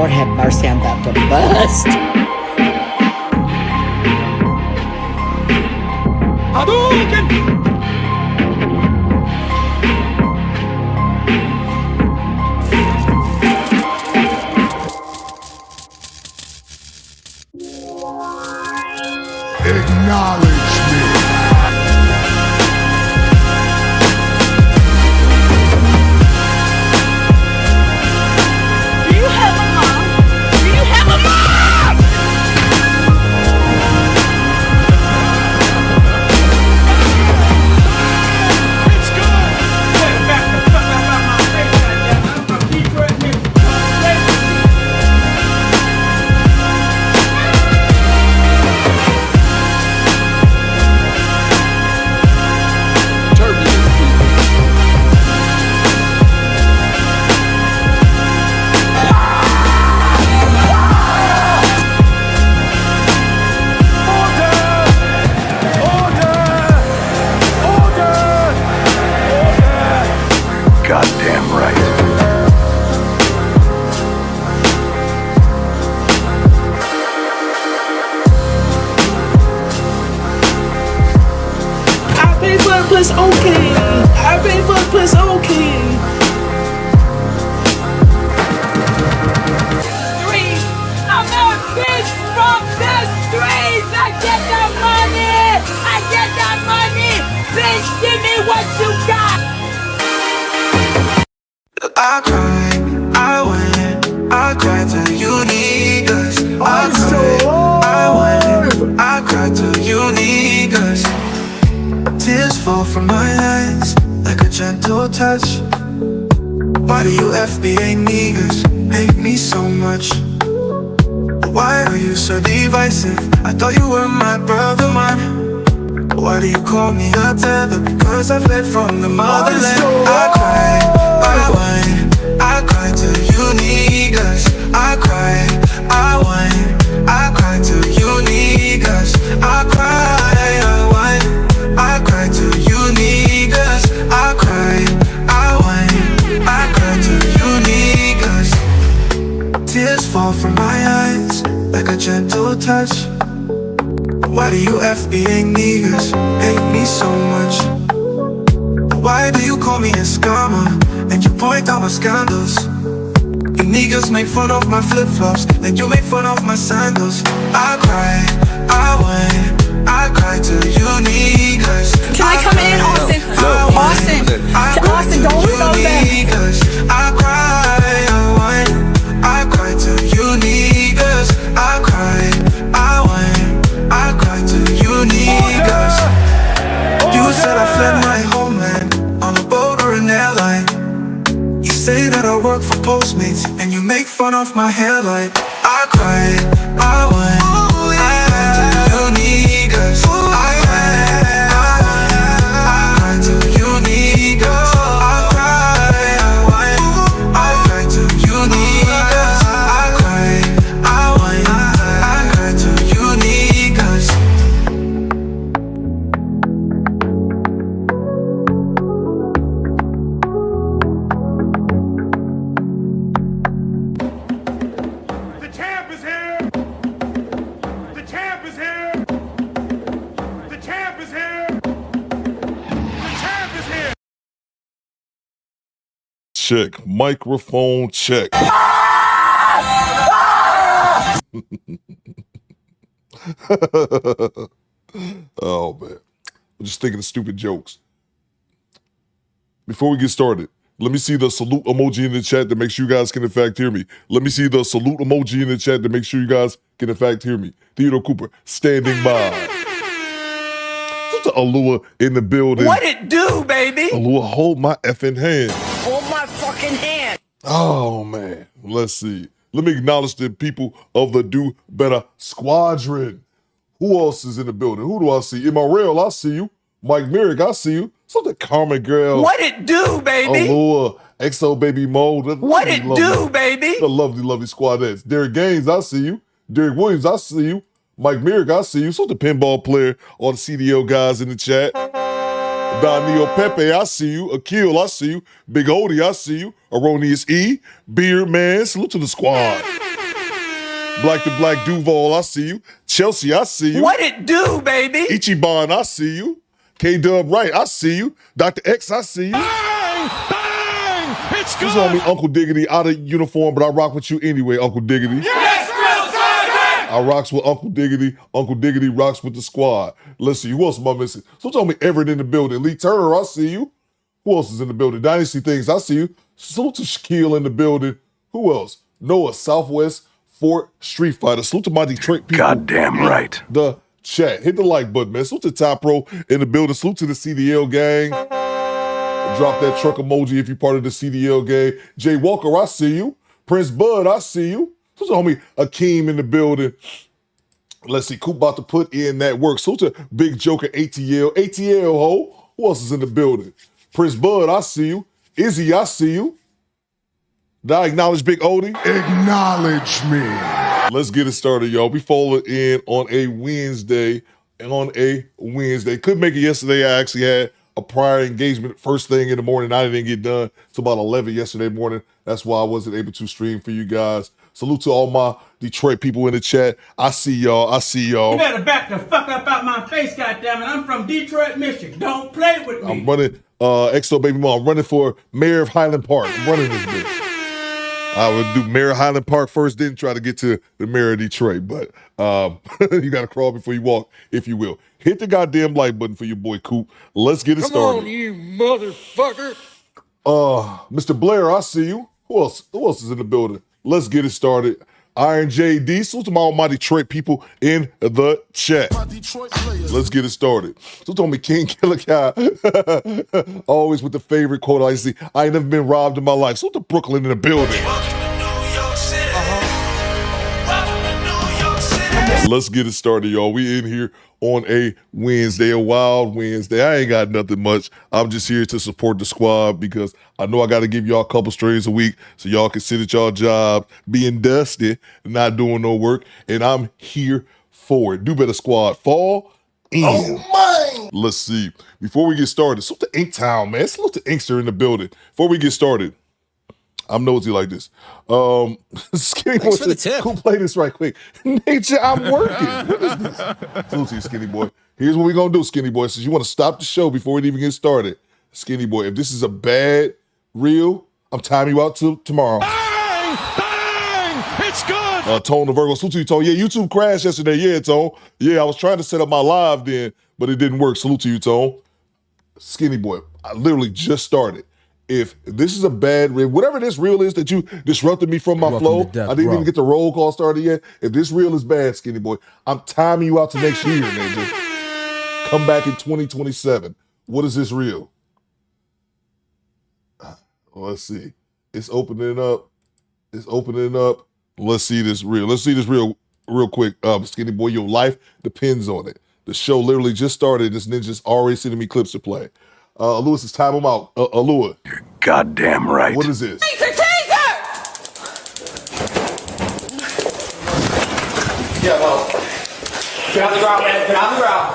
Lord have mercy, I'm about to bust. Hadouken! Acknowledge me. Do you have a mom? Do you have a mom? Let's go! Get back the fuck out of my face, goddamn. I'm gonna keep right here. Goddamn right. I pay for it plus okay. I pay for it plus okay. Streets. I'm a bitch from the streets. I get that money. I get that money. Bitch, give me what you got. I cry, I win, I cry till you need us. I cry, I win, I cry till you need us. Tears fall from my eyes like a gentle touch. Why do you FBA niggas hate me so much? Why are you so divisive? I thought you were my brother, man. Why do you call me a tether? Because I fled from the motherland. I cry, I whine, I cry till you need us. I cry, I whine, I cry till you need us. I cry, I whine, I cry till you need us. I cry, I whine, I cry till you need us. Tears fall from my eyes like a gentle touch. Why do you FBA niggas hate me so much? Why do you call me a scammer and you point out my scandals? You niggas make fun of my flip-flops, then you make fun of my sandals. I cry, I whine, I cry till you niggas. Can I come in, Austin? Austin, don't we know that? I cry, I whine, I cry till you niggas. I cry, I whine, I cry till you niggas. You said I fled my homeland on a boat or an airline. You say that I work for Postmates and you make fun of my hairline. I cry, I whine, I cry till you niggas. I cry till you niggas. I cry, I whine, I cry till you niggas. I cry, I whine, I cry till you niggas. The champ is here! The champ is here! The champ is here! The champ is here! Check. Microphone check. Oh, man. I'm just thinking of stupid jokes. Before we get started, let me see the salute emoji in the chat to make sure you guys can in fact hear me. Let me see the salute emoji in the chat to make sure you guys can in fact hear me. Theodore Cooper, standing by. What's the Alua in the building? What it do, baby? Alua, hold my effing hand. Hold my fucking hand. Oh, man. Let's see. Let me acknowledge the people of the Do Better Squadron. Who else is in the building? Who do I see? Immoreal, I see you. Mike Merrick, I see you. So the Carmen girl. What it do, baby? Alua, XO Baby Mo. What it do, baby? The lovely, lovely squadettes. Derek Gaines, I see you. Derek Williams, I see you. Mike Merrick, I see you. So the pinball player, all the CDO guys in the chat. Daniel Pepe, I see you. Akil, I see you. Big Odie, I see you. Erroneous E. Beard Man, salute to the squad. Black to Black Duval, I see you. Chelsea, I see you. What it do, baby? Ichiban, I see you. K-Dub Wright, I see you. Dr. X, I see you. Bang! Bang! It's This on me, Uncle Diggity, out of uniform, but I rock with you anyway, Uncle Diggity. Yes, Drill Sergeant! I rocks with Uncle Diggity. Uncle Diggity rocks with the squad. Let's see, who else am I missing? So tell me Everett in the building. Lee Turner, I see you. Who else is in the building? Dynasty Things, I see you. Salute to Shaquille in the building. Who else? Noah, Southwest, Fort, Street Fighter. Salute to my Detroit people. Goddamn right. The chat. Hit the like button, man. Salute to Top Pro in the building. Salute to the CDL gang. Drop that truck emoji if you're part of the CDL gang. Jay Walker, I see you. Prince Bud, I see you. Salute to homie Akeem in the building. Let's see, Coop about to put in that work. Salute to Big Joker ATL. ATL, ho. Who else is in the building? Prince Bud, I see you. Izzy, I see you. Did I acknowledge Big Odie? Acknowledge me. Let's get it started, y'all. We followed in on a Wednesday. Couldn't make it yesterday. I actually had a prior engagement first thing in the morning. I didn't get done till about 11 yesterday morning. That's why I wasn't able to stream for you guys. Salute to all my Detroit people in the chat. I see y'all. You better back the fuck up out my face, goddammit. I'm from Detroit, Michigan. Don't play with me. I'm running, XO Baby Mom, I'm running for mayor of Highland Park. I'm running this bitch. I would do Mayor of Highland Park first, then try to get to the mayor of Detroit. But you got to crawl before you walk, if you will. Hit the goddamn like button for your boy Coop. Let's get it started. Come on, you motherfucker. Mr. Blair, I see you. Who else is in the building? Let's get it started. Iron JD, salute to my all my Detroit people in the chat. Let's get it started. Salute to me, King Killer Guy. Always with the favorite quote I see. I ain't never been robbed in my life. Salute to Brooklyn in the building. Let's get it started, y'all. We in here on a Wednesday, a wild Wednesday. I ain't got nothing much. I'm just here to support the squad because I know I got to give y'all a couple streams a week so y'all can sit at y'all job being dusty and not doing no work. And I'm here for it. Do better, squad. Fall in. Oh, man. Let's see. Before we get started, salute to Inktown, man. Salute to Inkster in the building. Before we get started, I'm nosy like this. Skinny Boy, for the tip. Who play this right quick? Nature, I'm working. What is this? Salute to you, Skinny Boy. Here's what we're going to do, Skinny Boy. Since you want to stop the show before it even gets started, Skinny Boy, if this is a bad reel, I'm timing you out till tomorrow. Bang! Bang! It's good! Tone the Virgo. Salute to you, Tone. Yeah, YouTube crashed yesterday. Yeah, Tone. Yeah, I was trying to set up my live then, but it didn't work. Salute to you, Tone. Skinny Boy, I literally just started. If this is a bad reel, whatever this reel is that you disrupted me from my flow, I didn't even get the roll call started yet. If this reel is bad, Skinny Boy, I'm timing you out to next year, nigga. Come back in 2027. What is this reel? Let's see. It's opening up. It's opening up. Let's see this reel. Let's see this reel real quick. Skinny Boy, your life depends on it. The show literally just started. This ninja's already sending me clips to play. Lewis, it's time him out. Alua. You're goddamn right. What is this? Taser, taser! Yeah, well, get on the ground, man. Get on the ground.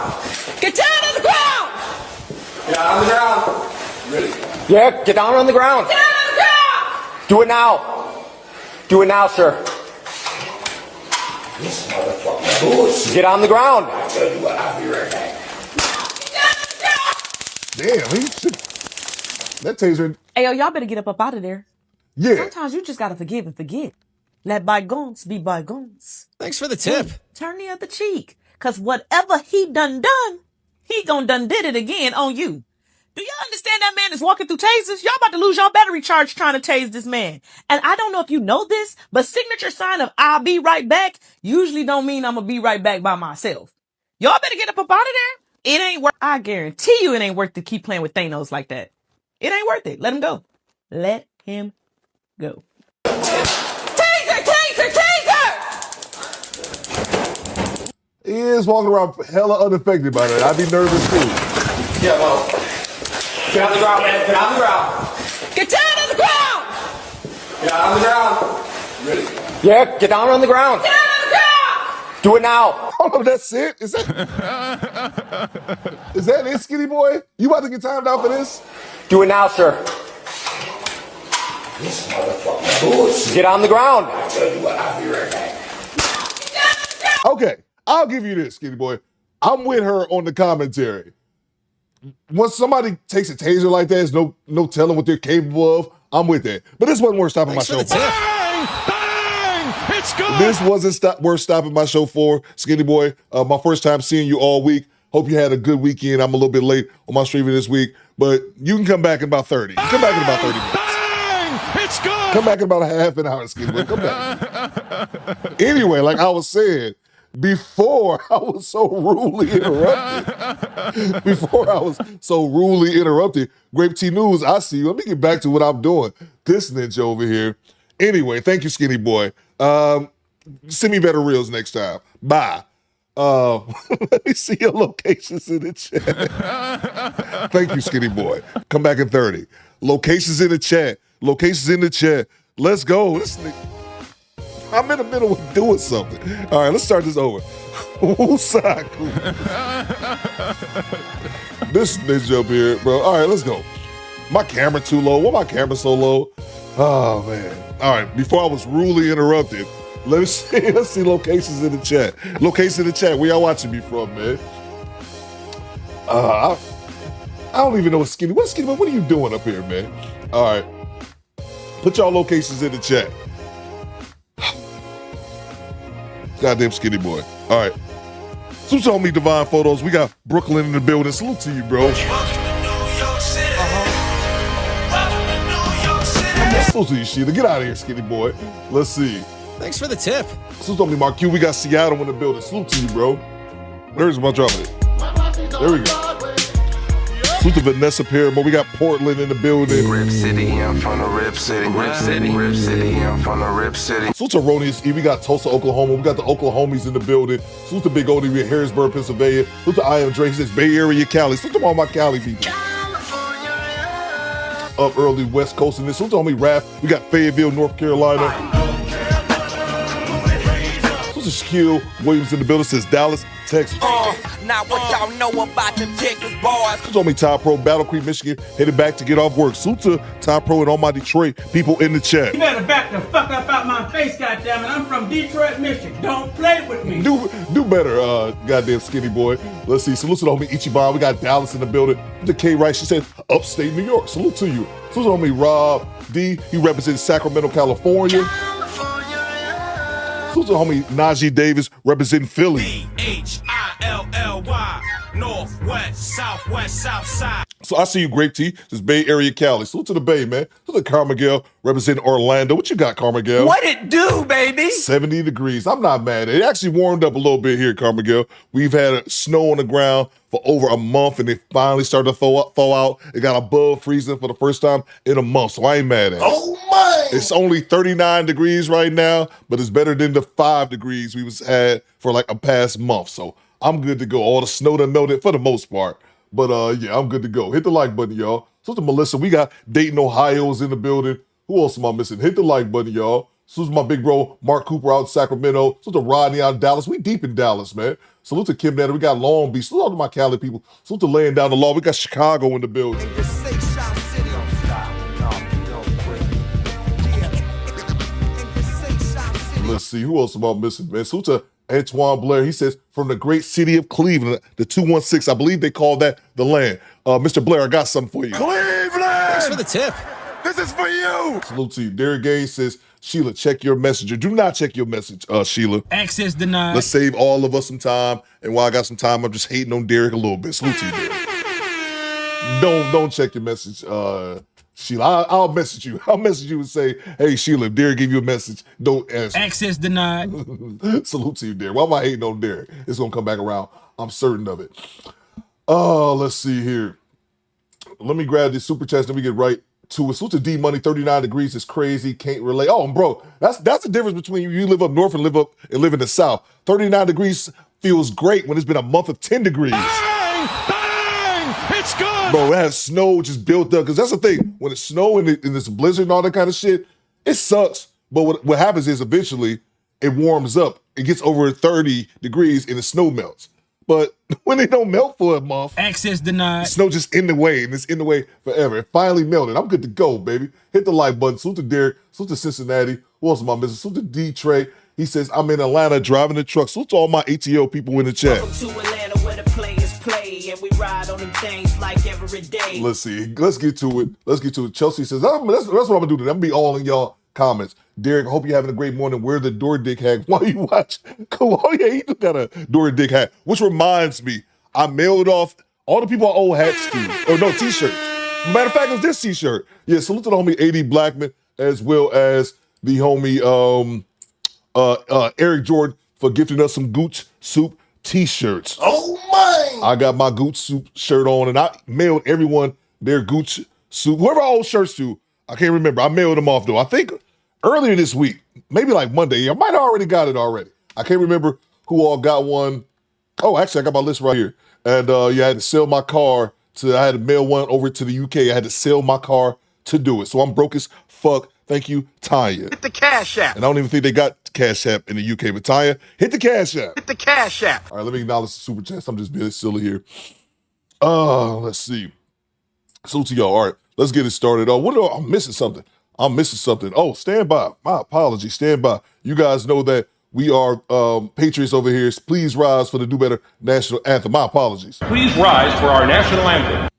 Get down on the ground! Get down on the ground. Really? Yeah, get down on the ground. Down on the ground! Do it now. Do it now, sir. This motherfucker bullshit. Get on the ground. I'll tell you what, I'll be right back. Damn, that taser. Hey, yo, y'all better get up out of there. Yeah. Sometimes you just gotta forgive and forget. Let bygones be bygones. Thanks for the tip. Hey, turn the other cheek. Cause whatever he done, he gon' done did it again on you. Do y'all understand that man is walking through tasers? Y'all about to lose y'all battery charge trying to tase this man. And I don't know if you know this, but signature sign of I'll be right back usually don't mean I'm gonna be right back by myself. Y'all better get up out of there. It ain't worth, I guarantee you it ain't worth to keep playing with Thanos like that. It ain't worth it. Let him go. Let him go. Taser, taser, taser! He is walking around hella unaffected by that. I'd be nervous too. Yeah, well, get on the ground, man. Get on the ground. Get down on the ground! Get down on the ground. Really? Yeah, get down on the ground. Down on the ground! Do it now. Oh, that's it? Is that it, Skinny Boy? You about to get timed out for this? Do it now, sir. This motherfucker bullshit. Get on the ground. I'll tell you what, I'll be right back. Okay, I'll give you this, Skinny Boy. I'm with her on the commentary. Once somebody takes a taser like that, there's no telling what they're capable of. I'm with that. But this wasn't worth stopping my show for. Bang! Bang! It's good! This wasn't worth stopping my show for, Skinny Boy. My first time seeing you all week. Hope you had a good weekend. I'm a little bit late on my streaming this week, but you can come back in about 30. Come back in about 30 minutes. Bang! It's good! Come back in about a half an hour, Skinny Boy. Come back. Anyway, like I was saying, before I was so rudely interrupted, Grape Tea News, I see you. Let me get back to what I'm doing. This ninja over here. Anyway, thank you, Skinny Boy. Send me better reels next time. Bye. Let me see your locations in the chat. Thank you, Skinny Boy. Come back in 30. Locations in the chat. Locations in the chat. Let's go. I'm in the middle of doing something. All right, let's start this over. Woosah, this ninja up here, bro. All right, let's go. My camera too low. Why my camera so low? Oh, man. All right, before I was rudely interrupted, let's see locations in the chat. Locations in the chat. Where y'all watching me from, man? I don't even know what Skinny. What are you doing up here, man? All right. Put y'all locations in the chat. Goddamn Skinny Boy. All right. So told me Divine Photos. We got Brooklyn in the building. Salute to you, bro. Salute to you, Sheila. Get out of here, Skinny Boy. Let's see. Thanks for the tip. Salute to me, Mark Q. We got Seattle in the building. Salute to you, bro. Where's my dropping it? There we go. Salute to Vanessa Paramore. We got Portland in the building. Rip City, I'm from the Rip City. Rip City, Rip City, I'm from the Rip City. Salute to Ronius E. We got Tulsa, Oklahoma. We got the Oklahomies in the building. Salute to Big Odie. We at Harrisburg, Pennsylvania. Salute to I Am Dre. He says Bay Area, Cali. Salute to all my Cali people. Up early West Coast in this. Salute to homie Raph. We got Fayetteville, North Carolina. Salute to Shaquille Williams in the building. Says Dallas, Texas. Now what y'all know about them Texas boys? Salute to homie Ty Pro, Battle Creek, Michigan. Headed back to get off work. Salute to Ty Pro and all my Detroit people in the chat. You better back the fuck up out my face, goddammit. I'm from Detroit, Michigan. Don't play with me. Do better, goddamn Skinny Boy. Let's see. Salute to the homie Ichiban. We got Dallas in the building. The K Rice, she said upstate New York. Salute to you. Salute to homie Rob D. He represents Sacramento, California. Salute to the homie Najee Davis representing Philly. Philly, Northwest, Southwest, Southside. So I see you, Grape Tea. This is Bay Area, Cali. Salute to the Bay, man. Salute to Carmigel representing Orlando. What you got, Carmigel? What it do, baby? 70 degrees. I'm not mad at it. It actually warmed up a little bit here, Carmigel. We've had snow on the ground for over a month, and it finally started to thaw out. It got above freezing for the first time in a month, so I ain't mad at it. Oh my! It's only 39 degrees right now, but it's better than the 5 degrees we had for like a past month. So I'm good to go. All the snow done melted for the most part. But yeah, I'm good to go. Hit the like button, y'all. So to Melissa, we got Dayton, Ohio is in the building. Who else am I missing? Hit the like button, y'all. Salute to my big bro, Mark Cooper out in Sacramento. Salute to Rodney out in Dallas. We deep in Dallas, man. Salute to Kim Natter. We got Long Beach. Salute to my Cali people. Salute to laying down the law. We got Chicago in the building. Let's see, who else am I missing, man? Salute to Antoine Blair. He says, from the great city of Cleveland, the 216. I believe they call that the land. Mr. Blair, I got something for you. Cleveland! Thanks for the tip. This is for you! Salute to you. Derek Gaines says, Sheila, check your messenger. Do not check your message, Sheila. Access denied. Let's save all of us some time. And while I got some time, I'm just hating on Derek a little bit. Salute to you, Derek. Don't check your message, Sheila. I'll message you. I'll message you and say, hey, Sheila, if Derek gave you a message, don't answer. Access denied. Salute to you, Derek. Why am I hating on Derek? It's going to come back around. I'm certain of it. Oh, let's see here. Let me grab this super chat and we get right to it. Salute to D Money. 39 degrees is crazy. Can't relate. Oh, bro, that's the difference between you live up north and live in the south. 39 degrees feels great when it's been a month of 10 degrees. Bang! Bang! It's good! Bro, it has snow just built up. Because that's the thing. When it's snow and it's blizzard and all that kind of shit, it sucks. But what happens is eventually it warms up. It gets over 30 degrees and the snow melts. But when it don't melt for a month, access denied. Snow just in the way, and it's in the way forever. It finally melted. I'm good to go, baby. Hit the like button. Salute to Derek. Salute to Cincinnati. Who else am I missing? Salute to D. Trey. He says, I'm in Atlanta driving the truck. Salute to all my ATL people in the chat. Welcome to Atlanta where the players play and we ride on them things like every day. Let's see. Let's get to it. Chelsea says, that's what I'm going to do today. I'm going to be all in y'all comments. Derek, I hope you're having a great morning. Wear the door dick hat while you watch. Cool. Oh, yeah, he got a door dick hat, which reminds me, I mailed off all the people I owe hats to. Or no, t-shirts. Matter of fact, it was this t-shirt. Yeah, salute to the homie A.D. Blackman, as well as the homie Eric Jordan for gifting us some Gooch Soup t-shirts. Oh my! I got my Gooch Soup shirt on, and I mailed everyone their Gooch Soup. Whoever I owe shirts to, I can't remember. I mailed them off, though. I think earlier this week, maybe like Monday. I might have already got it already. I can't remember who all got one. Oh, actually, I got my list right here. And yeah, I had to sell my car. I had to mail one over to the UK. I had to sell my car to do it. So I'm broke as fuck. Thank you, Tanya. Hit the Cash App. And I don't even think they got Cash App in the UK, but Tanya, hit the Cash App. Hit the Cash App. All right, let me acknowledge the super chats. I'm just being silly here. Let's see. Salute to y'all. All right, let's get it started. I'm missing something. Oh, stand by. My apologies. Stand by. You guys know that we are patriots over here. Please rise for the Do Better national anthem. My apologies. Please rise for our national anthem.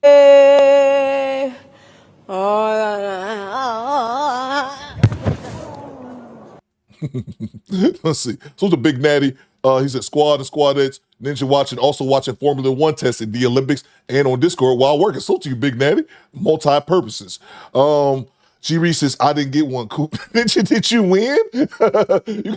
Let's see. So the Big Natty. He said squad and squadettes, ninja watching, also watching Formula One testing, the Olympics, and on Discord while working. So to you, Big Natty. Multi-purposes. G Reese says, I didn't get one. Coop. Did you win? You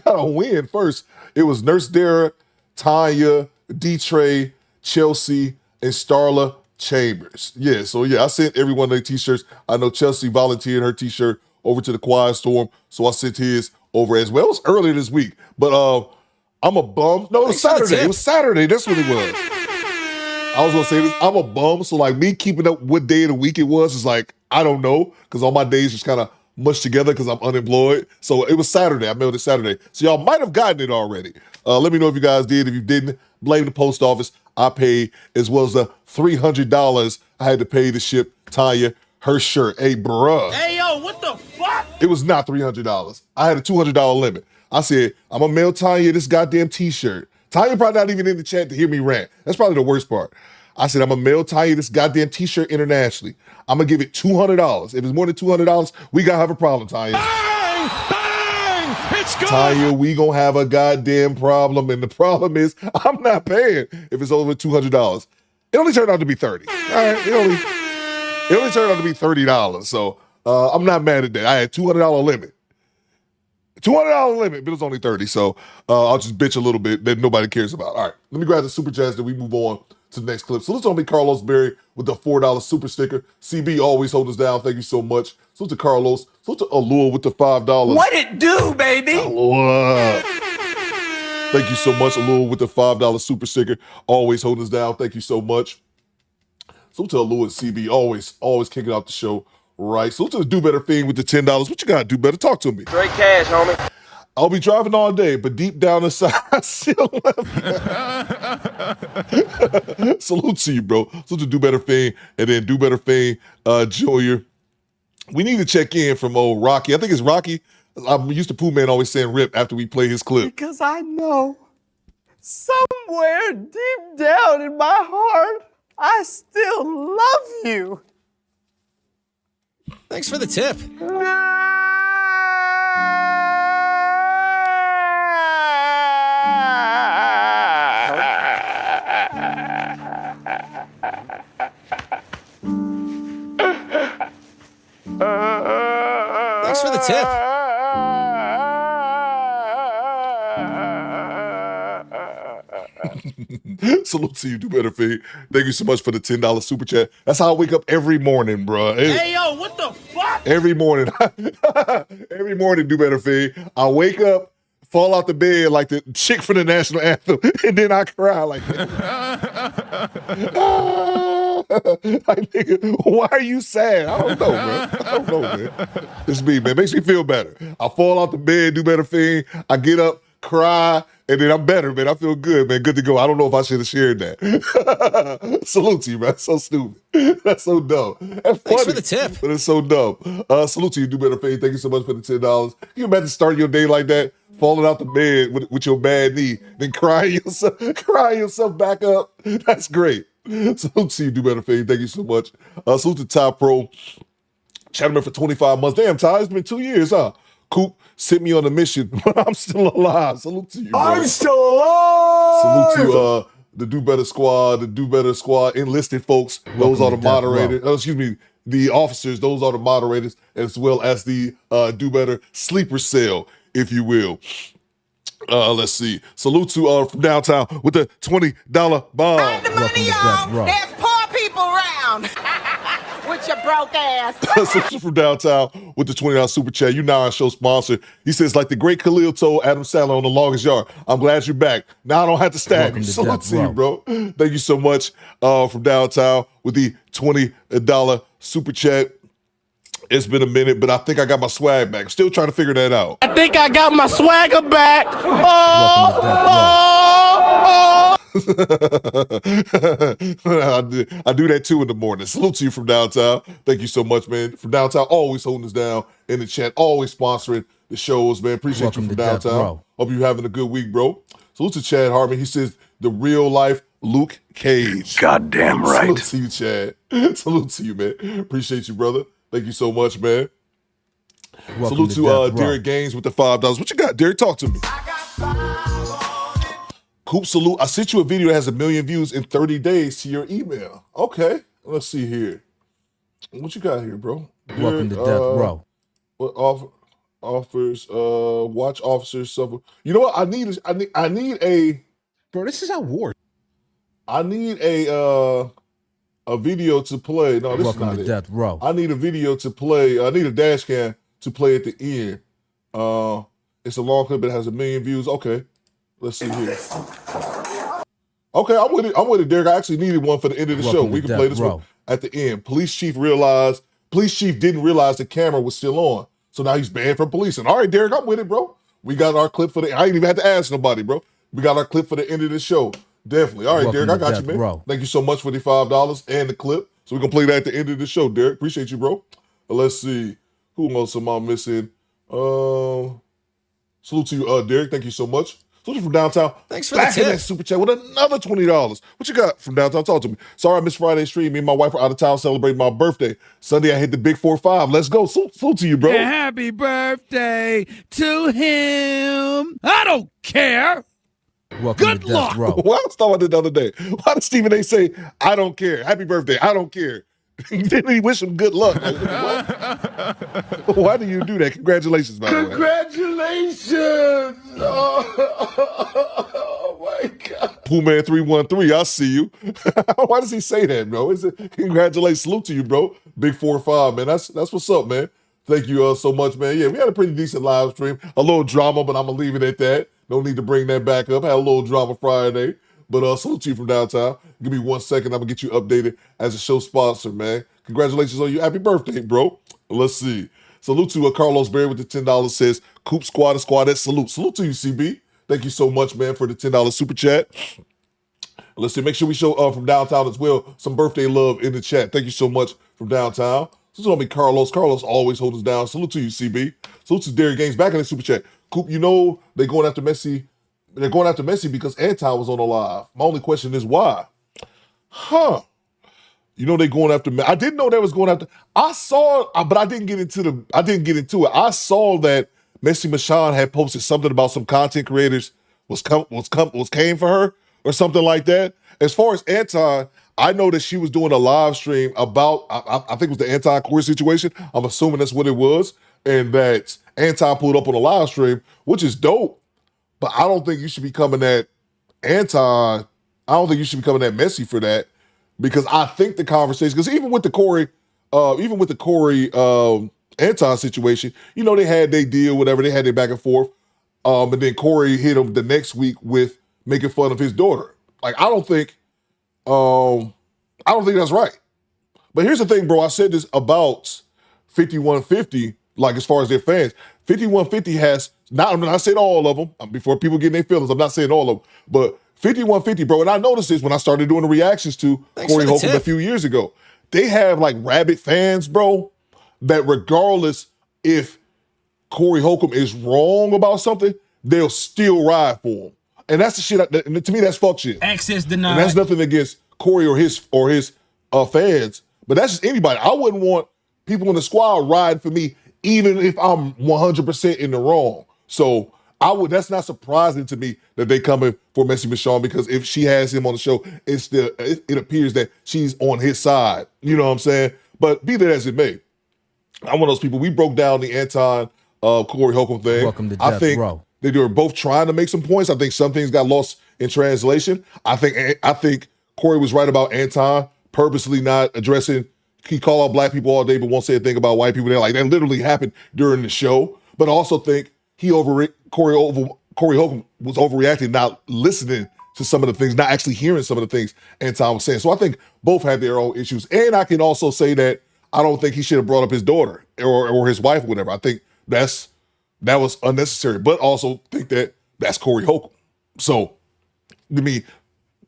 gotta win first. It was Nurse Dara, Tanya, D-Trey, Chelsea, and Starla Chambers. Yeah, so yeah, I sent everyone their t-shirts. I know Chelsea volunteered her t-shirt over to the Quiet Storm, so I sent his over as well. It was earlier this week, but I'm a bum. No, it was Saturday. It was Saturday. That's what it was. I was gonna say this. I'm a bum, so like me keeping up what day of the week it was is like, I don't know, because all my days just kind of mushed together because I'm unemployed. So it was Saturday. I mailed it Saturday. So y'all might have gotten it already. Let me know if you guys did. If you didn't, blame the post office. I paid, as well as the $300 I had to pay to ship Tanya her shirt. Hey, bruh. Hey, yo, what the fuck? It was not $300. I had a $200 limit. I said, I'm going to mail Tanya this goddamn t-shirt. Tanya probably not even in the chat to hear me rant. That's probably the worst part. I said, I'm going to mail Tanya this goddamn t-shirt internationally. I'm going to give it $200. If it's more than $200, we got to have a problem, Tanya. Bang! Bang! It's good! Tanya, we going to have a goddamn problem. And the problem is, I'm not paying if it's over $200. It only turned out to be $30. All right, it only turned out to be $30. So I'm not mad at that. I had $200 limit. $200 limit, but it was only $30. So I'll just bitch a little bit that nobody cares about. All right, let me grab the super chats that we move on to the next clip. So let's only Carlos Berry with the $4 super sticker. CB always hold us down. Thank you so much. So to Carlos. So to Alua with the $5. What it do, baby? Alua. Thank you so much, Alua with the $5 super sticker. Always hold us down. Thank you so much. So to Alua and CB, always kicking out the show. Right. So to the Do Better thing with the $10. What you got, Do Better? Talk to me. Straight cash, homie. I'll be driving all day, but deep down inside, I still love you. Salute to you, bro. So to Do Better thing, and then Do Better thing, Junior. We need to check in from old Rocky. I think it's Rocky. I'm used to Pooh Man always saying rip after we play his clip. Because I know somewhere deep down in my heart, I still love you. Thanks for the tip. Thanks for the tip. Salute to you, Do Better Fee. Thank you so much for the $10 super chat. That's how I wake up every morning, bro. Hey, yo, what the fuck? Every morning. Every morning, Do Better Fee. I wake up, fall out the bed like the chick from the national anthem, and then I cry like that. Like, nigga, why are you sad? I don't know, man. It's me, man. Makes me feel better. I fall out the bed, Do Better Fee. I get up, cry, and then I'm better, man. I feel good, man. Good to go. I don't know if I should have shared that. Salute to you, man. That's so stupid. That's so dumb. That's funny. Thanks for the tip. But it's so dumb. Salute to you, Do Better Fame. Thank you so much for the $10. Can you imagine starting your day like that? falling out the bed with your bad knee, then crying yourself back up. That's great. Salute to you, Do Better Fame. Thank you so much. Salute to Ty Pro. Chatterman for 25 months. Damn, Ty, it's been 2 years, huh? Coop sent me on a mission, but I'm still alive. Salute to you, bro. I'm still alive. Salute to the Do Better Squad, enlisted folks. Those are the moderators. Excuse me, the officers. Those are the moderators, as well as the Do Better sleeper cell, if you will. Let's see. Salute to from downtown with the $20 bomb. The money, y'all. There's poor people around. With your broke ass. Salute from downtown with the $20 super chat. You now our show sponsor. He says, like the great Khalil told Adam Sandler on The Longest Yard, I'm glad you're back. Now I don't have to stab you. Salute to you, bro. Thank you so much from downtown with the $20 super chat. It's been a minute, but I think I got my swag back. I'm still trying to figure that out. I think I got my swagger back. I do that too in the morning. Salute to you from downtown. Thank you so much, man. From downtown, always holding us down in the chat, always sponsoring the shows, man. Appreciate you from downtown. Hope you're having a good week, bro. Salute to Chad Harmon. He says the real life Luke Cage. Goddamn right. Salute to you, Chad. Salute to you, man. Appreciate you, brother. Thank you so much, man. Salute to Derek Gaines with the $5. What you got, Derek? Talk to me. Coop, salute. I sent you a video that has 1 million views in 30 days to your email. Okay. Let's see here. What you got here, bro? Welcome to Death Row. What offers watch officers suffer. You know what? I need a Bro, this is how war. I need a video to play. No, this is not it. Death Row. I need a video to play. I need a dash cam to play at the end. It's a long clip. It has 1 million views. Okay, let's see here. Okay, I'm with it. I'm with it, Derek. I actually needed one for the end of the show. We can play this one at the end. Police chief didn't realize the camera was still on, so now he's banned from policing. All right, Derek, I'm with it, bro. We got our clip for the. I ain't even had to ask nobody, bro. We got our clip for the end of the show. Definitely. All right, Derek, I got you, man. Thank you so much for the $5 and the clip. So we're going to play that at the end of the show, Derek. Appreciate you, bro. Let's see. Who else am I missing? Salute to you, Derek. Thank you so much. Salute from downtown. Thanks for the tip. Back in that super chat with another $20. What you got from downtown? Talk to me. Sorry I missed Friday's stream. Me and my wife were out of town celebrating my birthday. Sunday, I hit the big 4-5. Let's go. Salute to you, bro. Yeah, happy birthday to him. I don't care. Good luck. Why I was talking about this the other day? Why did Stephen A. say, I don't care? Happy birthday. I don't care. Didn't he wish him good luck? Like, what? Why do you do that? Congratulations, by the way. Congratulations! Oh my God. Poolman 313, I see you. Why does he say that, bro? Is it congratulations? Salute to you, bro. Big 4-5, man. That's what's up, man. Thank you so much, man. Yeah, we had a pretty decent live stream. A little drama, but I'm gonna leave it at that. No need to bring that back up. Had a little drama Friday. But salute to you from downtown. Give me 1 second. I'm going to get you updated as a show sponsor, man. Congratulations on you. Happy birthday, bro. Let's see. Salute to Carlos Berry with the $10. Says, Coop Squad, Squadette. Salute. Salute to you, CB. Thank you so much, man, for the $10 super chat. Let's see. Make sure we show from downtown as well some birthday love in the chat. Thank you so much from downtown. This is going to be Carlos. Carlos always holds us down. Salute to you, CB. Salute to Derek Gaines. Back in the super chat. Coop, you know they're going after Messi. They're going after Messi because Anton was on the live. My only question is why? You know they're going after me. I didn't know they was going after. I saw, but I didn't get into it. I saw that Messi Mashan had posted something about some content creators came for her or something like that. As far as Anton, I know that she was doing a live stream about I think it was the Anton Corey situation. I'm assuming that's what it was, and that Anton pulled up on a live stream, which is dope. But I don't think you should be coming at Anton. I don't think you should be coming at Messi for that, because I think the conversation, because even with the Corey Anton situation, you know, they had their deal, whatever, they had their back and forth. And then Corey hit him the next week with making fun of his daughter. Like, I don't think that's right. But here's the thing, bro. I said this about 5150, like as far as their fans. 5150 has, I'm not saying all of them, before people get in their feelings, I'm not saying all of them, but 5150, bro, and I noticed this when I started doing the reactions to Corey Holcomb a few years ago. They have like rabid fans, bro, that regardless if Corey Holcomb is wrong about something, they'll still ride for him. And that's the shit, and to me, that's fuck shit. Access denied. And that's nothing against Corey or his fans, but that's just anybody. I wouldn't want people in the squad riding for me, even if I'm 100% in the wrong. So that's not surprising to me that they coming for Messy Michonne, because if she has him on the show, it appears that she's on his side. You know what I'm saying? But be that as it may, I'm one of those people. We broke down the Anton Corey Holcomb thing. Welcome to I Death think Row. they were both trying to make some points. I think some things got lost in translation. I think Corey was right about Anton purposely not addressing. He called out black people all day, but won't say a thing about white people. They're like, that literally happened during the show. But I also think Corey Holcomb was overreacting, not listening to some of the things, not actually hearing some of the things Anton was saying. So I think both had their own issues. And I can also say that I don't think he should have brought up his daughter or his wife or whatever. I think that was unnecessary, but also think that that's Corey Holcomb. So, to me,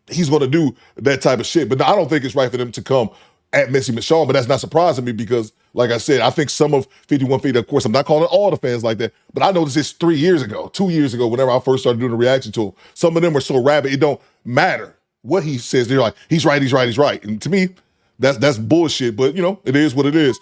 he's going to do that type of shit. But I don't think it's right for them to come at Messy Michonne, but that's not surprising me because, like I said, I think some of 5150, of course, I'm not calling all the fans like that, but I noticed this 2 years ago, whenever I first started doing the reaction to him. Some of them were so rabid, it don't matter what he says. They're like, he's right. And to me, that's bullshit, but, it is what it is.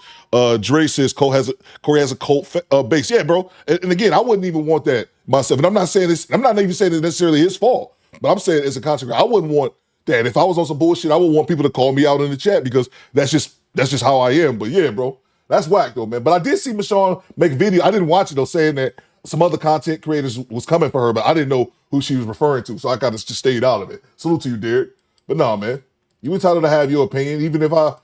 Dre says Corey has a cult base. Yeah, bro. And again, I wouldn't even want that myself. And I'm not even saying it's necessarily his fault, but I'm saying as a consequence, I wouldn't want that. If I was on some bullshit, I would want people to call me out in the chat because that's just how I am. But yeah, bro, that's whack though, man. But I did see Michonne make a video. I didn't watch it though, saying that some other content creators was coming for her, but I didn't know who she was referring to, so I kind of just stayed out of it. Salute to you, Derek. But no, man, you entitled to have your opinion, even if I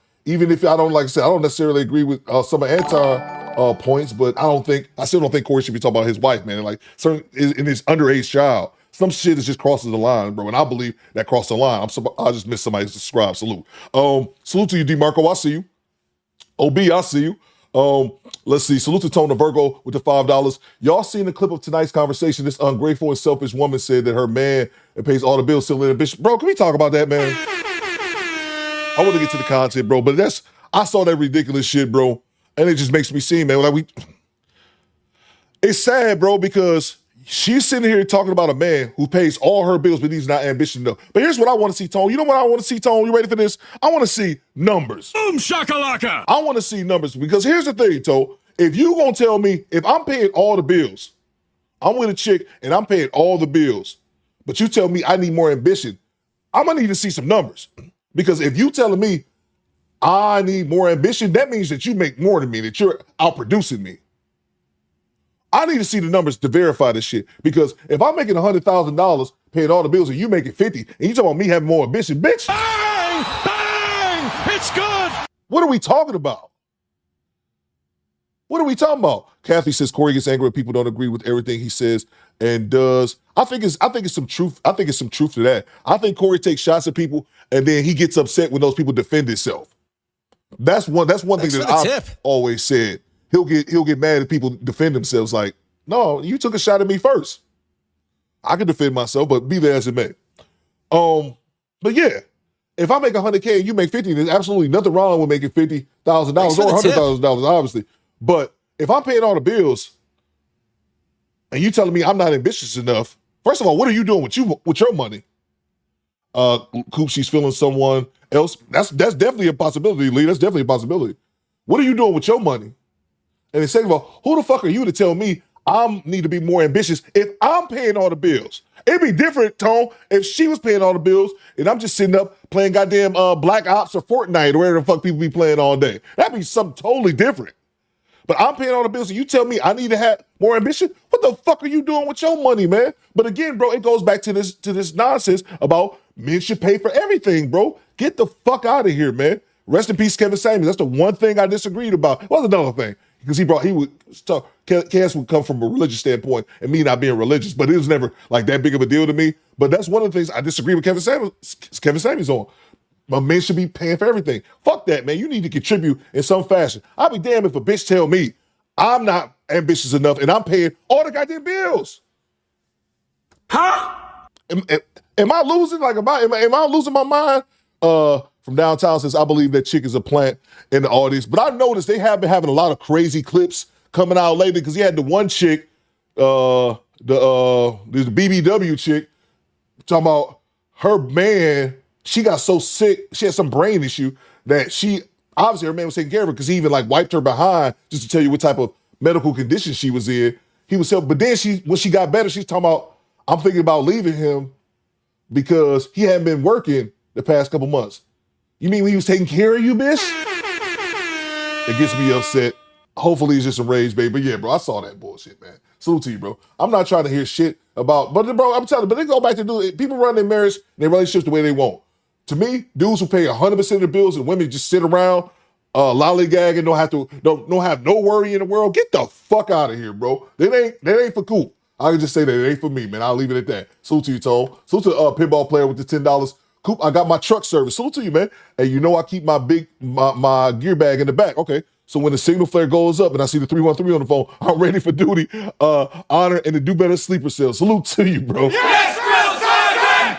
don't, like I said, I don't necessarily agree with some of Anton points, but I still don't think Corey should be talking about his wife, man. Like certain in his underage child. Some shit is just crosses the line, bro. And I believe that crossed the line. I just missed somebody to subscribe. Salute. Salute to you, DeMarco. I see you. OB, I see you. Let's see. Salute to Tona Virgo with the $5. Y'all seen the clip of tonight's conversation? This ungrateful and selfish woman said that her man that pays all the bills still in a bitch. Bro, can we talk about that, man? I want to get to the content, bro. But I saw that ridiculous shit, bro. And it just makes me see, man. It's sad, bro, because she's sitting here talking about a man who pays all her bills, but he's not ambitious enough. But here's what I want to see, Tone. You know what I want to see, Tone? You ready for this? I want to see numbers. Boom shakalaka. I want to see numbers because here's the thing, Tone. If you gonna tell me, if I'm paying all the bills, I'm with a chick and I'm paying all the bills, but you tell me I need more ambition, I'm gonna need to see some numbers. Because if you telling me I need more ambition, that means that you make more than me, that you're outproducing me. I need to see the numbers to verify this shit. Because if I'm making $100,000 paying all the bills and you making 50, and you talking about me having more ambition, bitch. Bang! Bang! It's good. What are we talking about? What are we talking about? Kathy says Corey gets angry when people don't agree with everything he says and does. I think it's some truth. I think it's some truth to that. I think Corey takes shots at people and then he gets upset when those people defend himself. That's one thing that I've always said. He'll get mad if people defend themselves. Like, no, you took a shot at me first. I can defend myself, but be there as it may. But yeah, if I make $100K and you make 50, there's absolutely nothing wrong with making $50,000 or $100,000, obviously. But if I'm paying all the bills and you telling me I'm not ambitious enough, first of all, what are you doing with your money? Coop, she's feeling someone else. That's definitely a possibility, Lee. That's definitely a possibility. What are you doing with your money? And then second of all, who the fuck are you to tell me I need to be more ambitious if I'm paying all the bills? It'd be different, Tone, if she was paying all the bills and I'm just sitting up playing goddamn Black Ops or Fortnite or whatever the fuck people be playing all day. That'd be something totally different. But I'm paying all the bills and you tell me I need to have more ambition? What the fuck are you doing with your money, man? But again, bro, it goes back to this nonsense about men should pay for everything, bro. Get the fuck out of here, man. Rest in peace, Kevin Samuels. That's the one thing I disagreed about. What's another thing? Because Cass would come from a religious standpoint and me not being religious, but it was never like that big of a deal to me. But that's one of the things I disagree with Kevin Samuels on. My men should be paying for everything. Fuck that, man. You need to contribute in some fashion. I'll be damned if a bitch tell me I'm not ambitious enough and I'm paying all the goddamn bills. Huh? Am I losing? Like, am I losing my mind? From downtown says, I believe that chick is a plant in the audience. But I noticed they have been having a lot of crazy clips coming out lately because he had the one chick, there's the BBW chick talking about her man. She got so sick, she had some brain issue that she obviously her man was taking care of her because he even like wiped her behind just to tell you what type of medical condition she was in. He was helping, but then when she got better, she's talking about I'm thinking about leaving him because he hadn't been working the past couple months. You mean when he was taking care of you, bitch? It gets me upset. Hopefully it's just a rage, baby. But yeah, bro, I saw that bullshit, man. Salute to you, bro. I'm not trying to hear shit about, but bro, I'm telling you, but they go back to do it. People run their marriage and their relationships the way they want. To me, dudes who pay 100% of the bills and women just sit around, lollygag and don't have no worry in the world. Get the fuck out of here, bro. That ain't for Coop. I can just say that it ain't for me, man. I'll leave it at that. Salute to you, Tone. Salute to pinball player with the $10. Coop, I got my truck service. Salute to you, man. And you know I keep my gear bag in the back. Okay. So when the signal flare goes up and I see the 313 on the phone, I'm ready for duty, honor, and to do better sleeper cells. Salute to you, bro. Yes,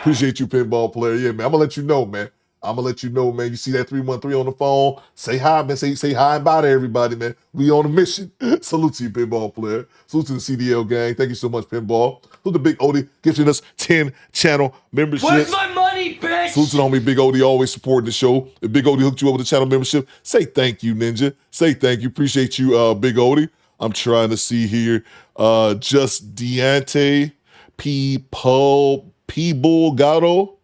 Appreciate you, pinball player. Yeah, man. I'm gonna let you know, man. You see that 313 on the phone? Say hi, man. Say hi and bye to everybody, man. We on a mission. Salute to you, pinball player. Salute to the CDL gang. Thank you so much, pinball. Salute to Big Odie, gifting us 10 channel memberships. Where's my money, bitch? Salute to the homie Big Odie, always supporting the show. If Big Odie hooked you up with a channel membership, say thank you, Ninja. Say thank you. Appreciate you, Big Odie. I'm trying to see here. Just Deante, P. Bull Gatto.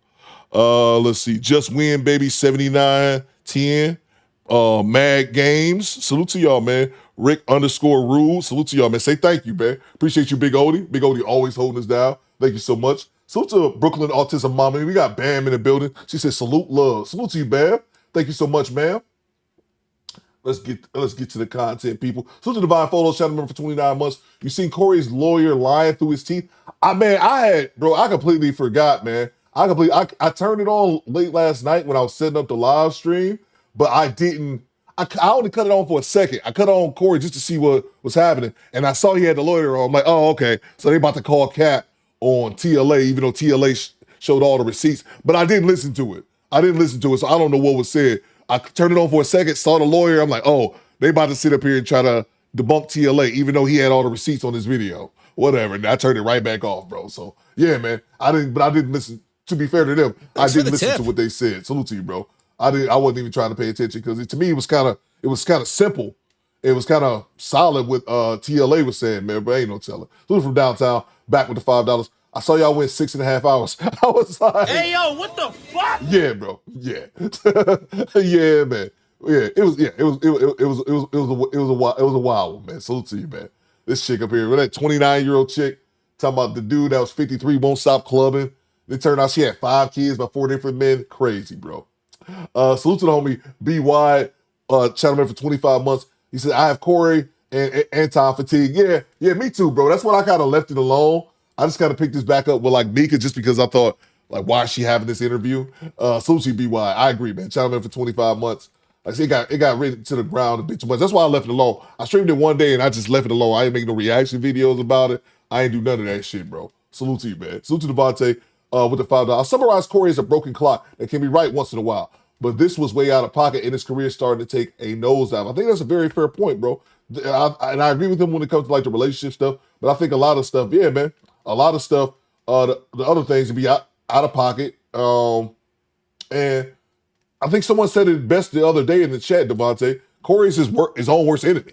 Let's see. Just Win, baby, 7910. Mad Games. Salute to y'all, man. Rick_Rule. Salute to y'all, man. Say thank you, man. Appreciate you, Big Odie. Big Odie always holding us down. Thank you so much. Salute to Brooklyn Autism Mama. We got Bam in the building. She said, salute, love. Salute to you, Bam. Thank you so much, ma'am. Let's get to the content, people. Salute to Divine Photos, channel member for 29 months. You seen Corey's lawyer lying through his teeth? I completely forgot, man. I turned it on late last night when I was setting up the live stream, but I didn't. I only cut it on for a second. I cut on Corey just to see what was happening, and I saw he had the lawyer on. I'm like, oh, okay. So they about to call Cap on TLA, even though TLA showed all the receipts, but I didn't listen to it. So I don't know what was said. I turned it on for a second, saw the lawyer. I'm like, oh, they about to sit up here and try to debunk TLA, even though he had all the receipts on his video. Whatever. And I turned it right back off, bro. So yeah, man. I didn't listen. To be fair to them, I didn't listen to what they said. Salute to you, bro. I wasn't even trying to pay attention because to me it was kind of simple. It was kind of solid what TLA was saying, man. But ain't no telling. Salute from downtown, back with the $5. I saw y'all win 6.5 hours. I was like, hey yo, what the fuck? Yeah, bro. Yeah, yeah, man. Yeah, it was a wild one, man. Salute to you, man. This chick up here, with that 29-year-old chick talking about the dude that was 53 won't stop clubbing. It turned out she had 5 kids by 4 different men. Crazy, bro. Salute to the homie B. Wide, channel member for 25 months. He said, I have Corey and Anton fatigue. Yeah, me too, bro. That's why I kind of left it alone. I just kind of picked this back up with like Micca just because I thought, like, why is she having this interview? Salute to you, BY. I agree, man. Channel member for 25 months. Like, see, it got written to the ground a bit too much. That's why I left it alone. I streamed it one day and I just left it alone. I ain't make no reaction videos about it. I ain't do none of that shit, bro. Salute to you, man. Salute to Devontae. With the $5. I'll summarize Corey as a broken clock that can be right once in a while. But this was way out of pocket and his career started to take a nosedive. I think that's a very fair point, bro. And I agree with him when it comes to like the relationship stuff. But I think a lot of stuff, yeah, man. A lot of stuff, the other things would be out of pocket. And I think someone said it best the other day in the chat, Devontae. Corey's his own worst enemy.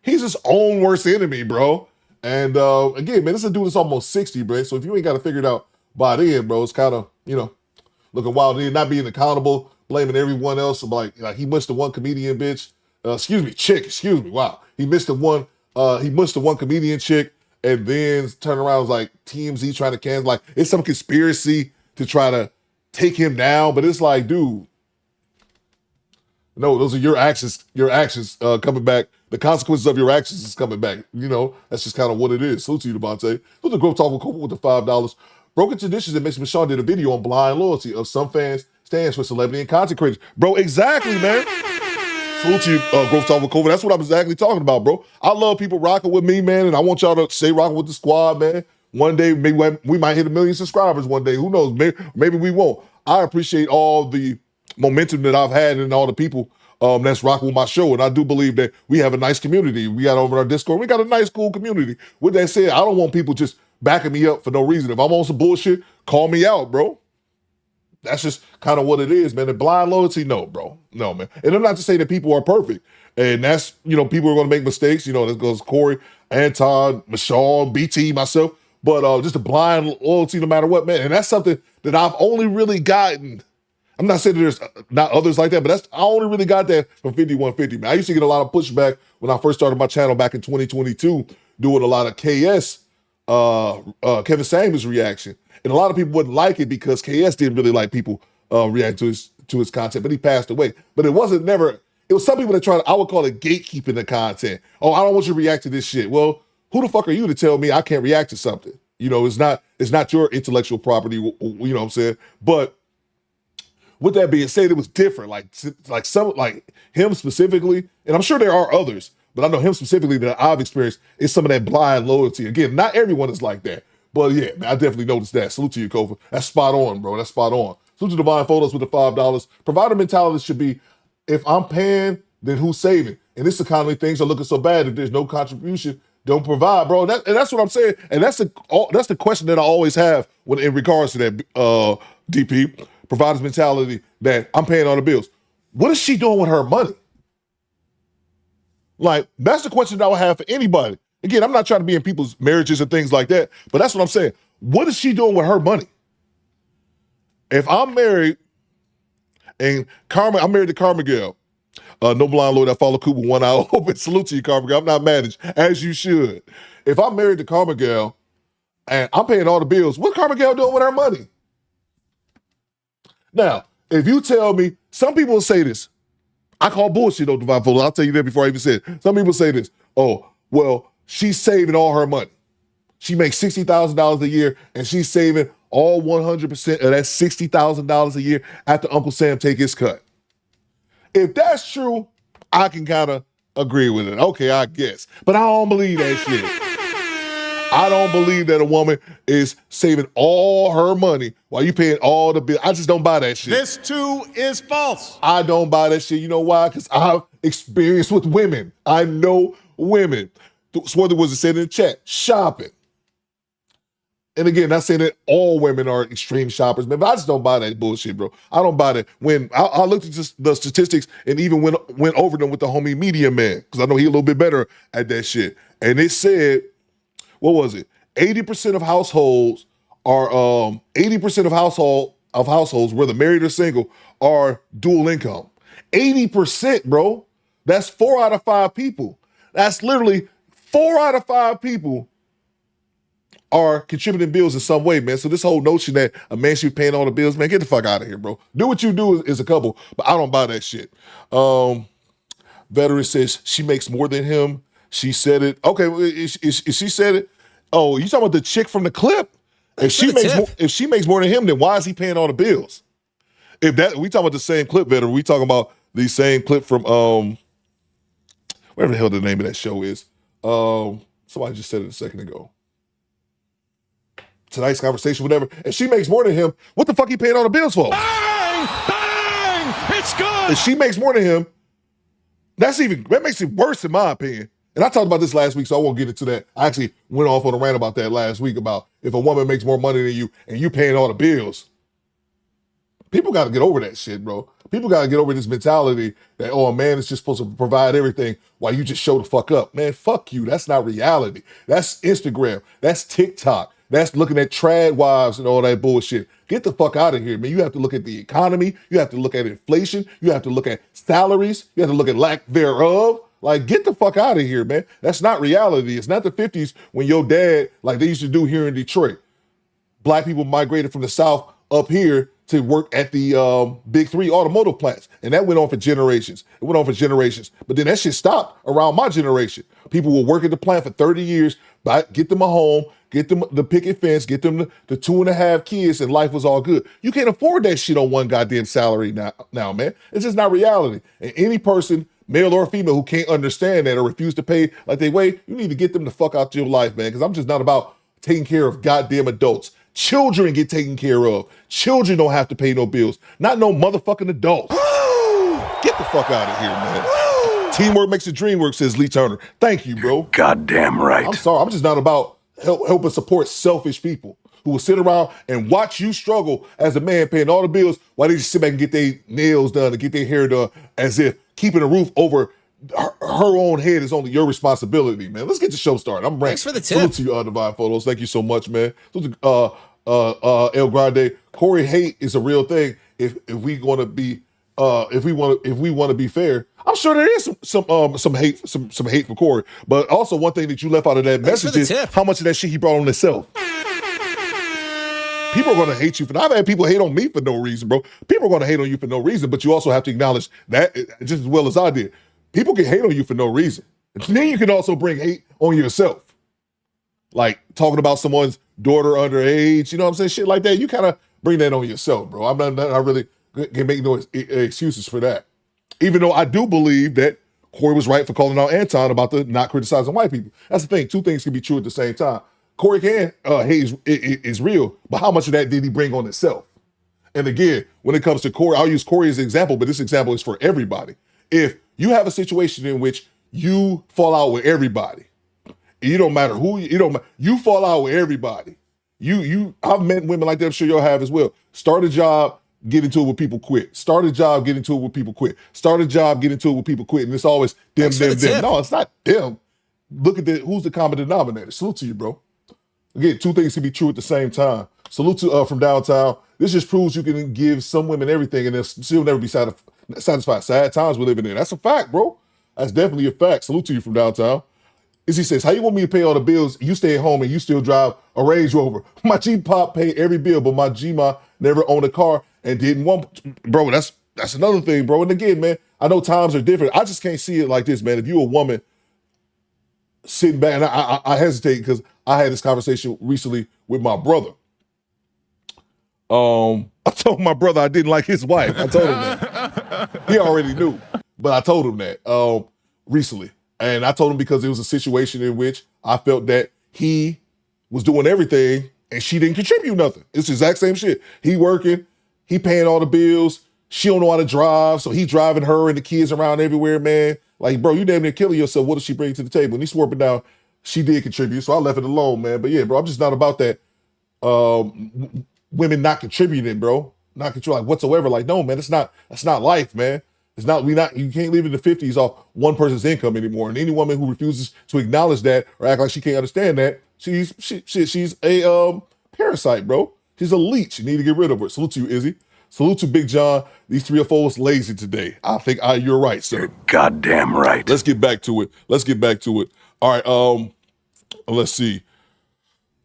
He's his own worst enemy, bro. And again, man, this is a dude that's almost 60, bro. So if you ain't got to figure it out by then, bro, it's kind of, looking wild. Not being accountable, blaming everyone else. Like he missed the one comedian bitch. Excuse me. Wow. He missed the one comedian chick and then turn around was like TMZ trying to cancel. Like it's some conspiracy to try to take him down. But it's like, dude, no, those are your actions coming back. The consequences of your actions is coming back. That's just kind of what it is. Salute to you, Devontae. Salute to Growth Talk with Coop with the $5. Broken traditions that makes Michonne did a video on blind loyalty of some fans stands for celebrity and content creators. Bro, exactly, man. Salute to you, Growth Talk with COVID. That's what I'm exactly talking about, bro. I love people rocking with me, man, and I want y'all to stay rocking with the squad, man. One day, maybe we might hit 1 million subscribers one day. Who knows? Maybe we won't. I appreciate all the momentum that I've had and all the people that's rocking with my show. And I do believe that we have a nice community. We got over our Discord. We got a nice, cool community. With that said, I don't want people just backing me up for no reason. If I'm on some bullshit, call me out, bro. That's just kind of what it is, man. The blind loyalty, no, bro. No, man. And I'm not to say that people are perfect. And that's, people are going to make mistakes. That goes Corey, Anton, Michelle, BT, myself. But just a blind loyalty no matter what, man. And that's something that I've only really gotten. I'm not saying that there's not others like that, but I only really got that from 5150, man. I used to get a lot of pushback when I first started my channel back in 2022, doing a lot of KS, Kevin Samuels reaction. And a lot of people wouldn't like it because KS didn't really like people react to his content, but he passed away. But it was some people that tried to, I would call it gatekeeping the content. Oh, I don't want you to react to this shit. Well, who the fuck are you to tell me I can't react to something? It's not your intellectual property, you know what I'm saying? But with that being said, it was different. Like him specifically, and I'm sure there are others, but I know him specifically that I've experienced is some of that blind loyalty. Again, not everyone is like that. But yeah, man, I definitely noticed that. Salute to you, Kofa. That's spot on, bro. That's spot on. Salute to Divine Photos with the $5. Provider mentality should be, if I'm paying, then who's saving? In this economy, things are looking so bad. If there's no contribution, don't provide, bro. And that's what I'm saying. And that's the question that I always have in regards to that DP, provider's mentality, that I'm paying all the bills. What is she doing with her money? Like, that's the question that I would have for anybody. Again, I'm not trying to be in people's marriages and things like that, but that's what I'm saying. What is she doing with her money? If I'm married and I'm married to Carmen Gale, no blind lord, I follow Coop with one eye open. Salute to you, Carmen Gale. I'm not managed, as you should. If I'm married to Carmen Gale and I'm paying all the bills, what Carmen Gale doing with her money? Now, if you tell me, some people will say this. I call bullshit, though, Divine Photos. I'll tell you that before I even said it. Some people say this. Oh, well, she's saving all her money. She makes $60,000 a year, and she's saving all 100% of that $60,000 a year after Uncle Sam take his cut. If that's true, I can kind of agree with it. Okay, I guess. But I don't believe that shit. I don't believe that a woman is saving all her money while you paying all the bills. I just don't buy that shit. This too is false. I don't buy that shit. You know why? Because I've experienced with women. I know women. Swarthy was said in the chat, shopping. And again, not saying that all women are extreme shoppers, man, but I just don't buy that bullshit, bro. I don't buy that. When I looked at the statistics and even went over them with the homie Media Man, because I know he a little bit better at that shit. And it said, what was it? 80% of households are 80% of households, whether married or single, are dual income. 80%, bro. That's 4 out of 5 people. That's literally 4 out of 5 people are contributing bills in some way, man. So this whole notion that a man should be paying all the bills, man, get the fuck out of here, bro. Do what you do as a couple, but I don't buy that shit. Veteran says she makes more than him. She said it. Okay, is she said it? Oh, you talking about the chick from the clip? If she makes more than him, then why is he paying all the bills? If that we talking about the same clip, Veteran, we talking about the same clip from whatever the hell the name of that show is. Somebody just said it a second ago. Tonight's Conversation, whatever. And she makes more than him. What the fuck he paying all the bills for? Bang! Bang! It's good! If she makes more than him, that makes it worse in my opinion. And I talked about this last week, so I won't get into that. I actually went off on a rant about that last week about if a woman makes more money than you and you paying all the bills. People got to get over that shit, bro. People got to get over this mentality that, oh, a man is just supposed to provide everything while you just show the fuck up. Man, fuck you. That's not reality. That's Instagram. That's TikTok. That's looking at trad wives and all that bullshit. Get the fuck out of here, man. You have to look at the economy. You have to look at inflation. You have to look at salaries. You have to look at lack thereof. Like, get the fuck out of here, man. That's not reality. It's not the 50s when your dad, like they used to do here in Detroit. Black people migrated from the South up here to work at the big 3 automotive plants. And that went on for generations. It went on for generations. But then that shit stopped around my generation. People will work at the plant for 30 years, get them a home, get them the picket fence, get them the 2.5 kids, and life was all good. You can't afford that shit on one goddamn salary now, man. It's just not reality. And any person, male or female, who can't understand that or refuse to pay like they weigh, you need to get them the fuck out your life, man, because I'm just not about taking care of goddamn adults. Children get taken care of. Children don't have to pay no bills. Not no motherfucking adults. Woo! Get the fuck out of here, man. Woo! Teamwork makes the dream work, says Lee Turner. Thank you, bro. Goddamn right. I'm sorry. I'm just not about help and support selfish people who will sit around and watch you struggle as a man paying all the bills while they just sit back and get their nails done and get their hair done, as if keeping a roof over her own head is only your responsibility, man. Let's get the show started. I'm Rank. Thanks for the tip. Salute to you, Divine Photos. Thank you so much, man. Salute to El Grande. Corey hate is a real thing. If we want to be if we want to be fair, I'm sure there is some hate for Corey. But also one thing that you left out of that message is how much of that shit he brought on himself. People are going to hate you for. I've had people hate on me for no reason, bro. People are going to hate on you for no reason, but you also have to acknowledge that just as well as I did. People can hate on you for no reason. And then you can also bring hate on yourself. Like talking about someone's daughter underage, you know what I'm saying? Shit like that. You kind of bring that on yourself, bro. I really can make no excuses for that. Even though I do believe that Corey was right for calling out Anton about the not criticizing white people. That's the thing. Two things can be true at the same time. Corey can hate is real, but how much of that did he bring on himself? And again, when it comes to Corey, I'll use Corey as an example, but this example is for everybody. If you have a situation in which you fall out with everybody, it don't matter who you fall out with everybody. I've met women like that. I'm sure y'all have as well. Start a job, get into it with people, quit. Start a job, get into it with people, quit. Start a job, get into it with people, quit. And it's always them. No, it's not them. Look at who's the common denominator. Salute to you, bro. Again, two things can be true at the same time. Salute to from downtown. This just proves you can give some women everything and they'll still never be satisfied. Sad times we're living in. That's a fact, bro. That's definitely a fact. Salute to you from downtown. As he says, how you want me to pay all the bills? You stay at home and you still drive a Range Rover. My G-Pop paid every bill, but my G-Ma never owned a car and didn't want. Bro, that's another thing, bro. And again, man, I know times are different. I just can't see it like this, man. If you're a woman sitting back, and I hesitate because I had this conversation recently with my brother. I told my brother I didn't like his wife. I told him that. He already knew, but I told him that recently. And I told him because it was a situation in which I felt that he was doing everything and she didn't contribute nothing. It's the exact same shit. He working, he paying all the bills. She don't know how to drive, so he driving her and the kids around everywhere, man. Like, bro, you damn near killing yourself. What does she bring to the table? And he swore up and down, she did contribute, so I left it alone, man. But yeah, bro, I'm just not about that women not contributing, bro. Not control like whatsoever. Like, no, man, that's not life, man. It's not, you can't live in the 50s off one person's income anymore. And any woman who refuses to acknowledge that or act like she can't understand that, she's a parasite, bro. She's a leech. You need to get rid of her. Salute to you, Izzy. Salute to Big John. These 3 or 4 is lazy today. I think you're right, sir. You're goddamn right. Let's get back to it. All right, let's see.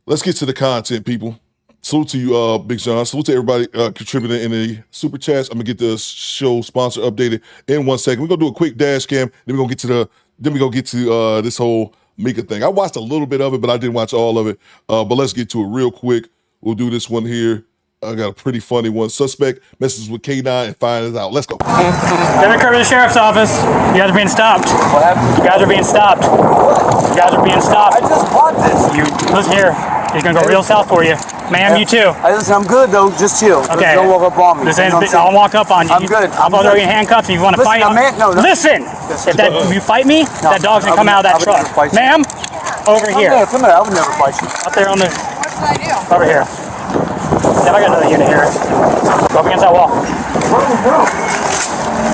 Let's get to the content, people. Salute to you, Big John. Salute to everybody contributing in the super chats. I'm gonna get the show sponsor updated in 1 second. We're gonna do a quick dash cam, then we're gonna get to this whole Micca thing. I watched a little bit of it, but I didn't watch all of it. But let's get to it real quick. We'll do this one here. I got a pretty funny one. Suspect messes with K9 and finds out. Let's go. Devin Kirby, the sheriff's office. You guys are being stopped. What happened? You guys are being stopped. You guys are being stopped. I just bought this. Listen here. He's gonna go real south for you. Ma'am, you too. Listen, I'm good though. Just chill. Okay. Don't walk up on me. I'll walk up on you. I'm good. I'll throw you in handcuffs if you want to fight. No. Listen! If you fight me, that dog's gonna come out of that truck. Ma'am, over here. Come here. I would never fight you. Up there on the. What should I do? Over here. Yeah, I got another unit here. Go up against that wall.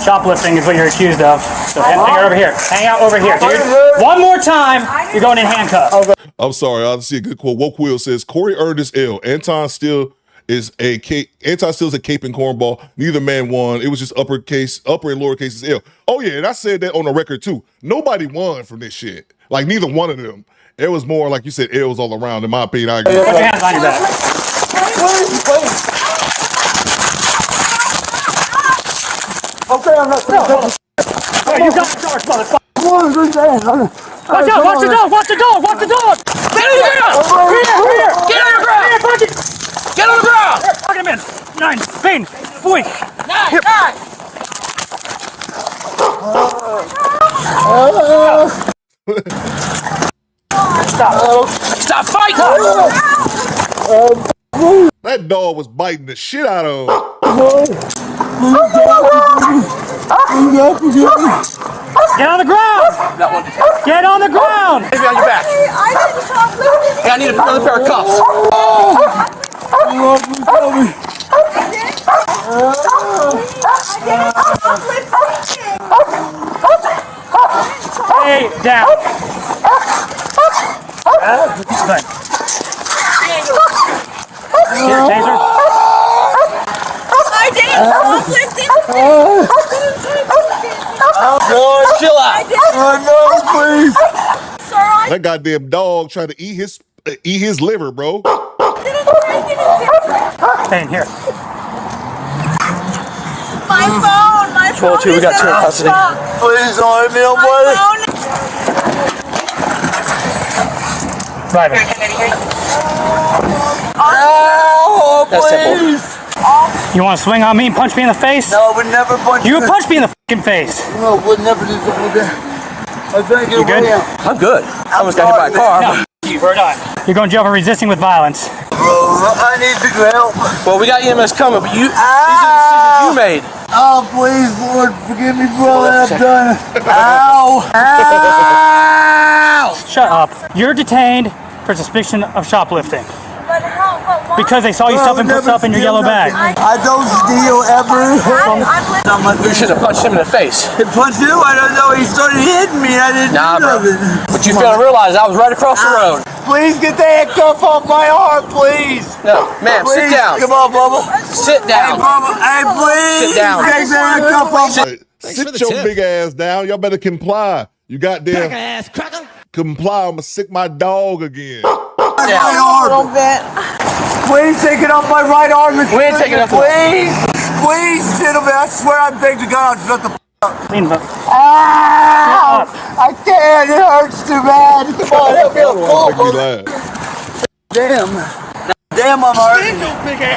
Shoplifting is what you're accused of. So hang out over here. Hang out over here, dude. One more time, you're going in handcuffs. I'm sorry. I see a good quote. Woke Will says Corey earned his L. Anton still is a cape and cornball. Neither man won. It was just upper and lowercase is L. Oh yeah, and I said that on the record too. Nobody won from this shit. Like neither one of them. It was more like you said, L's all around. In my opinion, I agree. Put your hands on your back. Okay, I'm not. Hey, you got the charge, motherfucker. Watch out! Watch the dog! Watch the dog! Watch the dog! Get on the ground! Here! Get on the ground! Here, Bucky! Get on the ground! Here, fucking him in. 9, Spain, boy. 9. Stop fighting! That dog was biting the shit out of him. Get on the ground! Get on the ground! I didn't shoplift Hey, I need another pair of cuffs. Hey, down. Here, taser. I didn't shoplifting. Oh, chill out. No, please. Sir, I That goddamn dog trying to eat his liver, bro. didn't break anything. Hey, here. My phone. My phone. 12-2, we got is two in in the custody. trunk. Please don't hit me, My buddy. phone. Private. Ow, That's simple. please. You want to swing on me and punch me in the face? No, I would never punch You would punch me in the fucking face. No, I would never do something like that. I think You good? I'm good. I almost got hit by a car. No, we're not. You're going to jail for resisting with violence. Bro, I need to help. Well, we got EMS coming, but these are the decisions you made. Oh, please, Lord, forgive me for all that I've done. Ow. Ow. Shut up. You're detained for suspicion of shoplifting. But how? But why? Because they saw you stuffing stuff in your yellow bag. I don't steal ever. You should have punched him in the face. He punched you? I don't know. He started hitting me. I didn't Nah, do bro. nothing. But you failed to realize I was right across the road. Please get the handcuff off my arm, please. No, ma'am, sit Please. down. Come on, Bubba. Sit Hey, down. Bubba. Hey, please. Sit down. Take the handcuff off. Sit for the your tip. big ass down. Y'all better comply. You goddamn Ass cracker. comply. I'ma sick my dog again. My right arm. Please take it off my right arm. We ain't taking it off. Please. Please, gentlemen. I swear I begged to God. Shut the Clean the. Ow! I can't. It hurts too bad. Come on, help me up. Make me laugh. Damn. Damn, I'm hurting.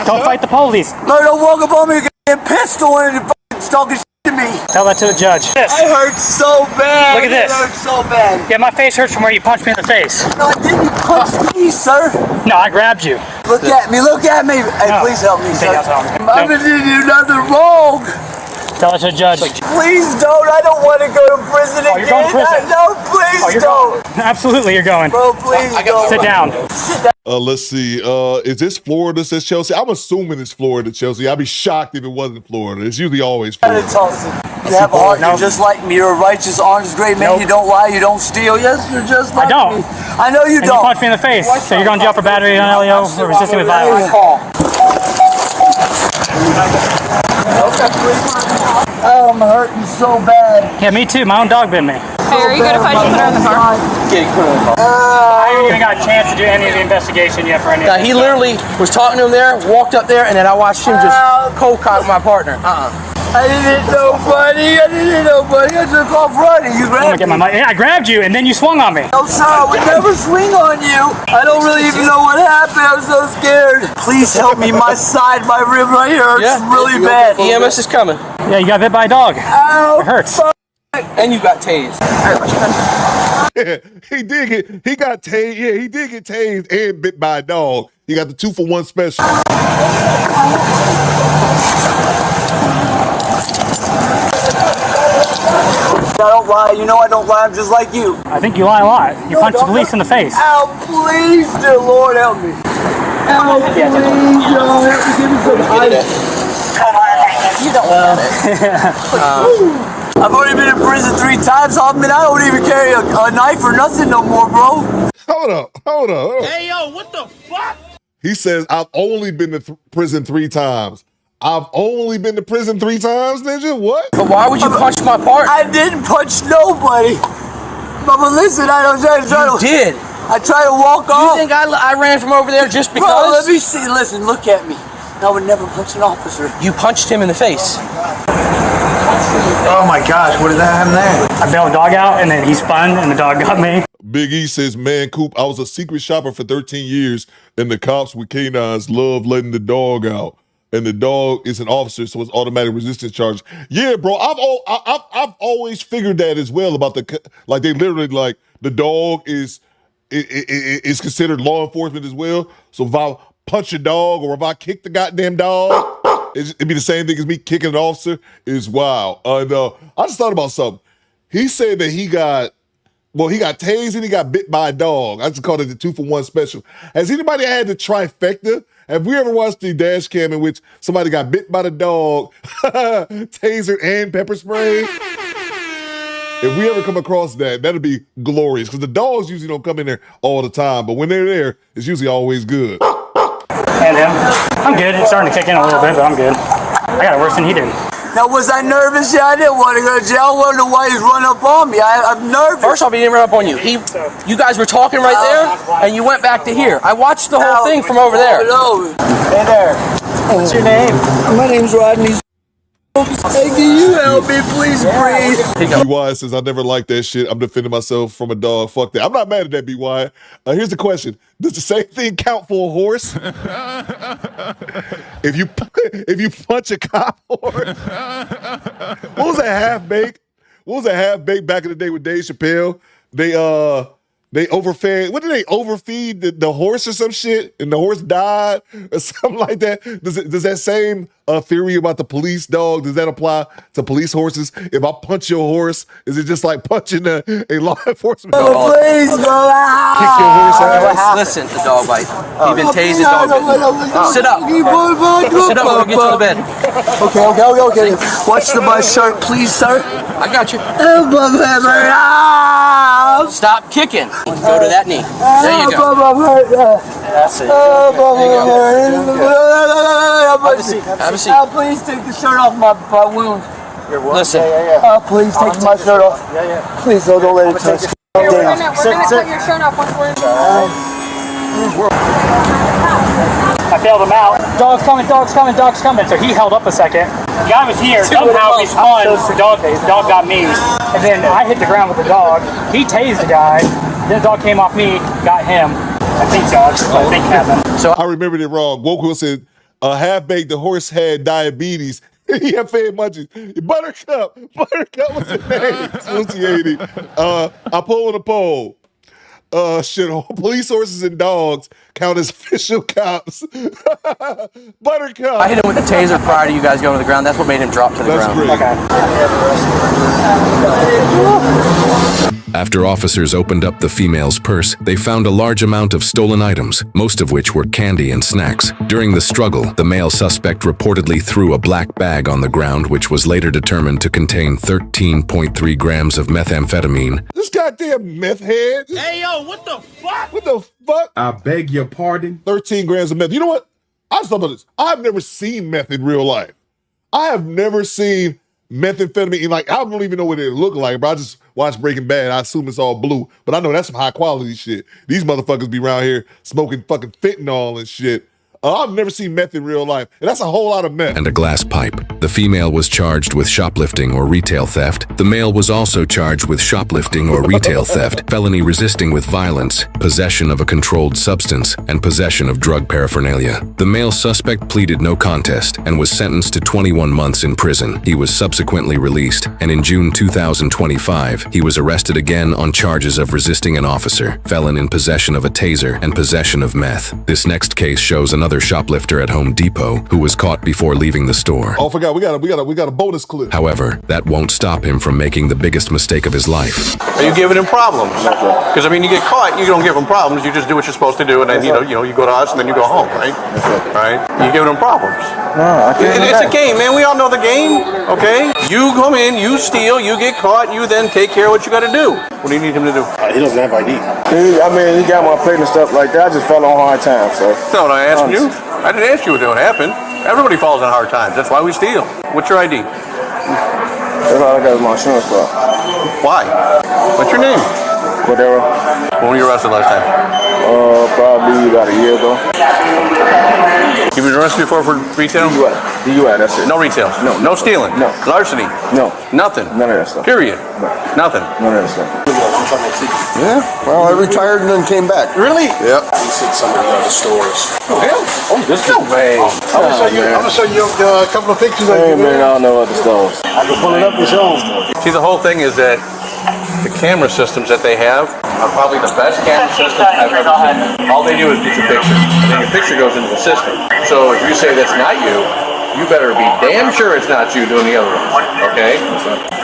Don't fight the police. No, don't walk up on me with a pistol and fucking talking shit to me. Tell that to the judge. This. It hurts so bad. Look at this. It hurts so bad. Yeah, my face hurts from where you punched me in the face. No, I didn't punch me, sir. No, I grabbed you. Look at me. Look at me. Hey, No. please help me, sir. Take out the- I didn't do nothing wrong. Tell it to the judge. Please don't. I don't want to go to prison again. you're going to prison. No, please Oh, you're don't. going. Absolutely, you're going. Bro, please don't. Sit down. Let's see. Is this Florida? Says Chelsea. I'm assuming it's Florida, Chelsea. I'd be shocked if it wasn't Florida. It's usually always Florida. You have a heart. You're just like me. You're a righteous, honest, great man. Nope. You don't lie. You don't steal. Yes, you're just like I don't. me. I know you And don't. you punched me in the face, so you're going to jail for battery on LEO or resisting with violence. Oh, I'm hurting so bad. Yeah, me too. My own dog bit me. Hey, are you good if I just put her in the car? I haven't even got a chance to do any of the investigation yet for any of Now, this he stuff. literally was talking to him there, walked up there, and then I watched him just cold cock my partner. I didn't hit nobody. I didn't hit nobody. I took off running. You I'm gonna grabbed get my me. mic. Yeah, I grabbed you and then you swung on me. No, sir, I would never swing on you. I don't really even know what happened. I'm so scared. Please help me. My side, my rib right here hurts really bad. EMS is coming. Yeah, you got bit by a dog. Ow. It hurts. And you got tased. He got tased. Yeah, he did get tased and bit by a dog. He got the 2-for-1 special. I don't lie. You know I don't lie. I'm just like you. I think you lie a lot. You punched the police in the face. Ow, please, dear Lord, help me. Ow, please, Lord, help me. Give me some ice. You don't want it. I've already been in prison 3 times. I don't even carry a knife or nothing no more, bro. Hold up. Hey, yo, what the fuck? He says, I've only been to prison 3 times. I've only been to prison 3 times, Ninja? What? But why would you punch my partner? I didn't punch nobody. But listen, I don't try to. You did. I try to walk off. You think I ran from over there just because? Bro, let me see. Listen, look at me. I would never punch an officer. You punched him in the face. Oh my gosh, what did that happen there? I bailed a dog out and then he spun and the dog got me. Big E says, man, Coop, I was a secret shopper for 13 years, and the cops with canines love letting the dog out. And the dog is an officer, so it's automatic resistance charge. Yeah, bro, I've always figured that as well about like they literally like the dog is considered law enforcement as well. So if I punch a dog or if I kick the goddamn dog, it'd be the same thing as me kicking an officer. Is wild. And I just thought about something. He said that he got Well, he got tased and he got bit by a dog. I just called it the 2-for-1 special. Has anybody had the trifecta? Have we ever watched the dash cam in which somebody got bit by the dog, taser, and pepper spray? If we ever come across that, that'll be glorious because the dogs usually don't come in there all the time, but when they're there, it's usually always good. And him. I'm good. It's starting to kick in a little bit, but I'm good. I got it worse than he did. Now, was I nervous? Yeah, I didn't want to go to jail. I wonder why he's run up on me. I'm nervous. First off, he didn't run up on you. You guys were talking right there, and you went back to here. I watched the whole thing from over there. Hey there. What's your name? My name's Rodney. Hey, can you help me, please breathe? B.Y. says, I never liked that shit. I'm defending myself from a dog. Fuck that. I'm not mad at that, B.Y. Here's the question. Does the same thing count for a horse? If you punch a cop horse? What was that half-baked? What was that half-baked back in the day with Dave Chappelle? They overfed. What did they overfeed the horse or some shit? And the horse died or something like that. Does that same theory about the police dog, does that apply to police horses? If I punch your horse, is it just like punching a law enforcement dog? Oh, please go out. Kick your horse ass? Listen, the dog bite. You've been tased, dog bite. Sit up. Sit up, we'll get you to bed. Okay. Watch my shirt, please, sir. I got you. Oh, Stop kicking. Go to that knee. There you go. That's it. Have a seat. Please take the shirt off my wound. Listen. Please take my shirt off. Please don't let it touch. We're gonna put your shirt off once we're I bailed him out. Dog's coming. So he held up a second. The guy was here. Somehow he spun. The dog got me. And then I hit the ground with the dog. He tased the guy. Then the dog came off me, got him. I think so. I think happened. So I remembered it wrong. Woku said, half-baked, the horse had diabetes. He had fed munchies. Buttercup was his name. Associated. I pull on a poll. Police horses and dogs count as official cops. Buttercup. I hit him with the taser prior to you guys going to the ground. That's what made him drop to the ground. Great. After officers opened up the female's purse, they found a large amount of stolen items, most of which were candy and snacks. During the struggle, the male suspect reportedly threw a black bag on the ground, which was later determined to contain 13.3 grams of methamphetamine. This goddamn meth head. Hey, yo, what the fuck? What the fuck? I beg your pardon? 13 grams of meth. You know what? I was talking about this. I've never seen meth in real life. I have never seen methamphetamine. Like, I don't even know what it looked like, but I just watched Breaking Bad. I assume it's all blue, but I know that's some high quality shit. These motherfuckers be around here smoking fucking fentanyl and shit. I've never seen meth in real life, and that's a whole lot of meth. And a glass pipe. The female was charged with shoplifting or retail theft. The male was also charged with shoplifting or retail theft, felony resisting with violence, possession of a controlled substance, and possession of drug paraphernalia. The male suspect pleaded no contest and was sentenced to 21 months in prison. He was subsequently released, and in June 2025, he was arrested again on charges of resisting an officer, felon in possession of a taser, and possession of meth. This next case shows another shoplifter at Home Depot who was caught before leaving the store. Oh, I forgot. We got a bonus clip. However, that won't stop him from making the biggest mistake of his life. Are you giving him problems? Because I mean, you get caught, you don't give him problems. You just do what you're supposed to do, and then you go to us, and then you go home, right? Right? You're giving him problems. No, It's a game, man. We all know the game. Okay? You come in, you steal, you get caught, you then take care of what you got to do. What do you need him to do? He doesn't have ID. He got my plate and stuff like that. I just fell on hard times, so. No, I asked you. I didn't ask you what happened. Everybody falls on hard times. That's why we steal. What's your ID? That's all I got is my insurance card. Why? What's your name? Cordero. When were you arrested last time? Probably about a year ago. You've been arrested before for retail? DUI, that's it. No retail? No stealing? No. Larceny? No. Nothing? None of that stuff. Period? No. Nothing? None of that stuff. Yeah, well, I retired and then came back. Really? Yep. You said somebody at the stores. Oh, hell? Oh, this no way. I'm gonna show you a couple of pictures. Hey, man, I don't know what the stores. I can pull it up and show them. See, the whole thing is that the camera systems that they have are probably the best camera systems I've ever seen. All they do is get your picture, and then your picture goes into the system. So if you say that's not you, you you better be damn sure it's not you doing the other one, okay?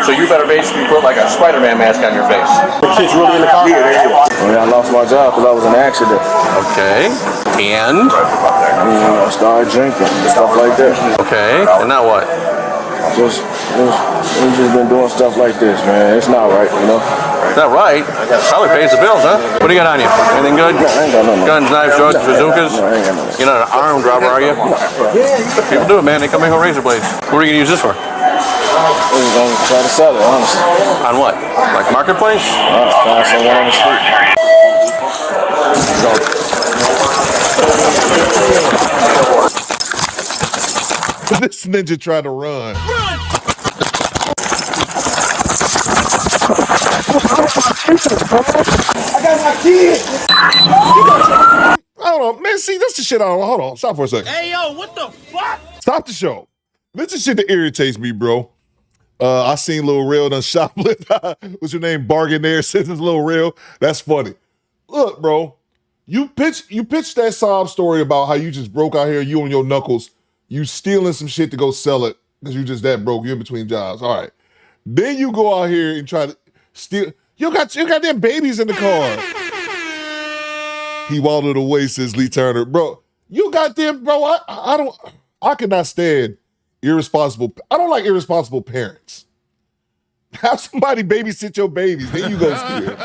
So you better basically put like a Spider-Man mask on your face. The kid's really in the car? Yeah, I lost my job because I was in an accident. Okay, and? I started drinking and stuff like that. Okay, and now what? Just been doing stuff like this, man. It's not right, you know? It's not right. Probably pays the bills, huh? What do you got on you? Anything good? I ain't got nothing. Guns, knives, drugs, bazookas? No, I ain't got nothing. You're not an armed robber, are you? People do it, man. They come in with razor blades. What are you going to use this for? I'm going to try to sell it, honestly. On what? Like marketplace? Find someone on the street. This ninja tried to run. I got my kids. Hold on, man. See, that's the shit I don't. Hold on. Stop for a second. Hey, yo, what the fuck? Stop the show. This is shit that irritates me, bro. I seen Lil Real done shoplift. What's your name? Bargainaire says it's Lil Real. That's funny. Look, bro. You pitched that sob story about how you just broke out here, you and your knuckles. You stealing some shit to go sell it because you just that broke. You're in between jobs. All right. Then you go out here and try to steal. You got them babies in the car. He waddled away, says Lee Turner. Bro, you got them, bro. I cannot stand irresponsible. I don't like irresponsible parents. Have somebody babysit your babies, then you go steal.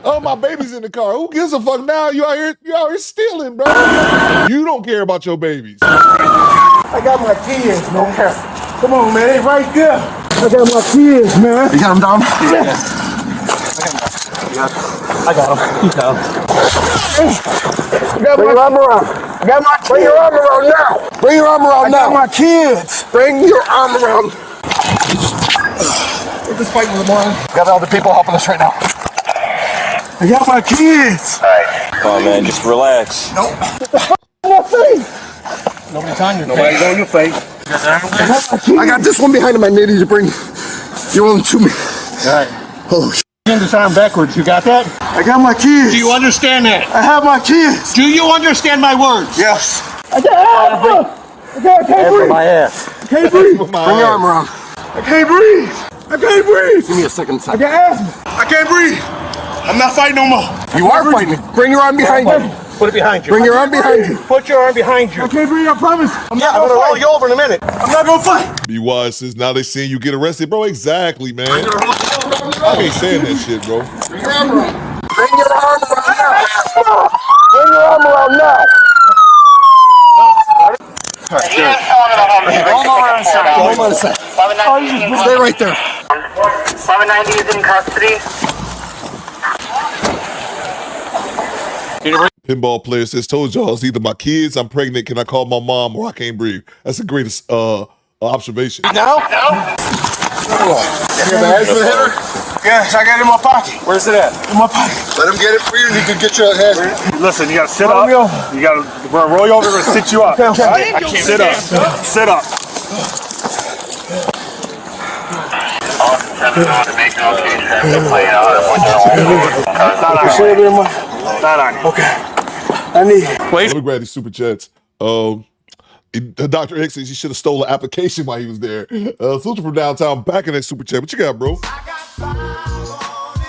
Oh, my baby's in the car. Who gives a fuck now? You out here stealing, bro. You don't care about your babies. I got my kids, man. Come on, man. They right there. I got my kids, man. You got them down? Yeah. I got him. He's down. Bring your arm around. I got my kids. Bring your arm around now. Bring your arm around now. I got my kids. Bring your arm around. We're just fighting in the morning. Got other people helping us right now. I got my kids. All right. Come on, man. Just relax. Nope. What the fuck in my face? Nobody's on your Nobody's on your face. I got this one behind him. I need you to bring your one to me. All right. Oh, shit. Bend this arm backwards. You got that? I got my kids. Do you understand that? I have my kids. Do you understand my words? Yes. I can't breathe. My ass. I can't breathe. Bring your arm around. I can't breathe. I can't breathe. Give me a second. I got asthma. I can't breathe. I'm not fighting no more. You are fighting. Bring your arm behind you. Put it behind you. Bring your arm behind you. Put your arm behind you. I can't breathe, I promise. I'm I'm gonna roll you over in a minute. I'm not gonna fight. Be wise says now they seeing you get arrested, bro. Exactly, man. I ain't saying that shit, bro. Bring your arm around. Bring your arm around now. Bring your arm around now. All right, good. Hold on a second. Stay right there. 790 is in custody. Pinball player says, told y'all it's either my kids, I'm pregnant, can I call my mom, or I can't breathe. That's the greatest observation. Now? You have an asthma hitter? Yes, I got it in my pocket. Where's it at? In my pocket. Let him get it for you and you can get your head. Listen, you gotta sit up. You gotta, we're gonna roll you over and sit you up. Okay. I can't sit up. Sit up. Not on you. Okay. I need. Let me grab these super chats. Dr. X says he should have stole an application while he was there. Soldier from downtown back in that super chat. What you got, bro?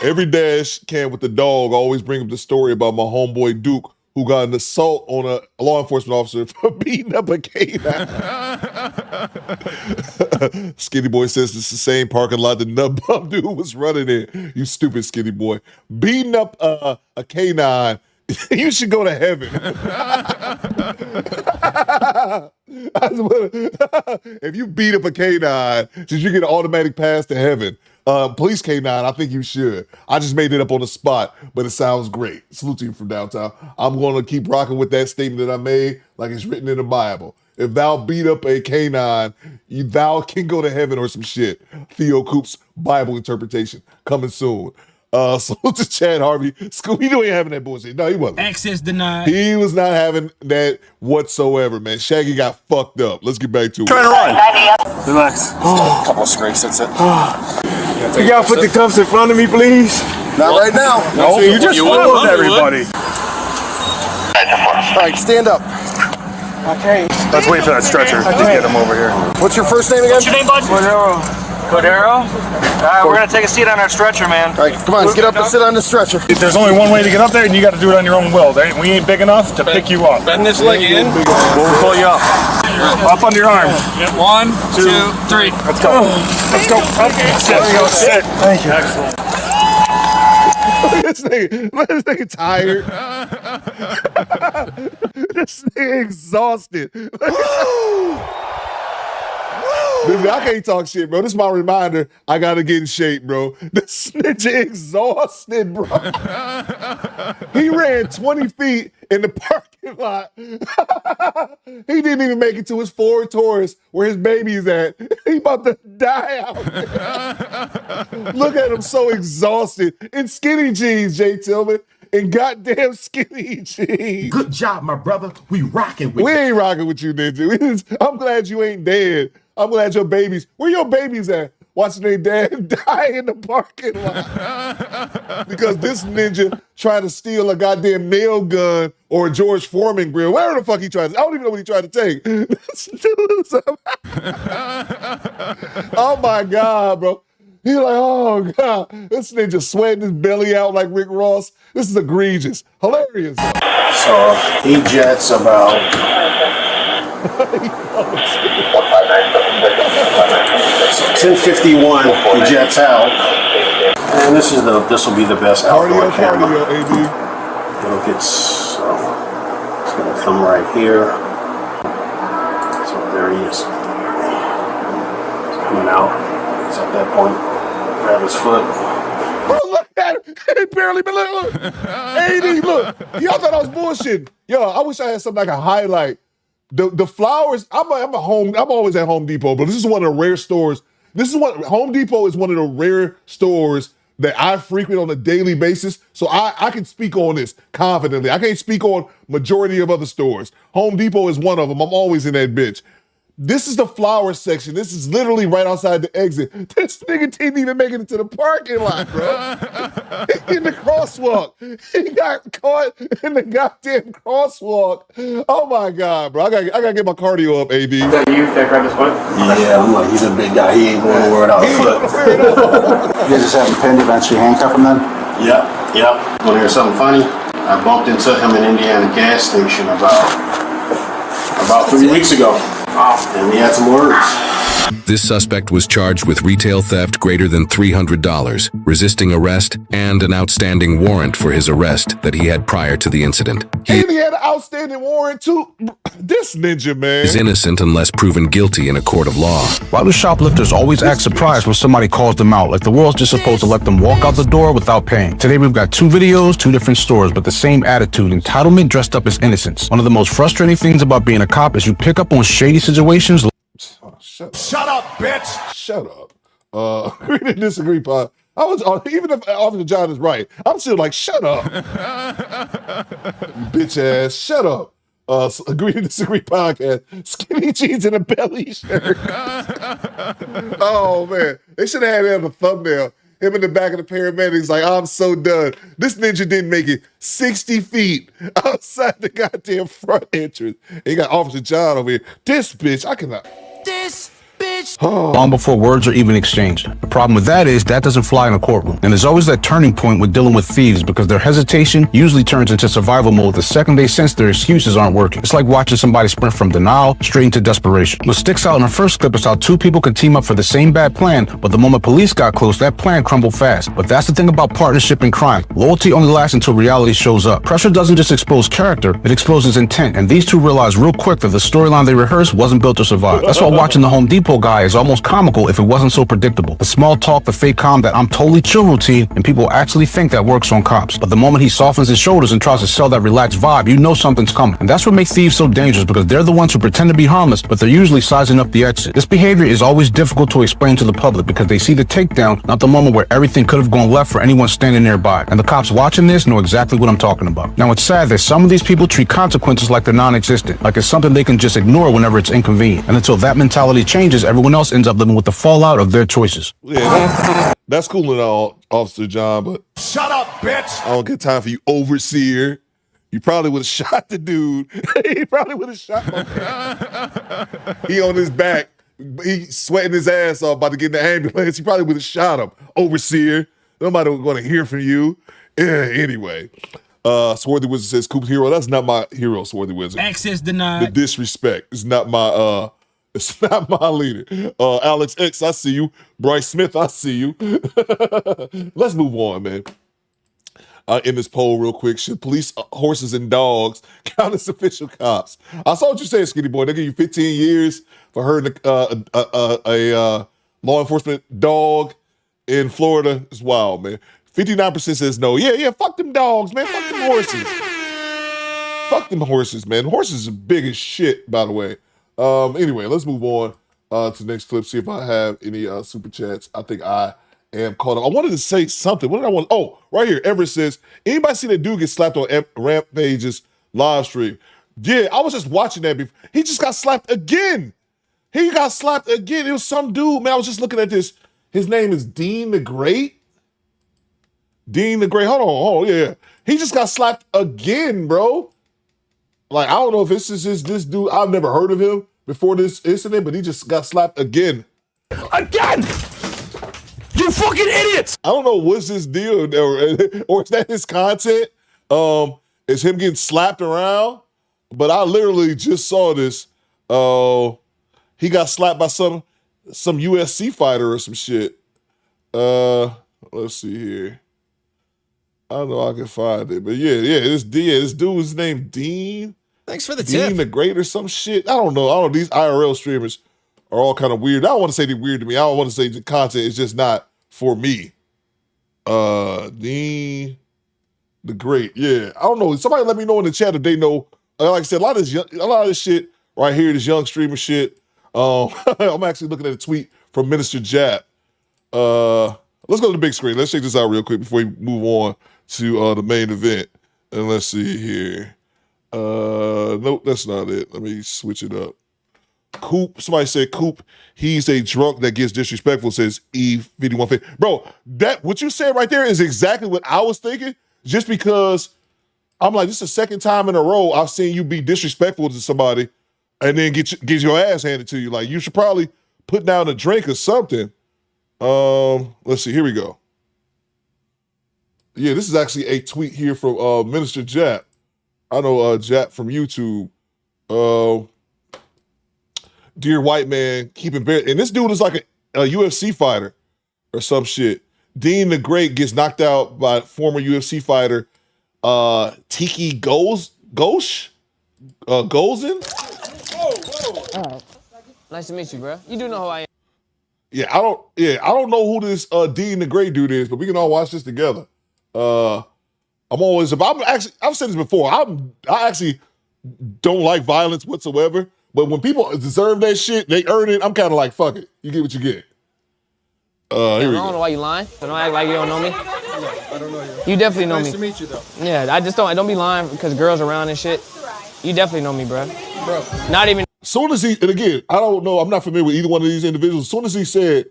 Every dash can with the dog always bring up the story about my homeboy Duke who got an assault on a law enforcement officer for beating up a canine. Skinny Boy says it's the same parking lot the nut bum dude was running in. You stupid Skinny Boy. Beating up a canine, you should go to heaven. If you beat up a canine, should you get an automatic pass to heaven? Police canine, I think you should. I just made it up on the spot, but it sounds great. Salute to you from downtown. I'm going to keep rocking with that statement that I made like it's written in the Bible. If thou beat up a canine, thou can go to heaven or some shit. Theo Coop's Bible interpretation coming soon. Salute to Chad Harvey. Scooby-Doo ain't having that bullshit. No, he wasn't. Access denied. He was not having that whatsoever, man. Shaggy got fucked up. Let's get back to it. Trying to run. Relax. A couple of scrapes, that's it. You gotta put the cuffs in front of me, please. Not right now. No, you just followed everybody. All right, stand up. Okay. Let's wait for that stretcher. Just get him over here. What's your first name again? What's your name, bud? Cordero. Cordero? Alright, we're gonna take a seat on our stretcher, man. Alright, come on, get up and sit on the stretcher. If there's only one way to get up there, and you gotta do it on your own will. We ain't big enough to pick you up. Bend this leg in. We'll pull you up. Up under your arm. 1, 2, 3. Let's go. Let's go. Up. Sit. There you go. Sit. Thank you. Excellent. This nigga tired. This nigga exhausted. Listen, I can't talk shit, bro. This is my reminder. I gotta get in shape, bro. This nigga exhausted, bro. He ran 20 feet in the parking lot. He didn't even make it to his Ford Taurus where his baby's at. He about to die out there. Look at him, so exhausted. In skinny jeans, Jay Tillman. In goddamn skinny jeans. Good job, my brother. We rocking with you. We ain't rocking with you, Ninja. I'm glad you ain't dead. I'm glad your babies, where your babies at? Watching their dad die in the parking lot. Because this ninja tried to steal a goddamn nail gun or a George Foreman grill. Whatever the fuck he tried to, I don't even know what he tried to take. Oh my God, bro. He's like, oh God, this ninja sweating his belly out like Rick Ross. This is egregious. Hilarious. So he jets about 10:51. He jets out, and this will be the best outdoor camera. AD. It'll get it's gonna come right here. So there he is. He's coming out. He's at that point. Grab his foot. Bro, look at him. He barely been look. AD, look. Y'all thought I was bullshitting. Yo, I wish I had something I could highlight. The flowers, I'm always at Home Depot, but this is one of the rare stores. Home Depot is one of the rare stores that I frequent on a daily basis. So I can speak on this confidently. I can't speak on majority of other stores. Home Depot is one of them. I'm always in that bitch. This is the flower section. This is literally right outside the exit. This nigga didn't even make it into the parking lot, bro. In the crosswalk. He got caught in the goddamn crosswalk. Oh my God, bro. I gotta get my cardio up, AD. Is that you that grabbed his foot? Yeah, I'm like, he's a big guy. He ain't going nowhere without a foot. You guys just have him pinned, eventually handcuff him then? Yep. Want to hear something funny? I bumped into him in Indiana gas station about 3 weeks ago. And he had some words. This suspect was charged with retail theft greater than $300, resisting arrest, and an outstanding warrant for his arrest that he had prior to the incident. He And he had an outstanding warrant too. This ninja, man. is innocent unless proven guilty in a court of law. Why do shoplifters always act surprised when somebody calls them out? Like the world's just supposed to let them walk out the door without paying. Today we've got 2 videos, 2 different stores, but the same attitude. Entitlement dressed up as innocence. One of the most frustrating things about being a cop is you pick up on shady situations. Shut up, bitch. Shut up. We didn't disagree, Pop. I was even if Officer John is right, I'm still like, shut up. Bitch ass, shut up. Agree to disagree podcast. Skinny jeans and a belly shirt. Oh man, they should have had it on the thumbnail. Him in the back of the paramedics, like, I'm so done. This ninja didn't make it 60 feet outside the goddamn front entrance. He got Officer John over here. This bitch, I cannot. This bitch. Long before words are even exchanged. The problem with that is that doesn't fly in a courtroom. And there's always that turning point with dealing with thieves because their hesitation usually turns into survival mode the second they sense their excuses aren't working. It's like watching somebody sprint from denial straight into desperation. What sticks out in our first clip is how 2 people can team up for the same bad plan, but the moment police got close, that plan crumbled fast. But that's the thing about partnership in crime. Loyalty only lasts until reality shows up. Pressure doesn't just expose character, it exposes intent. And these 2 realize real quick that the storyline they rehearsed wasn't built to survive. That's why watching the Home Depot guy is almost comical if it wasn't so predictable. The small talk, the fake calm, that I'm totally chill routine, and people actually think that works on cops. But the moment he softens his shoulders and tries to sell that relaxed vibe, you know something's coming. And that's what makes thieves so dangerous, because they're the ones who pretend to be harmless, but they're usually sizing up the exit. This behavior is always difficult to explain to the public because they see the takedown, not the moment where everything could have gone left for anyone standing nearby. And the cops watching this know exactly what I'm talking about. Now, it's sad that some of these people treat consequences like they're non-existent, like it's something they can just ignore whenever it's inconvenient. And until that mentality changes, everyone else ends up living with the fallout of their choices. Yeah, that's cool and all, Officer John, but shut up, bitch. I don't get time for you, overseer. you probably would have shot the dude. He probably would have shot him. He on his back. He sweating his ass off about to get in the ambulance. He probably would have shot him. Overseer. Nobody was going to hear from you. Anyway. Swarthy Wizard says, Coop hero. That's not my hero, Swarthy Wizard. Access denied. The disrespect is not my it's not my leader. Alex X, I see you. Bryce Smith, I see you. Let's move on, man. In this poll real quick, should police, horses, and dogs count as official cops? I saw what you said, Skinny Boy. They give you 15 years for hurting a law enforcement dog in Florida. It's wild, man. 59% says no. Yeah, fuck them dogs, man. Fuck them horses. Fuck them horses, man. Horses are big as shit, by the way. Anyway, let's move on to the next clip, see if I have any super chats. I think I am caught up. I wanted to say something. What did I want? Oh, right here. Everett says, anybody see that dude get slapped on Rampage's live stream? Yeah, I was just watching that before. He just got slapped again. He got slapped again. It was some dude, man. I was just looking at this. His name is Dean the Great. Dean the Great. Hold on. Yeah. He just got slapped again, bro. Like, I don't know if this dude. I've never heard of him before this incident, but he just got slapped again. Again! You fucking idiots! I don't know what's this deal, or is that his content? Is him getting slapped around? But I literally just saw this. He got slapped by some USC fighter or some shit. Let's see here. I don't know if I can find it, but this dude's named Dean. Thanks for the tip. Dean the Great or some shit. I don't know. These IRL streamers are all kind of weird. I don't want to say they're weird to me. I don't want to say the content is just not for me. Dean the Great. Yeah, I don't know. Somebody let me know in the chat if they know. Like I said, a lot of this shit right here, this young streamer shit. I'm actually looking at a tweet from Minister Jap. Let's go to the big screen. Let's check this out real quick before we move on to the main event. And let's see here. Nope, that's not it. Let me switch it up. Coop, somebody said Coop, he's a drunk that gets disrespectful, says E51. Bro, what you said right there is exactly what I was thinking, just because I'm like, this is the second time in a row I've seen you be disrespectful to somebody and then get your ass handed to you. Like, you should probably put down a drink or something. Let's see, here we go. Yeah, this is actually a tweet here from Minister Jap. I know Jap from YouTube. Dear white man, keeping bear. And this dude is like a UFC fighter or some shit. Dean the Great gets knocked out by former UFC fighter Tiki Golzin? Oh. Nice to meet you, bro. You do know who I am. Yeah, I don't know who this Dean the Great dude is, but we can all watch this together. I've said this before. I actually don't like violence whatsoever, but when people deserve that shit, they earn it. I'm kind of like, fuck it. You get what you get. I don't know why you lying. Don't act like you don't know me. I don't know you. You definitely know me. Nice to meet you, though. Yeah, I just don't be lying because girls around and shit. You definitely know me, bro. Not even. Soon as and again, I don't know, I'm not familiar with either one of these individuals. As soon as he said,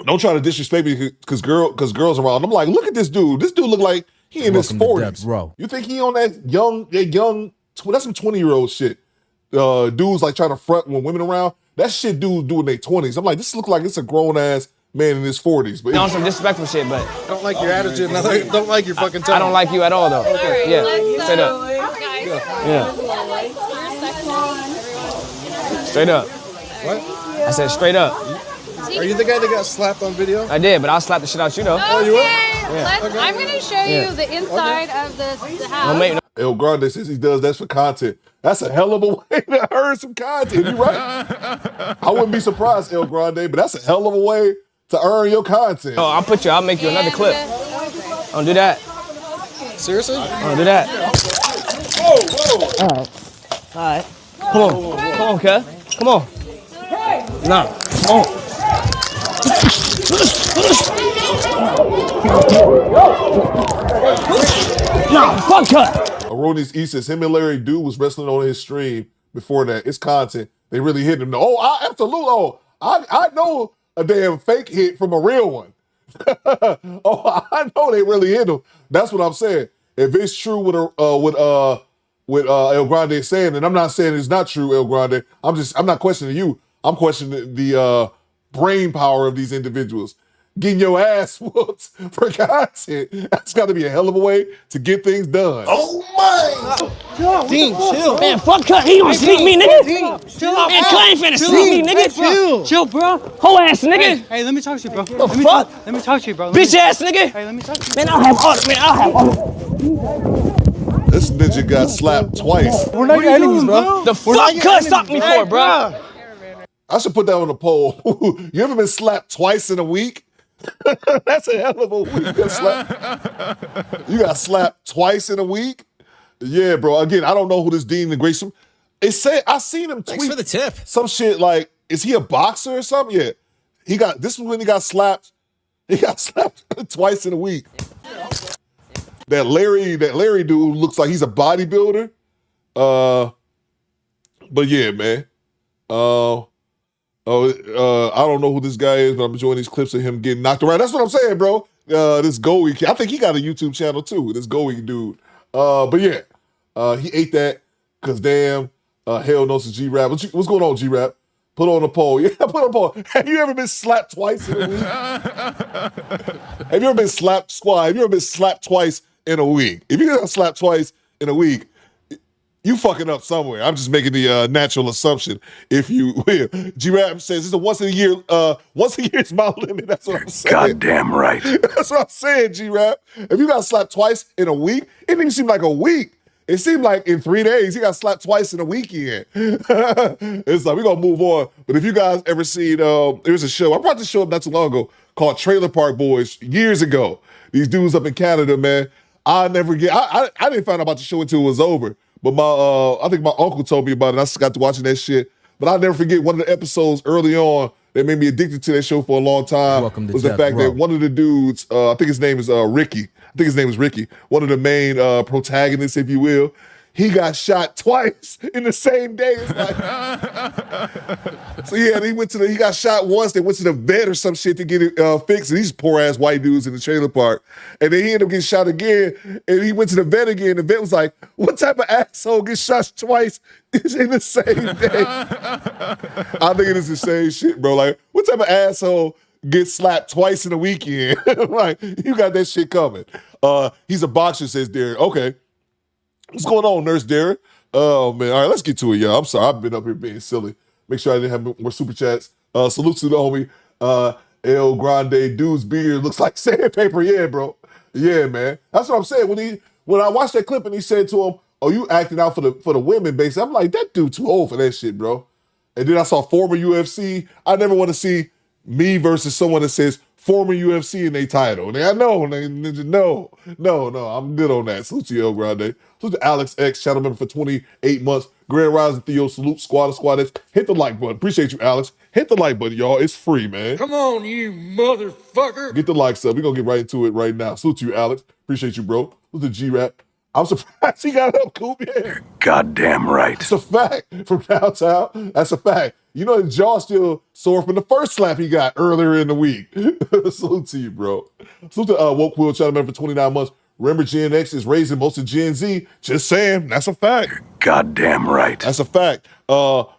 don't try to disrespect me because girls around, I'm like, look at this dude. This dude look like he in his 40s. You think he on that young, that's some 20-year-old shit. Dudes like trying to front when women around. That shit dudes do in their 20s. I'm like, this look like it's a grown-ass man in his 40s. But on some disrespectful shit, but. Don't like your attitude. Don't like your fucking tone. I don't like you at all, though. Okay. Yeah, straight up. Yeah. Straight up. What? I said straight up. Are you the guy that got slapped on video? I did, but I'll slap the shit out you, though. Oh, you will? Yeah. I'm going to show you the inside of the house. El Grande says he does that for content. That's a hell of a way to earn some content. You right? I wouldn't be surprised, El Grande, but that's a hell of a way to earn your content. Oh, I'll make you another clip. Don't do that. Seriously? Don't do that. Whoa. All right. Come on, cuz. Come on. Nah, come on. Nah, fuck cut. Aroni's E says him and Larry Dude was wrestling on his stream before that. It's content. They really hit him. Oh, absolutely. Oh, I know a damn fake hit from a real one. Oh, I know they really hit him. That's what I'm saying. if it's true what El Grande is saying, and I'm not saying it's not true, El Grande. I'm not questioning you. I'm questioning the brain power of these individuals. Getting your ass whooped for content. That's got to be a hell of a way to get things done. Oh my! Dean, chill. Man, fuck Cut. He gonna sneak me, nigga. Dean, chill out, Man, bro. Cut ain't finna sneak me, nigga. Chill. Chill, bro. Whole ass nigga. Hey, let me talk to you, bro. The fuck? Let me talk to you, bro. Bitch ass nigga. Hey, let me talk to you. Man, I'll have all. This ninja got slapped twice. We're not your enemies, bro. The fuck Cut stopped me for, bro? I should put that on the poll. You ever been slapped twice in a week? That's a hell of a week. You got slapped twice in a week? Yeah, bro. Again, I don't know who this Dean the Great. It said I seen him tweet. Thanks for the tip. Some shit like, is he a boxer or something? Yeah. This was when he got slapped. He got slapped twice in a week. That Larry dude looks like he's a bodybuilder. But yeah, man. I don't know who this guy is, but I'm enjoying these clips of him getting knocked around. That's what I'm saying, bro. This Goey kid, I think he got a YouTube channel too, this Goey dude. But yeah, he ate that because damn, hell knows G Rap. What's going on, G Rap? Put on a poll. Yeah, put on a poll. Have you ever been slapped twice in a week? Have you ever been slapped, squad? Have you ever been slapped twice in a week? If you got slapped twice in a week, you fucking up somewhere. I'm just making the natural assumption, if you will. G-Rap says it's a once a year is my limit. That's what I'm saying. Goddamn right. That's what I'm saying, G-Rap. If you got slapped twice in a week, it didn't even seem like a week. It seemed like in 3 days, he got slapped twice in a weekend. It's like, we're going to move on. But if you guys ever seen, there's a show, I brought this show up not too long ago, called Trailer Park Boys, years ago. These dudes up in Canada, man. I didn't find out about the show until it was over. But I think my uncle told me about it. I just got to watching that shit. But I'll never forget one of the episodes early on that made me addicted to that show for a long time. Was the fact that one of the dudes, I think his name is Ricky. I think his name is Ricky. One of the main protagonists, if you will. He got shot twice in the same day. It's like, so yeah, he got shot once. They went to the vet or some shit to get it fixed. And these poor ass white dudes in the trailer park. And then he ended up getting shot again. And he went to the vet again. The vet was like, what type of asshole gets shot twice in the same day? I think it is the same shit, bro. Like, what type of asshole gets slapped twice in a weekend? Like, you got that shit coming. He's a boxer, says Derek. Okay. What's going on, Nurse Derek? Oh, man. All right, let's get to it, y'all. I'm sorry. I've been up here being silly. Make sure I didn't have more super chats. Salute to the homie. El Grande, dude's beard looks like sandpaper. Yeah, bro. Yeah, man. That's what I'm saying. When I watched that clip and he said to him, oh, you acting out for the women, basically. I'm like, that dude too old for that shit, bro. And then I saw former UFC. I never want to see me versus someone that says former UFC in their title. And I know, no, I'm good on that. Salute to El Grande. Salute to Alex X, channel member for 28 months. Grand Rising Theo, salute Squad X. Hit the like button. Appreciate you, Alex. Hit the like button, y'all. It's free, man. Come on, you motherfucker. Get the likes up. We're going to get right into it right now. Salute to you, Alex. Appreciate you, bro. Salute to G-Rap. I'm surprised he got up, Coop. Yeah. Goddamn right. It's a fact. From downtown, that's a fact. You know, his jaw still sore from the first slap he got earlier in the week. Salute to you, bro. Salute to Woke Will, channel member for 29 months. Remember, Gen X is raising most of Gen Z. Just saying, that's a fact. Goddamn right. That's a fact.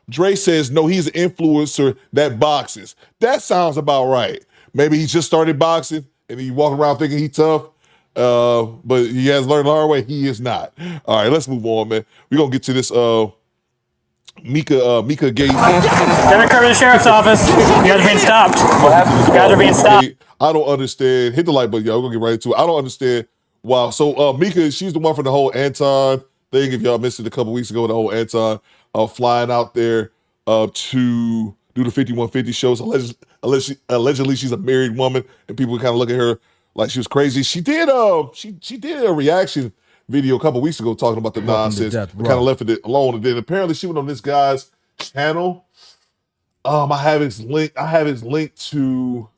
Dre says, no, he's an influencer that boxes. That sounds about right. Maybe he just started boxing and he walking around thinking he tough. But he has learned the hard way. He is not. All right, let's move on, man. We're going to get to this Micca Gate. Devin Kirby, the sheriff's office. You guys are being stopped. What happened? You guys are being stopped. I don't understand. Hit the like button, y'all. We're going to get right into it. I don't understand. Wow. So Micca, she's the one for the whole Anton thing. If y'all missed it a couple weeks ago, the whole Anton flying out there to do the 5150 shows. Allegedly, she's a married woman, and people kind of look at her like she was crazy. She did she did a reaction video a couple weeks ago talking about the nonsense. Kind of left it alone, and then apparently she went on this guy's channel. I have his link to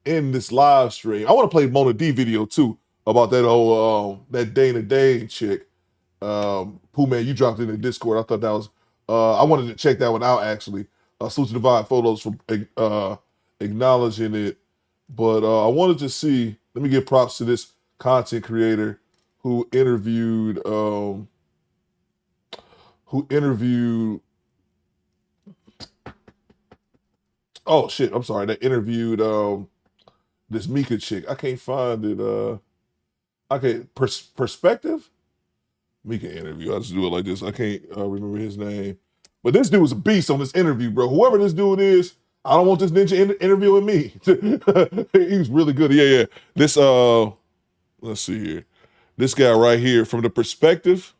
in this live stream. I want to play Mona D video too about that whole that Dana Dane chick. Pooh man, you dropped it in the Discord. I thought that was I wanted to check that one out actually. Salute to Divine Photos for acknowledging it. But I wanted to see, let me give props to this content creator who interviewed oh shit, I'm sorry, that interviewed this Micca chick. I can't find it. Perspective? Micca interview. I just do it like this. I can't remember his name. But this dude was a beast on this interview, bro. Whoever this dude is, I don't want this ninja interviewing me. He was really good. Yeah. This, let's see here. This guy right here, from the perspective,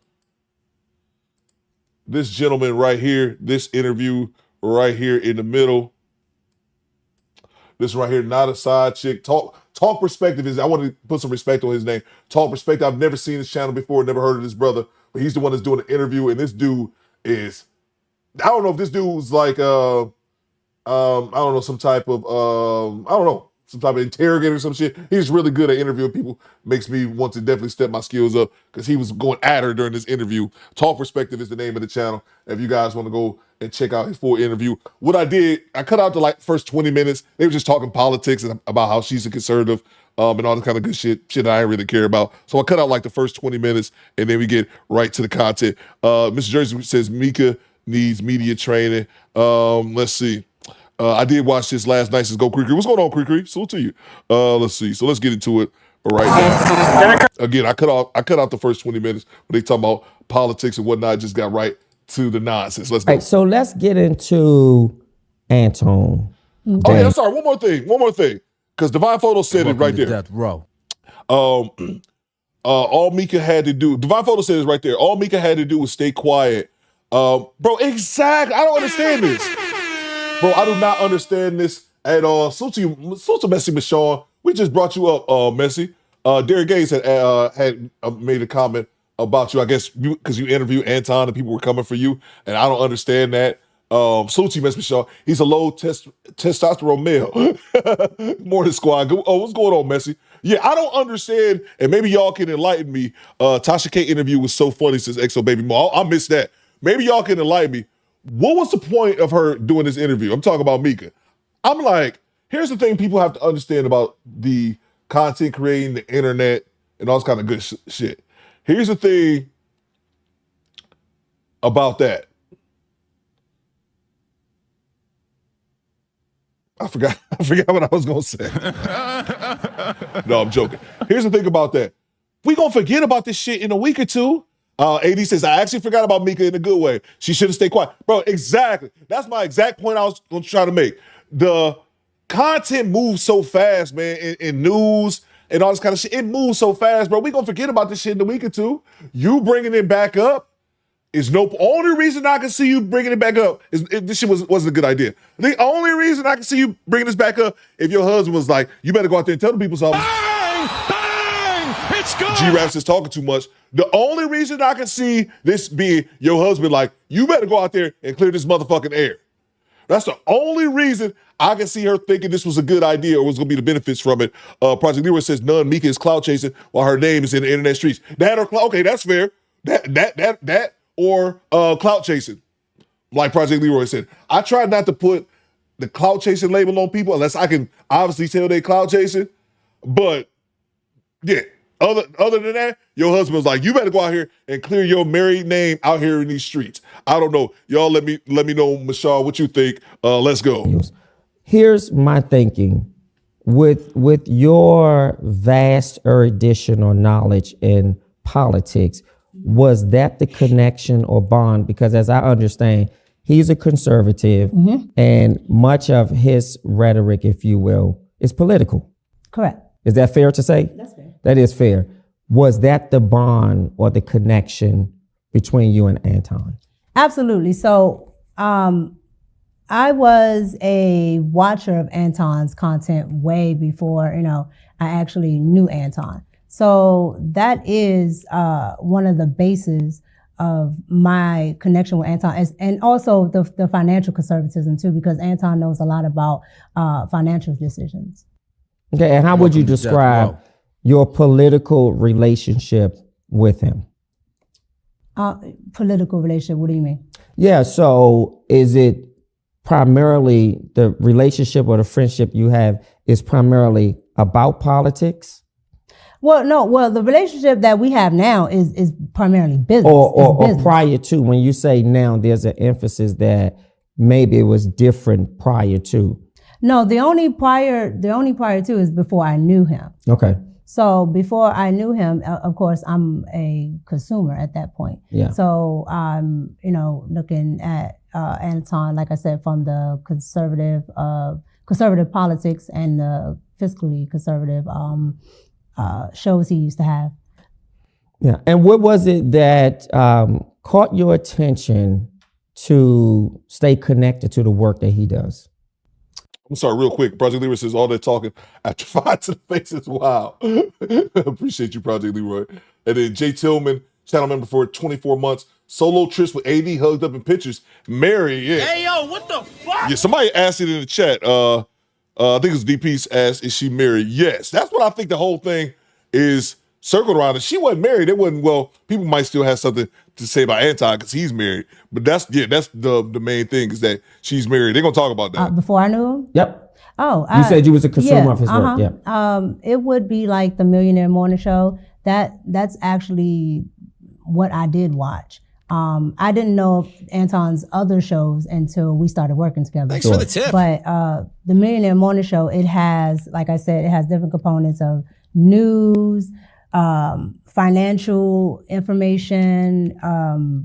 this gentleman right here, this interview right here in the middle, this right here, not a side chick. Talk Perspective is, I want to put some respect on his name. Talk Perspective, I've never seen his channel before, never heard of this brother, but he's the one that's doing the interview, and this dude is, I don't know if this dude's like, I don't know, some type of, some type of interrogator or some shit. He's really good at interviewing people. Makes me want to definitely step my skills up because he was going at her during this interview. Talk Perspective is the name of the channel. If you guys want to go and check out his full interview. What I did, I cut out the like first 20 minutes. They were just talking politics and about how she's a conservative and all this kind of good shit that I didn't really care about. So I cut out like the first 20 minutes and then we get right to the content. Mr. Jersey says Micca needs media training. Let's see. I did watch this last night. Says Go Cree Cree. What's going on, Cree Cree? Salute to you. Let's see. So let's get into it right now. Again, I cut out the first 20 minutes when they talk about politics and whatnot. Just got right to the nonsense. Let's go. Right, so let's get into Anton. Oh yeah, I'm sorry. One more thing. Because Divine Photo said it right there. Death row. All Micca had to do, Divine Photo said it right there. All Micca had to do was stay quiet. Bro, exactly. I don't understand this. Bro, I do not understand this at all. So to Messy Michonne, we just brought you up, Messy. Derek Gates had made a comment about you, I guess, because you interviewed Anton and people were coming for you, and I don't understand that. Salute you, Messy Michonne. He's a low testosterone male. Morning squad. What's going on, Messy? Yeah, I don't understand, and maybe y'all can enlighten me. Tasha K interview was so funny since XO Baby Mo. I missed that. Maybe y'all can enlighten me. What was the point of her doing this interview? I'm talking about Micca. I'm like, here's the thing people have to understand about the content creating, the internet, and all this kind of good shit. Here's the thing about that. I forgot what I was gonna say. No, I'm joking. Here's the thing about that. We gonna forget about this shit in a week or two. AD says, I actually forgot about Micca in a good way. She should have stayed quiet. Bro, exactly. That's my exact point I was going to try to make. The content moves so fast, man, in news and all this kind of shit. It moves so fast, bro. We going to forget about this shit in a week or two. You bringing it back up is only reason I can see you bringing it back up is this shit wasn't a good idea. The only reason I can see you bringing this back up if your husband was like, you better go out there and tell the people something. G-Raps is talking too much. The only reason I can see this being your husband like, you better go out there and clear this motherfucking air. That's the only reason I can see her thinking this was a good idea or was going to be the benefits from it. Project Leroy says none Micca is clout chasing while her name is in the internet streets. That or okay, that's fair. That or clout chasing. Like Project Leroy said. I try not to put the clout chasing label on people unless I can obviously tell they clout chasing. But yeah. Other than that, your husband's like, you better go out here and clear your married name out here in these streets. I don't know. Y'all let me know, Michelle, what you think. Let's go. Here's my thinking. With your vast erudition or knowledge in politics, was that the connection or bond? Because as I understand, he's a conservative and much of his rhetoric, if you will, is political. Correct. Is that fair to say? That's fair. That is fair. Was that the bond or the connection between you and Anton? Absolutely. So I was a watcher of Anton's content way before, I actually knew Anton. So that is one of the bases of my connection with Anton, and also the financial conservatism too, because Anton knows a lot about financial decisions. Okay, and how would you describe your political relationship with him? Political relationship, what do you mean? Yeah, so is it primarily the relationship or the friendship you have is primarily about politics? Well, no. Well, the relationship that we have now is primarily business. Or business. prior to, when you say now, there's an emphasis that maybe it was different prior to. No, the only prior to is before I knew him. Okay. So before I knew him, of course, I'm a consumer at that point. Yeah. So I'm, looking at Anton, like I said, from the conservative politics and the fiscally conservative shows he used to have. Yeah. And what was it that caught your attention to stay connected to the work that he does? I'm sorry, real quick. Project Leroy says all that talking after 5 to the face is wild. Appreciate you, Project Leroy. And then Jay Tillman, channel member for 24 months. Solo trips with AD hugged up in pictures. Mary, yeah. Hey, yo, what the fuck? Yeah, somebody asked it in the chat. I think it was DP's asked, is she married? Yes. That's what I think the whole thing is circled around. If she wasn't married, it wasn't, well, people might still have something to say about Anton because he's married. But that's the main thing is that she's married. They're going to talk about that. Before I knew him? Yep. Oh. You said you was a consumer of his work. Yeah. It would be like the Millionaire Morning Show. That's actually what I did watch. I didn't know Anton's other shows until we started working together. Thanks for the tip. But the Millionaire Morning Show, it has, like I said, it has different components of news, financial information,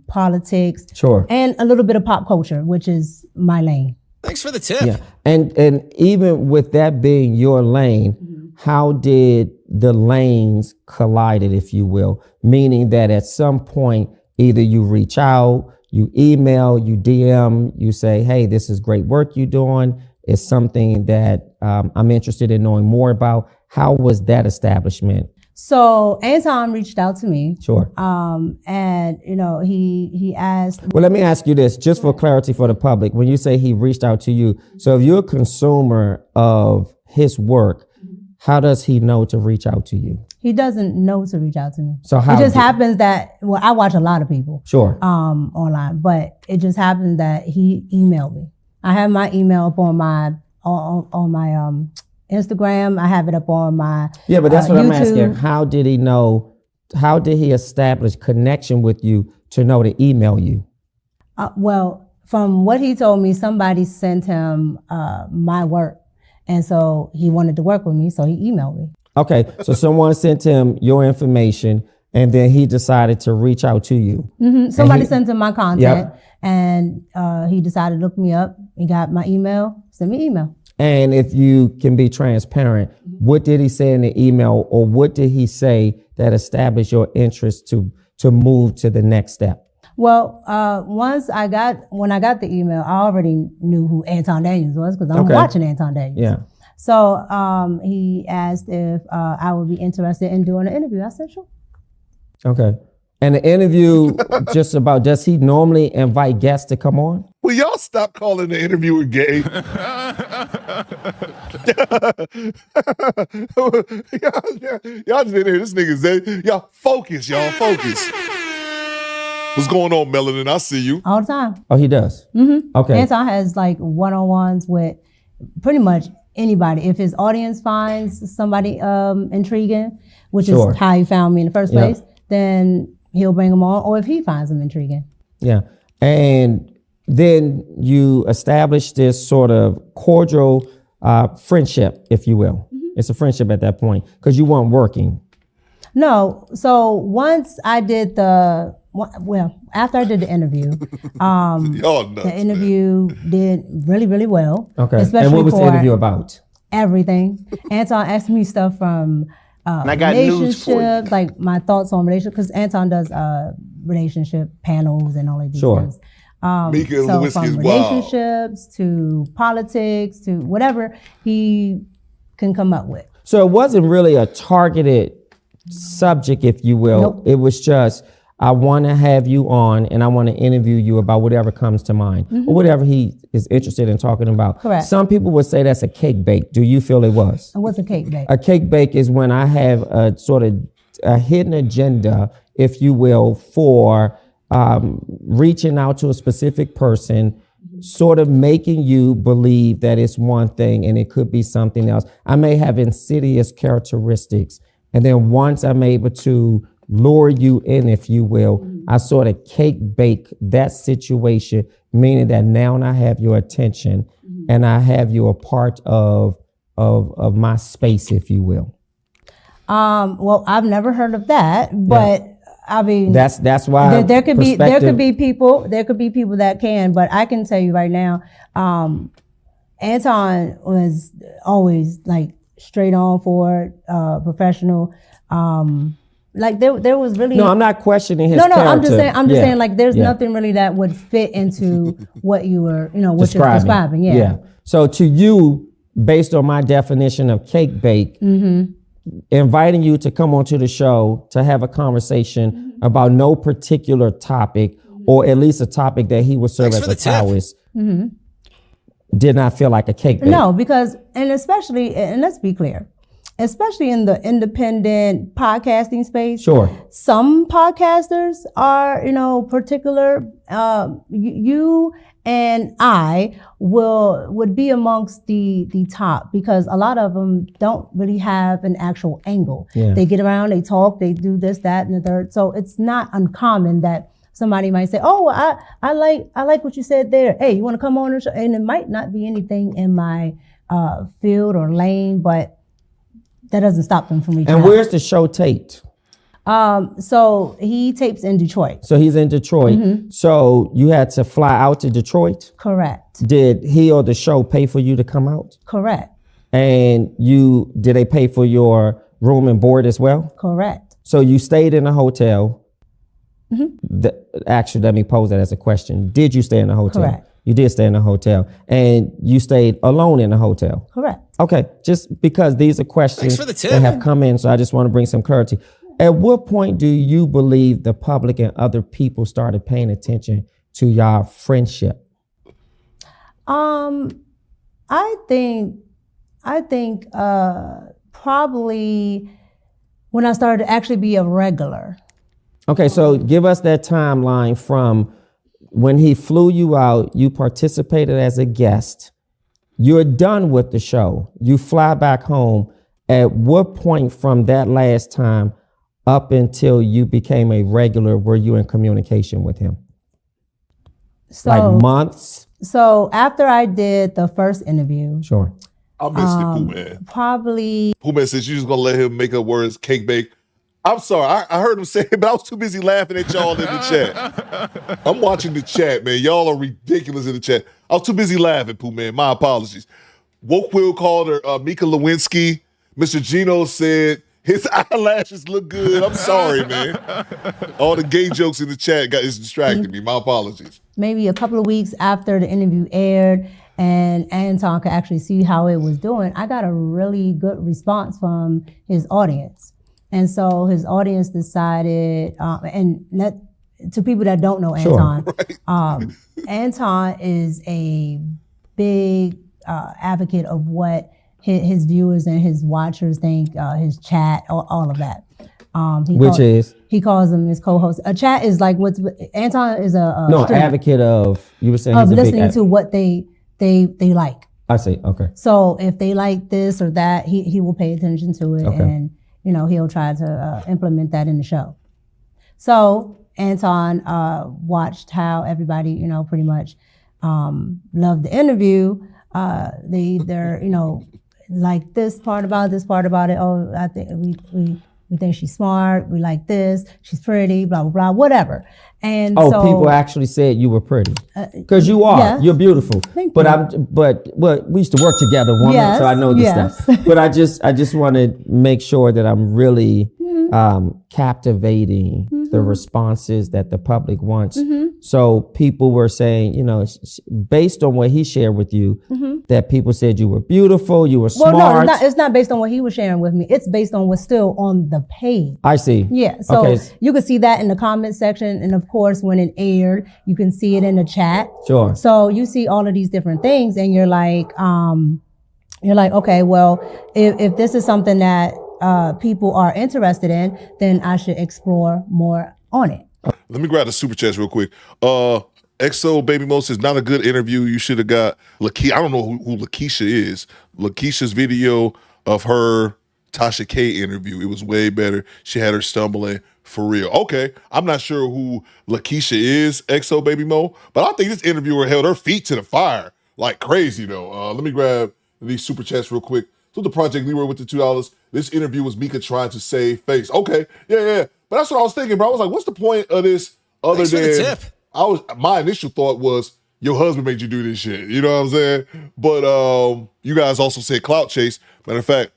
politics, sure, and a little bit of pop culture, which is my lane. Thanks for the tip. Yeah. And even with that being your lane, how did the lanes collided, if you will? Meaning that at some point, either you reach out, you email, you DM, you say, hey, this is great work you're doing. It's something that I'm interested in knowing more about. How was that establishment? So Anton reached out to me. Sure. And he asked. Well, let me ask you this, just for clarity for the public. When you say he reached out to you, so if you're a consumer of his work, how does he know to reach out to you? He doesn't know to reach out to me. So how it just happens that, well, I watch a lot of people. Sure. Online, but it just happened that he emailed me. I have my email up on my Instagram. I have it up on my Yeah, but that's what YouTube. I'm asking. How did he know? How did he establish connection with you to know to email you? Well, from what he told me, somebody sent him my work. And so he wanted to work with me, so he emailed me. Okay, so someone sent him your information, and then he decided to reach out to you. Mm-hmm. Somebody sent him my content, Yep. and he decided to look me up. He got my email, sent me email. And if you can be transparent, what did he say in the email, or what did he say that established your interest to move to the next step? Well, when I got the email, I already knew who Anton Daniels was because I'm watching Anton Daniels. Yeah. So he asked if I would be interested in doing an interview. I said, sure. Okay. And the interview, just about, does he normally invite guests to come on? Will y'all stop calling the interviewer gay? y'all just in here. This nigga's there. Y'all focus, focus. What's going on, Melanin? I see you. All the time. Oh, he does? Mm-hmm. Okay. Anton has like one-on-ones with pretty much anybody. If his audience finds somebody intriguing, which is how he found me in the first place, then he'll bring them on, or if he finds them intriguing. Yeah. And then you establish this sort of cordial friendship, if you will. Mm-hmm. It's a friendship at that point because you weren't working. No. So once I did after I did the interview, the interview did really, really well. Okay. Especially and what was the interview about? Everything. Anton asked me stuff from I got news for you. relationships, like my thoughts on relationships, because Anton does relationship panels and all of these things. Micca and So Lewinsky from is wild. relationships to politics to whatever he can come up with. So it wasn't really a targeted subject, if you will. Nope. It was just, I want to have you on and I want to interview you about whatever comes to mind or whatever he is interested in talking about. Correct. Some people would say that's a cake bake. Do you feel it was? And what's a cake bake? A cake bake is when I have a sort of a hidden agenda, if you will, for reaching out to a specific person, sort of making you believe that it's one thing and it could be something else. I may have insidious characteristics And then once I'm able to lure you in, if you will, I sort of cake bake that situation, meaning that now I have your attention and I have you a part of my space, if you will. Well, I've never heard of that, but I mean, that's why there could be people that can, but I can tell you right now, Anton was always like straight on forward, professional. Like there was really no. I'm not questioning his. No, character. I'm just saying. I'm just saying like there's nothing really that would fit into what you were, what you're describing. Yeah. So to you, based on my definition of cake bake, inviting you to come onto the show to have a conversation about no particular topic, or at least a topic that he would serve as a towist, did not feel like a cake bake. No, because especially, and let's be clear, especially in the independent podcasting space. Sure. Some podcasters are, particular. You and I would be amongst the top, because a lot of them don't really have an actual angle. Yeah. They get around, they talk, they do this, that, and the third. So it's not uncommon that somebody might say, "Oh, I like what you said there. Hey, you want to come on the show?" And it might not be anything in my field or lane, but that doesn't stop them from reaching out. And where's the show taped? So he tapes in Detroit. So he's in Detroit. So you had to fly out to Detroit? Correct. Did he or the show pay for you to come out? Correct. And did they pay for your room and board as well? Correct. So you stayed in a hotel. Actually, let me pose that as a question. Did you stay in a hotel? Correct. You did stay in a hotel. And you stayed alone in a hotel? Correct. Okay, just because these are questions for the tip. that have come in, so I just want to bring some clarity. At what point do you believe the public and other people started paying attention to your friendship? I think probably when I started to actually be a regular. Okay, so give us that timeline from when he flew you out, you participated as a guest, you're done with the show, you fly back home. At what point from that last time up until you became a regular were you in communication with him? So, like months? So after I did the first interview. Sure. I missed it, Pooh Man. Probably. Pooh Man says you're just gonna let him make up words, cake bake. I'm sorry, I heard him say it, but I was too busy laughing at y'all in the chat. I'm watching the chat, man. Y'all are ridiculous in the chat. I was too busy laughing, Pooh Man. My apologies. Woke Will called her Micca Lewinsky. Mr. Gino said his eyelashes look good. I'm sorry, man. All the gay jokes in the chat is distracting me. My apologies. Maybe a couple of weeks after the interview aired and Anton could actually see how it was doing, I got a really good response from his audience. And so his audience decided, to people that don't know Anton, Right. Anton is a big advocate of what his viewers and his watchers think, his chat, all of that. He calls them his co-host. A chat is like Anton is a advocate of, you were saying of he's a listening big to what they like. I see, okay. So if they like this or that, he will pay attention to it, and he'll try to implement that in the show. So Anton watched how everybody pretty much loved the interview. They either like this part about it. Oh, I think we think she's smart. We like this. She's pretty. Blah blah blah. Whatever. And so people actually said you were pretty because you are. yes. You're beautiful. Thank but you. We used to work together, woman. Yes, So I know this yes. stuff. But I just want to make sure that I'm really captivating the responses that the public wants. So people were saying, based on what he shared with you, that people said you were beautiful, you were smart. Well, no, it's not based on what he was sharing with me. It's based on what's still on the page. I see. Yeah, so you can see that in the comment section, and of course, when it aired, you can see it in the chat. Sure. So you see all of these different things, and you're like, okay, well, if this is something that people are interested in, then I should explore more on it. Let me grab the super chats real quick. XO Baby Mo says, not a good interview. You should have got Lakeisha. I don't know who Lakeisha is. Lakeisha's video of her Tasha K interview. It was way better. She had her stumbling for real. Okay, I'm not sure who Lakeisha is, XO Baby Mo, but I think this interviewer held her feet to the fire like crazy though. Let me grab these super chats real quick. So the Project Leroy with the $2. This interview was Micca trying to save face. Okay, yeah. But that's what I was thinking, bro. I was like, what's the point of this other Thanks for the tip. my initial thought was your husband made you do this shit. You know what I'm saying? But you guys also said clout chase. Matter of fact,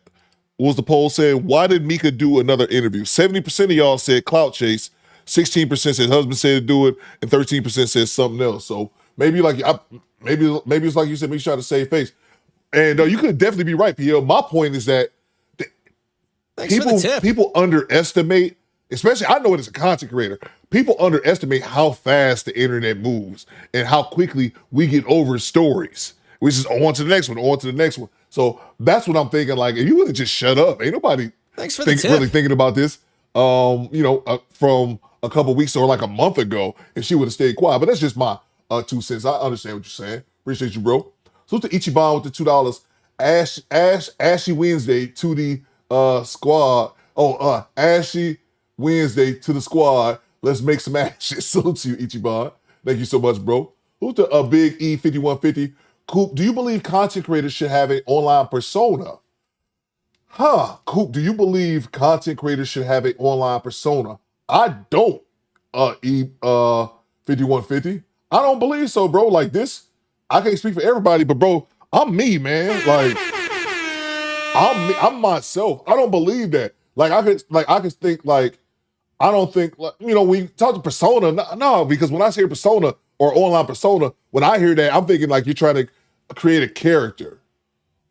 what was the poll saying? Why did Micca do another interview? 70% of y'all said clout chase, 16% said husband said to do it, and 13% said something else. So maybe maybe it's like you said, make sure to save face. And you could definitely be right, PL. My point is that people underestimate, especially I know it as a content creator, people underestimate how fast the internet moves and how quickly we get over stories. We just on to the next one, on to the next one. So that's what I'm thinking. Like, if you would have just shut up, ain't nobody really thinking about this. From a couple weeks or like a month ago, if she would have stayed quiet. But that's just my 2 cents. I understand what you're saying. Appreciate you, bro. So to Ichiban with the $2. Ashy Wednesday to the squad. Ashy Wednesday to the squad. Let's make some ashes. Salute to you, Ichiban. Thank you so much, bro. Who's the Big E 5150? Coop, do you believe content creators should have an online persona? Coop, do you believe content creators should have an online persona? I don't, E 5150. I don't believe so, bro. Like this, I can't speak for everybody, but bro, I'm me, man. Like, I'm myself. I don't believe that. Like, I could think like, I don't think, like, when you talk to persona, no, because when I say persona or online persona, when I hear that, I'm thinking like you're trying to create a character.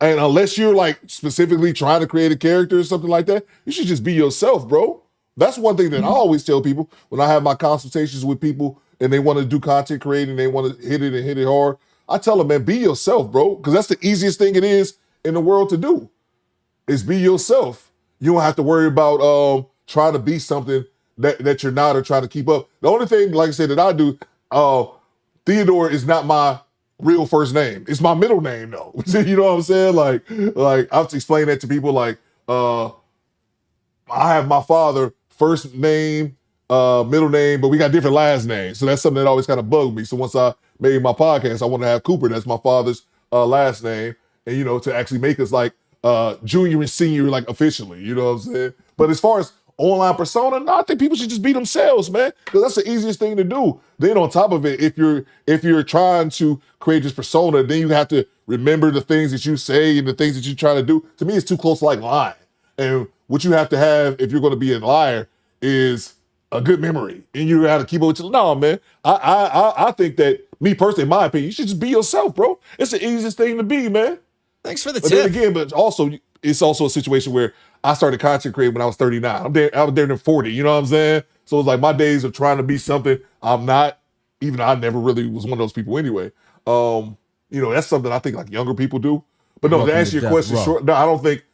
And unless you're like specifically trying to create a character or something like that, you should just be yourself, bro. That's one thing that I always tell people when I have my consultations with people and they want to do content creating, they want to hit it hard. I tell them, man, be yourself, bro. Because that's the easiest thing it is in the world to do, is be yourself. You don't have to worry about trying to be something that you're not or trying to keep up. The only thing, like I said, that I do, Theodore is not my real first name. It's my middle name though. You know what I'm saying? Like I have to explain that to people. Like I have my father first name, middle name, but we got different last names. So that's something that always kind of bugged me. So once I made my podcast, I wanted to have Cooper. That's my father's last name. And to actually make us like junior and senior, like officially, you know what I'm saying? But as far as online persona, no, I think people should just be themselves, man, because that's the easiest thing to do. Then on top of it, if you're trying to create this persona, then you have to remember the things that you say and the things that you try to do. To me, it's too close to like lying. And what you have to have if you're going to be a liar is a good memory, and you got to keep it with no, man. I think that, me personally, in my opinion, you should just be yourself, bro. It's the easiest thing to be, man. Thanks for the tip. Then again, but also it's also a situation where I started content creating when I was 39. I was there than 40, you know what I'm saying? So it's like my days of trying to be something I'm not, even though I never really was one of those people anyway. That's something I think like younger people do. But no, to answer your question short, I don't think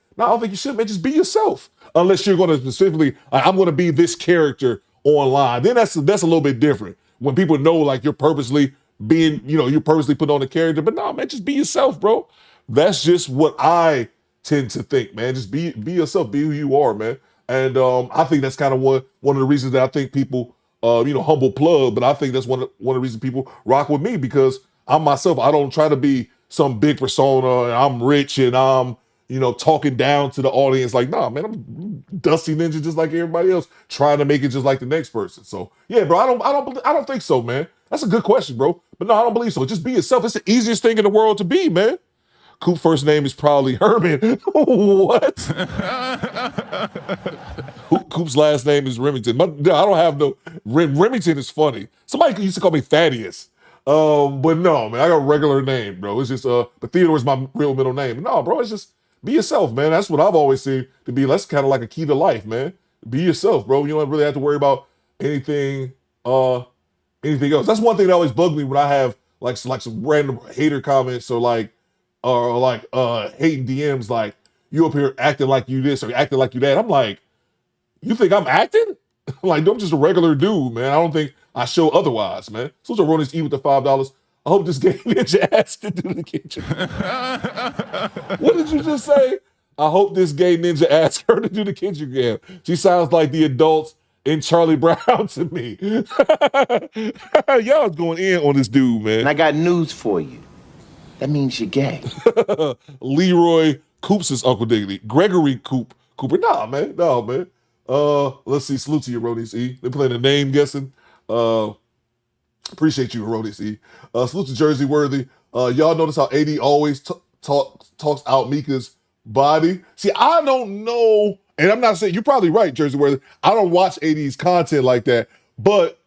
you should, man. Just be yourself. Unless you're going to specifically, like, I'm going to be this character online. Then that's a little bit different. When people know like you're purposely being, you're purposely putting on a character. But no, man, just be yourself, bro. That's just what I tend to think, man. Just be yourself, be who you are, man. And I think that's kind of one of the reasons that I think people, humble plug, but I think that's one of the reasons people rock with me, because I'm myself. I don't try to be some big persona and I'm rich and I'm, talking down to the audience. Like, nah, man, I'm Dusty Ninja just like everybody else, trying to make it just like the next person. So yeah, bro, I don't think so, man. That's a good question, bro. But no, I don't believe so. Just be yourself. It's the easiest thing in the world to be, man. Coop's first name is probably Herman. What? Coop's last name is Remington. I don't have no... Remington is funny. Somebody used to call me Thaddeus. But no, man, I got a regular name, bro. It's just... but Theodore is my real middle name. No, bro, it's just be yourself, man. That's what I've always seen to be. That's kind of like a key to life, man. Be yourself, bro. You don't really have to worry about anything else. That's one thing that always bugged me when I have like some random hater comments or hating DMs, like, you up here acting like you this or acting like you that. I'm like, you think I'm acting? Like, I'm just a regular dude, man. I don't think I show otherwise, man. So to Ronnie's E with the $5. I hope this game gets your ass to do the kitchen. What did you just say? I hope this gay ninja asks her to do the kitchen game. She sounds like the adults in Charlie Brown to me. Y'all going in on this dude, man. And I got news for you. That means you're gay. Leroy Coop's Uncle Diggity. Gregory Cooper. Nah, man. Let's see. Salute to you, Erroneous E. They're playing a name guessing. Appreciate you, Erroneous E. Salute to Jersey Worthy. Y'all notice how AD always talks out Micca's body? See, I don't know, and I'm not saying, you're probably right, Jersey Worthy. I don't watch AD's content like that, but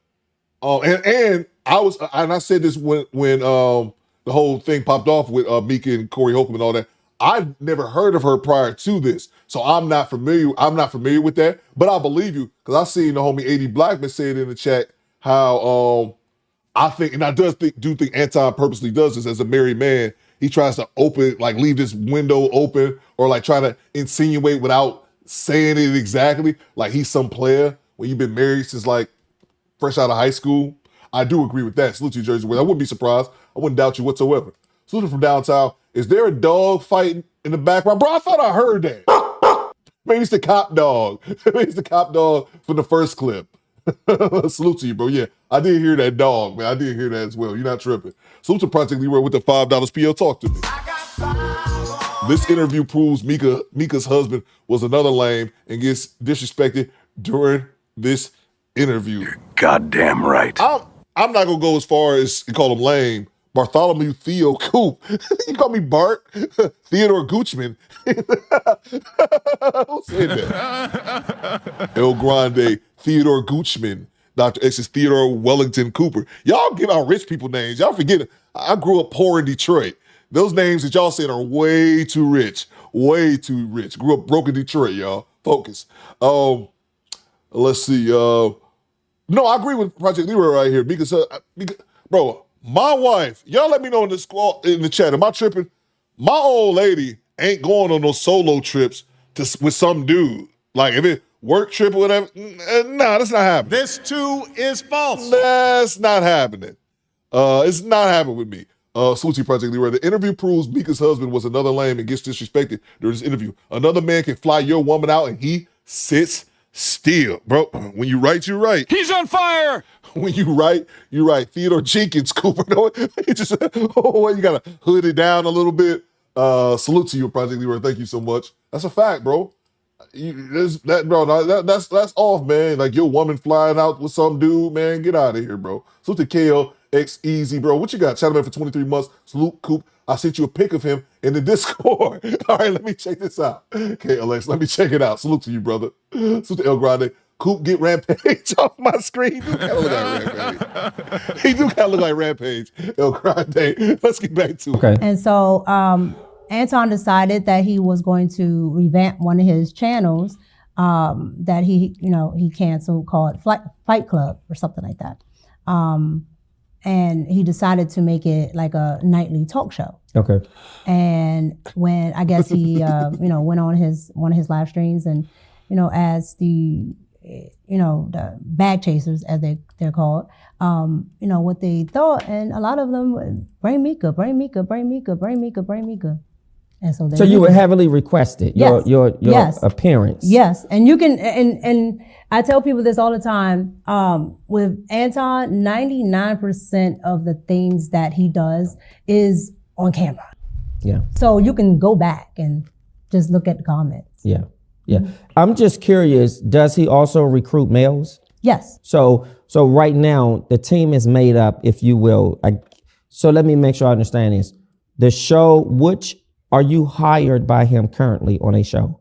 and I said this when the whole thing popped off with Micca and Corey Holcomb and all that. I've never heard of her prior to this, so I'm not familiar with that. But I believe you because I seen the homie AD Blackman say it in the chat how I think, and I do think Anton purposely does this as a married man. He tries to leave this window open, or like try to insinuate without saying it exactly, like he's some player when you've been married since like fresh out of high school. I do agree with that. Salute to you, Jersey World. I wouldn't be surprised. I wouldn't doubt you whatsoever. Salute from downtown. Is there a dog fighting in the background? Bro, I thought I heard that. Maybe it's the cop dog. Maybe it's the cop dog from the first clip. Salute to you, bro. Yeah, I did hear that dog, man. I did hear that as well. You're not tripping. Salute to Project Leroy with the $5 PL. Talk to me. This interview proves Micca's husband was another lame and gets disrespected during this interview. You're goddamn right. I'm not gonna go as far as to call him lame. Bartholomew Theo Coop. You call me Bart? Theodore Goochman. Who said that? El Grande, Theodore Goochman. Dr. X's Theodore Wellington Cooper. Y'all give out rich people names. Y'all forget it. I grew up poor in Detroit. Those names that y'all said are way too rich. Way too rich. Grew up broke in Detroit, y'all. Focus. Let's see. No, I agree with Project Leroy right here because bro, my wife, y'all let me know in the chat, am I tripping? My old lady ain't going on those solo trips with some dude. Like if it work trip or whatever, nah, that's not happening. This too is false. That's not happening. It's not happening with me. Salute to you, Project Leroy. The interview proves Micca's husband was another lame and gets disrespected during this interview. Another man can fly your woman out and he sits still. Bro, when you write, you're right. He's on fire. When you write, you're right. Theodore Jenkins, Cooper. No, you just, you gotta hood it down a little bit. Salute to you, Project Leroy. Thank you so much. That's a fact, bro. That's off, man. Like your woman flying out with some dude, man. Get out of here, bro. Salute to KL X Easy, bro. What you got? Chat man for 23 months. Salute, Coop. I sent you a pic of him in the Discord. All right, let me check this out. KLX, let me check it out. Salute to you, brother. Salute to El Grande. Coop, get Rampage off my screen. He do kind of look like Rampage. He do kind of look like Rampage. El Grande. Let's get back to it. Okay. And so Anton decided that he was going to revamp one of his channels that he canceled, called Fight Club or something like that. And he decided to make it like a nightly talk show. Okay. And when I guess he went on one of his live streams and as the bag chasers as they're called, what they thought, and a lot of them bring Micca. And so you were heavily requested, yes. your yes. appearance. Yes, and you can, and I tell people this all the time, with Anton, 99% of the things that he does is on camera. Yeah. So you can go back and just look at the comments. Yeah. Yeah. I'm just curious, does he also recruit males? Yes. So right now the team is made up, if you will. So let me make sure I understand this. The show, are you hired by him currently on a show?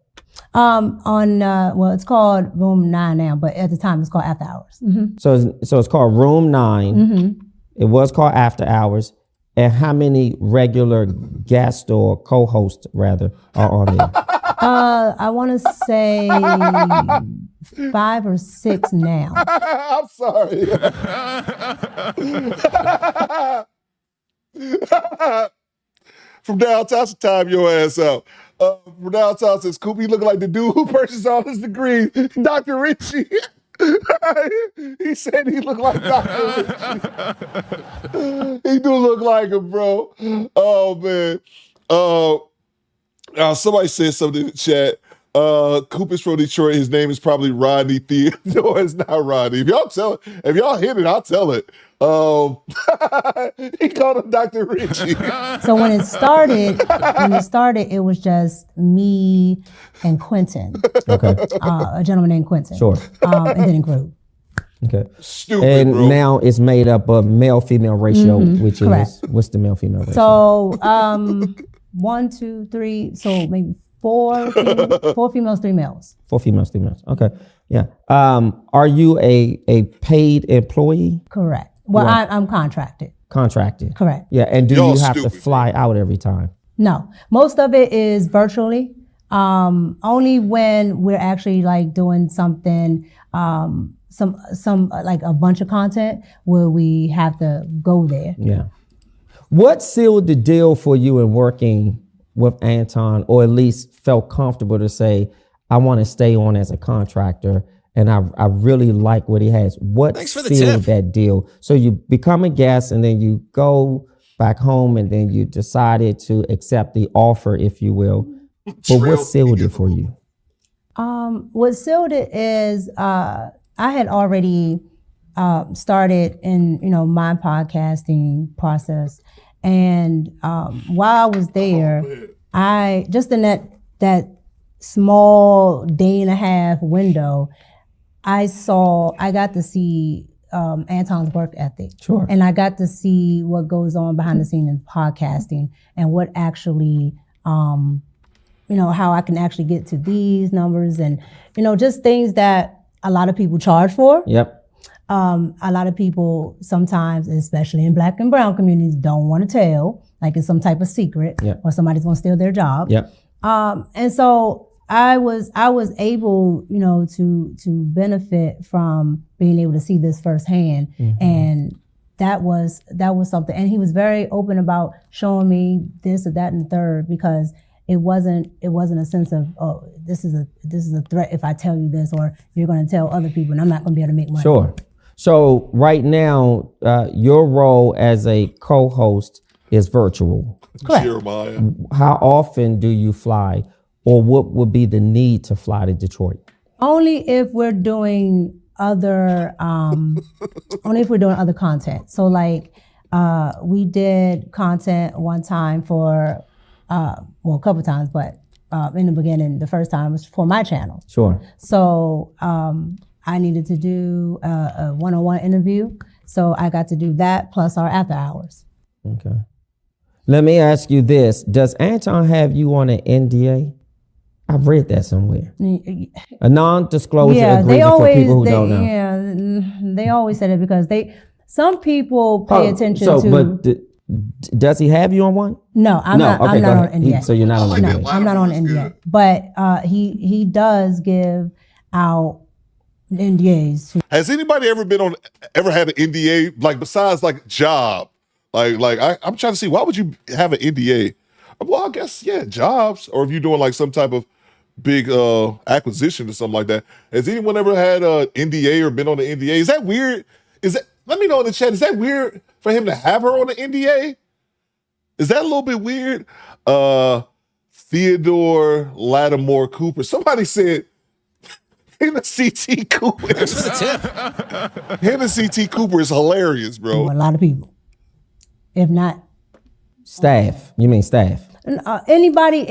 It's called Room 9 now, but at the time it's called After Hours. Mm-hmm. So it's called Room 9. Mm-hmm. It was called After Hours. And how many regular guests or co-hosts rather are on there? I want to say 5 or 6 now. I'm sorry. From downtown, to time your ass out. From downtown says, Coop, you look like the dude who purchased all his degrees, Dr. Richie. He said he looked like Dr. Richie. He do look like him, bro. Oh, man. Somebody said something in the chat. Coop is from Detroit. His name is probably Rodney Theo. No, it's not Rodney. If y'all hit it, I'll tell it. He called him Dr. Richie. So when it started, it was just me and Quentin. Okay. A gentleman named Quentin. Sure. And then it grew. Okay. Stupid, and bro. now it's made up of male-female ratio, which Correct. is, what's the male-female ratio? So 1, 2, 3, so maybe 4 females, 3 males. 4 females, 3 males. Okay. Yeah. Are you a paid employee? Correct. Well, Yeah. I'm contracted. Contracted. Correct. Yeah. And do Y'all you have to stupid. fly out every time? No, most of it is virtually. Only when we're actually like doing something, some like a bunch of content where we have to go there. Yeah. What sealed the deal for you in working with Anton, or at least felt comfortable to say, I want to stay on as a contractor and I really like what he has? What Thanks for the sealed tip. that deal? So you become a guest and then you go back home and then you decided to accept the offer, if you will. But what sealed it for you? What sealed it is I had already started in my podcasting process, and while I was there, I just in that small day and a half window, I got to see Anton's work ethic. Sure. And I got to see what goes on behind the scenes in podcasting and what actually how I can actually get to these numbers and, just things that a lot of people charge for. Yep. A lot of people sometimes, especially in Black and brown communities, don't want to tell, like it's some type of secret Yep. or somebody's going to steal their job. Yep. And so I was able, to benefit from being able to see this firsthand. Mm-hmm. And that was something. And he was very open about showing me this or that and the third, because it wasn't a sense of, oh, this is a threat if I tell you this, or you're going to tell other people and I'm not going to be able to make money. Sure. So right now, your role as a co-host is virtual. Correct. Jeremiah. How often do you fly, or what would be the need to fly to Detroit? Only if we're doing other content. So like we did content one time for a couple times, but in the beginning, the first time was for my channel. Sure. So I needed to do a one-on-one interview. So I got to do that plus our after hours. Okay. Let me ask you this. Does Anton have you on an NDA? I've read that somewhere. A non-disclosure agreement for people who don't know. Yeah, they always said it because some people pay attention to. But does he have you on one? No, I'm not on NDA. So you're not on NDA. No, I'm not on NDA. But he does give out NDAs. Has anybody ever had an NDA, like besides like job? Like I'm trying to see, why would you have an NDA? Well, I guess, yeah, jobs, or if you're doing like some type of big acquisition or something like that. Has anyone ever had an NDA or been on an NDA? Is that weird? Let me know in the chat, is that weird for him to have her on an NDA? Is that a little bit weird? Theodore Lattimore Cooper. Somebody said him and CT Cooper. Thanks for the tip. Him and CT Cooper is hilarious, bro. A lot of people. If not staff. You mean staff? Anybody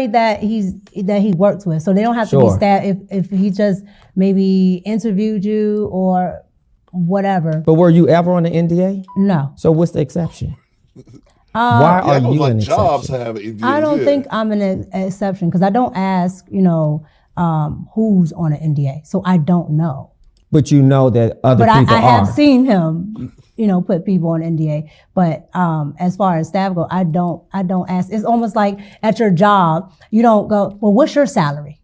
that he works with. So they don't have to be staff if he just maybe interviewed you or whatever. But were you ever on an NDA? No. So what's the exception? Why are you an jobs exception? have NDAs, I don't think I'm an exception because I don't ask, who's on an NDA. So I don't know. But you know that other people I are. have seen him, put people on NDA. But as far as staff go, I don't ask. It's almost like at your job, you don't go, well, what's your salary?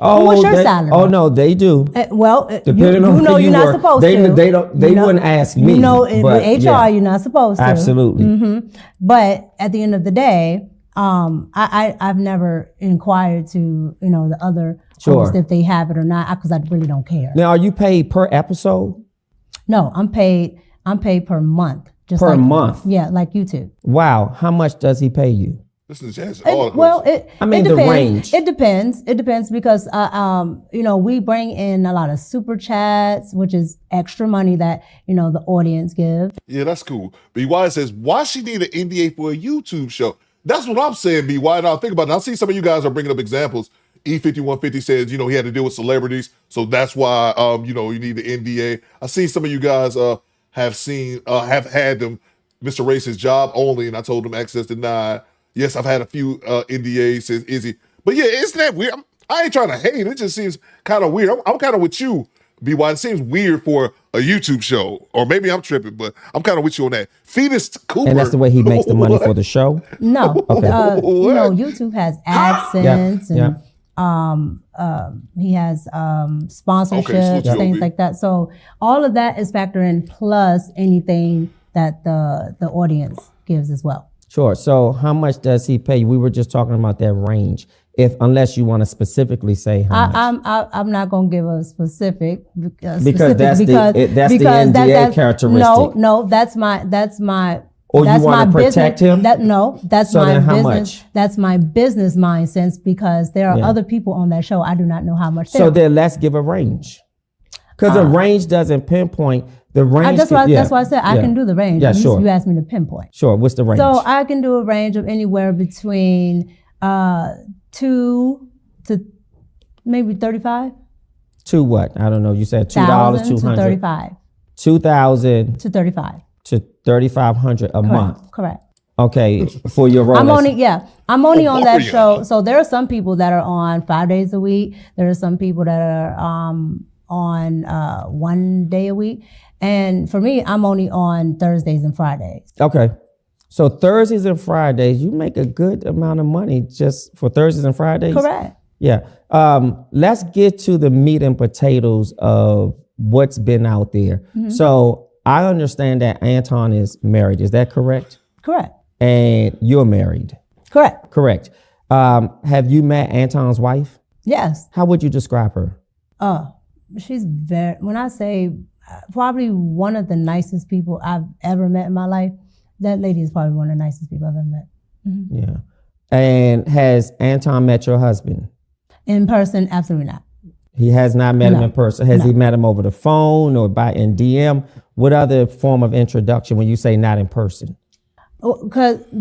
Oh, what's your salary? Oh no, they do. Depending on where you you're not work, supposed they to. They wouldn't ask me. In but, HR, yeah. you're not supposed to. Absolutely. Mm-hmm. But at the end of the day, I've never inquired to the other hosts if they have it or not because I really don't care. Now, are you paid per episode? No, I'm paid per month. Per month? Yeah, like YouTube. Wow. How much does he pay you? Listen to jazz. Well, it the depends. range. It depends. It depends because we bring in a lot of super chats, which is extra money that the audience gives. Yeah, that's cool. BY says, why she need an NDA for a YouTube show? That's what I'm saying, BY. Now think about it. I see some of you guys are bringing up examples. E5150 says, he had to deal with celebrities, so that's why you need the NDA. I see some of you guys have had them. Mr. Race's job only, and I told him access denied. Yes, I've had a few NDAs, says Izzy. But yeah, isn't that weird? I ain't trying to hate. It just seems kind of weird. I'm kind of with you, BY. It seems weird for a YouTube show. Or maybe I'm tripping, but I'm kind of with you on that. Fetus Cooper. And that's the way he makes the money for the show? No. Okay. YouTube has AdSense and he has sponsorships, things like that. So all of that is factored in, plus anything that the audience gives as well. Sure. So how much does he pay you? We were just talking about that range. Unless you want to specifically say how much. I'm not going to give a specific because that's the NDA characteristic. No, that's my Or that's you want to protect him? That's so my then how business. Much? That's my business mind sense because there are other people on that show. I do not know how much. So then let's give a range, because a range doesn't pinpoint the range. That's why I said I can do the range. Yeah, sure. You asked me to pinpoint. Sure. What's the range? So I can do a range of anywhere between 2 to maybe 35. To what? I don't know. You said $2, $200 to 35. 2,000 to 35 to 3,500 a month. Correct. Okay, for your role. I'm only on that show. So there are some people that are on 5 days a week. There are some people that are on 1 day a week. And for me, I'm only on Thursdays and Fridays. Okay. So Thursdays and Fridays, you make a good amount of money just for Thursdays and Fridays? Correct. Yeah. Let's get to the meat and potatoes of what's been out there. Mm-hmm. So I understand that Anton is married. Is that correct? Correct. And you're married? Correct. Correct. Have you met Anton's wife? Yes. How would you describe her? She's when I say probably one of the nicest people I've ever met in my life, that lady is probably one of the nicest people I've ever met. Mm-hmm. Yeah. And has Anton met your husband? In person, absolutely not. He has not met him in person. Has he met him over the phone or in DM? What other form of introduction when you say not in person?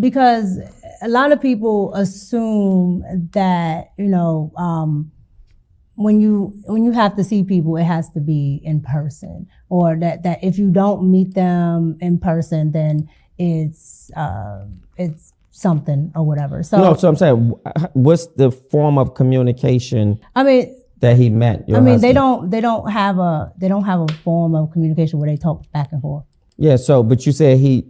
Because a lot of people assume that, when you have to see people, it has to be in person, or that if you don't meet them in person, then it's something or whatever. So I'm saying, what's the form of communication? That he met your husband? They don't have a form of communication where they talk back and forth. Yeah. But you said he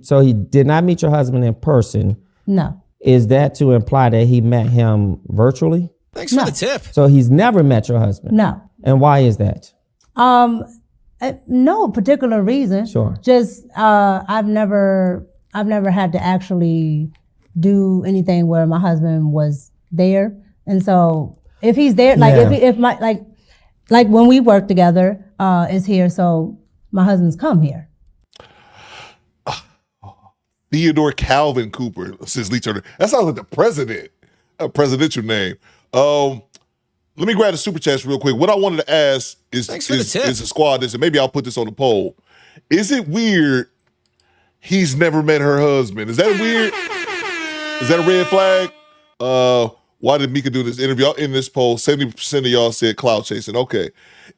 did not meet your husband in person. No. Is that to imply that he met him virtually? Thanks for the tip. So he's never met your husband? No. And why is that? No particular reason. Sure. Just I've never had to actually do anything where my husband was there, and so if he's there, like when we work together, is here, so my husband's come here. Theodore Calvin Cooper says Lee Turner. That sounds like the president, a presidential name. Let me grab the super chats real quick. What I wanted to ask is the squad this, and maybe I'll put this on the poll. Is it weird he's never met her husband? Is that weird? Is that a red flag? Why did Micca do this interview? In this poll, 70% of y'all said cloud chasing. Okay.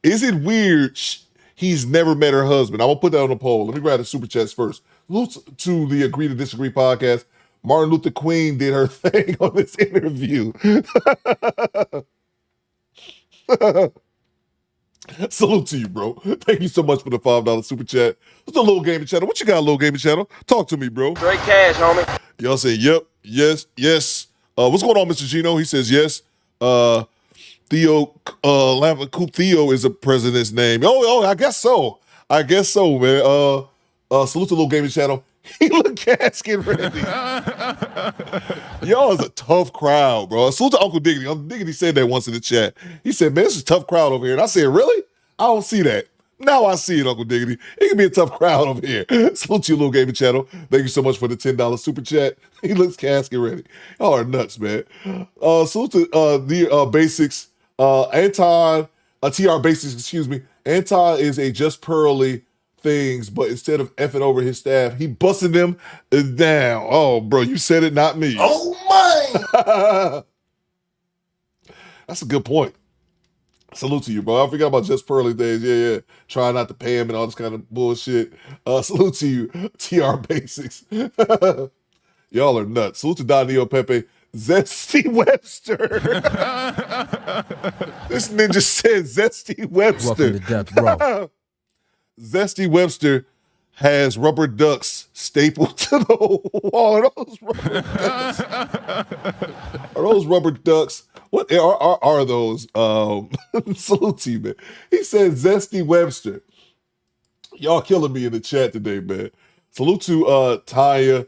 Is it weird he's never met her husband? I'm going to put that on the poll. Let me grab the super chats first. To the Agree to Disagree podcast, Martin Luther Queen did her thing on this interview. Salute to you, bro. Thank you so much for the $5 super chat. What's the little gaming channel? What you got, little gaming channel? Talk to me, bro. Straight cash, homie. Y'all say, yep, yes, yes. What's going on, Mr. Gino? He says, yes. Theo, Coop Theo is a president's name. Oh, I guess so. Man. Salute to little gaming channel. He look casket ready. Y'all is a tough crowd, bro. Salute to Uncle Diggity. Uncle Diggity said that once in the chat. He said, man, this is a tough crowd over here. And I said, really? I don't see that. Now I see it, Uncle Diggity. It can be a tough crowd over here. Salute to you, Little Gaming Channel. Thank you so much for the $10 super chat. He looks casket ready. Y'all are nuts, man. Salute to the Basics. Anton, TR Basics, excuse me. Anton is a just pearly things, but instead of effing over his staff, he busting them down. Oh, bro, you said it, not me. Oh, my. That's a good point. Salute to you, bro. I forgot about just pearly things. Yeah. Try not to pay him and all this kind of bullshit. Salute to you, TR Basics. Y'all are nuts. Salute to Daniel Pepe. Zesty Webster. This ninja said Zesty Webster. Welcome to death, bro. Zesty Webster has rubber ducks stapled to the wall. Are those rubber ducks? What are those? Salute to you, man. He said Zesty Webster. Y'all killing me in the chat today, man. Salute to Taya,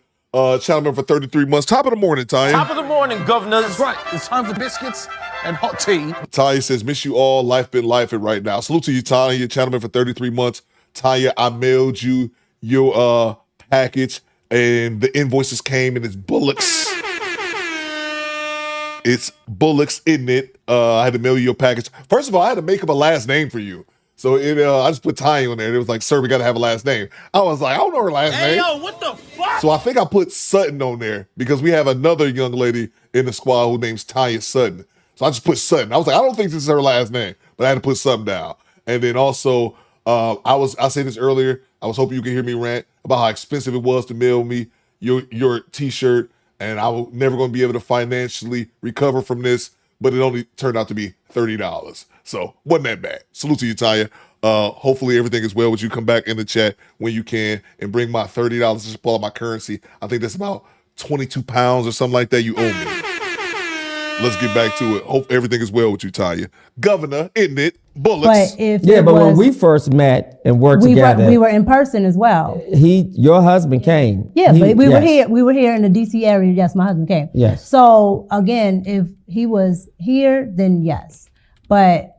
channel member for 33 months. Top of the morning, Taya. Top of the morning, governor. That's right. It's time for biscuits and hot tea. Taya says, miss you all. Life been lifing right now. Salute to you, Taya, channel member for 33 months. Taya, I mailed you your package and the invoices came and it's bullocks. It's bullocks, isn't it? I had to mail you your package. First of all, I had to make up a last name for you. So I just put Tanya on there. It was like, sir, we got to have a last name. I was like, I don't know her last name. Yo, what the fuck? So I think I put Sutton on there because we have another young lady in the squad who name's Tanya Sutton. So I just put Sutton. I was like, I don't think this is her last name, but I had to put something down. And then also, I said this earlier. I was hoping you could hear me rant about how expensive it was to mail me your t-shirt, and I was never going to be able to financially recover from this, but it only turned out to be $30. So wasn't that bad. Salute to you, Tanya. Hopefully everything is well with you. Come back in the chat when you can and bring my $30 to pull out my currency. I think that's about 22 pounds or something like that you owe me. Let's get back to it. Hope everything is well with you, Tanya. Governor, isn't it? Bullets. But when we first met and worked together, we were in person as well. Your husband came. Yeah, but we were here. We were here in the DC area. Yes, my husband came. Yes. So again, if he was here, then yes. But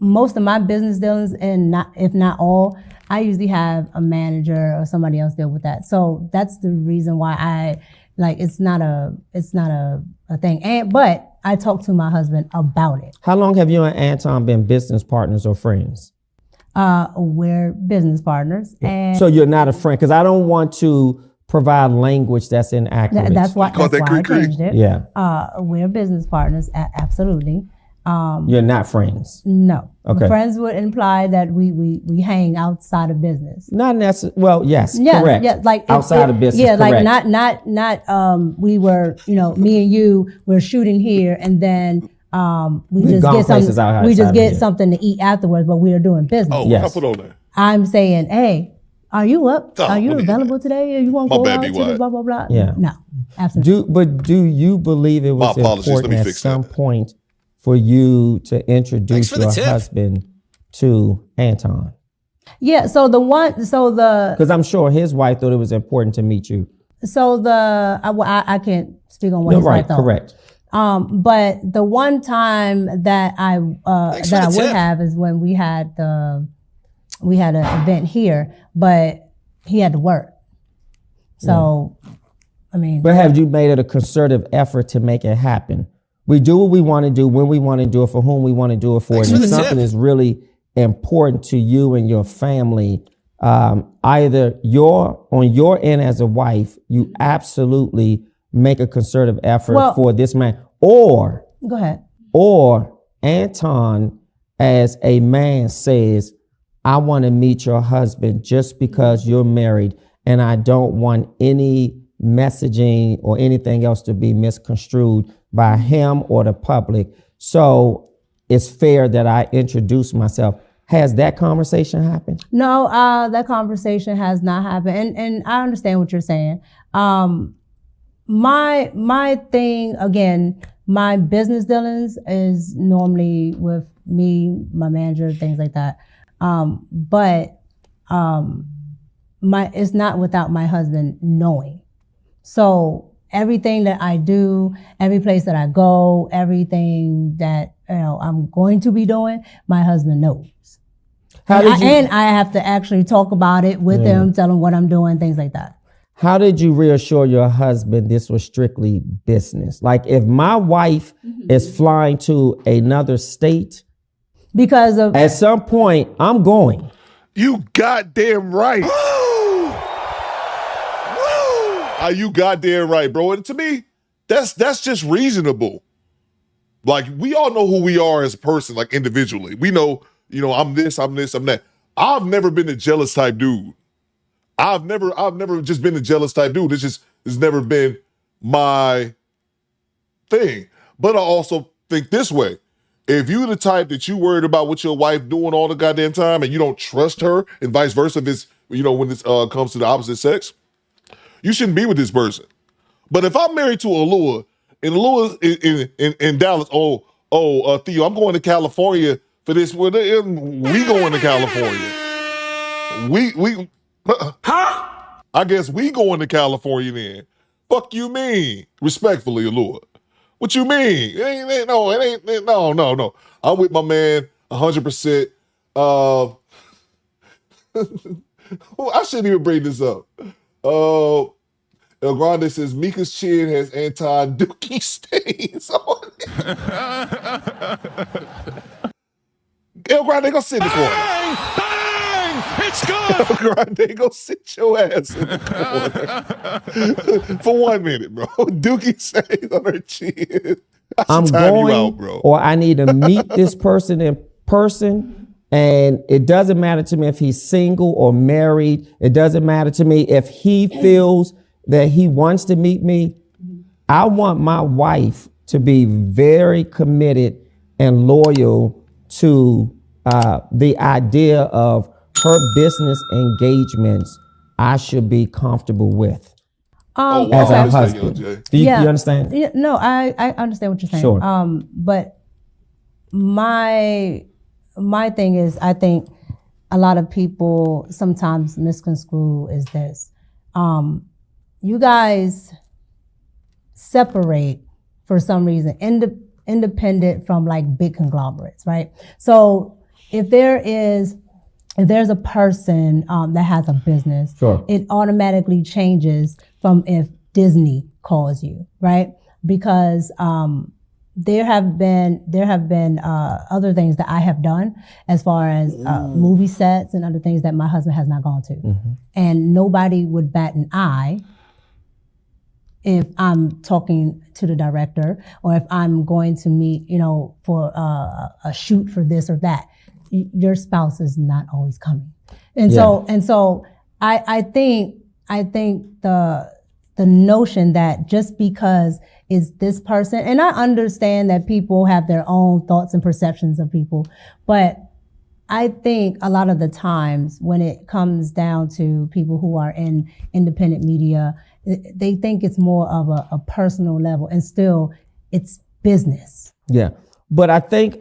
most of my business dealings, and if not all, I usually have a manager or somebody else deal with that. So that's the reason why it's not a thing. But I talked to my husband about it. How long have you and Anton been business partners or friends? We're business partners. And so you're not a friend, because I don't want to provide language that's inaccurate. That's why I changed it. Yeah. We're business partners, absolutely. You're not friends? No. Okay. Friends would imply that we hang outside of business. Not necessarily. Well, yes, correct. Yeah, like outside of business. Yeah, correct. like not we were, me and you we're shooting here, and then we just get something to eat afterwards, but we are doing business. Oh, yes. I put on there. I'm saying, hey, are you up? Are you available today? Or you want to go out to blah blah blah? Yeah. No, absolutely. Do you believe it was important at some point for you to introduce your husband to Anton? Yeah, because I'm sure his wife thought it was important to meet you. So I can't speak on what his wife thought. Correct. But the one time that I would have is when we had an event here, but he had to work. So, I mean. But have you made it a concerted effort to make it happen? We do what we want to do, when we want to do it, for whom we want to do it for. And if something is really important to you and your family, either on your end as a wife, you absolutely make a concerted effort for this man, or go ahead, or Anton as a man says, I want to meet your husband just because you're married, and I don't want any messaging or anything else to be misconstrued by him or the public. So it's fair that I introduce myself. Has that conversation happened? No, that conversation has not happened. And I understand what you're saying. My thing, again, my business dealings is normally with me, my manager, things like that. But it's not without my husband knowing. So everything that I do, every place that I go, everything that I'm going to be doing, my husband knows. And I have to actually talk about it with him, tell him what I'm doing, things like that. How did you reassure your husband this was strictly business? Like if my wife is flying to another state, because of at some point I'm going. You goddamn right. Are you goddamn right, bro? And to me, that's just reasonable. Like we all know who we are as a person, like individually. We know, I'm this, I'm that. I've never been a jealous type dude. I've never just been a jealous type dude. It's never been my thing. But I also think this way. If you're the type that you worried about what your wife doing all the goddamn time and you don't trust her and vice versa, if it's, when this comes to the opposite sex, you shouldn't be with this person. But if I'm married to Alua and Alua's in Dallas, Theo, I'm going to California for this. We going to California. I guess we going to California then. Fuck you mean? Respectfully, Alua. What you mean? No. I'm with my man 100%. I shouldn't even bring this up. El Grande says Micca's chin has anti-dookie stains on it. El Grande, go sit in the corner. Bang! It's good! El Grande, go sit your ass in the corner. For 1 minute, bro. Dookie stains on her chin. I'm going, you out, bro. or I need to meet this person in person. And it doesn't matter to me if he's single or married. It doesn't matter to me if he feels that he wants to meet me. I want my wife to be very committed and loyal to the idea of her business engagements I should be comfortable with as a husband. Do you understand? Yeah, no, I understand what you're saying. Sure. But my thing is, I think a lot of people sometimes misconstrue is this. You guys separate for some reason, independent from like big conglomerates, right? So if there's a person that has a business, sure, it automatically changes from if Disney calls you, right? Because there have been other things that I have done as far as movie sets and other things that my husband has not gone to, and nobody would bat an eye if I'm talking to the director or if I'm going to meet, for a shoot for this or that. Your spouse is not always coming, and so I think the notion that just because is this person, and I understand that people have their own thoughts and perceptions of people, but I think a lot of the times when it comes down to people who are in independent media, they think it's more of a personal level, and still it's business. Yeah, but I think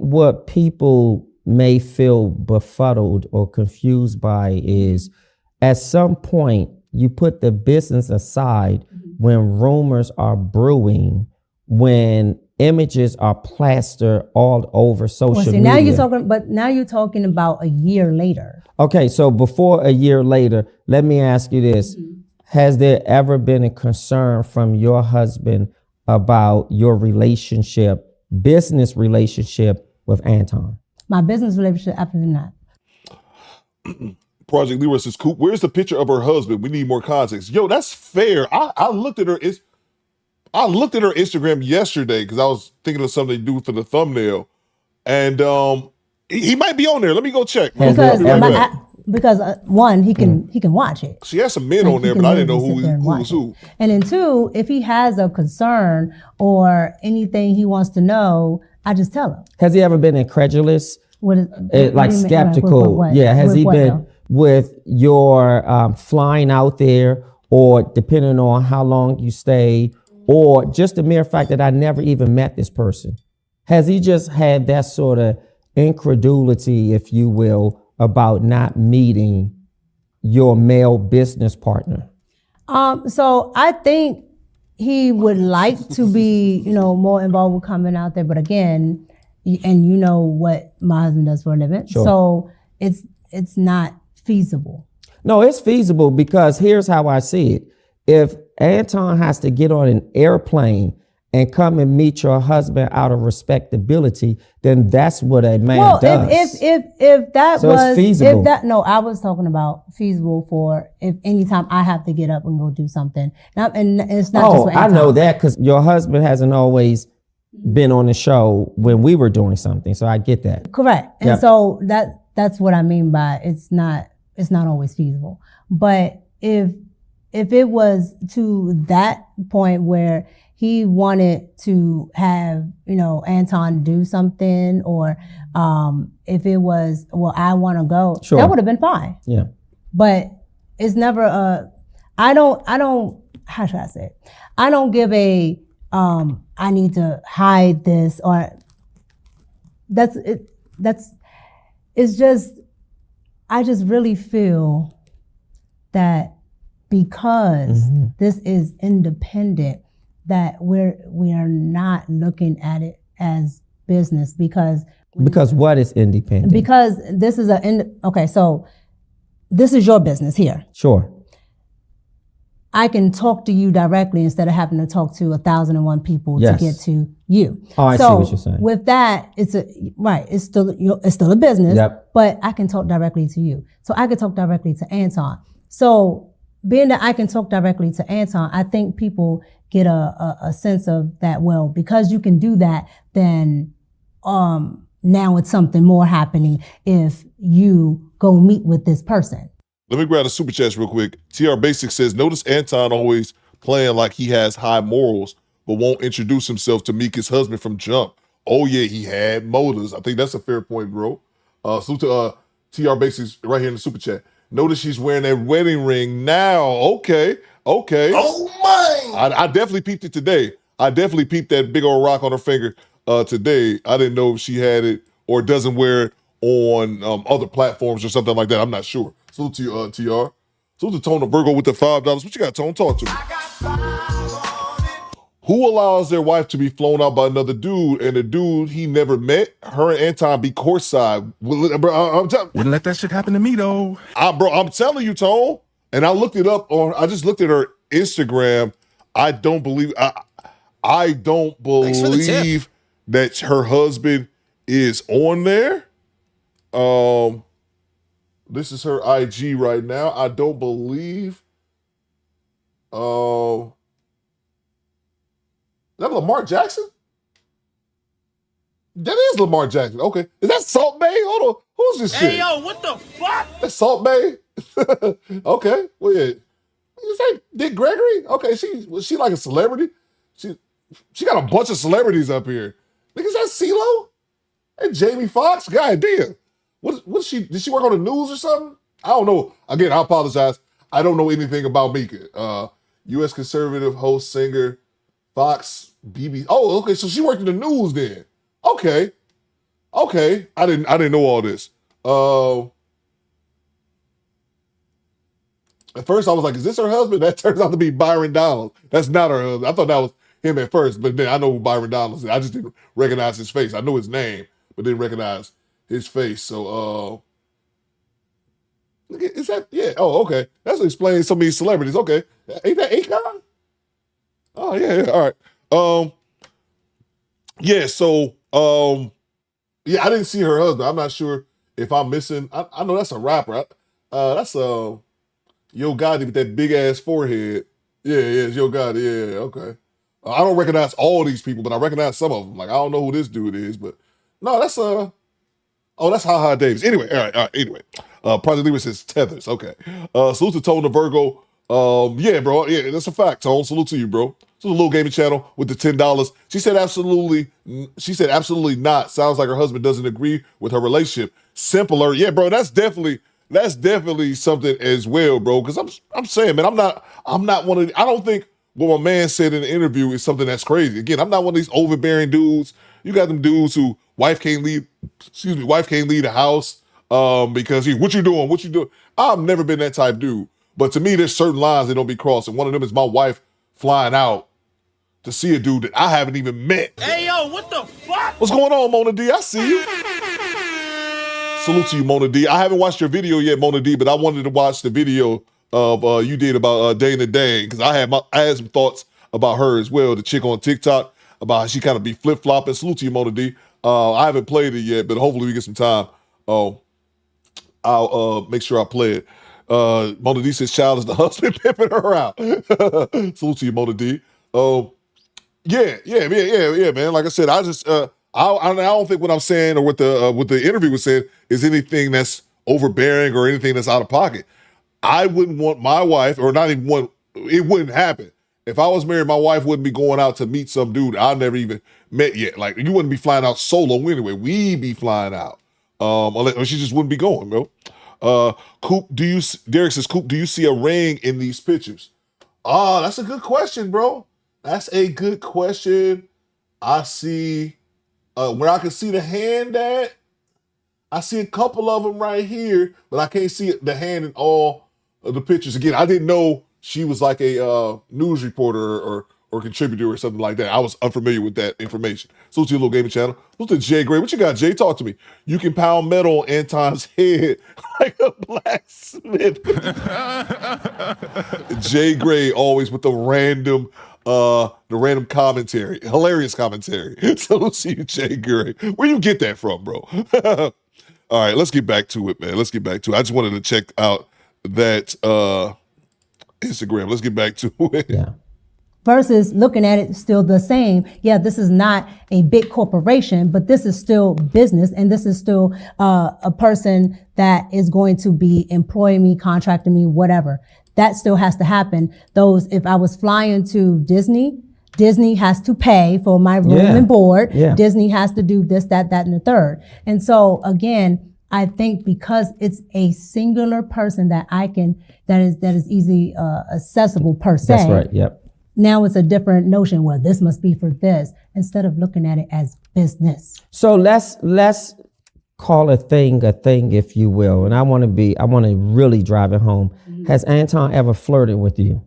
what people may feel befuddled or confused by is at some point you put the business aside when rumors are brewing, when images are plastered all over social media. Now you're talking about a year later. Okay, so before a year later, let me ask you this. Has there ever been a concern from your husband about your business relationship with Anton? My business relationship, absolutely not. Project Leroy says, Coop, where's the picture of her husband? We need more context. Yo, that's fair. I looked at her. I looked at her Instagram yesterday because I was thinking of something to do for the thumbnail, and he might be on there. Let me go check. Because one, he can watch it. She has some men on there, but I didn't know who was who. And then two, if he has a concern or anything he wants to know, I just tell him. Has he ever been incredulous? Like skeptical? What? Yeah. Has he been with your flying out there, or depending on how long you stay, or just the mere fact that I never even met this person? Has he just had that sort of incredulity, if you will, about not meeting your male business partner? So I think he would like to be, more involved with coming out there. But again, and you know what my husband does for a living. Sure. So it's not feasible. No, it's feasible because here's how I see it. If Anton has to get on an airplane and come and meet your husband out of respectability, then that's what a man does. If that So was it's feasible. if that no, I was talking about feasible for if anytime I have to get up and go do something. And it's not just with I Anton. know that because your husband hasn't always been on the show when we were doing something. So I get that. Correct. And Yep. so that's what I mean by it's not always feasible. But if it was to that point where he wanted to have, Anton do something, or if it was, well, I want to go, Sure. that would have been fine. Yeah. But it's never I don't, how should I say it? I don't give I need to hide this, or it's just, I just really feel that because this is independent, that we are not looking at it as business because what is independent? Because this is so this is your business here. Sure. I can talk to you directly instead of having to talk to 1,001 people Yes. to get to you. Oh, I see what you're saying. With that, it's still a business, Yep. but I can talk directly to you. So I can talk directly to Anton. So being that I can talk directly to Anton, I think people get a sense of that, well, because you can do that, then now it's something more happening if you go meet with this person. Let me grab the super chats real quick. TR Basic says, notice Anton always playing like he has high morals, but won't introduce himself to Micca's husband from jump. Oh yeah, he had motives. I think that's a fair point, bro. Salute to TR Basics right here in the super chat. Notice she's wearing that wedding ring now. Okay. Oh my! I definitely peeped it today. I definitely peeped that big old rock on her finger today. I didn't know if she had it or doesn't wear it on other platforms or something like that. I'm not sure. Salute to you, TR. Salute to Tone the Virgo with the $5. What you got, Tone? Talk to me. Who allows their wife to be flown out by another dude and a dude he never met? Her and Anton be courtside. Wouldn't let that shit happen to me though. I'm telling you, Tone. And I looked it up I just looked at her Instagram. I don't believe that her husband is on there. This is her IG right now. I don't believe. Is that Lamar Jackson? That is Lamar Jackson. Okay. Is that Salt Bay? Hold on. Who's this shit? Hey, yo, what the fuck? That's Salt Bay? Okay. Well, yeah. Is that Dick Gregory? Okay. Was she like a celebrity? She got a bunch of celebrities up here. Nigga, is that CeeLo? And Jamie Foxx? God damn. Did she work on the news or something? I don't know. Again, I apologize. I don't know anything about Micca. U.S. conservative host, singer, Fox, BBC. Oh, okay. So she worked in the news then. Okay. I didn't know all this. At first I was like, is this her husband? That turns out to be Byron Donald. That's not her husband. I thought that was him at first, but then I know who Byron Donald is. I just didn't recognize his face. I know his name, but didn't recognize his face. So, is that, yeah. Oh, okay. That's explaining some of these celebrities. Okay. Ain't that Akon? Oh, yeah. All right. Yeah. So, yeah, I didn't see her husband. I'm not sure if I'm missing. I know that's a rapper. That's Yo Gotti with that big ass forehead. Yeah, it's Yo Gotti. Yeah, okay. I don't recognize all these people, but I recognize some of them. Like, I don't know who this dude is, but no, that's that's Ha Ha Davis. Anyway, all right. Anyway, Project Libra says tethers. Okay. Salute to Tone the Virgo. Yeah, bro. Yeah, that's a fact. Tone, salute to you, bro. So the little gaming channel with the $10. She said absolutely not. Sounds like her husband doesn't agree with her relationship. Simpler. Yeah, bro. That's definitely something as well, bro. Because I'm saying, man, I'm not one of I don't think what my man said in the interview is something that's crazy. Again, I'm not one of these overbearing dudes. You got them dudes who wife can't leave the house because what you doing? I've never been that type dude. But to me, there's certain lines that don't be crossed. And one of them is my wife flying out to see a dude that I haven't even met. Hey, yo, what the fuck? What's going on, Mona D? I see you. Salute to you, Mona D. I haven't watched your video yet, Mona D, but I wanted to watch the video of you did about Dana Dang, because I had some thoughts about her as well, the chick on TikTok, about how she kind of be flip-flopping. Salute to you, Mona D. I haven't played it yet, but hopefully we get some time. I'll make sure I play it. Mona D says child is the husband pimping her out. Salute to you, Mona D. Yeah, man. Like I said, I just I don't think what I'm saying or what the interview was saying is anything that's overbearing or anything that's out of pocket. I wouldn't want my wife, or not even one, it wouldn't happen. If I was married, my wife wouldn't be going out to meet some dude I never even met yet. Like, you wouldn't be flying out solo anyway. We'd be flying out. Unless she just wouldn't be going, bro. Coop, Derek says, Coop, do you see a ring in these pictures? That's a good question, bro. That's a good question. I see, where I can see the hand at, I see a couple of them right here, but I can't see the hand in all of the pictures. Again, I didn't know she was like a news reporter or contributor or something like that. I was unfamiliar with that information. So to your little gaming channel. What's the Jay Gray? What you got, Jay? Talk to me. You can pound metal on Anton's head like a blacksmith. Jay Gray always with the random commentary. Hilarious commentary. So see you, Jay Gray. Where you get that from, bro? All right, let's get back to it, man. Let's get back to it. I just wanted to check out that Instagram. Let's get back to it. Yeah. Versus looking at it still the same. Yeah, this is not a big corporation, but this is still business, and this is still a person that is going to be employing me, contracting me, whatever. That still has to happen. If I was flying to Disney has to pay for my room and board. Yeah. Disney has to do this, that, and the third. And so again, I think because it's a singular person that is easily accessible per se. That's right. Yep. Now it's a different notion. Well, this must be for this, instead of looking at it as business. So let's call a thing, if you will. And I want to really drive it home. Mm-hmm. Has Anton ever flirted with you?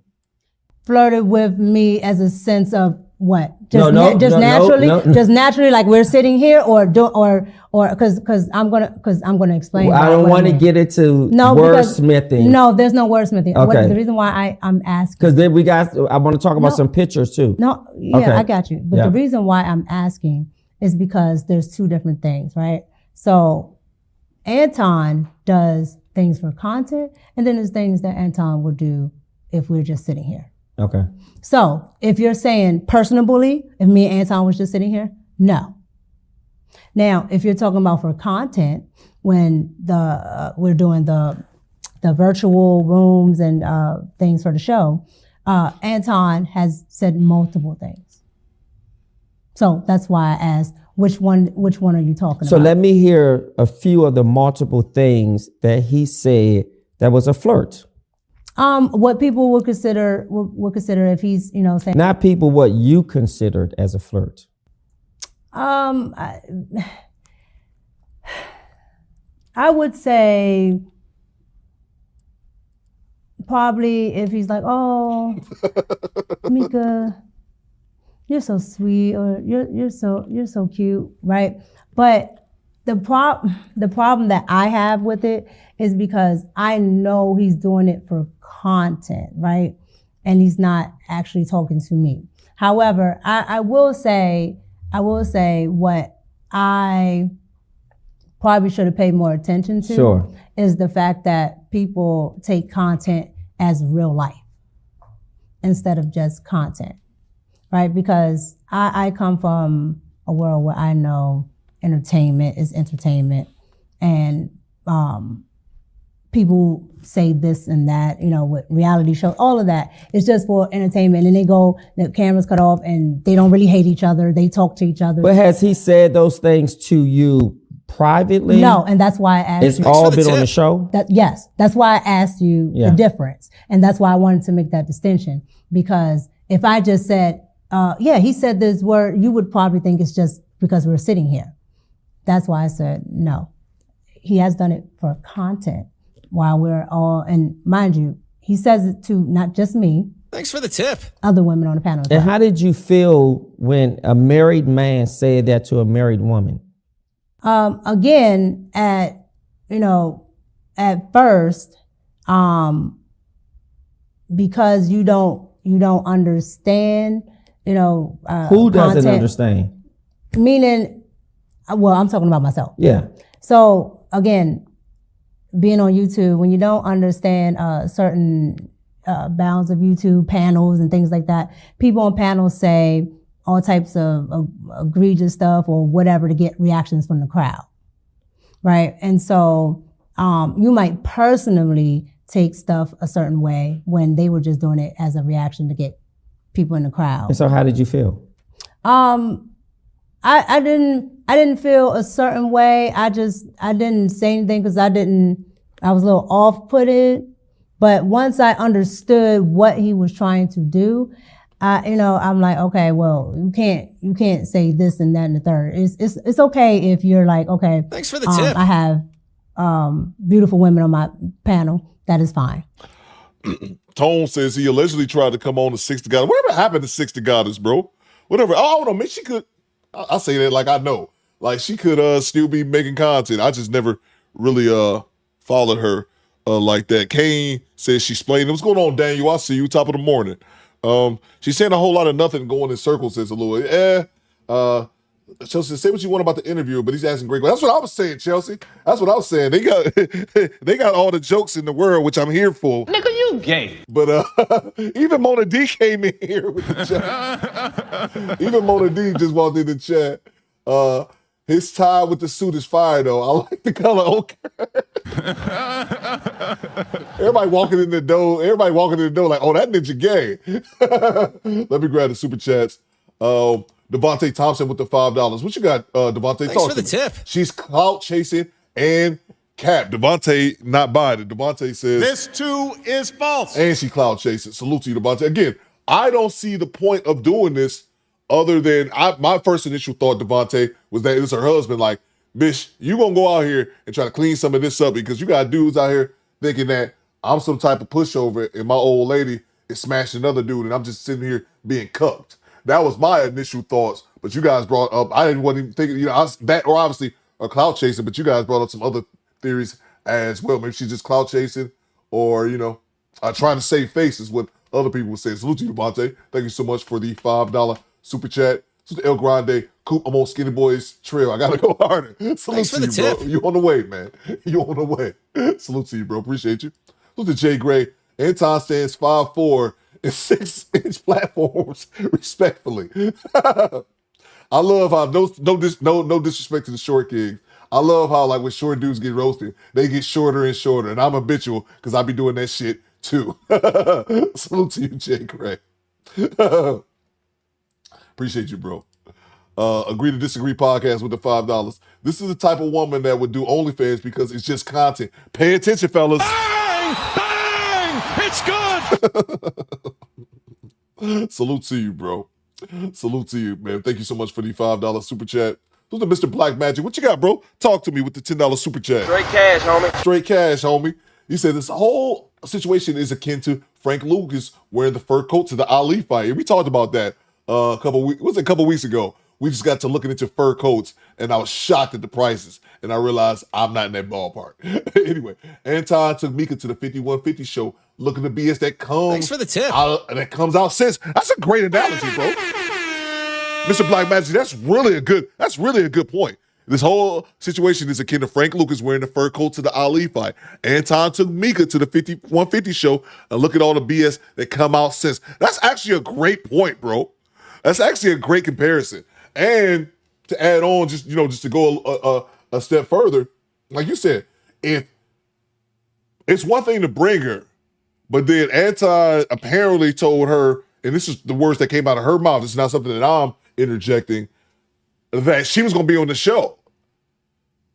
Flirted with me as a sense of what? Just naturally, like we're sitting here, or because I'm gonna explain. Well, I don't want to get into wordsmithing. No, there's no wordsmithing. Okay. The reason why I'm asking, because then I want to talk about some pictures too. No, yeah, okay. I got you. But the reason why I'm asking is because there's two different things, right? So Anton does things for content, and then there's things that Anton would do if we're just sitting here. Okay. So if you're saying personally, if me and Anton was just sitting here, no. Now, if you're talking about for content, when we're doing the virtual rooms and things for the show, Anton has said multiple things. So that's why I asked, which one are you talking about? So let me hear a few of the multiple things that he said that was a flirt. What people would consider if he's, saying. Not people, what you considered as a flirt. I would say probably if he's like, oh, Micca, you're so sweet, or you're so cute, right? But the problem that I have with it is because I know he's doing it for content, right? And he's not actually talking to me. However, I will say what I probably should have paid more attention to is the fact that people take content as real life instead of just content, right? Because I come from a world where I know entertainment is entertainment, and people say this and that, with reality shows, all of that is just for entertainment. And the cameras cut off, and they don't really hate each other. They talk to each other. But has he said those things to you privately? No, and that's why I asked you. It's all been on the show? Yes, that's why I asked you the difference. And that's why I wanted to make that distinction. Because if I just said, he said this word, you would probably think it's just because we're sitting here. That's why I said no. He has done it for content while we're all, and mind you, he says it to not just me. Thanks for the tip. Other women on the panel. And how did you feel when a married man said that to a married woman? Again, at at first, because you don't understand, Who doesn't content, understand? Meaning, well, I'm talking about myself. Yeah. So again, being on YouTube, when you don't understand certain bounds of YouTube panels and things like that, people on panels say all types of egregious stuff or whatever to get reactions from the crowd, right? And so you might personally take stuff a certain way when they were just doing it as a reaction to get people in the crowd. And so how did you feel? I didn't feel a certain way. I didn't say anything because I was a little off-putted. But once I understood what he was trying to do, I'm like, okay, well, you can't say this and that and the third. It's okay if you're like, okay, thanks for the tip. I have beautiful women on my panel. That is fine. Tone says he allegedly tried to come on to 60 Goddess. Whatever happened to 60 Goddess, bro? Whatever. I don't know. Maybe she could. I say that like I know. Like she could still be making content. I just never really followed her like that. Kane says she's playing. What's going on, Daniel? I see you. Top of the morning. She's saying a whole lot of nothing, going in circles. Says a little. Chelsea, say what you want about the interview, but he's asking great questions. That's what I was saying, Chelsea. That's what I was saying. They got all the jokes in the world, which I'm here for. Nigga, you gay. But even Mona D came in here with the chat. Even Mona D just walked in the chat. His tie with the suit is fire, though. I like the color ochre. Everybody walking in the door like, oh, that ninja gay. Let me grab the super chats. Devontae Thompson with the $5. What you got, Devontae? Thanks for the tip. She's clout chasing and cap. Devontae not buying it. Devontae says This too is false. and she clout chasing. Salute to you, Devontae. Again, I don't see the point of doing this other than my first initial thought, Devontae, was that it's her husband. Like, bitch, you gonna go out here and try to clean some of this up because you got dudes out here thinking that I'm some type of pushover and my old lady is smashing another dude and I'm just sitting here being cucked. That was my initial thoughts, but you guys brought up, wasn't even thinking, that or obviously a clout chasing, but you guys brought up some other theories as well. Maybe she's just clout chasing or, trying to save face is what other people would say. Salute to you, Devontae. Thank you so much for the $5 super chat. This is El Grande. Coop, I'm on Skinny Boy's trail. I gotta go harder. Salute Thanks for to the you, tip. bro. You on the way, man. You on the way. Salute to you, bro. Appreciate you. Salute to Jay Gray. Anton stands 5'4" and 6-inch platforms, respectfully. I love how no disrespect to the short kings. I love how like when short dudes get roasted, they get shorter and shorter, and I'm habitual because I be doing that shit too. Salute to you, Jay Gray. Appreciate you, bro. Agree to Disagree podcast with the $5. This is the type of woman that would do OnlyFans because it's just content. Pay attention, fellas. Bang! Bang! It's good! Salute to you, bro. Salute to you, man. Thank you so much for the $5 super chat. Who's the Mr. Black Magic? What you got, bro? Talk to me with the $10 super chat. Straight cash, homie. Straight cash, homie. You said this whole situation is akin to Frank Lucas wearing the fur coat to the Ali fight. We talked about that a couple weeks ago. We just got to looking into fur coats, and I was shocked at the prices, and I realized I'm not in that ballpark. Anyway, Anton took Micca to the 5150 show, looking at BS that comes. Thanks for the tip. That comes out since. That's a great analogy, bro. Mr. Black Magic, that's really a good point. This whole situation is akin to Frank Lucas wearing the fur coat to the Ali fight. Anton took Micca to the 5150 show and look at all the BS that come out since. That's actually a great point, bro. That's actually a great comparison. And to add on, just to go a step further, like you said, if it's one thing to bring her, but then Anton apparently told her, and this is the words that came out of her mouth, it's not something that I'm interjecting, that she was going to be on the show.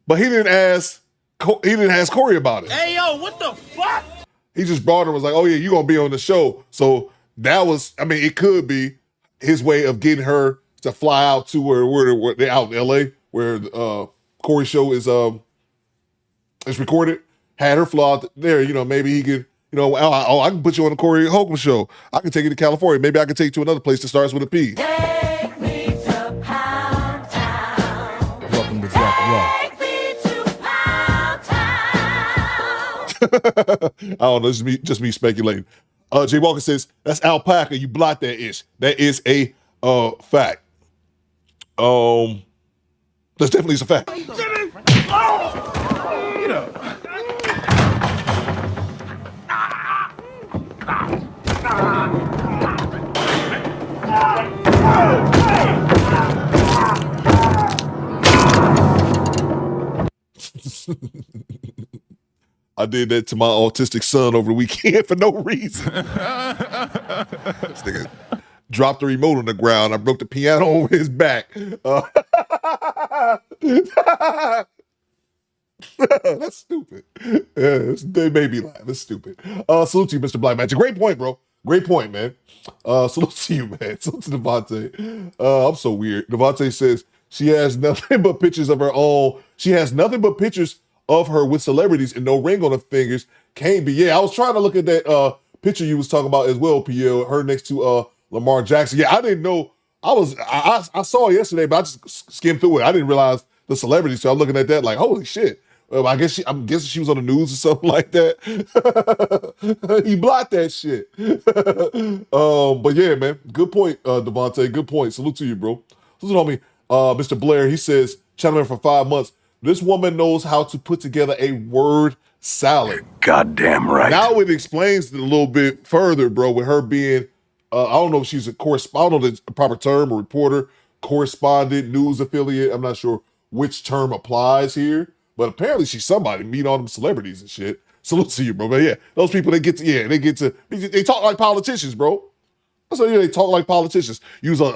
But he didn't ask Corey about it. Hey, yo, what the fuck? He just brought her and was like, oh yeah, you're going to be on the show. So that was, it could be his way of getting her to fly out to where they're out in LA, where Corey's show is recorded. Had her fly out there, maybe he could, I can put you on the Corey Holcomb show. I can take you to California. Maybe I can take you to another place that starts with a P. Take me to Pound Town. Welcome to Jack Rock. Take me to Pound Town. I don't know. This is just me speculating. Jay Walker says, that's alpaca. You blocked that ish. That is a fact. That's definitely a fact. I did that to my autistic son over the weekend for no reason. This nigga dropped the remote on the ground. I broke the piano over his back. That's stupid. Yeah, they made me laugh. That's stupid. Salute to you, Mr. Black Magic. Great point, bro. Great point, man. Salute to you, man. Salute to Devontae. I'm so weird. Devontae says she has nothing but pictures of her own. She has nothing but pictures of her with celebrities and no ring on her fingers. Can't be. Yeah, I was trying to look at that picture you was talking about as well, PL. Her next to Lamar Jackson. Yeah, I didn't know. I saw it yesterday, but I just skimmed through it. I didn't realize the celebrity. So I'm looking at that like, holy shit. I'm guessing she was on the news or something like that. He blocked that shit. But yeah, man, good point, Devontae. Good point. Salute to you, bro. Salute on me, Mr. Blair. He says, "Channel for 5 months. This woman knows how to put together a word salad." Goddamn right. Now it explains it a little bit further, bro. With her being, I don't know if she's a correspondent, I don't know the proper term, a reporter, correspondent, news affiliate. I'm not sure which term applies here. But apparently she's somebody, meet all them celebrities and shit. Salute to you, bro. But yeah, those people, they talk like politicians, bro. So yeah, they talk like politicians. Use a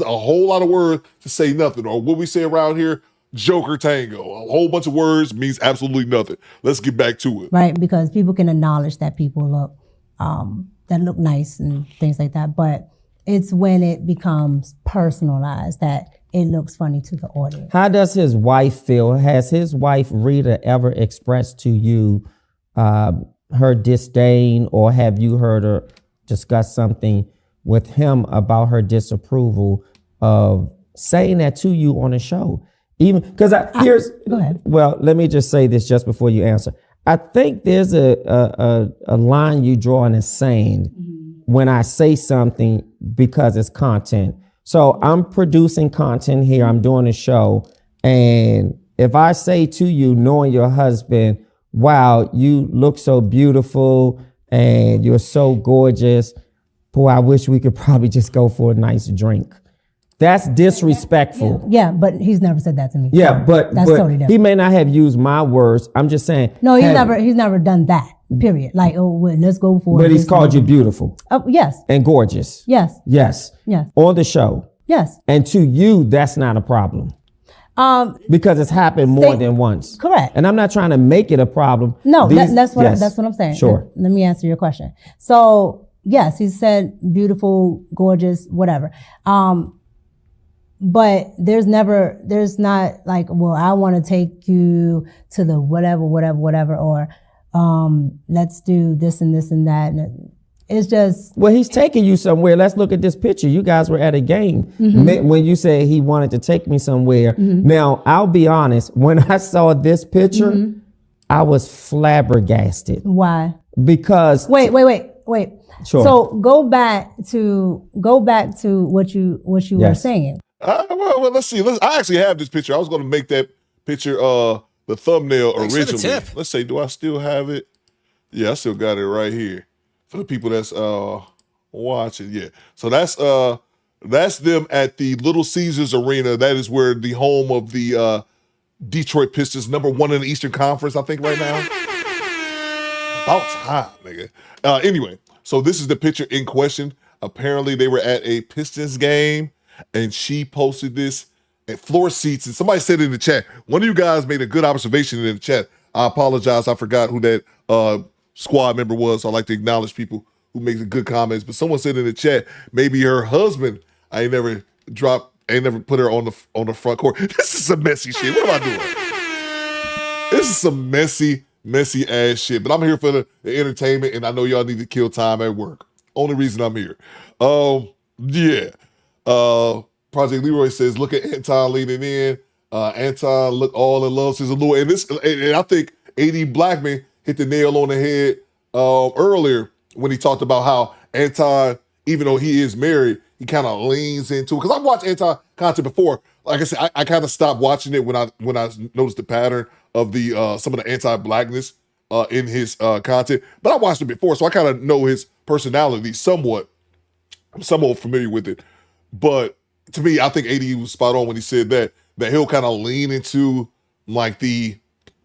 whole lot of words to say nothing. Or what we say around here, Joker Tango. A whole bunch of words means absolutely nothing. Let's get back to it. Right, because people can acknowledge that people look, that look nice and things like that. But it's when it becomes personalized that it looks funny to the audience. How does his wife feel? Has his wife, Rita, ever expressed to you her disdain, or have you heard her discuss something with him about her disapproval of saying that to you on a show? Even because go ahead. Well, let me just say this just before you answer. I think there's a line you draw in the sand when I say something because it's content. So I'm producing content here. I'm doing a show. And if I say to you, knowing your husband, wow, you look so beautiful and you're so gorgeous. Boy, I wish we could probably just go for a nice drink. That's disrespectful. Yeah, but he's never said that to me. Yeah, but totally different. He may not have used my words. I'm just saying. No, he's never done that. Period. Like, oh, well, let's go for it. But he's called you beautiful. Oh, yes. And gorgeous. Yes. Yes. Yes. On the show. Yes. And to you, that's not a problem. Because it's happened more than once. Correct. And I'm not trying to make it a problem. No, that's what I'm saying. Sure. Let me answer your question. So yes, he said beautiful, gorgeous, whatever. But there's not like, well, I want to take you to the whatever, or let's do this and this and that. And it's just. Well, he's taking you somewhere. Let's look at this picture. You guys were at a game when you said he wanted to take me somewhere. Now, I'll be honest. When I saw this picture, I was flabbergasted. Why? Because. Wait. Sure. So go back to what you were saying. Well, let's see. I actually have this picture. I was going to make that picture the thumbnail originally. Let's say, do I still have it? Yeah, I still got it right here for the people that's watching. Yeah, so that's them at the Little Caesars Arena. That is where the home of the Detroit Pistons, #1 in the Eastern Conference, I think, right now. About time, nigga. Anyway, so this is the picture in question. Apparently, they were at a Pistons game. And she posted this at floor seats. And somebody said in the chat, one of you guys made a good observation in the chat. I apologize. I forgot who that squad member was. So I like to acknowledge people who make the good comments. But someone said in the chat, maybe her husband, I ain't never put her on the front court. This is some messy shit. What am I doing? This is some messy ass shit. But I'm here for the entertainment, and I know y'all need to kill time at work. Only reason I'm here. Yeah. Project Leroy says, look at Anton leaning in. Anton look all in love, says Allure. And I think AD Blackman, hit the nail on the head earlier when he talked about how Anton, even though he is married, he kind of leans into it. Because I've watched Anton content before. Like I said, I kind of stopped watching it when I noticed the pattern of the some of the anti-blackness in his content. But I watched it before, so I kind of know his personality somewhat. I'm somewhat familiar with it. But to me, I think AD was spot on when he said that he'll kind of lean into like the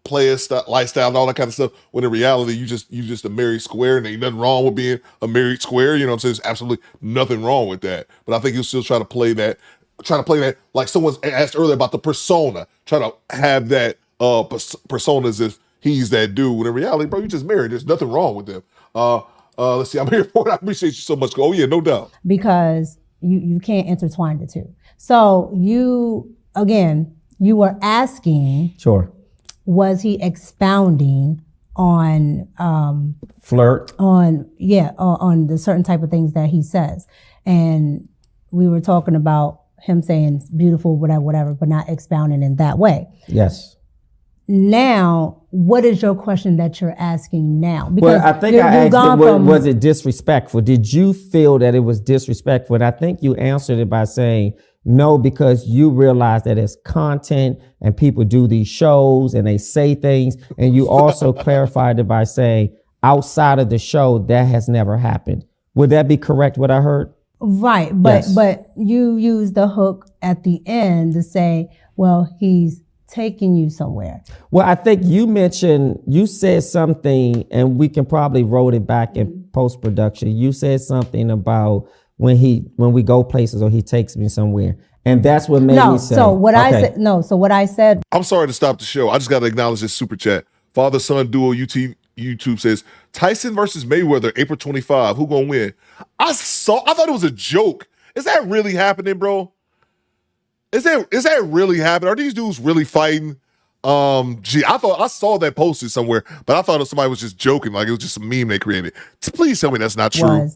player lifestyle and all that kind of stuff, when in reality you just a married square, and ain't nothing wrong with being a married square. You know what I'm saying? There's absolutely nothing wrong with that. But I think he'll still try to play that like someone asked earlier about the persona, try to have that persona as if he's that dude, when in reality, bro, you just married. There's nothing wrong with them. Let's see, I'm here for it. I appreciate you so much. Oh yeah, no doubt. Because you can't intertwine the two. So you were asking, Sure. was he expounding on Flirt. on the certain type of things that he says? And we were talking about him saying beautiful, whatever, but not expounding in that way. Yes. Now, what is your question that you're asking now? Well, I think I asked was it disrespectful? Did you feel that it was disrespectful? And I think you answered it by saying no, because you realize that it's content and people do these shows and they say things. And you also clarified it by saying outside of the show, that has never happened. Would that be correct, what I heard? Right. But you use the hook at the end to say, well, he's taking you somewhere. Well, I think you said something, and we can probably roll it back in post-production. You said something about when we go places or he takes me somewhere. And that's what made me say. So what I said. I'm sorry to stop the show. I just got to acknowledge this super chat. Father-son duo YouTube says, Tyson versus Mayweather, April 25. Who gonna win? I thought it was a joke. Is that really happening, bro? Is that really happening? Are these dudes really fighting? I thought I saw that posted somewhere, but I thought somebody was just joking, like it was just a meme they created. Please tell me that's not true.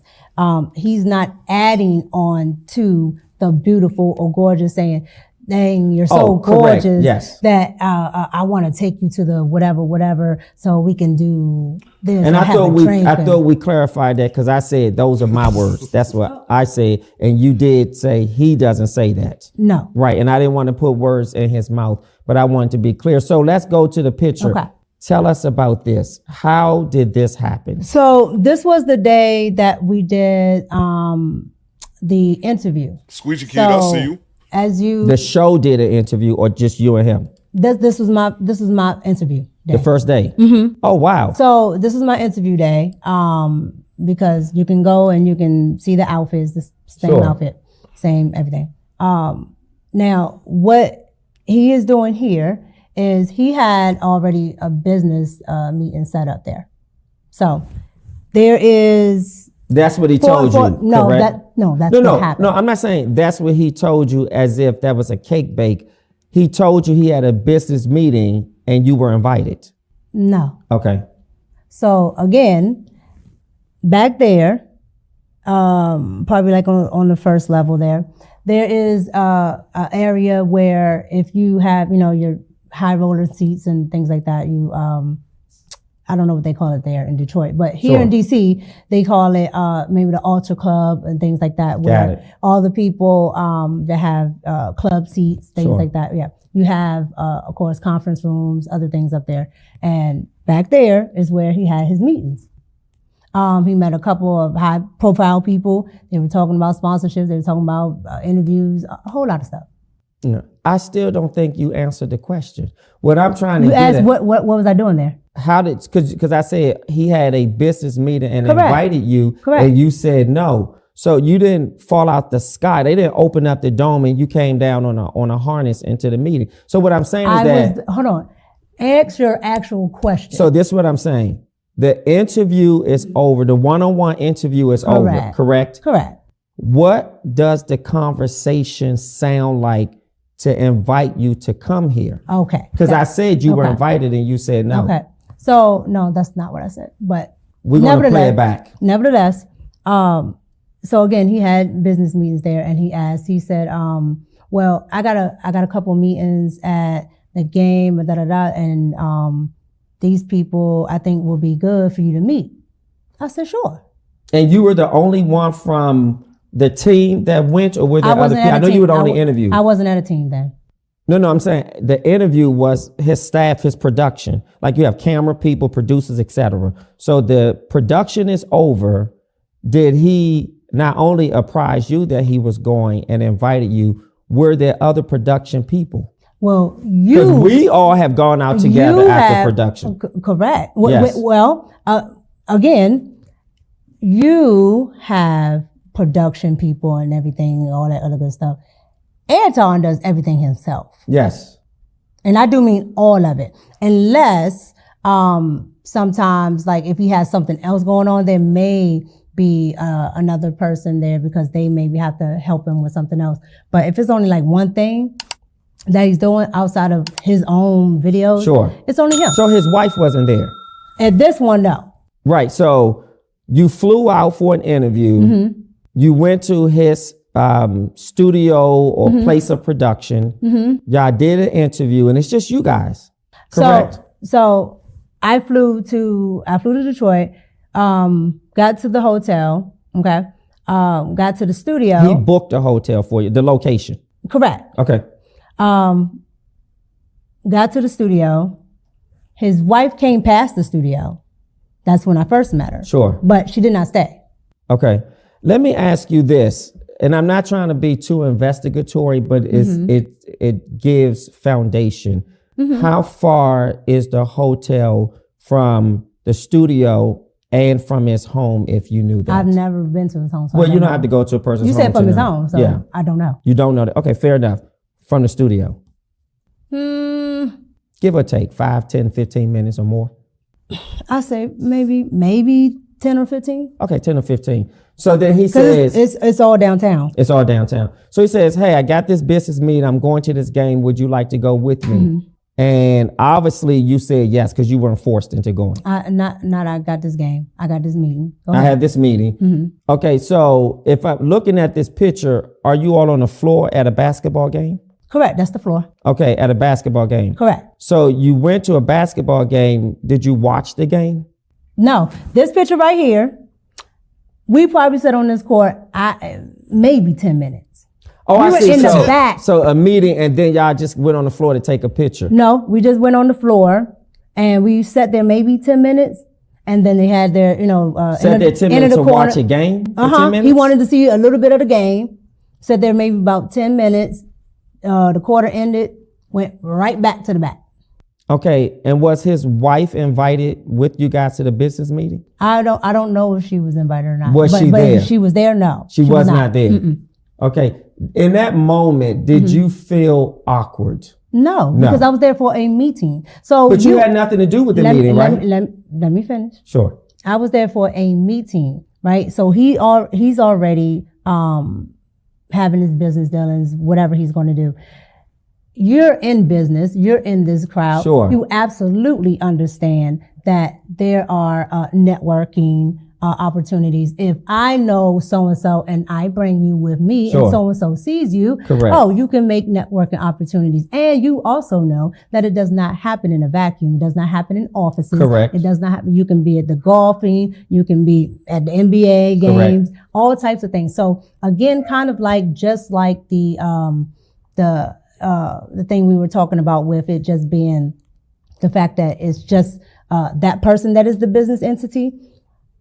He's not adding on to the beautiful or gorgeous, saying, dang, you're so gorgeous that I want to take you to the whatever, so we can do this. And I thought we clarified that, because I said those are my words. That's what I said, and you did say he doesn't say that. No. Right, and I didn't want to put words in his mouth, but I wanted to be clear. So let's go to the picture. Okay. Tell us about this. How did this happen? So this was the day that we did the interview. Squeegee Kid, I see you. The show did an interview, or just you and him? This was my interview day. The first day? Mm-hmm. Oh, wow. So this is my interview day, because you can go and you can see the outfits, the same outfit, same everything. Now, what he is doing here is he had already a business meeting set up there. So there is... That's what he told you, correct? That's what happened. No, I'm not saying that's what he told you as if that was a cake bake. He told you he had a business meeting and you were invited. No. Okay. So again, back there, probably like on the first level there is a area where if you have, your high roller seats and things like that, you I don't know what they call it there in Detroit, but here in DC, they call it maybe the Ultra Club and things like that, where all the people that have club seats, things like that. Yeah. You have, of course, conference rooms, other things up there. And back there is where he had his meetings. He met a couple of high profile people. They were talking about sponsorships. They were talking about interviews, a whole lot of stuff. No, I still don't think you answered the question. What I'm trying to get at. You asked what was I doing there? How did, because I said he had a business meeting and invited you, and you said no. So you didn't fall out the sky. They didn't open up the dome and you came down on a harness into the meeting. So what I'm saying is hold on, ask your actual question. So this is what I'm saying. The interview is over. The one-on-one interview is over, correct? Correct. What does the conversation sound like to invite you to come here? Okay. Because I said you were invited and you said no. Okay. So no, that's not what I said. But we're going to play it back. Nevertheless, so again, he had business meetings there, and he said, well, I got a couple meetings at the game, and these people I think will be good for you to meet. I said, sure. And you were the only one from the team that went, or were there other people? I know you were on the interview. I wasn't at a team then. No, I'm saying the interview was his staff, his production. Like you have camera people, producers, etc. So the production is over. Did he not only apprise you that he was going and invited you, were there other production people? Well, because we all have gone out together after production. Correct. Yes. Again, you have production people and everything, and all that other good stuff. Anton does everything himself. Yes. And I do mean all of it. Unless sometimes, like if he has something else going on, there may be another person there because they maybe have to help him with something else. But if it's only like one thing that he's doing outside of his own videos, sure, it's only him. So his wife wasn't there? At this one, no. Right. So you flew out for an interview. Mm-hmm. You went to his studio or place of production. Mm-hmm. Y'all did an interview, and it's just you guys. Correct. So I flew to Detroit, got to the hotel, okay, got to the studio. He booked a hotel for you, the location. Correct. Okay. Got to the studio. His wife came past the studio. That's when I first met her. Sure. But she did not stay. Okay. Let me ask you this, and I'm not trying to be too investigatory, but it gives foundation. Mm-hmm. How far is the hotel from the studio and from his home, if you knew that? I've never been to his home. So well, you don't have to go to a person's home. You said from to his know. home, so yeah. I don't know. You don't know that. Okay, fair enough. From the studio. Give or take 5, 10, 15 minutes or more. I say maybe 10 or 15. Okay, 10 or 15. So then he says... It's all downtown. It's all downtown. So he says, hey, I got this business meeting. I'm going to this game. Would you like to go with me? Mm-hmm. And obviously you said yes because you weren't forced into going. Not I got this game. I got this meeting. I had this meeting. Mm-hmm. Okay, so if I'm looking at this picture, are you all on the floor at a basketball game? Correct, that's the floor. Okay, at a basketball game. Correct. So you went to a basketball game. Did you watch the game? No, this picture right here, we probably sat on this court maybe 10 minutes. Oh, we I were see. in the back. So a meeting, and then y'all just went on the floor to take a picture. No, we just went on the floor, and we sat there maybe 10 minutes, and then they had their, sat there 10 minutes to watch a game for 10 minutes? He wanted to see a little bit of the game. Sat there maybe about 10 minutes. The quarter ended, went right back to the back. Okay, and was his wife invited with you guys to the business meeting? I don't know if she was invited or not. Was she there? If she was there, no. She was not there. Mm-mm. Okay, in that moment, did you feel awkward? No, because I was there for a meeting. So, but you had nothing to do with the meeting, right? Let me finish. Sure. I was there for a meeting, right? So he's already having his business dealings, whatever he's going to do. You're in business. You're in this crowd. Sure. You absolutely understand that there are networking opportunities. If I know so-and-so and I bring you with me and so-and-so sees you, correct, you can make networking opportunities. And you also know that it does not happen in a vacuum. It does not happen in offices. Correct. It does not happen. You can be at the golfing. You can be at the NBA games, correct, all types of things. So again, kind of like, just like the thing we were talking about with it just being the fact that it's just that person that is the business entity.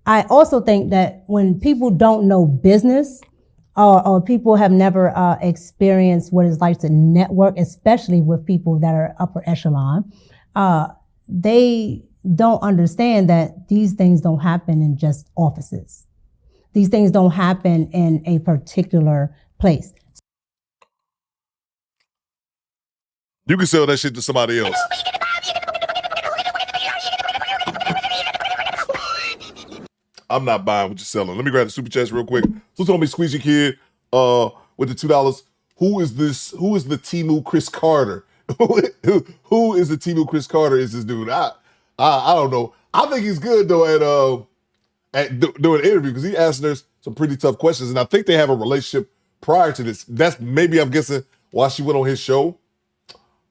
I also think that when people don't know business or people have never experienced what it's like to network, especially with people that are upper echelon, they don't understand that these things don't happen in just offices. These things don't happen in a particular place. You can sell that shit to somebody else. I'm not buying what you're selling. Let me grab the super chats real quick. So told me Squeezy Kid with the $2. Who is this? Who is the Temu Chris Carter? Who is the Temu Chris Carter? Is this dude? I don't know. I think he's good though at doing an interview because he asked her some pretty tough questions, and I think they have a relationship prior to this. That's maybe, I'm guessing, why she went on his show.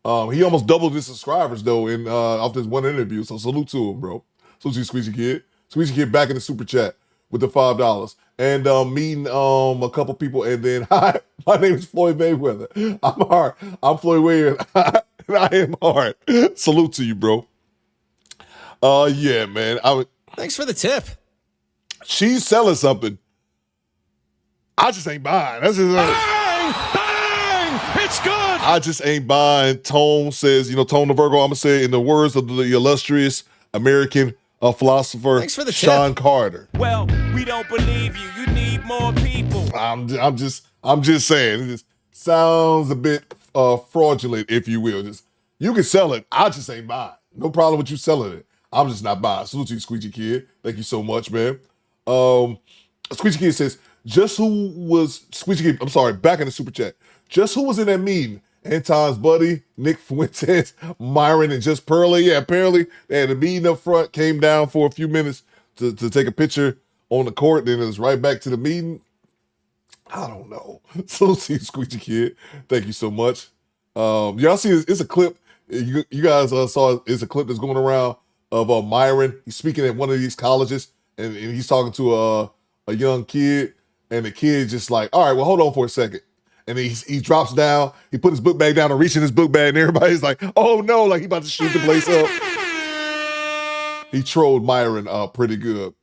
He almost doubled his subscribers though in off this one interview. So salute to him, bro. Salute to you, Squeezy Kid. Squeezy Kid back in the super chat with the $5 and meeting a couple people. And then hi, my name is Floyd Mayweather. I'm hard. I'm Floyd Mayweather. And I am hard. Salute to you, bro. Yeah, man. Thanks for the tip. She's selling something. I just ain't buying. That's just It's good. I just ain't buying. Tone says, Tone the Virgo, I'm gonna say in the words of the illustrious American philosopher Thanks for the Sean tip. Carter. Well, we don't believe you. You need more people. I'm just saying. It just sounds a bit fraudulent, if you will. You can sell it. I just ain't buying. No problem with you selling it. I'm just not buying. Salute to you, Squeegee Kid. Thank you so much, man. Squeegee Kid says, back in the super chat. Just who was in that meeting? Anton's buddy, Nick Fuentes, Myron, and just Pearly. Yeah, apparently they had a meeting up front, came down for a few minutes to take a picture on the court, then it was right back to the meeting. I don't know. Salute to you, Squeegee Kid. Thank you so much. Y'all see it's a clip. You guys saw it's a clip that's going around of Myron. He's speaking at one of these colleges, and he's talking to a young kid, and the kid just like, all right, well, hold on for a second. And he drops down, he put his book bag down and reaching his book bag, and everybody's like, oh no, like he about to shoot the place up. He trolled Myron pretty good.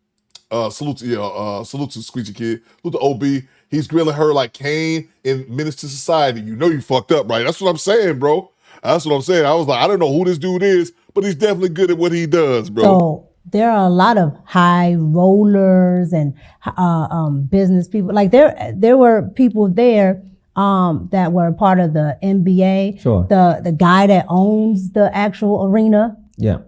Salute to Squeegee Kid. Salute to OB. He's grilling her like Kane in Menace to Society. You know you fucked up, right? That's what I'm saying, bro. That's what I'm saying. I was like, I don't know who this dude is, but he's definitely good at what he does, bro. So there are a lot of high rollers and business people. Like there were people there that were part of the NBA. Sure. The guy that owns the actual arena. Yeah.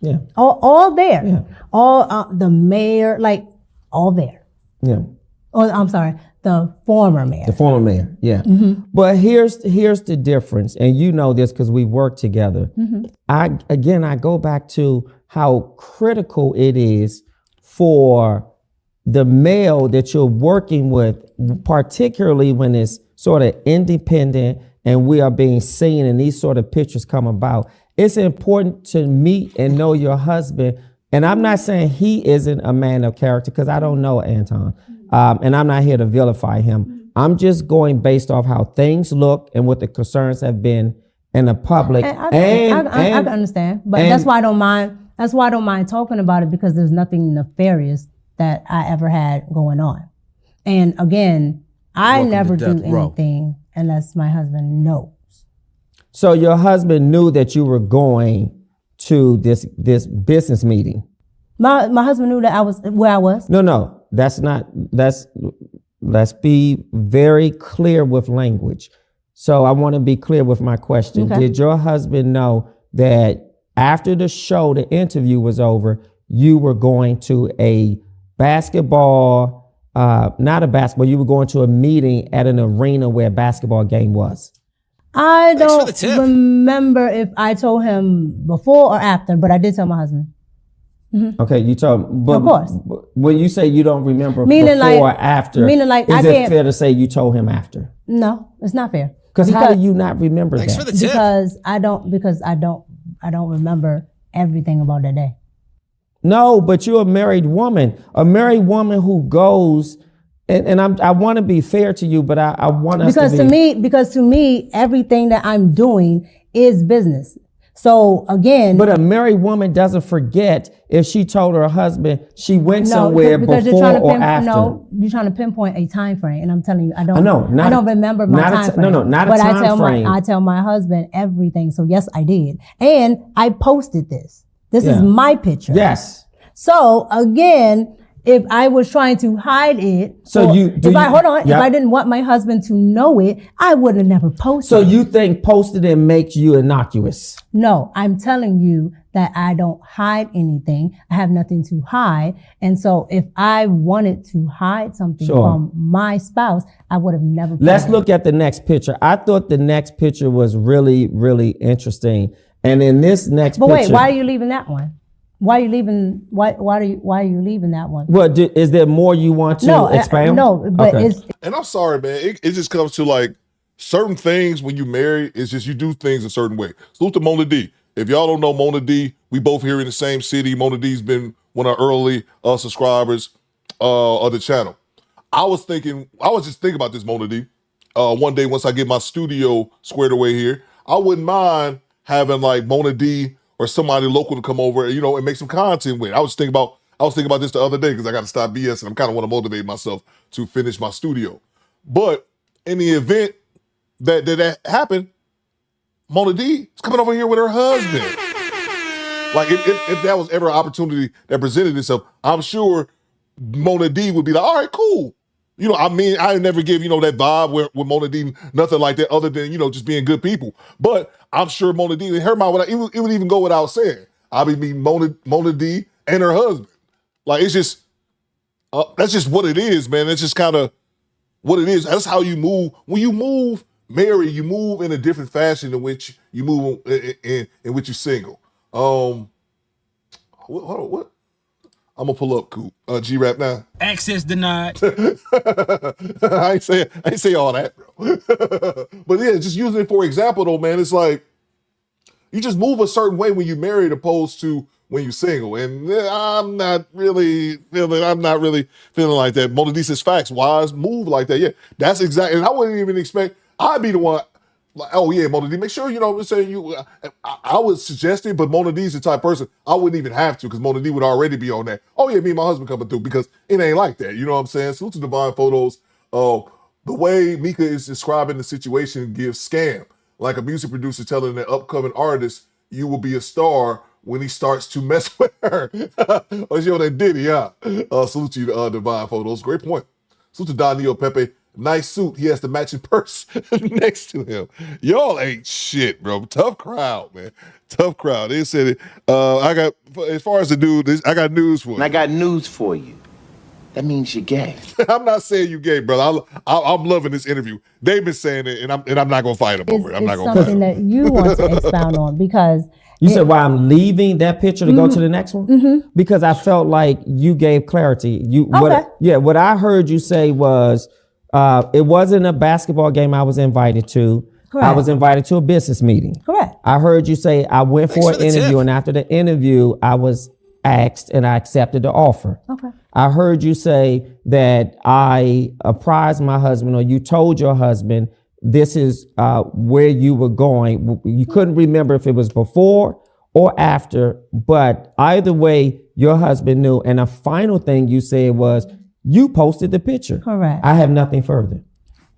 Yeah. All there. Yeah. All the mayor, like all there. Yeah. Oh, I'm sorry, the former mayor. The former mayor, yeah. Mm-hmm. But here's the difference, and you know this because we work together. Mm-hmm. I go back to how critical it is for the male that you're working with, particularly when it's sort of independent and we are being seen and these sort of pictures come about. It's important to meet and know your husband. And I'm not saying he isn't a man of character because I don't know Anton. And I'm not here to vilify him. I'm just going based off how things look and what the concerns have been in the public. I can understand, but that's why I don't mind. That's why I don't mind talking about it, because there's nothing nefarious that I ever had going on. And again, I never do anything unless my husband knows. So your husband knew that you were going to this business meeting. My husband knew that I was where I was. No, let's be very clear with language. So I want to be clear with my question. Okay. Did your husband know that after the show, the interview was over, you were going to a basketball, not a basketball, you were going to a meeting at an arena where a basketball game was? I don't remember if I told him before or after, but I did tell my husband. Mm-hmm. Okay, you told him. But of course. When you say you don't remember meaning before like, or after, meaning like is it fair to say you told him after? No, it's not fair. Because how do you not remember Thanks that? for the tip. Because I don't remember everything about that day. No, but you're a married woman. A married woman who goes, and I want to be fair to you, but I want us because to me, everything that I'm doing is business. So again, but a married woman doesn't forget if she told her husband she went somewhere before or after. No, you're trying to pinpoint a time frame, and I'm telling you, I don't remember my time frame. Not a time frame. I tell my husband everything. So yes, I did, and I posted this. This is my picture. Yes. So again, if I was trying to hide it, if I didn't want my husband to know it, I would have never posted. So you think posting it makes you innocuous? No, I'm telling you that I don't hide anything. I have nothing to hide. And so if I wanted to hide something from my spouse, I would have never posted. Let's look at the next picture. I thought the next picture was really, really interesting. And in this next picture. But wait, why are you leaving that one? Why are you leaving? Why are you leaving that one? Well, is there more you want to expand? No, but and I'm sorry, man. It just comes to like certain things when you marry, it's just you do things a certain way. Salute to Mona D. If y'all don't know Mona D, we both here in the same city. Mona D's been one of our early subscribers of the channel. I was just thinking about this, Mona D. One day, once I get my studio squared away here, I wouldn't mind having like Mona D or somebody local to come over, and make some content with. I was thinking about this the other day because I got to stop BS and I'm kind of want to motivate myself to finish my studio. But in the event that happened, Mona D is coming over here with her husband. Like if that was ever an opportunity that presented itself, I'm sure Mona D would be like, all right, cool. I never give, that vibe with Mona D, nothing like that other than, just being good people. But I'm sure Mona D, in her mind, it would even go without saying. I'll be meeting Mona D and her husband. Like, it's just, that's just what it is, man. It's just kind of what it is. That's how you move. When you move married, you move in a different fashion in which you move in which you're single. Hold on, what? I'm gonna pull up Coop. G-Rap now. Access denied. I ain't say all that, bro. But yeah, just using it for example though, man, it's like you just move a certain way when you're married opposed to when you're single. And I'm not really feeling like that. Mona D says facts. Wise move like that. Yeah, that's exactly. And I wouldn't even expect I'd be the one. Like, oh yeah, Mona D, make sure I would suggest it, but Mona D's the type of person I wouldn't even have to because Mona D would already be on that. Oh yeah, me and my husband coming through because it ain't like that. You know what I'm saying? Salute to Divine Photos. The way Micca is describing the situation gives scam. Like a music producer telling an upcoming artist, you will be a star when he starts to mess with her. Or she on that Diddy, huh? Salute to you, Divine Photos. Great point. Salute to Daniel Pepe. Nice suit. He has the matching purse next to him. Y'all ain't shit, bro. Tough crowd, man. Tough crowd. They said it. As far as the dude, I got news for you. I got news for you. That means you're gay. I'm not saying you gay, brother. I'm loving this interview. They've been saying it, and I'm not gonna fight them over it. I'm not gonna fight them. It's something that you want to expound on because you said why I'm leaving that picture to go to the next one? Because I felt like you gave clarity. What I heard you say was it wasn't a basketball game I was invited to. Correct. I was invited to a business meeting. Correct. I heard you say I went for an interview, and after the interview, I was asked and I accepted the offer. Okay. I heard you say that I apprised my husband, or you told your husband this is where you were going. You couldn't remember if it was before or after, but either way, your husband knew. And the final thing you said was you posted the picture. Correct. I have nothing further.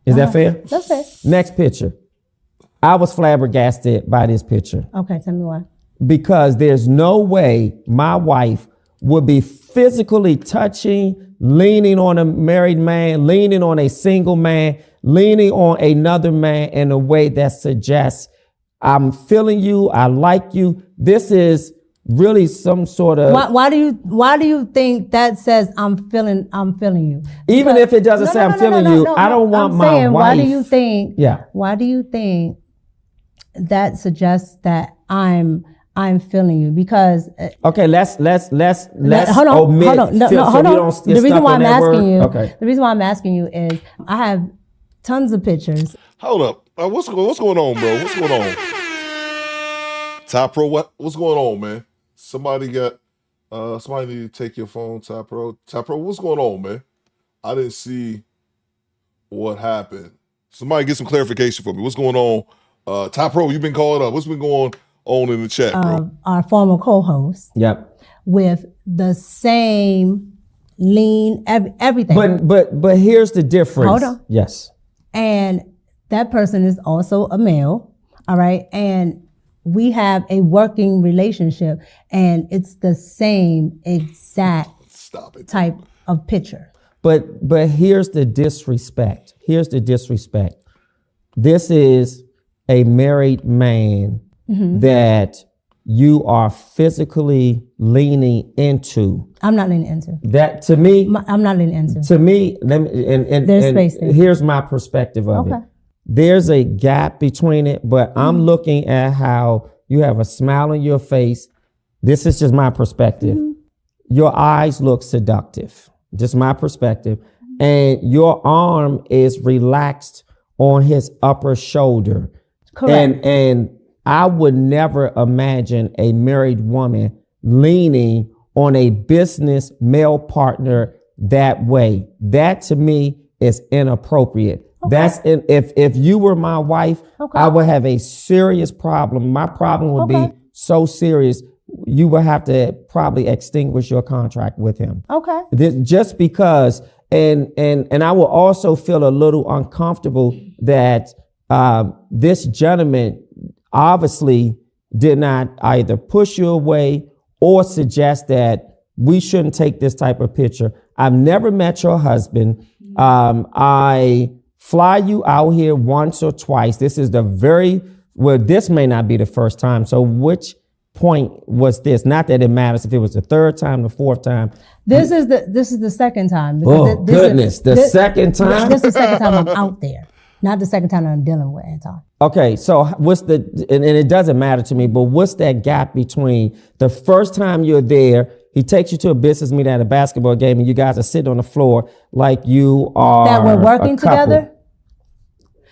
Is that fair? That's fair. Next picture. I was flabbergasted by this picture. Okay, tell me why. Because there's no way my wife would be physically touching, leaning on a married man, leaning on a single man, leaning on another man in a way that suggests I'm feeling you, I like you. This is really some sort of. Why do you think that says I'm feeling you? Even if it doesn't say I'm feeling you, I don't want my wife. Why do you think? Yeah. Why do you think that suggests that I'm feeling you? Because okay, let's hold on, omit. Hold on. The reason why I'm asking you. Okay. The reason why I'm asking you is I have tons of pictures. Hold up. What's going on, bro? What's going on? Top Pro, what's going on, man? Somebody need to take your phone, Top Pro. Top Pro, what's going on, man? I didn't see what happened. Somebody get some clarification for me. What's going on? Top Pro, you've been called up. What's been going on in the chat, bro? Our former co-host. Yep. With the same lean, everything. But here's the difference. Hold on. Yes. And that person is also a male. All right. And we have a working relationship, and it's the same exact type of picture. But here's the disrespect. This is a married man that you are physically leaning into. I'm not leaning into. That to me. I'm not leaning into. To me, there's space there. Here's my perspective of it. There's a gap between it, but I'm looking at how you have a smile on your face. This is just my perspective. Your eyes look seductive. Just my perspective. And your arm is relaxed on his upper shoulder. Correct. And I would never imagine a married woman leaning on a business male partner that way. That to me is inappropriate. That's if you were my wife, I would have a serious problem. My problem would be so serious, you would have to probably extinguish your contract with him. Okay. Just because, and I will also feel a little uncomfortable that this gentleman obviously did not either push you away or suggest that we shouldn't take this type of picture. I've never met your husband. I fly you out here once or twice. This is this may not be the first time. So which point was this? Not that it matters if it was the third time, the fourth time. This is the second time. Oh, goodness. The second time? This is the second time I'm out there. Not the second time I'm dealing with Anton. Okay, so what's and it doesn't matter to me, but what's that gap between the first time you're there, he takes you to a business meeting at a basketball game, and you guys are sitting on the floor like you are that we're working together?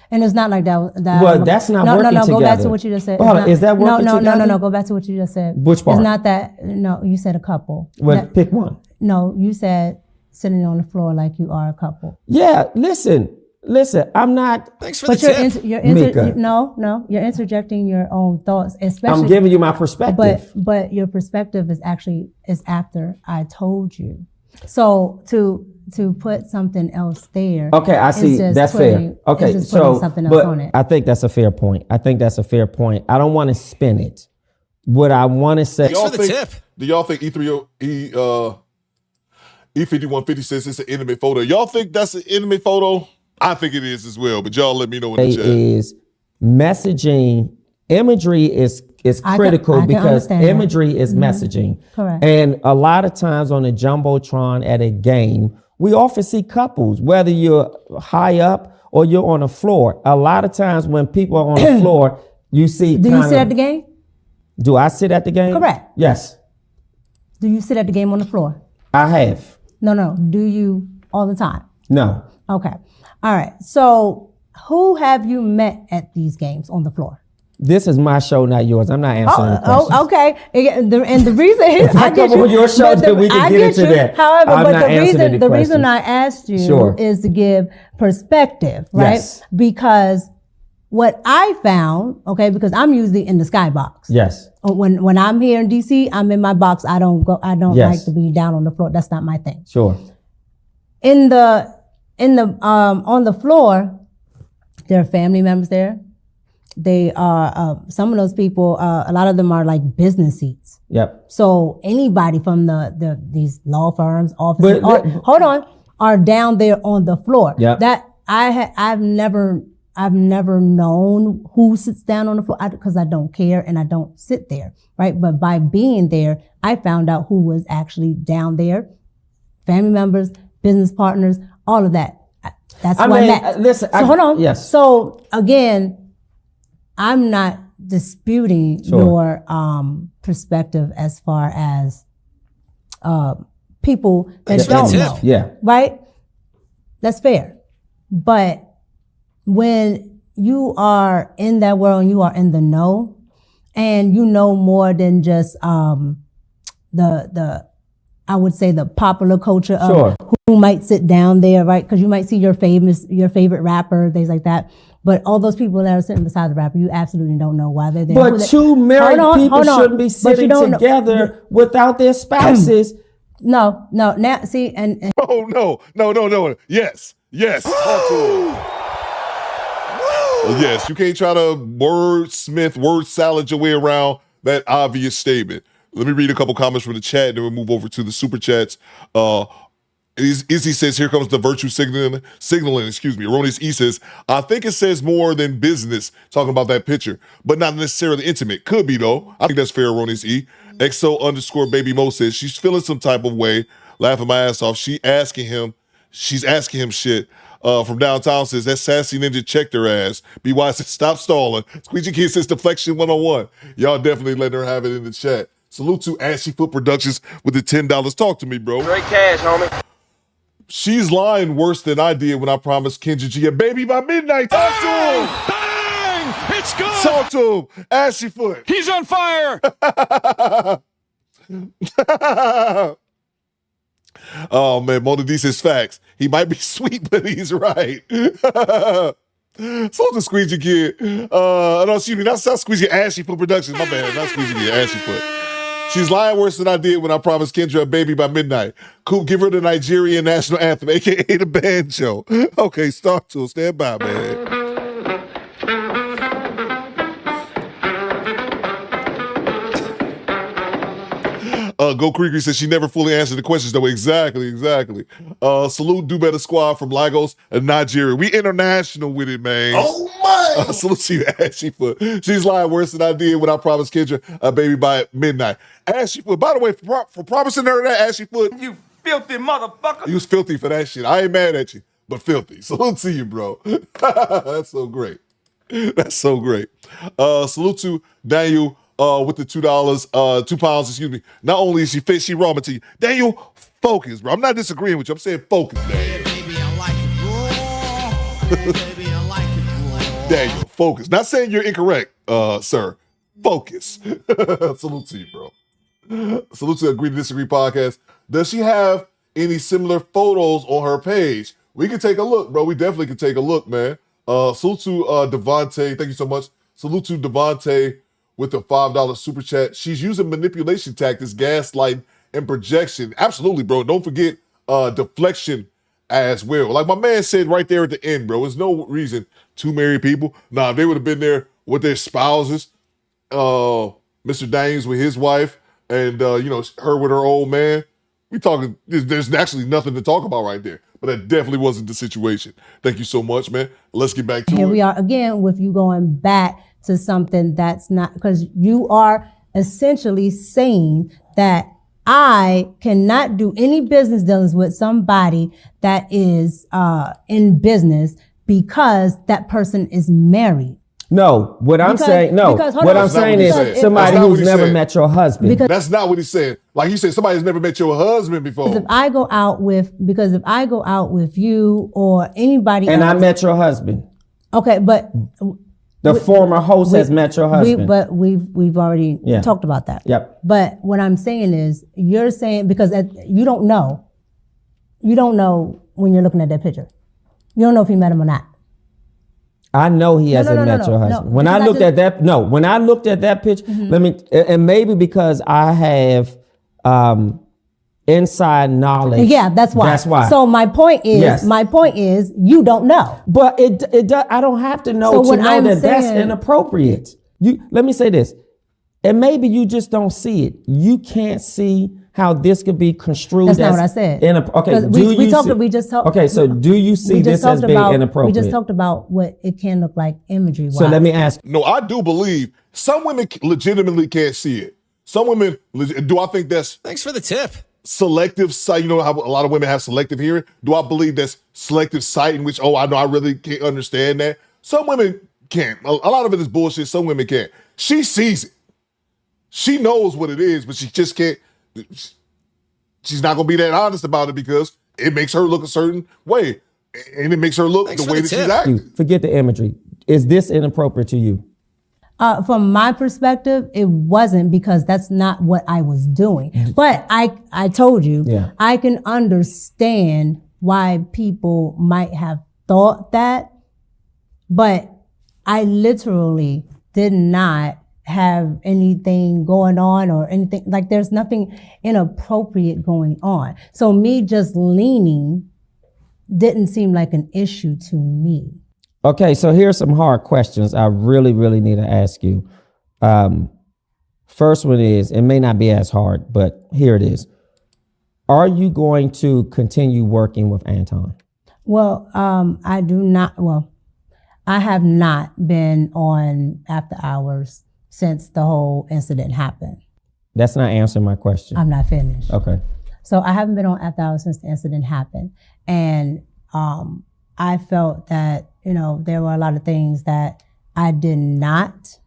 And it's not like that. Well, that's not working together. No, go back to what you just said. Is that working together? No, go back to what you just said. Which part? It's not that, no, you said a couple. Well, pick one. No, you said sitting on the floor like you are a couple. Yeah, listen, I'm not. Thanks for the tip. You're interjecting your own thoughts, especially. I'm giving you my perspective. But your perspective is after I told you. So to put something else there. Okay, I see. That's fair. Okay, so something else on it. I think that's a fair point. I don't want to spin it. What I want to say. Thanks for the tip. Do y'all think E5150 says it's an intimate photo? Y'all think that's an intimate photo? I think it is as well, but y'all let me know in the chat. Is messaging, imagery is critical because imagery is messaging. Correct. And a lot of times on the Jumbotron at a game, we often see couples, whether you're high up or you're on the floor. A lot of times when people are on the floor, you see. Do you sit at the game? Do I sit at the game? Correct. Yes. Do you sit at the game on the floor? I have. No. Do you all the time? No. Okay. All right. So who have you met at these games on the floor? This is my show, not yours. I'm not answering the questions. Oh, okay. And the reason if I come on your show, then we can get into that. However, the reason I asked you is to give perspective, right? Yes. Because what I found, because I'm usually in the skybox. Yes. When I'm here in DC, I'm in my box. I don't like to be down on the floor. That's not my thing. Sure. On the floor, there are family members there. They are some of those people. A lot of them are like business seats. Yep. So anybody from these law firms, offices, are down there on the floor. Yep. That I've never known who sits down on the floor because I don't care and I don't sit there, right? But by being there, I found out who was actually down there, family members, business partners, all of that. That's who I met. Listen, hold on. Yes. So again, I'm not disputing your perspective as far as people that don't know. Yeah. Right? That's fair. But when you are in that world and you are in the know and you know more than just I would say the popular culture of who might sit down there, right? Because you might see your favorite rapper, things like that. But all those people that are sitting beside the rapper, you absolutely don't know why they're there. But two married people shouldn't be sitting together without their spouses. No. Now, see, and oh no. Yes. Talk to him. Yes, you can't try to word salad your way around that obvious statement. Let me read a couple comments from the chat, and then we'll move over to the super chats. Izzy says, here comes the virtue signaling. Erroneous E says, I think it says more than business, talking about that picture, but not necessarily intimate. Could be, though. I think that's fair, Erroneous E. XO_Baby Mo says, she's feeling some type of way, laughing my ass off. She's asking him shit. From downtown says, that sassy ninja checked her ass. BY says, stop stalling. Squeegee Kid says, deflection 101. Y'all definitely letting her have it in the chat. Salute to Ashy Foot Productions with the $10. Talk to me, bro. Straight cash, homie. She's lying worse than I did when I promised Kendra G a baby by midnight. Talk to him. Bang! It's good. Talk to him. Ashy foot. He's on fire. Oh man, Mona D says facts. He might be sweet, but he's right. Soldier Squeegee Kid. No, excuse me, that's Squeegee Ashy Foot Productions. My bad, not Squeegee Kid, Ashy Foot. She's lying worse than I did when I promised Kendra a baby by midnight. Coop, give her the Nigerian national anthem, aka the banjo. Okay, start to stand by, man. Go Creeky says she never fully answered the questions though. Exactly. Salute Do Better Squad from Lagos and Nigeria. We international with it, man. Oh my! Salute to you, Ashy Foot. She's lying worse than I did when I promised Kendra a baby by midnight. Ashy Foot, by the way, for promising her that, Ashy Foot. You filthy motherfucker. You was filthy for that shit. I ain't mad at you, but filthy. Salute to you, bro. That's so great. Salute to Daniel with the $2, 2 pounds, excuse me. Not only is she fit, she raw material. Daniel, focus, bro. I'm not disagreeing with you. I'm saying focus, Daniel. Baby, I like it raw. Baby, I like it raw. Daniel, focus. Not saying you're incorrect, sir. Focus. Salute to you, bro. Salute to the Agree to Disagree podcast. Does she have any similar photos on her page? We can take a look, bro. We definitely can take a look, man. Salute to Devontae. Thank you so much. Salute to Devontae with the $5 super chat. She's using manipulation tactics, gaslighting, and projection. Absolutely, bro. Don't forget deflection as well. Like my man said right there at the end, bro. There's no reason to marry people. Nah, if they would have been there with their spouses, Mr. Daniels with his wife, and her with her old man, we talking. There's actually nothing to talk about right there. But that definitely wasn't the situation. Thank you so much, man. Let's get back to it. Here we are again with you going back to something that's not, because you are essentially saying that I cannot do any business dealings with somebody that is in business because that person is married. No, what I'm saying is somebody who's never met your husband. That's not what he said. Like he said, somebody's never met your husband before. If I go out with you or anybody and else, I met your husband. Okay, but the former host has met your husband. We've already talked about that. Yep. But what I'm saying is, you're saying, because you don't know when you're looking at that picture. You don't know if he met him or not. I know he hasn't met your husband. When I looked at that picture, and maybe because I have inside knowledge. Yeah, that's why. So my point is, you don't know. But I don't have to know to know that that's inappropriate. Let me say this, and maybe you just don't see it. You can't see how this could be construed. That's not what I said. Okay, so do you see this as being inappropriate? We just talked about what it can look like imagery-wise. So let me ask. No, I do believe some women legitimately can't see it. Some women, do I think that's... Thanks for the tip. Selective sight, you know how a lot of women have selective hearing? Do I believe that's selective sight in which, I know I really can't understand that? Some women can't. A lot of it is bullshit. Some women can't. She sees it. She knows what it is, but she just can't. She's not going to be that honest about it because it makes her look a certain way. And it makes her look the way that she's acting. Forget the imagery. Is this inappropriate to you? From my perspective, it wasn't, because that's not what I was doing. But I told you, I can understand why people might have thought that, but I literally did not have anything going on or anything. Like, there's nothing inappropriate going on. So me just leaning didn't seem like an issue to me. Okay, so here's some hard questions I really, really need to ask you. First one is, it may not be as hard, but here it is. Are you going to continue working with Anton? Well, I have not been on after hours since the whole incident happened. That's not answering my question. I'm not finished. Okay. So I haven't been on after hours since the incident happened. And I felt that, there were a lot of things that I did not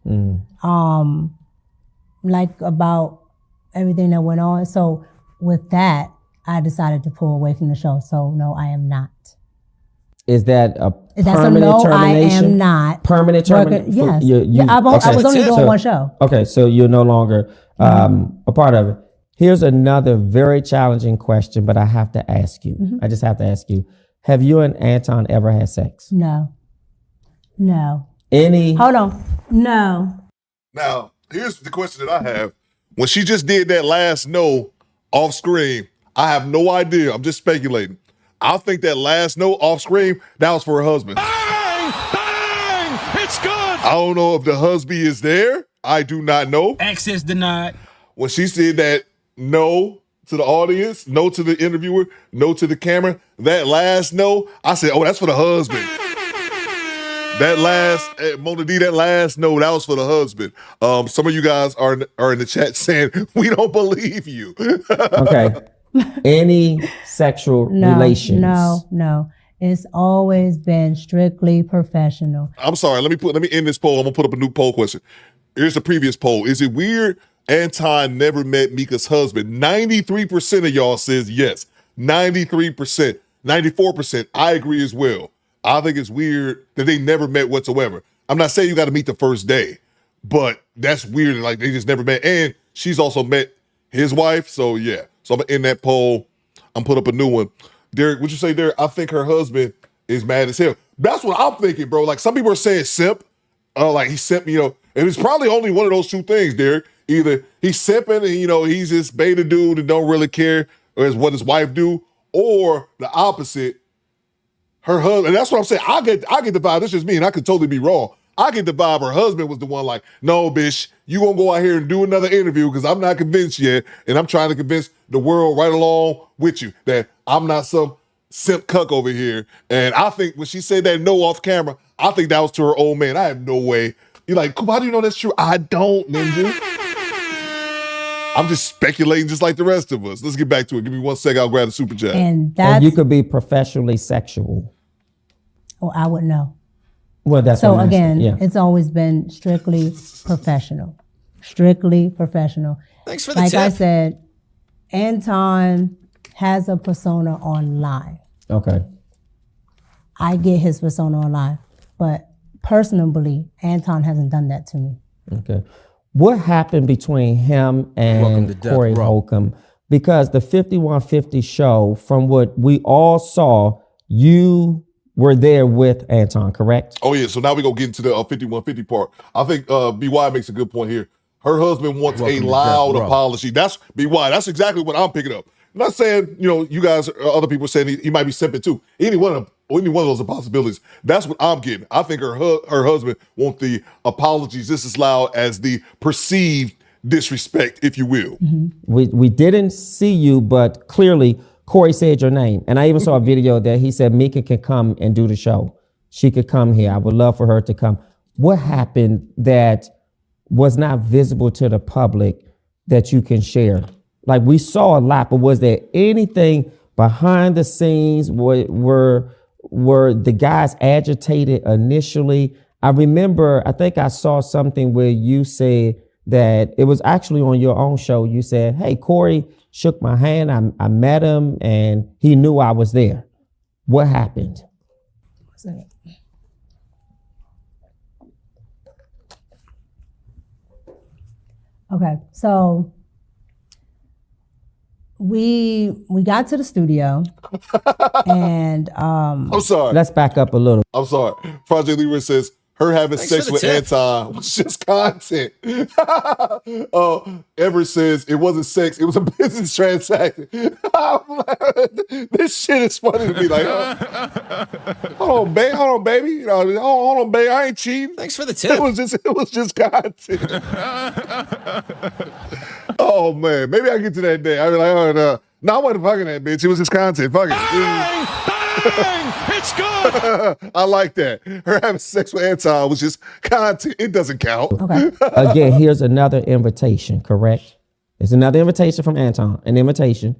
like about everything that went on. So with that, I decided to pull away from the show. So no, I am not. Is that a That's a permanent no, termination? I am not. Permanent termination? Yes. I was only doing one show. Okay, so you're no longer a part of it. Here's another very challenging question, but I have to ask you. I just have to ask you. Have you and Anton ever had sex? No. No. Any? Hold on. No. Now, here's the question that I have. When she just did that last no off screen, I have no idea. I'm just speculating. I think that last no off screen, that was for her husband. Bang! Bang! It's good! I don't know if the husband is there. I do not know. Access denied. When she said that no to the audience, no to the interviewer, no to the camera, that last no, I said, oh, that's for the husband. That last, Mona D, that last no, that was for the husband. Some of you guys are in the chat saying, we don't believe you. Okay. Any sexual relations? No. It's always been strictly professional. I'm sorry. Let me end this poll. I'm gonna put up a new poll question. Here's the previous poll. Is it weird Anton never met Micca's husband? 93% of y'all says yes. 93%. 94%. I agree as well. I think it's weird that they never met whatsoever. I'm not saying you got to meet the first day, but that's weird. Like they just never met. And she's also met his wife. So yeah. So I'm gonna end that poll. I'm put up a new one. Derek, would you say, Derek? I think her husband is mad as hell. That's what I'm thinking, bro. Like some people are saying simp. Like he simp, and it's probably only one of those two things, Derek. Either he's simping and he's this beta dude and don't really care or is what his wife do, or the opposite. Her husband, and that's what I'm saying. I get the vibe. This is just me, and I could totally be wrong. I get the vibe her husband was the one like, no, bitch, you gonna go out here and do another interview because I'm not convinced yet, and I'm trying to convince the world right along with you that I'm not some simp cuck over here. And I think when she said that no off camera, I think that was to her old man. I have no way. You're like, Coop, how do you know that's true? I don't, Ninja. I'm just speculating just like the rest of us. Let's get back to it. Give me 1 second. I'll grab the super chat. And you could be professionally sexual. Oh, I would know. Well, that's so what I'm again, saying. Yeah. it's always been strictly professional. Strictly professional. Thanks for the like tip. I said, Anton has a persona online. Okay. I get his persona online, but personally, Anton hasn't done that to me. Okay. What happened between him and Corey Holcomb? Because the 5150 show, from what we all saw, you were there with Anton, correct? Oh yeah, so now we're gonna get into the 5150 part. I think BY makes a good point here. Her husband wants a loud apology. That's BY. That's exactly what I'm picking up. I'm not saying, you guys or other people saying he might be simping too. Any one of those are possibilities. That's what I'm getting. I think her husband wants the apologies just as loud as the perceived disrespect, if you will. Mm-hmm. We didn't see you, but clearly Corey said your name. And I even saw a video that he said Micca can come and do the show. She could come here. I would love for her to come. What happened that was not visible to the public that you can share? Like we saw a lot, but was there anything behind the scenes? Were the guys agitated initially? I remember, I think I saw something where you said that it was actually on your own show. You said, hey, Corey shook my hand. I met him and he knew I was there. What happened? Okay, so we got to the studio and I'm sorry. Let's back up a little. I'm sorry. Project Libra says her having Thanks sex for the with tip. Anton was just content. Everett says it wasn't sex, it was a business transaction. This shit is funny to me. Like, hold on, baby. Hold on, baby. I ain't cheating. Thanks for the tip. It was just content. Oh man, maybe I get to that day. I'll be like, oh no. No, I wasn't fucking that bitch. It was just content. Fuck it. Bang! Bang! It's good! I like that. Her having sex with Anton was just content. It doesn't count. Okay. Again, here's another invitation, correct? It's another invitation from Anton. An invitation.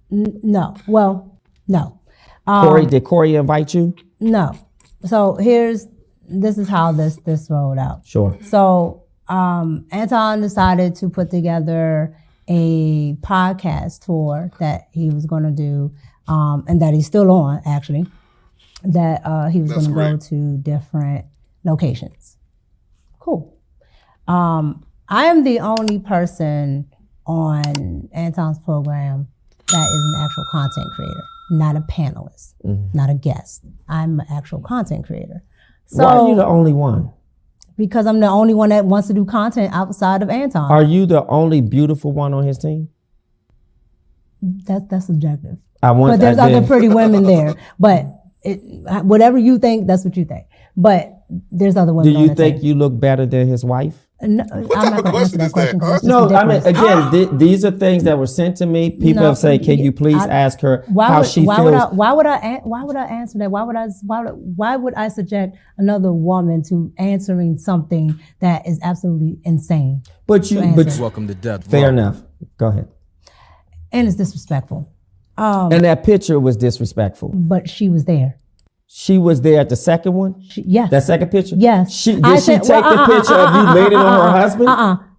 No. Well, no. Corey, did Corey invite you? No. So this is how this rolled out. Sure. So Anton decided to put together a podcast tour that he was going to do, and that he's still on actually, that he was going to go to different locations. Cool. I am the only person on Anton's program that is an actual content creator, not a panelist, not a guest. I'm an actual content creator. So, why are you the only one? Because I'm the only one that wants to do content outside of Anton. Are you the only beautiful one on his team? That's subjective. But there's other pretty women there. But whatever you think, that's what you think. But there's other women. Do you think you look better than his wife? No, I'm not going to answer that question. No, I mean, again, these are things that were sent to me. People have said, "Can you please ask her how she feels?" Why would I answer that? Why would I subject another woman to answering something that is absolutely insane? But welcome to death. Fair enough. Go ahead. And it's disrespectful. And that picture was disrespectful. But she was there. She was there at the second one? Yes. That second picture? Yes. Did she take the picture of you laying on her husband?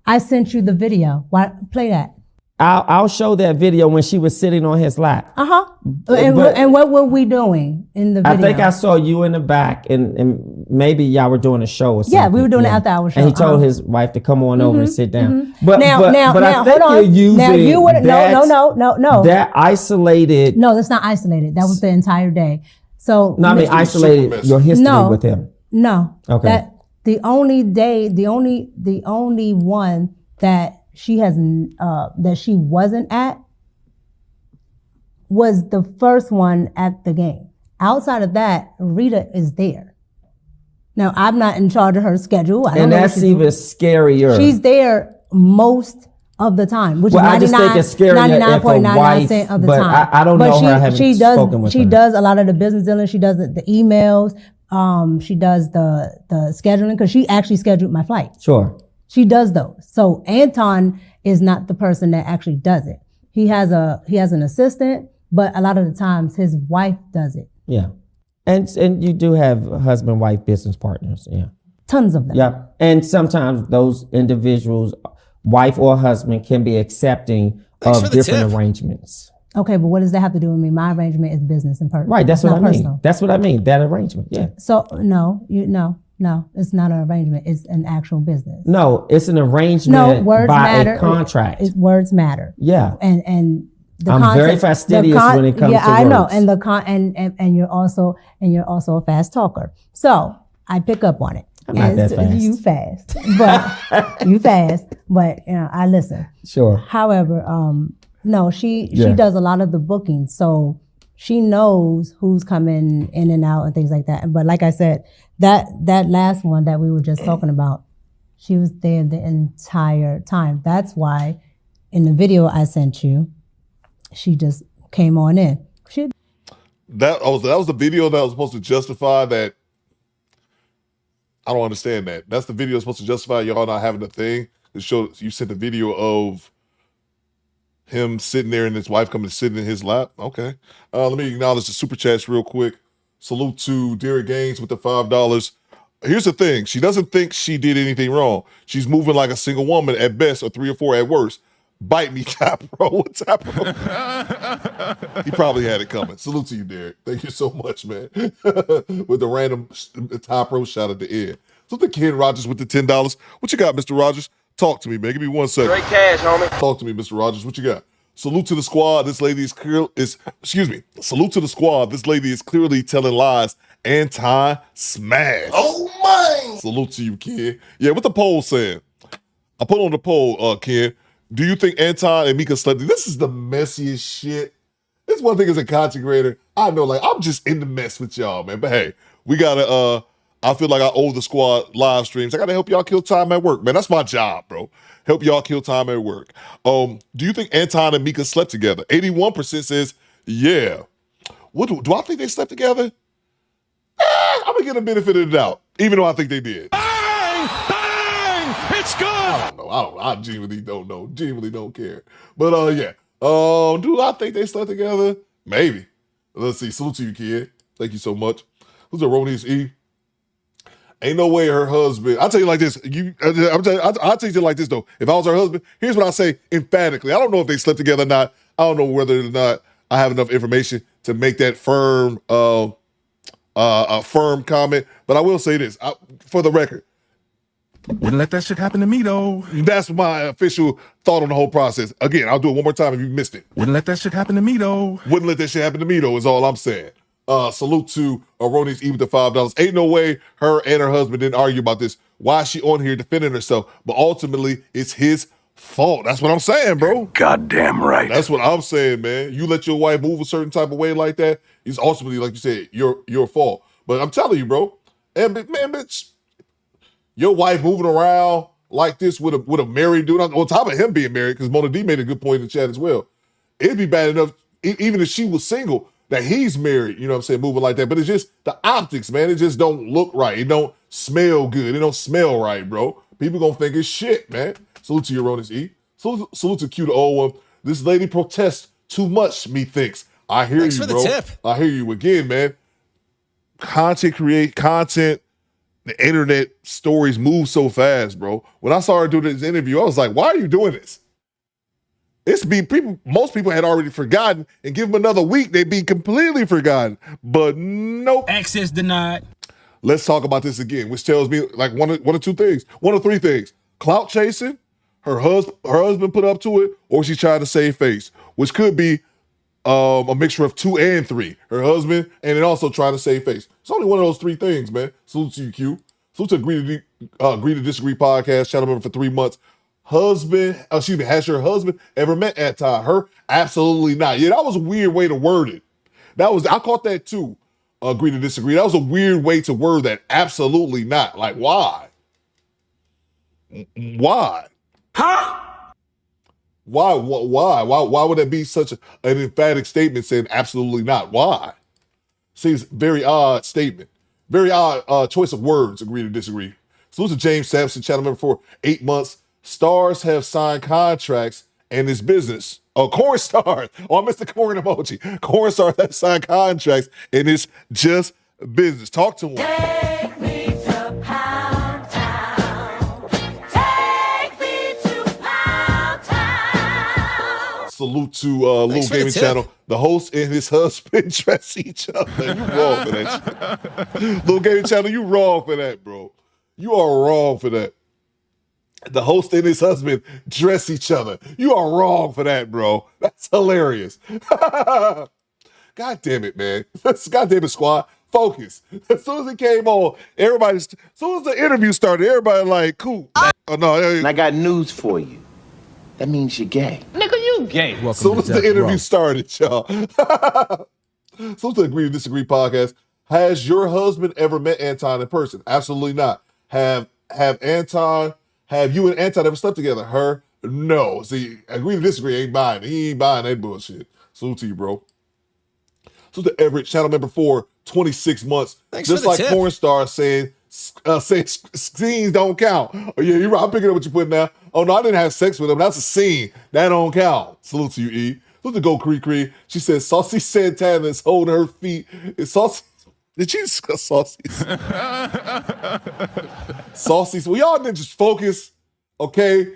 I sent you the video. Why play that? I'll show that video when she was sitting on his lap. And what were we doing in the video? I think I saw you in the back, and maybe y'all were doing a show or something. Yeah, we were doing an after-hour show. And he told his wife to come on over and sit down. But now, I think you're using no. That isolated. No, that's not isolated. That was the entire day. So no, I mean isolated your history with him. No. Okay. That the only one that she has that she wasn't at was the first one at the game. Outside of that, Rita is there. Now I'm not in charge of her schedule. And that's even scarier. She's there most of the time, which is I just think it's scarier if a wife, of the but time. I don't know her. I haven't spoken with her. She does a lot of the business dealing. She does the emails. She does the scheduling because she actually scheduled my flight. Sure. She does those. So Anton is not the person that actually does it. He has an assistant, but a lot of the times his wife does it. Yeah. And you do have husband-wife business partners. Yeah. Tons of them. Yeah. And sometimes those individuals, wife or husband, can be accepting of different arrangements. Okay, but what does that have to do with me? My arrangement is business and personal. Right, that's what I mean. Personal. That's what I mean. That arrangement, yeah. So no, it's not an arrangement. It's an actual business. No, it's an arrangement words by matter. a contract. Words matter. Yeah. And the I'm very fastidious when it comes to words. I know, and you're also a fast talker. So I pick up on it. I'm not that fast. You fast, but you fast, but I listen. Sure. However, no, she does a lot of the bookings, so she knows who's coming in and out and things like that. But like I said, that last one that we were just talking about, she was there the entire time. That's why in the video I sent you, she just came on in. That was the video that was supposed to justify that. I don't understand that. That's the video that's supposed to justify y'all not having a thing. It shows you sent the video of him sitting there and his wife coming to sit in his lap. Okay. Let me acknowledge the super chats real quick. Salute to Derek Gaines with the $5. Here's the thing. She doesn't think she did anything wrong. She's moving like a single woman at best, or 3 or 4 at worst. Bite me, Tapro. What's Tapro? He probably had it coming. Salute to you, Derek. Thank you so much, man. With the random Tapro shout at the end. So the Ken Rogers with the $10. What you got, Mr. Rogers? Talk to me, man. Give me 1 second. Straight cash, homie. Talk to me, Mr. Rogers. What you got? Salute to the squad. This lady is salute to the squad. This lady is clearly telling lies. Anti-smash. Oh, my. Salute to you, Ken. Yeah, what the poll saying? I put on the poll, Ken. Do you think Anton and Micca slept? This is the messiest shit. It's one thing as a content creator. I know, like, I'm just in the mess with y'all, man. But hey, we gotta, I feel like I owe the squad live streams. I gotta help y'all kill time at work, man. That's my job, bro. Help y'all kill time at work. Do you think Anton and Micca slept together? 81% says, yeah. What do I think they slept together? I'm gonna get a benefit of the doubt, even though I think they did. Bang! Bang! It's good! I don't know. I genuinely don't know. Genuinely don't care. But yeah. Do I think they slept together? Maybe. Let's see. Salute to you, kid. Thank you so much. Who's a Ronies E? Ain't no way her husband. I'll tell you like this. I'll tell you like this though. If I was her husband, here's what I say emphatically. I don't know if they slept together or not. I don't know whether or not I have enough information to make that firm, a firm comment. But I will say this for the record. Wouldn't let that shit happen to me though. That's my official thought on the whole process. Again, I'll do it one more time if you missed it. Wouldn't let that shit happen to me though. Wouldn't let that shit happen to me though. Is all I'm saying. Salute to Aroni's even to $5. Ain't no way her and her husband didn't argue about this. Why is she on here defending herself? But ultimately, it's his fault. That's what I'm saying, bro. Goddamn right. That's what I'm saying, man. You let your wife move a certain type of way like that, it's ultimately, like you said, your fault. But I'm telling you, bro, and man, bitch, your wife moving around like this with a married dude on top of him being married, because Mona D made a good point in the chat as well. It'd be bad enough, even if she was single, that he's married, you know what I'm saying, moving like that. But it's just the optics, man. It just don't look right. It don't smell good. It don't smell right, bro. People gonna think it's shit, man. Salute to your Ronis E. Salute to Q, the old one. This lady protests too much, methinks. I hear Thanks you, for the bro. tip. I hear you again, man. Content, the internet stories move so fast, bro. When I saw her do this interview, I was like, why are you doing this? Most people had already forgotten, and give them another week, they'd be completely forgotten. But nope. Access denied. Let's talk about this again, which tells me like one of two things. One of three things. Clout chasing, her husband put up to it, or she tried to save face, which could be a mixture of 2 and 3. Her husband, and then also trying to save face. It's only one of those 3 things, man. Salute to you, Q. Salute to Agree to Disagree podcast, channel member for 3 months. Has your husband ever met Anton? Her? Absolutely not. Yeah, that was a weird way to word it. I caught that too. Agree to Disagree. That was a weird way to word that. Absolutely not. Like, why? Why? Huh? Why would that be such an emphatic statement saying absolutely not? Why? Seems very odd statement. Very odd choice of words, Agree to Disagree. Salute to James Sampson, channel member for 8 months. Stars have signed contracts and it's business. Oh, corn stars. Oh, I missed the corn emoji. Corn stars have signed contracts and it's just business. Talk to him. Take me to Pound Town. Take me to Pound Town. Salute to Little Gaming Channel. The host and his husband dress each other. You wrong for that shit. Little Gaming Channel, you wrong for that, bro. You are wrong for that. The host and his husband dress each other. You are wrong for that, bro. That's hilarious. God damn it, man. God damn it, squad. Focus. As soon as it came on, as soon as the interview started, everybody like, cool. Oh, no. And I got news for you. That means you're gay. Nigga, you gay. As soon as the interview started, y'all. So to Agree to Disagree podcast. Has your husband ever met Anton in person? Absolutely not. Have you and Anton ever slept together? Her? No. See, Agree to Disagree ain't buying it. He ain't buying that bullshit. Salute to you, bro. Salute to Everett, channel member for 26 months. Thanks Just for the like tip. porn stars saying scenes don't count. Oh yeah, you're right. I'm picking up what you put now. Oh no, I didn't have sex with him. That's a scene. That don't count. Salute to you, E. Salute to Go Cree. She said Saucy Santana is holding her feet. Is Saucy? Did you discuss Saucy? Saucy. Well, y'all didn't just focus. Okay,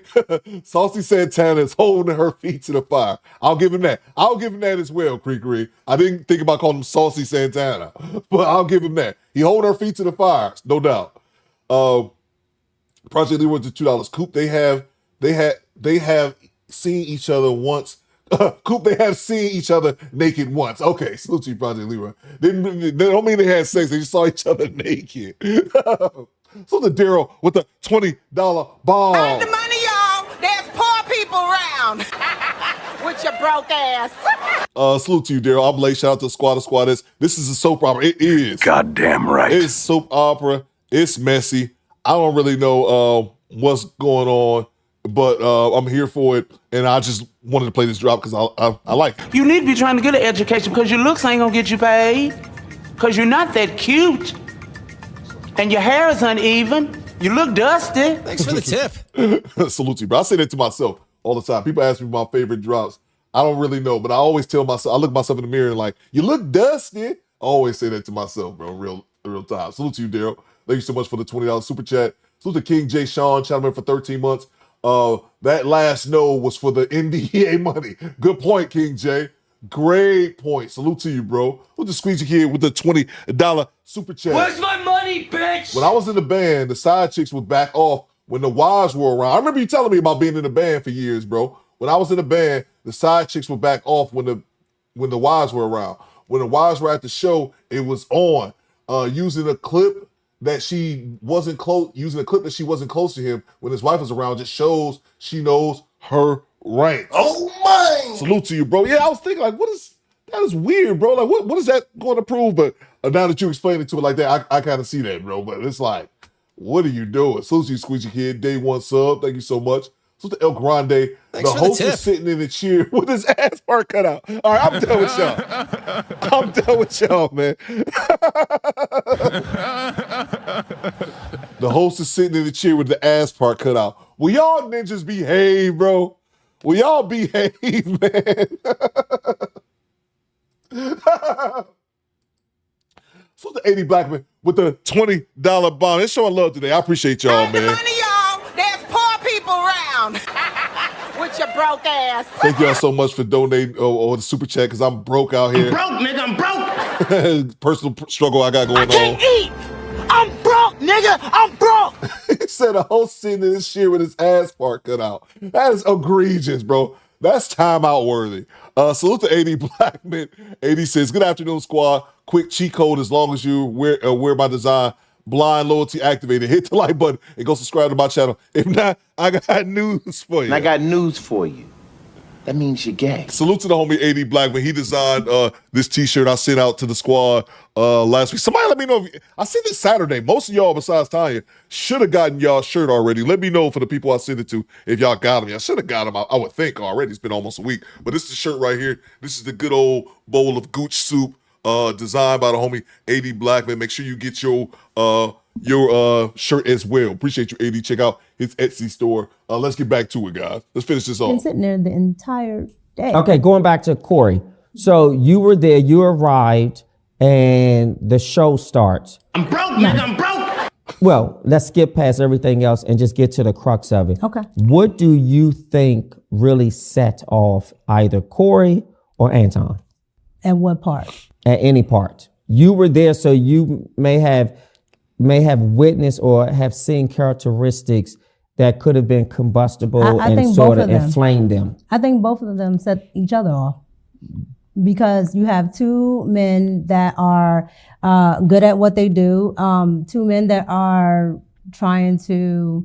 Saucy Santana is holding her feet to the fire. I'll give him that. I'll give him that as well, Cree. I didn't think about calling him Saucy Santana, but I'll give him that. He holding her feet to the fire, no doubt. Project Leroy to $2. Coop, they have seen each other once. Coop, they have seen each other naked once. Okay, salute to you, Project Leroy. They don't mean they had sex. They just saw each other naked. So the Daryl with the $20 bomb. Earn the money, y'all. There's poor people around. With your broke ass. Salute to you, Daryl. I'm late. Shout out to Squad of Squatters. This is a soap opera. It is. Goddamn right. It's soap opera. It's messy. I don't really know what's going on, but I'm here for it. And I just wanted to play this drop because I like it. You need to be trying to get an education because your looks ain't gonna get you paid. Because you're not that cute. And your hair is uneven. You look dusty. Thanks for the tip. Salute to you, bro. I say that to myself all the time. People ask me my favorite drops. I don't really know, but I always tell myself, I look myself in the mirror and like, you look dusty. I always say that to myself, bro. Real time. Salute to you, Daryl. Thank you so much for the $20 super chat. Salute to King J. Sean, Chinaman for 13 months. That last no was for the NDA money. Good point, King J. Great point. Salute to you, bro. With the Squeegee Kid with the $20 super chat. Where's my money, bitch? When I was in the band, the side chicks would back off when the wives were around. I remember you telling me about being in the band for years, bro. When I was in the band, the side chicks would back off when the wives were around. When the wives were at the show, it was on. Using a clip that she wasn't close to him when his wife was around just shows she knows her rank. Oh my! Salute to you, bro. Yeah, I was thinking like, that is weird, bro. Like, what is that going to prove? But now that you explain it to it like that, I kind of see that, bro. But it's like, what are you doing? Salute to you, Squeegee Kid. Day one sub. Thank you so much. Salute to El Grande. Thanks the for the host tip. is sitting in the chair with his ass part cut out. All right, I'm done with y'all. I'm done with y'all, man. The host is sitting in the chair with the ass part cut out. Will y'all ninjas behave, bro? Will y'all behave, man? So the 80 Blackman with the $20 bomb. It's showing love today. I appreciate y'all, man. Money, y'all. There's poor people around. With your broke ass. Thank y'all so much for donating or the super chat because I'm broke out here. I'm broke, nigga. I'm broke. Personal struggle I got going on. eat. I'm broke, nigga. I'm broke. He said a host sitting in this shit with his ass part cut out. That is egregious, bro. That's timeout worthy. Salute to 80 Blackman. 80 says, good afternoon, squad. Quick cheat code as long as you wear my design. Blind loyalty activated. Hit the like button and go subscribe to my channel. If not, I got news for you. And I got news for you. That means you're gay. Salute to the homie 80 Blackman. He designed this t-shirt I sent out to the squad last week. Somebody let me know. I sent it Saturday. Most of y'all besides Tanya should have gotten y'all shirt already. Let me know for the people I sent it to if y'all got them. I should have got them. I would think already. It's been almost a week. But this is the shirt right here. This is the good old bowl of gooch soup designed by the homie 80 Blackman. Make sure you get your shirt as well. Appreciate you, 80. Check out his Etsy store. Let's get back to it, guys. Let's finish this off. Been sitting there the entire day. Okay, going back to Corey. So you were there, you arrived, and the show starts. I'm broke, nigga. I'm broke. Well, let's skip past everything else and just get to the crux of it. Okay. What do you think really set off either Corey or Anton? At what part? At any part. You were there, so you may have witnessed or have seen characteristics that could have been combustible and sort of inflamed them. I think both of them set each other off because you have two men that are good at what they do, two men that are trying to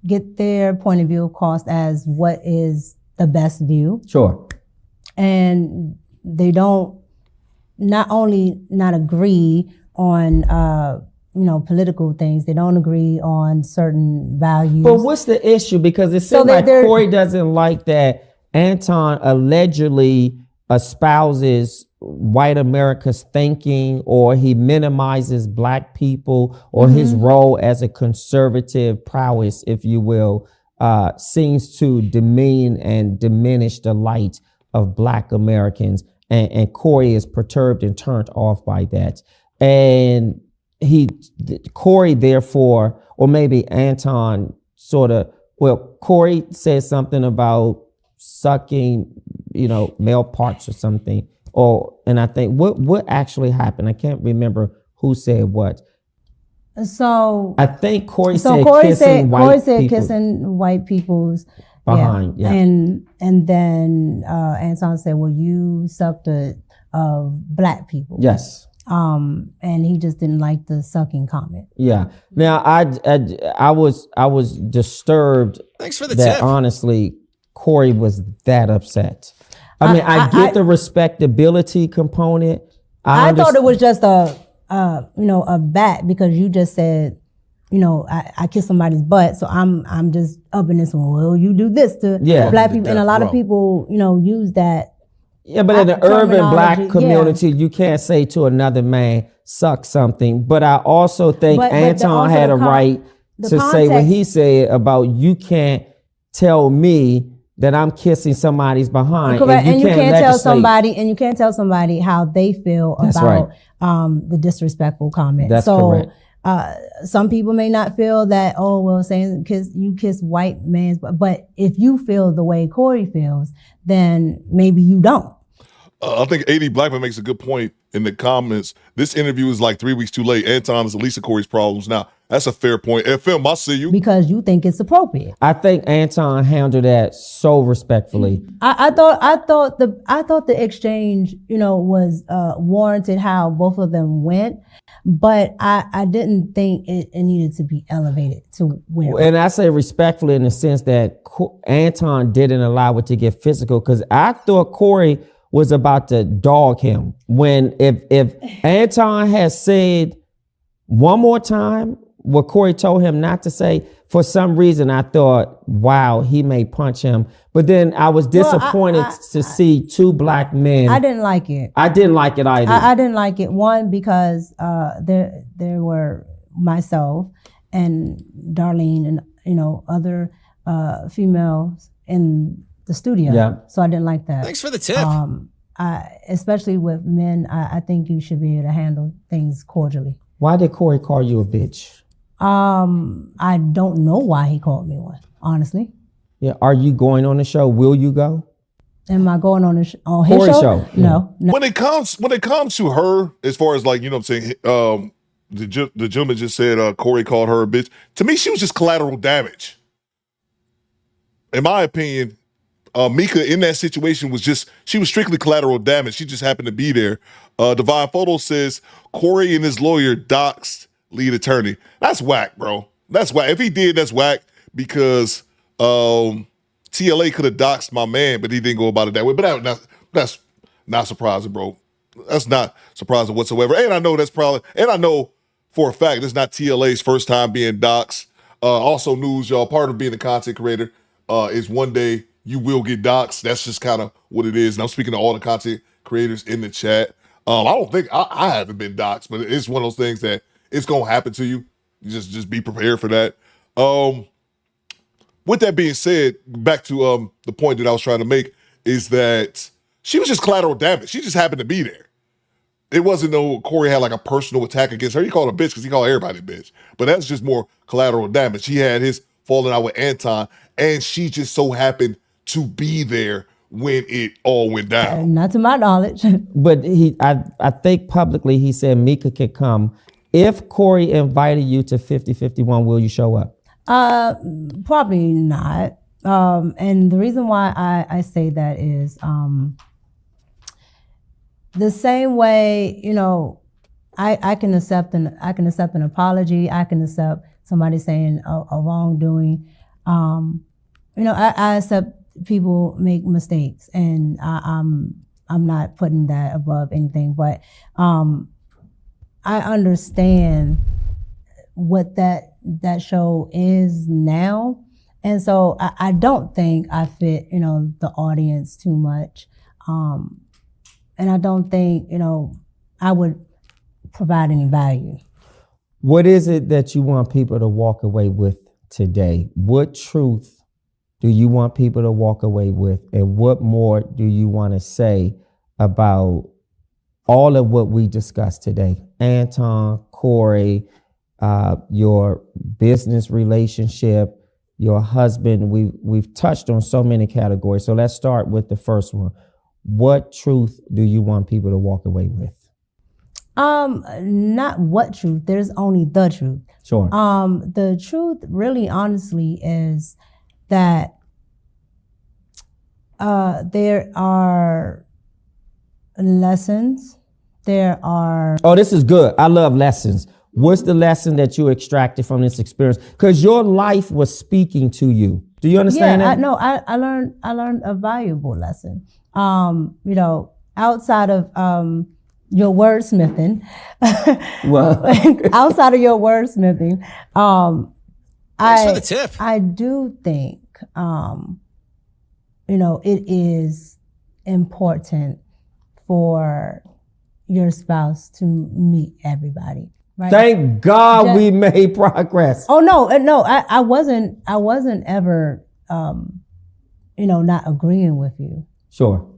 get their point of view across as what is the best view. Sure. And they don't not only not agree on political things. They don't agree on certain values. But what's the issue? Because it seems like Corey doesn't like that Anton allegedly espouses white America's thinking, or he minimizes black people, or his role as a conservative prowess, if you will, seems to demean and diminish the light of black Americans. And Corey is perturbed and turned off by that. And Corey, therefore, or maybe Anton Corey says something about sucking, male parts or something. And I think what actually happened? I can't remember who said what. So I think Corey said kissing white people's behind. Yeah. And then Anton said, well, you sucked of black people. Yes. And he just didn't like the sucking comment. Yeah. Now I was disturbed. Thanks for the that tip. Honestly, Corey was that upset. I mean, I get the respectability component. I thought it was just a bat because you just said, I kiss somebody's butt, so I'm just up in this one. Well, you do this to black people, and a lot of people, use that. Yeah, but in the urban black community, you can't say to another man, suck something. But I also think Anton had a right to say what he said about you can't tell me that I'm kissing somebody's behind. Correct. And you can't tell somebody how they feel about the disrespectful comment. That's correct. Some people may not feel that, oh, well, saying you kiss white man's, but if you feel the way Corey feels, then maybe you don't. I think AD Blackman makes a good point in the comments. This interview is like 3 weeks too late. Anton is the least of Corey's problems now. That's a fair point. FM, I see you. Because you think it's appropriate. I think Anton handled that so respectfully. I thought the exchange, was warranted how both of them went, but I didn't think it needed to be elevated to where. And I say respectfully in the sense that Anton didn't allow it to get physical, because I thought Corey was about to dog him. When if Anton has said one more time what Corey told him not to say, for some reason I thought, wow, he may punch him. But then I was disappointed to see two black men. I didn't like it. I didn't like it either. I didn't like it. One, because there were myself and Darlene and other females in the studio. Yeah. So I didn't like that. Thanks for the tip. Especially with men, I think you should be able to handle things cordially. Why did Corey call you a bitch? I don't know why he called me one, honestly. Yeah. Are you going on the show? Will you go? Am I going on his Corey show? No. When it comes to her, as far as like, I'm saying, the gentleman just said Corey called her a bitch. To me, she was just collateral damage. In my opinion, Micca in that situation she was strictly collateral damage. She just happened to be there. Divine Photo says Corey and his lawyer doxed lead attorney. That's whack, bro. That's whack. If he did, that's whack, because TLA could have doxed my man, but he didn't go about it that way. But that's not surprising, bro. That's not surprising whatsoever. And I know I know for a fact it's not TLA's first time being doxed. Also news, y'all, part of being a content creator is one day you will get doxed. That's just kind of what it is. And I'm speaking to all the content creators in the chat. I don't think I haven't been doxed, but it's one of those things that it's gonna happen to you. You just be prepared for that. With that being said, back to the point that I was trying to make is that she was just collateral damage. She just happened to be there. It wasn't no Corey had like a personal attack against her. He called her a bitch because he called everybody a bitch. But that's just more collateral damage. He had his falling out with Anton, and she just so happened to be there when it all went down. Not to my knowledge. But I think publicly he said Micca could come. If Corey invited you to 50-51, will you show up? Probably not. And the reason why I say that is the same way, I can accept an apology. I can accept somebody saying a wrongdoing. I accept people make mistakes, and I'm not putting that above anything, but I understand what that show is now. And so I don't think I fit, the audience too much. And I don't think, I would provide any value. What is it that you want people to walk away with today? What truth do you want people to walk away with? And what more do you want to say about all of what we discussed today? Anton, Corey, your business relationship, your husband. We've touched on so many categories. So let's start with the first one. What truth do you want people to walk away with? Not what truth. There's only the truth. Sure. The truth really honestly is that there are lessons. There are... Oh, this is good. I love lessons. What's the lesson that you extracted from this experience? Because your life was speaking to you. Do you understand that? I learned a valuable lesson. Outside of your wordsmithing, well, outside of your wordsmithing, thanks for the tip. I do think, it is important for your spouse to meet everybody. Right? Thank God we made progress. Oh no! I wasn't ever, not agreeing with you. Sure.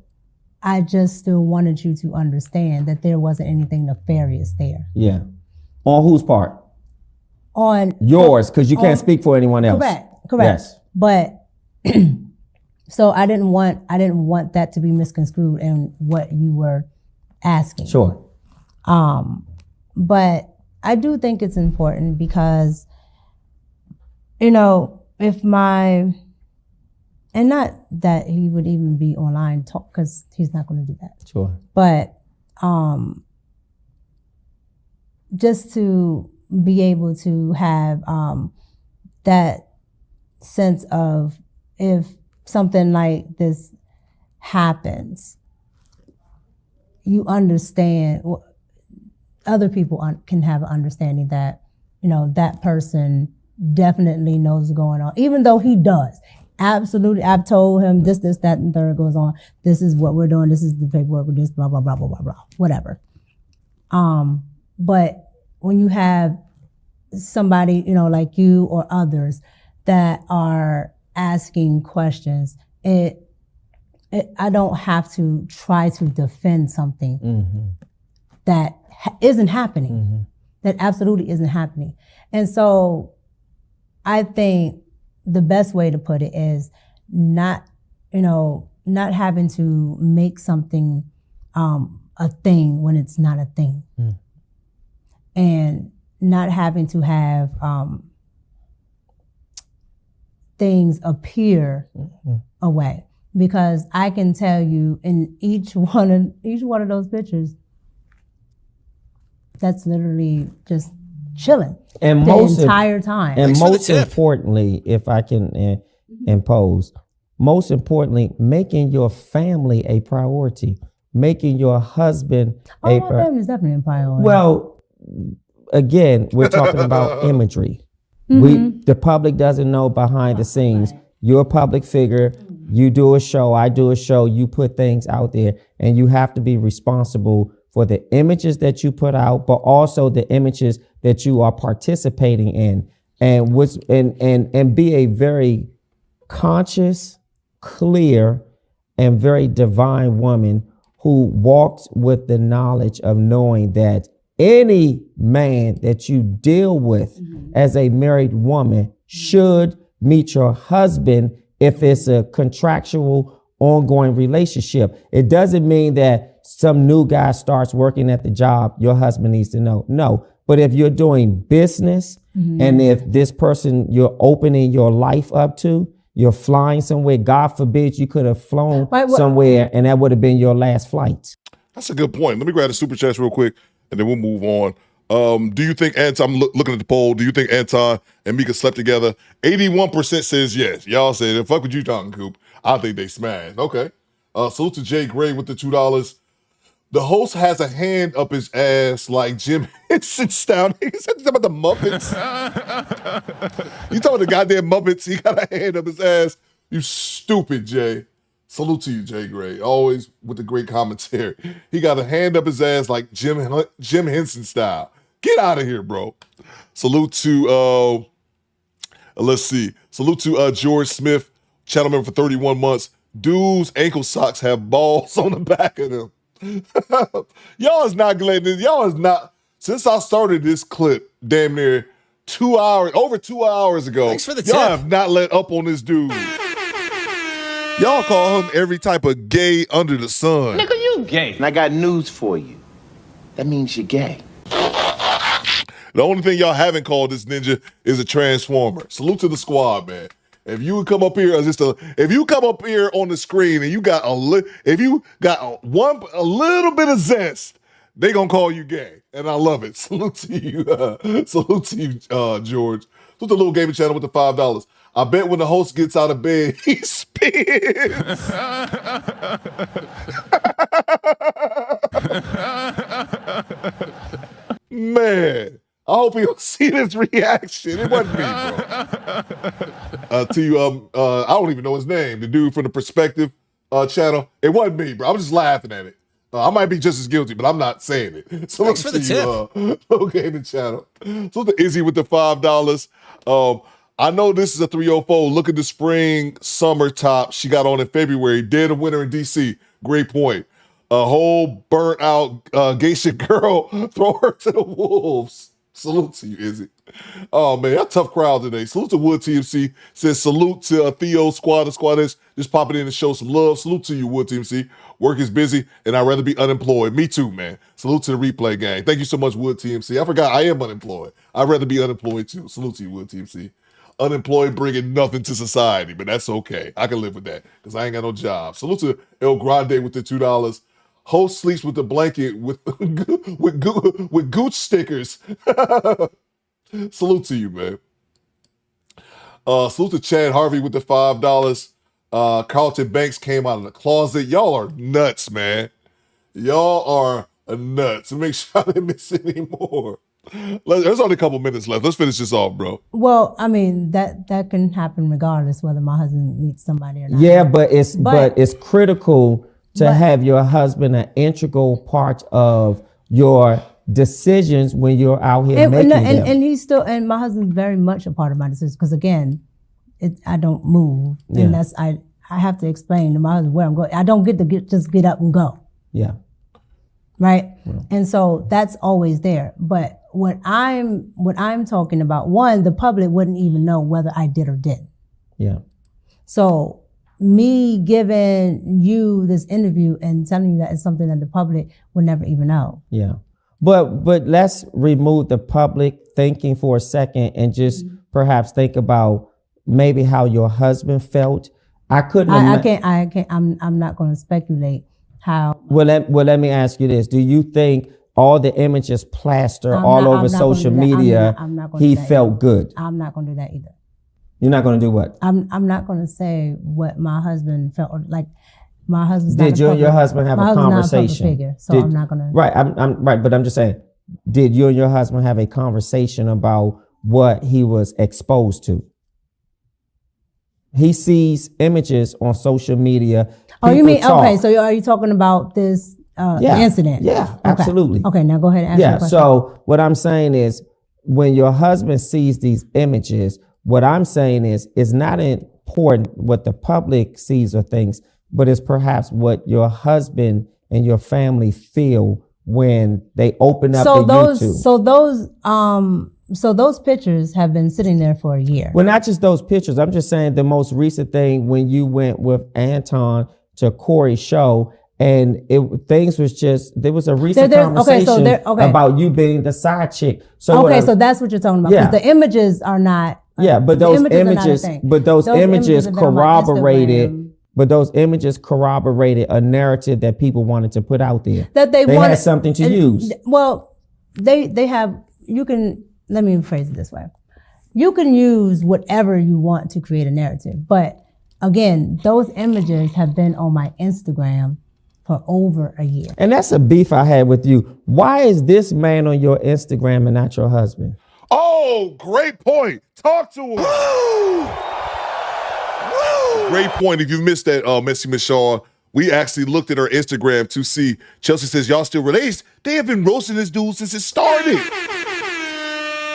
I just still wanted you to understand that there wasn't anything nefarious there. Yeah. On whose part? on yours, because you can't speak for anyone else. Correct. Yes. But so I didn't want that to be misconstrued in what you were asking. Sure. But I do think it's important because, you know, if my, and not that he would even be online talk, because he's not going to do that. Sure. But just to be able to have that sense of, if something like this happens, you understand, other people can have an understanding that, you know, that person definitely knows what's going on, even though he does. Absolutely. I've told him this, that, and third goes on. This is what we're doing. This is the paperwork with this, blah, blah, blah, blah, blah, blah, whatever. But when you have somebody, you know, like you or others that are asking questions, I don't have to try to defend something that isn't happening, that absolutely isn't happening. And so I think the best way to put it is not having to make something a thing when it's not a thing. And not having to have things appear a way. Because I can tell you in each one of those pictures, that's literally just chilling And the entire time. And most importantly, if I can impose, most importantly, making your family a priority, making your husband my family is definitely a priority. Well, again, we're talking about imagery. The public doesn't know behind the scenes. You're a public figure. You do a show, I do a show, you put things out there, and you have to be responsible for the images that you put out, but also the images that you are participating in, and be a very conscious, clear, and very divine woman who walks with the knowledge of knowing that any man that you deal with as a married woman should meet your husband if it's a contractual ongoing relationship. It doesn't mean that some new guy starts working at the job, your husband needs to know. No, but if you're doing business and if this person you're opening your life up to, you're flying somewhere, God forbid you could have flown somewhere and that would have been your last flight. That's a good point. Let me grab the super chats real quick and then we'll move on. Do you think Anton, I'm looking at the poll, do you think Anton and Micca slept together? 81% says yes. Y'all said, fuck what you talking, Coop. I think they smashed. Okay. Salute to Jay Gray with the $2. The host has a hand up his ass like Jim Henson style. He said something about the Muppets. You talking about the goddamn Muppets? He got a hand up his ass. You stupid, Jay. Salute to you, Jay Gray. Always with the great commentary. He got a hand up his ass like Jim Henson style. Get out of here, bro. Salute to, let's see. Salute to George Smith, channel member for 31 months. Dude's ankle socks have balls on the back of them. Y'all is not glad. Y'all is not. Since I started this clip, damn near over 2 hours ago. Thanks for the y'all tip. have not let up on this dude. Y'all call him every type of gay under the sun. Nigga, you gay. And I got news for you. That means you're gay. The only thing y'all haven't called this ninja is a transformer. Salute to the squad, man. If you come up here if you come up here on the screen and you got a little bit of zest, they gonna call you gay, and I love it. Salute to you, George. Salute the little gaming channel with the $5. I bet when the host gets out of bed, he spins. Man, I hope he'll see this reaction. It wasn't me, bro. To you, I don't even know his name. The dude from the Perspective channel. It wasn't me, bro. I'm just laughing at it. I might be just as guilty, but I'm not saying it. So thanks for the tip. Little gaming channel. So the Izzy with the $5. I know this is a 304. Look at the spring summer top she got on in February. Dead of winter in DC. Great point. A whole burnt out geisha girl. Throw her to the wolves. Salute to you, Izzy. Oh, man, a tough crowd today. Salute to Wood TMC. Says salute to Theo, squad and squaders. Just popping in to show some love. Salute to you, Wood TMC. Work is busy, and I'd rather be unemployed. Me too, man. Salute to the replay gang. Thank you so much, Wood TMC. I forgot I am unemployed. I'd rather be unemployed too. Salute to you, Wood TMC. Unemployed bringing nothing to society, but that's okay. I can live with that because I ain't got no job. Salute to El Grande with the $2. Host sleeps with the blanket with Gooch stickers. Salute to you, man. Salute to Chad Harvey with the $5. Carlton Banks came out of the closet. Y'all are nuts, man. Y'all are nuts. Make sure I didn't miss any more. There's only a couple minutes left. Let's finish this off, bro. Well, I mean that can happen regardless whether my husband meets somebody or not. Yeah, but it's critical to have your husband an integral part of your decisions when you're out here making them. And he's still, and my husband's very much a part of my decisions because again, I don't move, and that's I have to explain to my husband where I'm going. I don't get to just get up and go. Yeah. Right. Yeah. And so that's always there. But what I'm talking about, one, the public wouldn't even know whether I did or didn't. Yeah. So me giving you this interview and telling you that it's something that the public would never even know. Yeah. But let's remove the public thinking for a second and just perhaps think about maybe how your husband felt. I can't. I'm not going to speculate how. Well, let me ask you this: do you think all the images plastered all over social media, he felt good? I'm not going to do that either. You're not going to do what? I'm not going to say what my husband felt like. My husband's did you and your husband have a conversation? Figure, so I'm not going to. Right, I'm right, but I'm just saying, did you and your husband have a conversation about what he was exposed to? He sees images on social media. Oh, you mean okay? So are you talking about this incident? Yeah, absolutely. Okay, now go ahead and answer the question. So what I'm saying is, when your husband sees these images, what I'm saying is, it's not important what the public sees or thinks, but it's perhaps what your husband and your family feel when they open up YouTube. So those pictures have been sitting there for a year. Well, not just those pictures. I'm just saying the most recent thing when you went with Anton to Corey's show, and there was a recent conversation about you being the side chick. So that's what you're talking about. Yeah. The images are not. But those images corroborated. But those images corroborated a narrative that people wanted to put out there. That they had something to use. Well, they have. You can. Let me phrase it this way. You can use whatever you want to create a narrative. But again, those images have been on my Instagram for over a year. And that's a beef I had with you. Why is this man on your Instagram and not your husband? Oh, great point. Talk to him. Great point. If you missed that, Messy Michelle, we actually looked at her Instagram to see. Chelsea says, y'all still related? They have been roasting this dude since it started.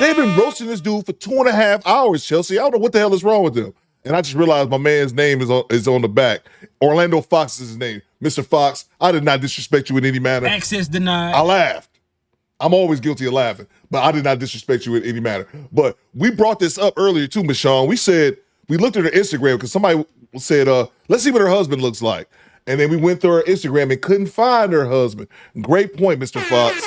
They've been roasting this dude for 2.5 hours, Chelsea. I don't know what the hell is wrong with them. And I just realized my man's name is on the back. Orlando Fox is his name. Mr. Fox, I did not disrespect you in any manner. Access denied. I laughed. I'm always guilty of laughing, but I did not disrespect you in any manner. But we brought this up earlier too, Michonne. We said, we looked at her Instagram because somebody said, let's see what her husband looks like. And then we went through her Instagram and couldn't find her husband. Great point, Mr. Fox.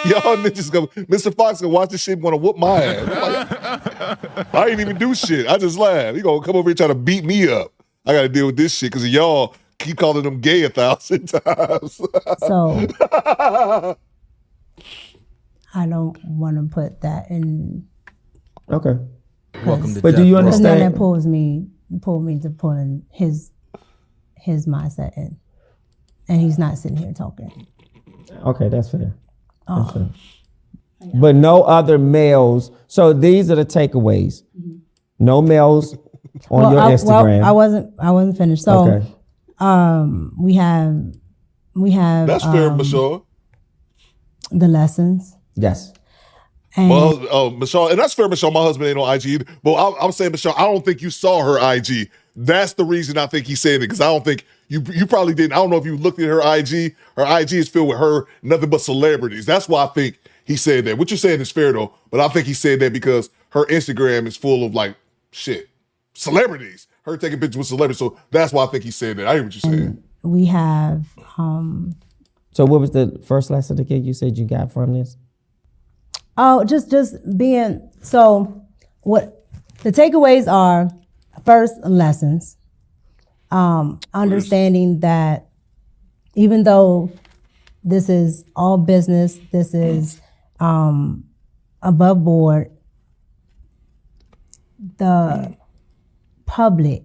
Y'all niggas go, Mr. Fox gonna watch this shit and wanna whoop my ass. I ain't even do shit. I just laugh. He gonna come over here trying to beat me up. I gotta deal with this shit because y'all keep calling them gay 1,000 times. So I don't want to put that in. Okay. Welcome to But do you understand? Then that pulled me to pulling his mindset in, and he's not sitting here talking. Okay, that's fair. That's fair. But no other males. So these are the takeaways. No males on your Instagram. Well, I wasn't finished. So, okay. We have. That's fair, Michelle. The lessons. Yes. And Michelle, and that's fair, Michelle. My husband ain't on IG either. But I'm saying, Michelle, I don't think you saw her IG. That's the reason I think he's saying it, because I don't think you probably didn't. I don't know if you looked at her IG. Her IG is filled with her, nothing but celebrities. That's why I think he said that. What you're saying is fair though, but I think he said that because her Instagram is full of like shit, celebrities. Her taking pictures with celebrities, so that's why I think he said that. I hear what you're saying. We have. So what was the first lesson again you said you got from this? Oh, just being so. What the takeaways are? First, lessons. Understanding that even though this is all business, this is above board, the public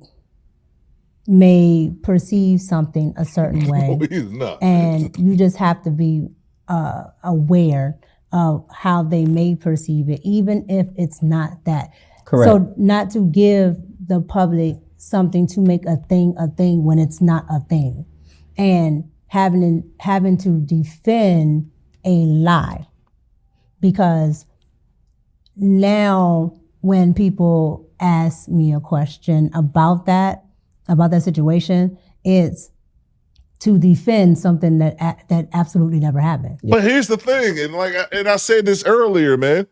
may perceive something a certain way. He's not. And you just have to be aware of how they may perceive it, even if it's not that. Correct. So not to give the public something to make a thing when it's not a thing. And having to defend a lie. Because now when people ask me a question about that situation, it's to defend something that absolutely never happened. But here's the thing, and I said this earlier, man.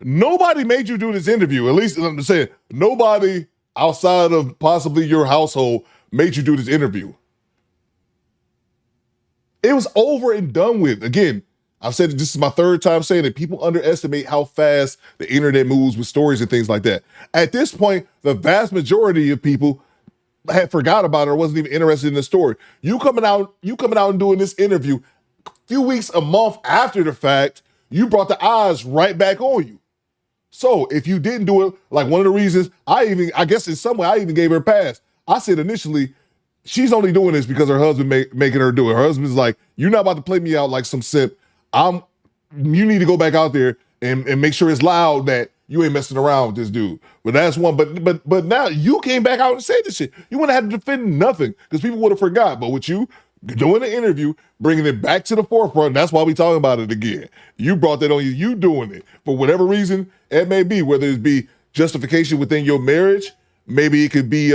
Nobody made you do this interview. At least I'm saying nobody outside of possibly your household made you do this interview. It was over and done with. Again, I've said it, this is my third time saying it. People underestimate how fast the internet moves with stories and things like that. At this point, the vast majority of people had forgot about it or wasn't even interested in the story. You coming out and doing this interview a few weeks, a month after the fact, you brought the eyes right back on you. So if you didn't do it, like one of the reasons I guess in some way I even gave her a pass. I said initially, she's only doing this because her husband making her do it. Her husband's like, you're not about to play me out like some simp. You need to go back out there and make sure it's loud that you ain't messing around with this dude. But that's one. But now you came back out and said this shit. You wouldn't have to defend nothing because people would have forgot. But with you doing the interview, bringing it back to the forefront, that's why we talking about it again. You brought that on you. You doing it for whatever reason it may be, whether it be justification within your marriage, maybe it could be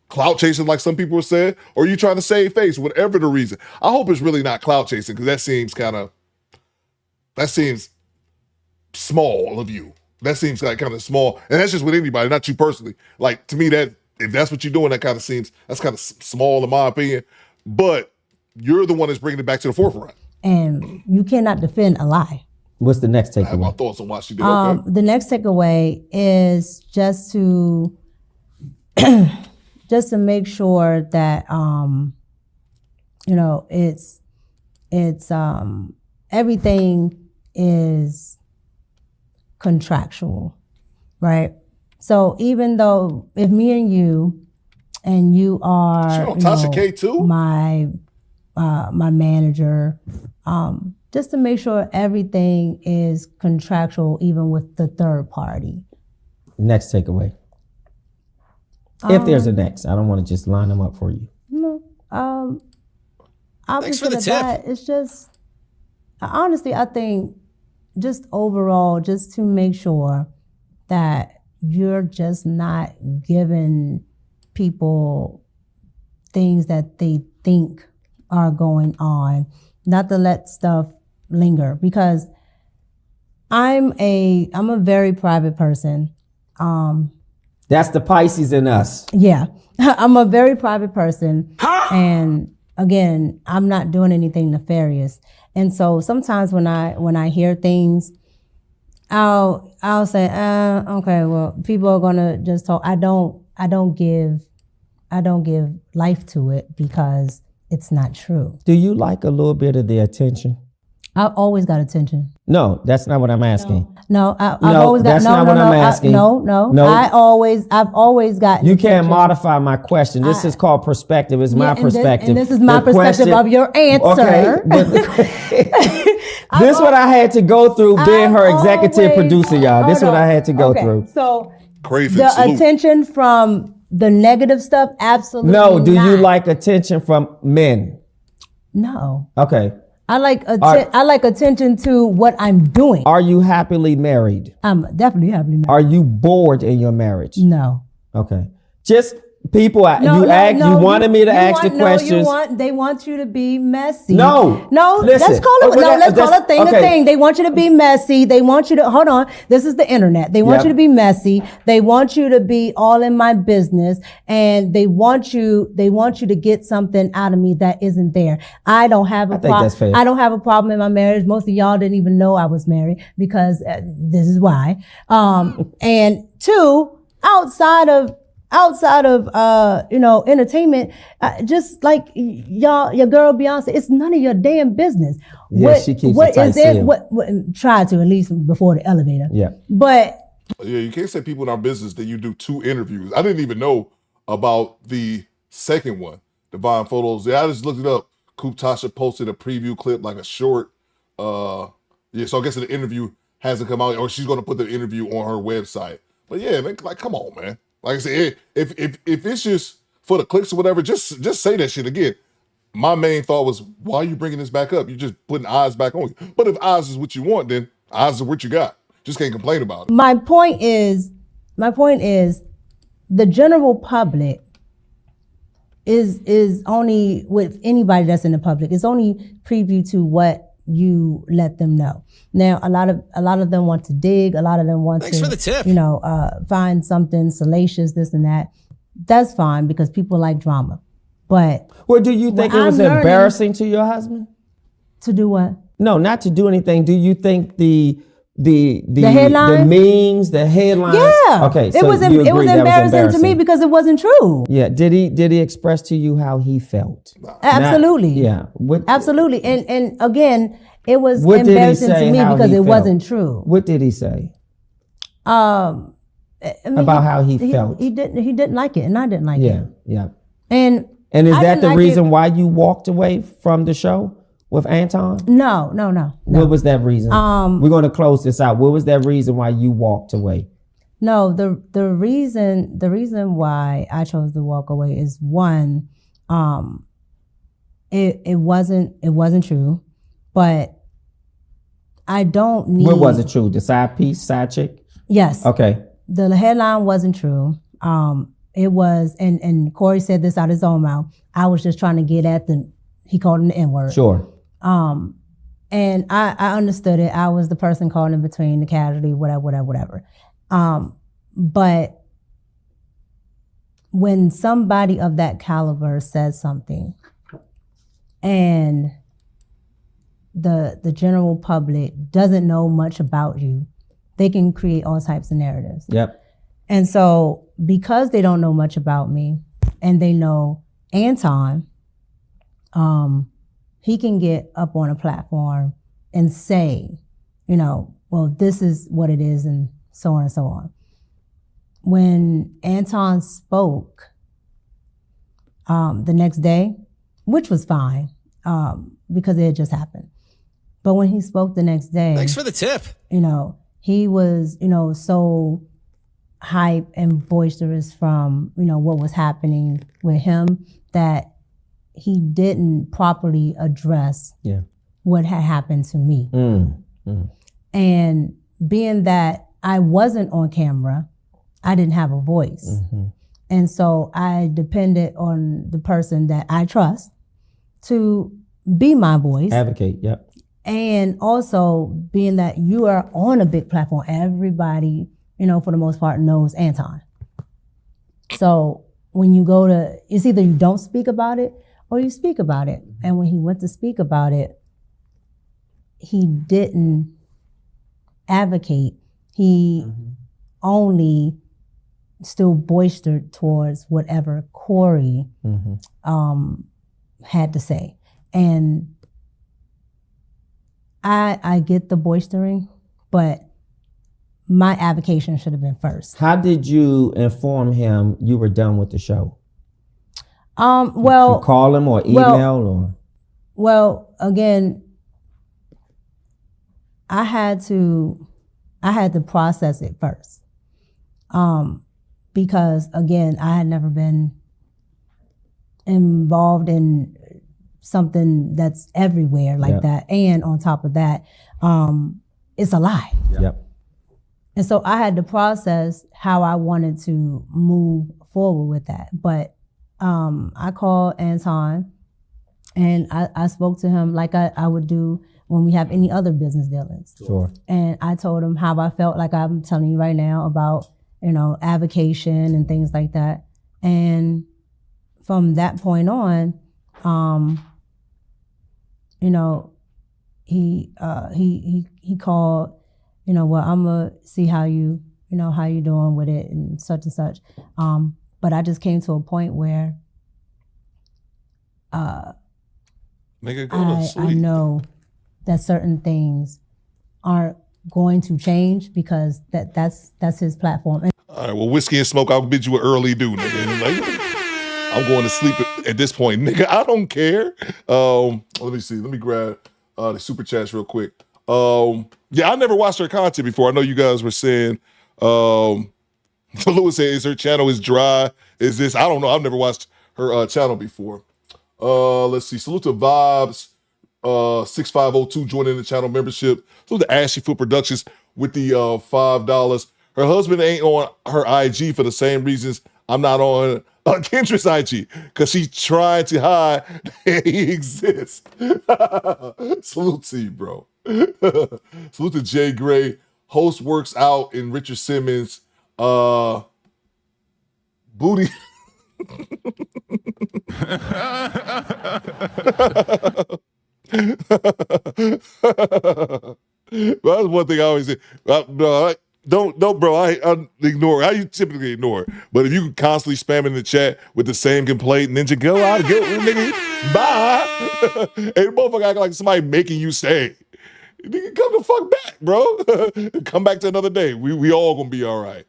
clout chasing like some people have said, or you trying to save face, whatever the reason. I hope it's really not clout chasing because that seems small of you. That seems like kind of small, and that's just with anybody, not you personally. Like to me, that if that's what you're doing, that's kind of small in my opinion. But you're the one that's bringing it back to the forefront. And you cannot defend a lie. What's the next takeaway? I have my thoughts on why she did. Okay. The next takeaway is just to make sure that it's everything is contractual, right? So even though if me and you are my manager, just to make sure everything is contractual, even with the third party. Next takeaway. If there's a next, I don't want to just line them up for you. No, Thanks for the tip. It's just, honestly, I think just overall, just to make sure that you're just not giving people things that they think are going on, not to let stuff linger, because I'm a very private person. That's the Pisces in us. Yeah, I'm a very private person. And again, I'm not doing anything nefarious. And so sometimes when I hear things, I'll say, okay, well, people are gonna just talk. I don't give life to it because it's not true. Do you like a little bit of the attention? I've always got attention. No, that's not what I'm asking. No, I've always got. That's not what I'm asking. No. I've always got. You can't modify my question. This is called perspective. It's my perspective. And this is my perspective of your answer. Okay. This is what I had to go through being her executive producer, y'all. This is what I had to go through. So crazy. The attention from the negative stuff, absolutely. No. Do not. you like attention from men? No. Okay. I like attention to what I'm doing. Are you happily married? I'm definitely happily married. Are you bored in your marriage? No. Okay. Just people, you wanted me to ask the questions. They want you to be messy. No, let's call a thing a thing. They want you to be messy. They want you to hold on. This is the internet. They want you to be messy. They want you to be all in my business, and they want you to get something out of me that isn't there. I don't have a problem. I don't have a problem in my marriage. Most of y'all didn't even know I was married because this is why. And two, outside of entertainment, just like your girl Beyonce, it's none of your damn business. She keeps it tight sealed. What try to, at least before the elevator. Yeah. But yeah, you can't say people in our business that you do 2 interviews. I didn't even know about the second one, Divine Photos. Yeah, I just looked it up. Coop Tasha posted a preview clip, like a short. So I guess the interview hasn't come out, or she's going to put the interview on her website. But yeah, man, like, come on, man. Like I said, if it's just for the clicks or whatever, just say that shit again. My main thought was, why are you bringing this back up? You're just putting eyes back on you. But if eyes is what you want, then eyes is what you got. Just can't complain about it. My point is, the general public is only, with anybody that's in the public, is only preview to what you let them know. Now, a lot of them want to dig. A lot of them want Thanks to, for the tip. find something salacious, this and that. That's fine because people like drama. But do you think it was embarrassing to your husband? To do what? No, not to do anything. Do you think the headline? the memes, the headlines? Yeah. Okay. It was embarrassing to me because it wasn't true. Yeah. Did he express to you how he felt? Absolutely. Absolutely. And again, it was embarrassing to me because it wasn't true. What did he say? About how he felt. He didn't like it, and I didn't like it. Yeah. And is that the reason why you walked away from the show with Anton? No. What was that reason? We're going to close this out. What was that reason why you walked away? No, the reason why I chose to walk away is one, it wasn't true, but I don't need. What was it true? The side chick? Yes. Okay. The headline wasn't true. It was, and Corey said this out of his own mouth. I was just trying to get at he called him the N-word. Sure. And I understood it. I was the person caught in between, the casualty, whatever. But when somebody of that caliber says something and the general public doesn't know much about you, they can create all types of narratives. Yep. And so because they don't know much about me and they know Anton, he can get up on a platform and say, well, this is what it is, and so on and so on. When Anton spoke the next day, which was fine, because it had just happened. But when he spoke the next day, thanks for the tip. He was, so hype and boisterous from, what was happening with him, that he didn't properly address what had happened to me. And being that I wasn't on camera, I didn't have a voice. And so I depended on the person that I trust to be my voice. Advocate, yep. And also being that you are on a big platform, everybody, for the most part knows Anton. So when you go to, it's either you don't speak about it or you speak about it. And when he went to speak about it, he didn't advocate. He only still boistered towards whatever Corey had to say. And I get the boistering, but my avocation should have been first. How did you inform him you were done with the show? Well, you call him or email or? Well, again, I had to process it first. Because again, I had never been involved in something that's everywhere like that. And on top of that, it's a lie. Yep. And so I had to process how I wanted to move forward with that. But I called Anton and I spoke to him like I would do when we have any other business dealings. Sure. And I told him how I felt, like I'm telling you right now, about, avocation and things like that. And from that point on, he called, well, I'm gonna see how you doing with it and such and such. But I just came to a point where Nigga, go to sleep. I know that certain things aren't going to change because that's his platform. All right, well, whiskey and smoke, I'll bid you an early due, nigga. I'm going to sleep at this point, nigga. I don't care. Let me see. Let me grab the super chats real quick. Yeah, I never watched her content before. I know you guys were saying, Lewis said, her channel is dry. Is this? I don't know. I've never watched her channel before. Let's see. Salute to Vibes 6502 joining the channel membership. Salute to Ashley Foot Productions with the $5. Her husband ain't on her IG for the same reasons I'm not on Kendra's IG, because she's trying to hide that he exists. Salute to you, bro. Salute to Jay Gray. Host works out in Richard Simmons. Booty. Well, that's one thing I always say. Don't, bro. I ignore. I typically ignore. But if you constantly spamming the chat with the same complaint, Ninja, go out, go, nigga, bye. And the motherfucker act like somebody making you stay. Nigga, come the fuck back, bro. Come back to another day. We all gonna be all right.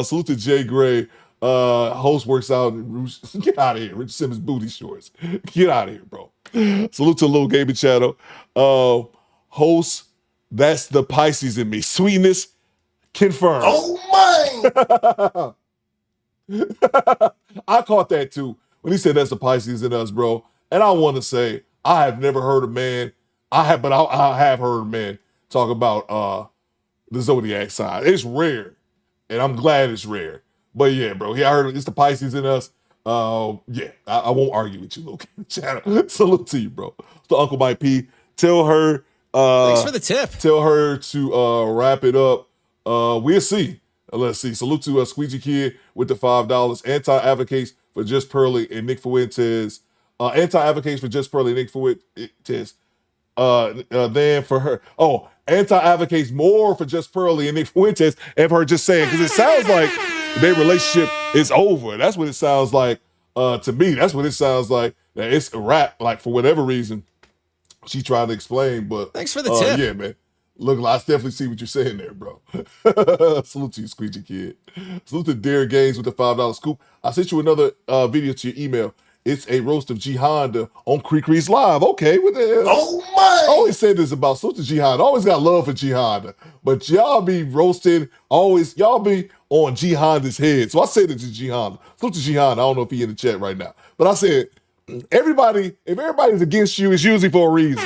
Salute to Jay Gray. Host works out. Get out of here. Rich Simmons booty shorts. Get out of here, bro. Salute to Lil Gaming Channel. Host, that's the Pisces in me. Sweetness, confirmed. Oh my! I caught that too when he said that's the Pisces in us, bro. And I want to say, I have never heard a man, I have heard a man talk about the zodiac sign. It's rare, and I'm glad it's rare. But yeah, bro, I heard it's the Pisces in us. Yeah, I won't argue with you, Lil Gaming Channel. Salute to you, bro. To Uncle Mike P. Tell her. Thanks for the tip. Tell her to wrap it up. We'll see. Let's see. Salute to Squeegee Kid with the $5. Anti-advocates for Just Pearly and Nick Fuentes. Anti-advocates for Just Pearly and Nick Fuentes. Then for her. Oh, anti-advocates more for Just Pearly and Nick Fuentes and for her just saying, because it sounds like their relationship is over. That's what it sounds like to me. That's what it sounds like. That it's a wrap. Like, for whatever reason, she tried to explain, but thanks for the tip. Yeah, man. Look, I definitely see what you're saying there, bro. Salute to you, Squeegee Kid. Salute to Derek Gaines with the $5 scoop. I sent you another video to your email. It's a roast of G Honda on Creekree's Live. Okay, what the hell? Oh my! I always say this about salute to G Honda. Always got love for G Honda, but y'all be roasted. Y'all be on G Honda's head. So I said it to G Honda. Salute to G Honda. I don't know if he in the chat right now, but I said, if everybody's against you, it's usually for a reason.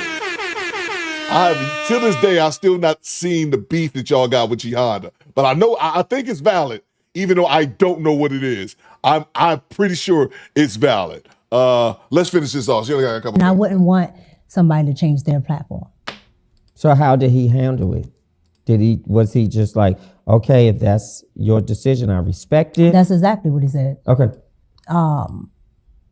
Till this day, I've still not seen the beef that y'all got with G Honda, but I think it's valid, even though I don't know what it is. I'm pretty sure it's valid. Let's finish this off. She only got a couple. And I wouldn't want somebody to change their platform. So how did he handle it? Was he just like, okay, if that's your decision, I respect it? That's exactly what he said. Okay.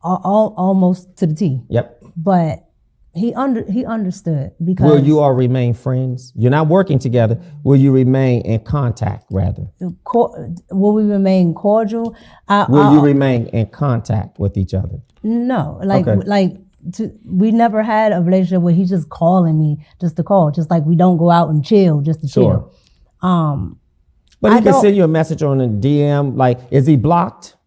Almost to the T. Yep. But he understood, because will you all remain friends? You're not working together. Will you remain in contact, rather? Will we remain cordial? Will you remain in contact with each other? No, we never had a relationship where he's just calling me just to call, just like we don't go out and chill just to chill. But he can send you a message on a DM. Like, is he blocked?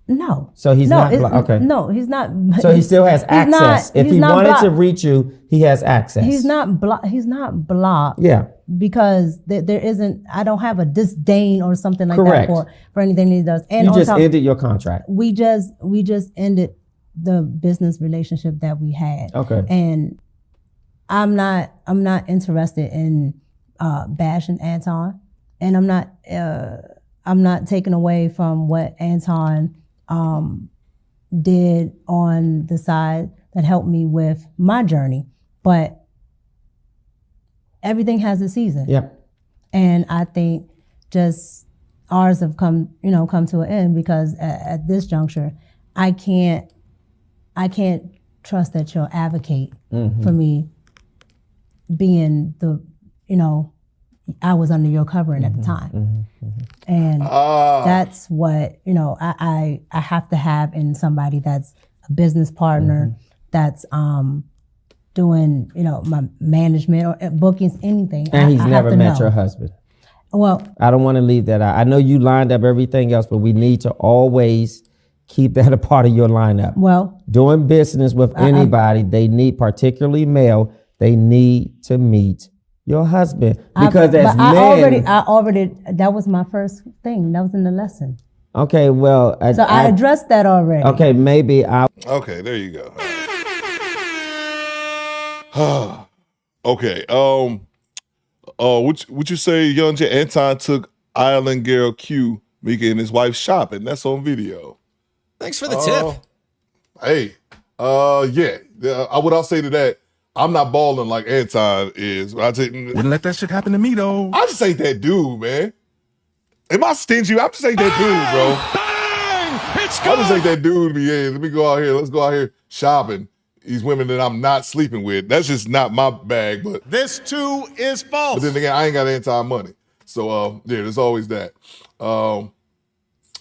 No. So he's not blocked. Okay. No, he's not. So he still has access. If he wanted to reach you, he has access. He's not blocked. He's not blocked. Yeah. Because there isn't. I don't have a disdain or something like Correct. that for anything he does. And you just ended your contract. We just ended the business relationship that we had. Okay. And I'm not interested in bashing Anton, and I'm not taking away from what Anton did on the side that helped me with my journey. But everything has a season. Yep. And I think just ours have come to an end because at this juncture, I can't trust that you'll advocate for me being I was under your covering at the time. And that's what, I have to have in somebody that's a business partner, that's doing, my management or bookings, anything. And he's I never have to met know. your husband. Well, I don't want to leave that out. I know you lined up everything else, but we need to always keep that a part of your lineup. Well, doing business with anybody, they need, particularly male, they need to meet your husband. Because as men, I already, that was my first thing. That was in the lesson. okay, well, So I addressed that already. Okay, maybe I. Okay, there you go. Okay. Would you say Young J Anton took Island Girl Q, Micca and his wife shopping? That's on video. Thanks for the tip. Hey, yeah. I'll say to that, I'm not balling like Anton is. Wouldn't let that shit happen to me though. I just ain't that dude, man. Am I stingy? I just ain't that dude, bro. I just ain't that dude to be, hey, let me go out here. Let's go out here shopping. These women that I'm not sleeping with. That's just not my bag. But This too is false. But then again, I ain't got Anton money. So yeah, there's always that. All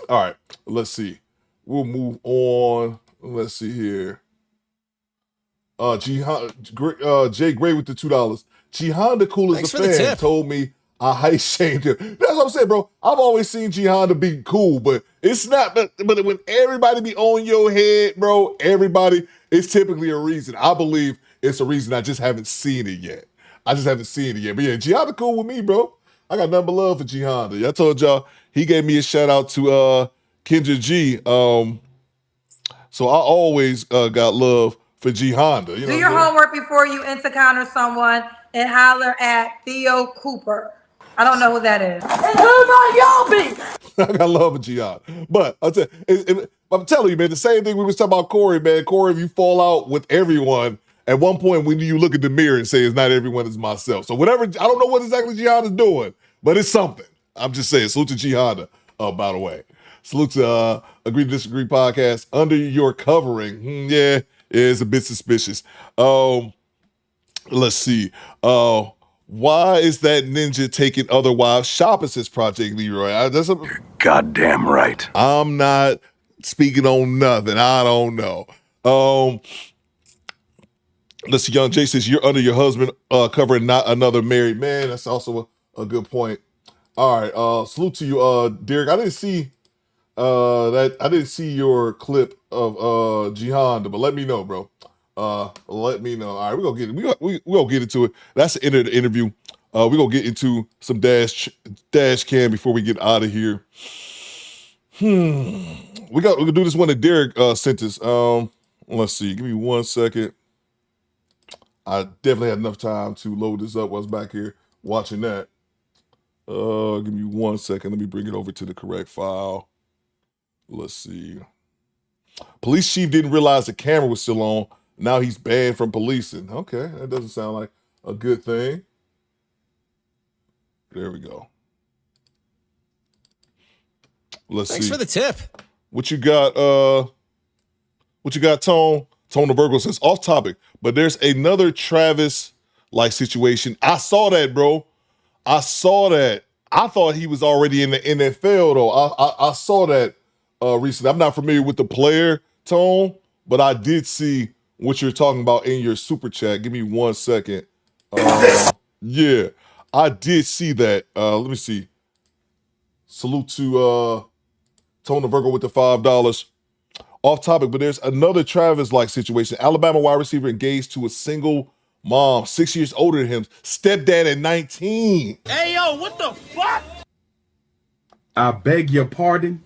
right, let's see. We'll move on. Let's see here. Jay Gray with the $2. Jihan, the coolest of fans, told me I height shamed him. That's what I'm saying, bro. I've always seen Jihan to be cool, but it's not. But when everybody be on your head, bro, it's typically a reason. I believe it's a reason. I just haven't seen it yet. But yeah, Jihan cool with me, bro. I got nothing but love for Jihan. I told y'all he gave me a shout out to Kendra G. So I always got love for G Honda. Do your homework before you encounter someone and holler at Theo Cooper. I don't know who that is. And who might y'all be? I got love for G Honda. But I'm telling you, man, the same thing we was talking about Corey, man. Corey, if you fall out with everyone, at one point when you look at the mirror and say it's not everyone, it's myself. So whatever, I don't know what exactly G Honda's doing, but it's something. I'm just saying, salute to G Honda, by the way. Salute to Agree to Disagree podcast. Under your covering, yeah, it's a bit suspicious. Let's see. Why is that ninja taking other wives shopping, says Project Leroy? You're goddamn right. I'm not speaking on nothing. I don't know. Let's see. Young Jay says you're under your husband covering, not another married man. That's also a good point. All right. Salute to you, Derek. I didn't see your clip of Jihad, but let me know, bro. Let me know. All right, we're gonna get it. We're gonna get into it. That's the end of the interview. We're gonna get into some dash cam before we get out of here. We're gonna do this one that Derek sent us. Let's see. Give me 1 second. I definitely had enough time to load this up while I was back here watching that. Give me 1 second. Let me bring it over to the correct file. Let's see. Police chief didn't realize the camera was still on. Now he's banned from policing. Okay, that doesn't sound like a good thing. There we go. Let's see. Thanks for the tip. What you got, Tone? Tone the Virgo says, off topic, but there's another Travis-like situation. I saw that, bro. I saw that. I thought he was already in the NFL, though. I saw that recently. I'm not familiar with the player, Tone, but I did see what you're talking about in your super chat. Give me 1 second. Yeah, I did see that. Let me see. Salute to Tone the Virgo with the $5. Off topic, but there's another Travis-like situation. Alabama wide receiver engaged to a single mom, 6 years older than him. Stepdad at 19. Hey, yo, what the fuck? I beg your pardon?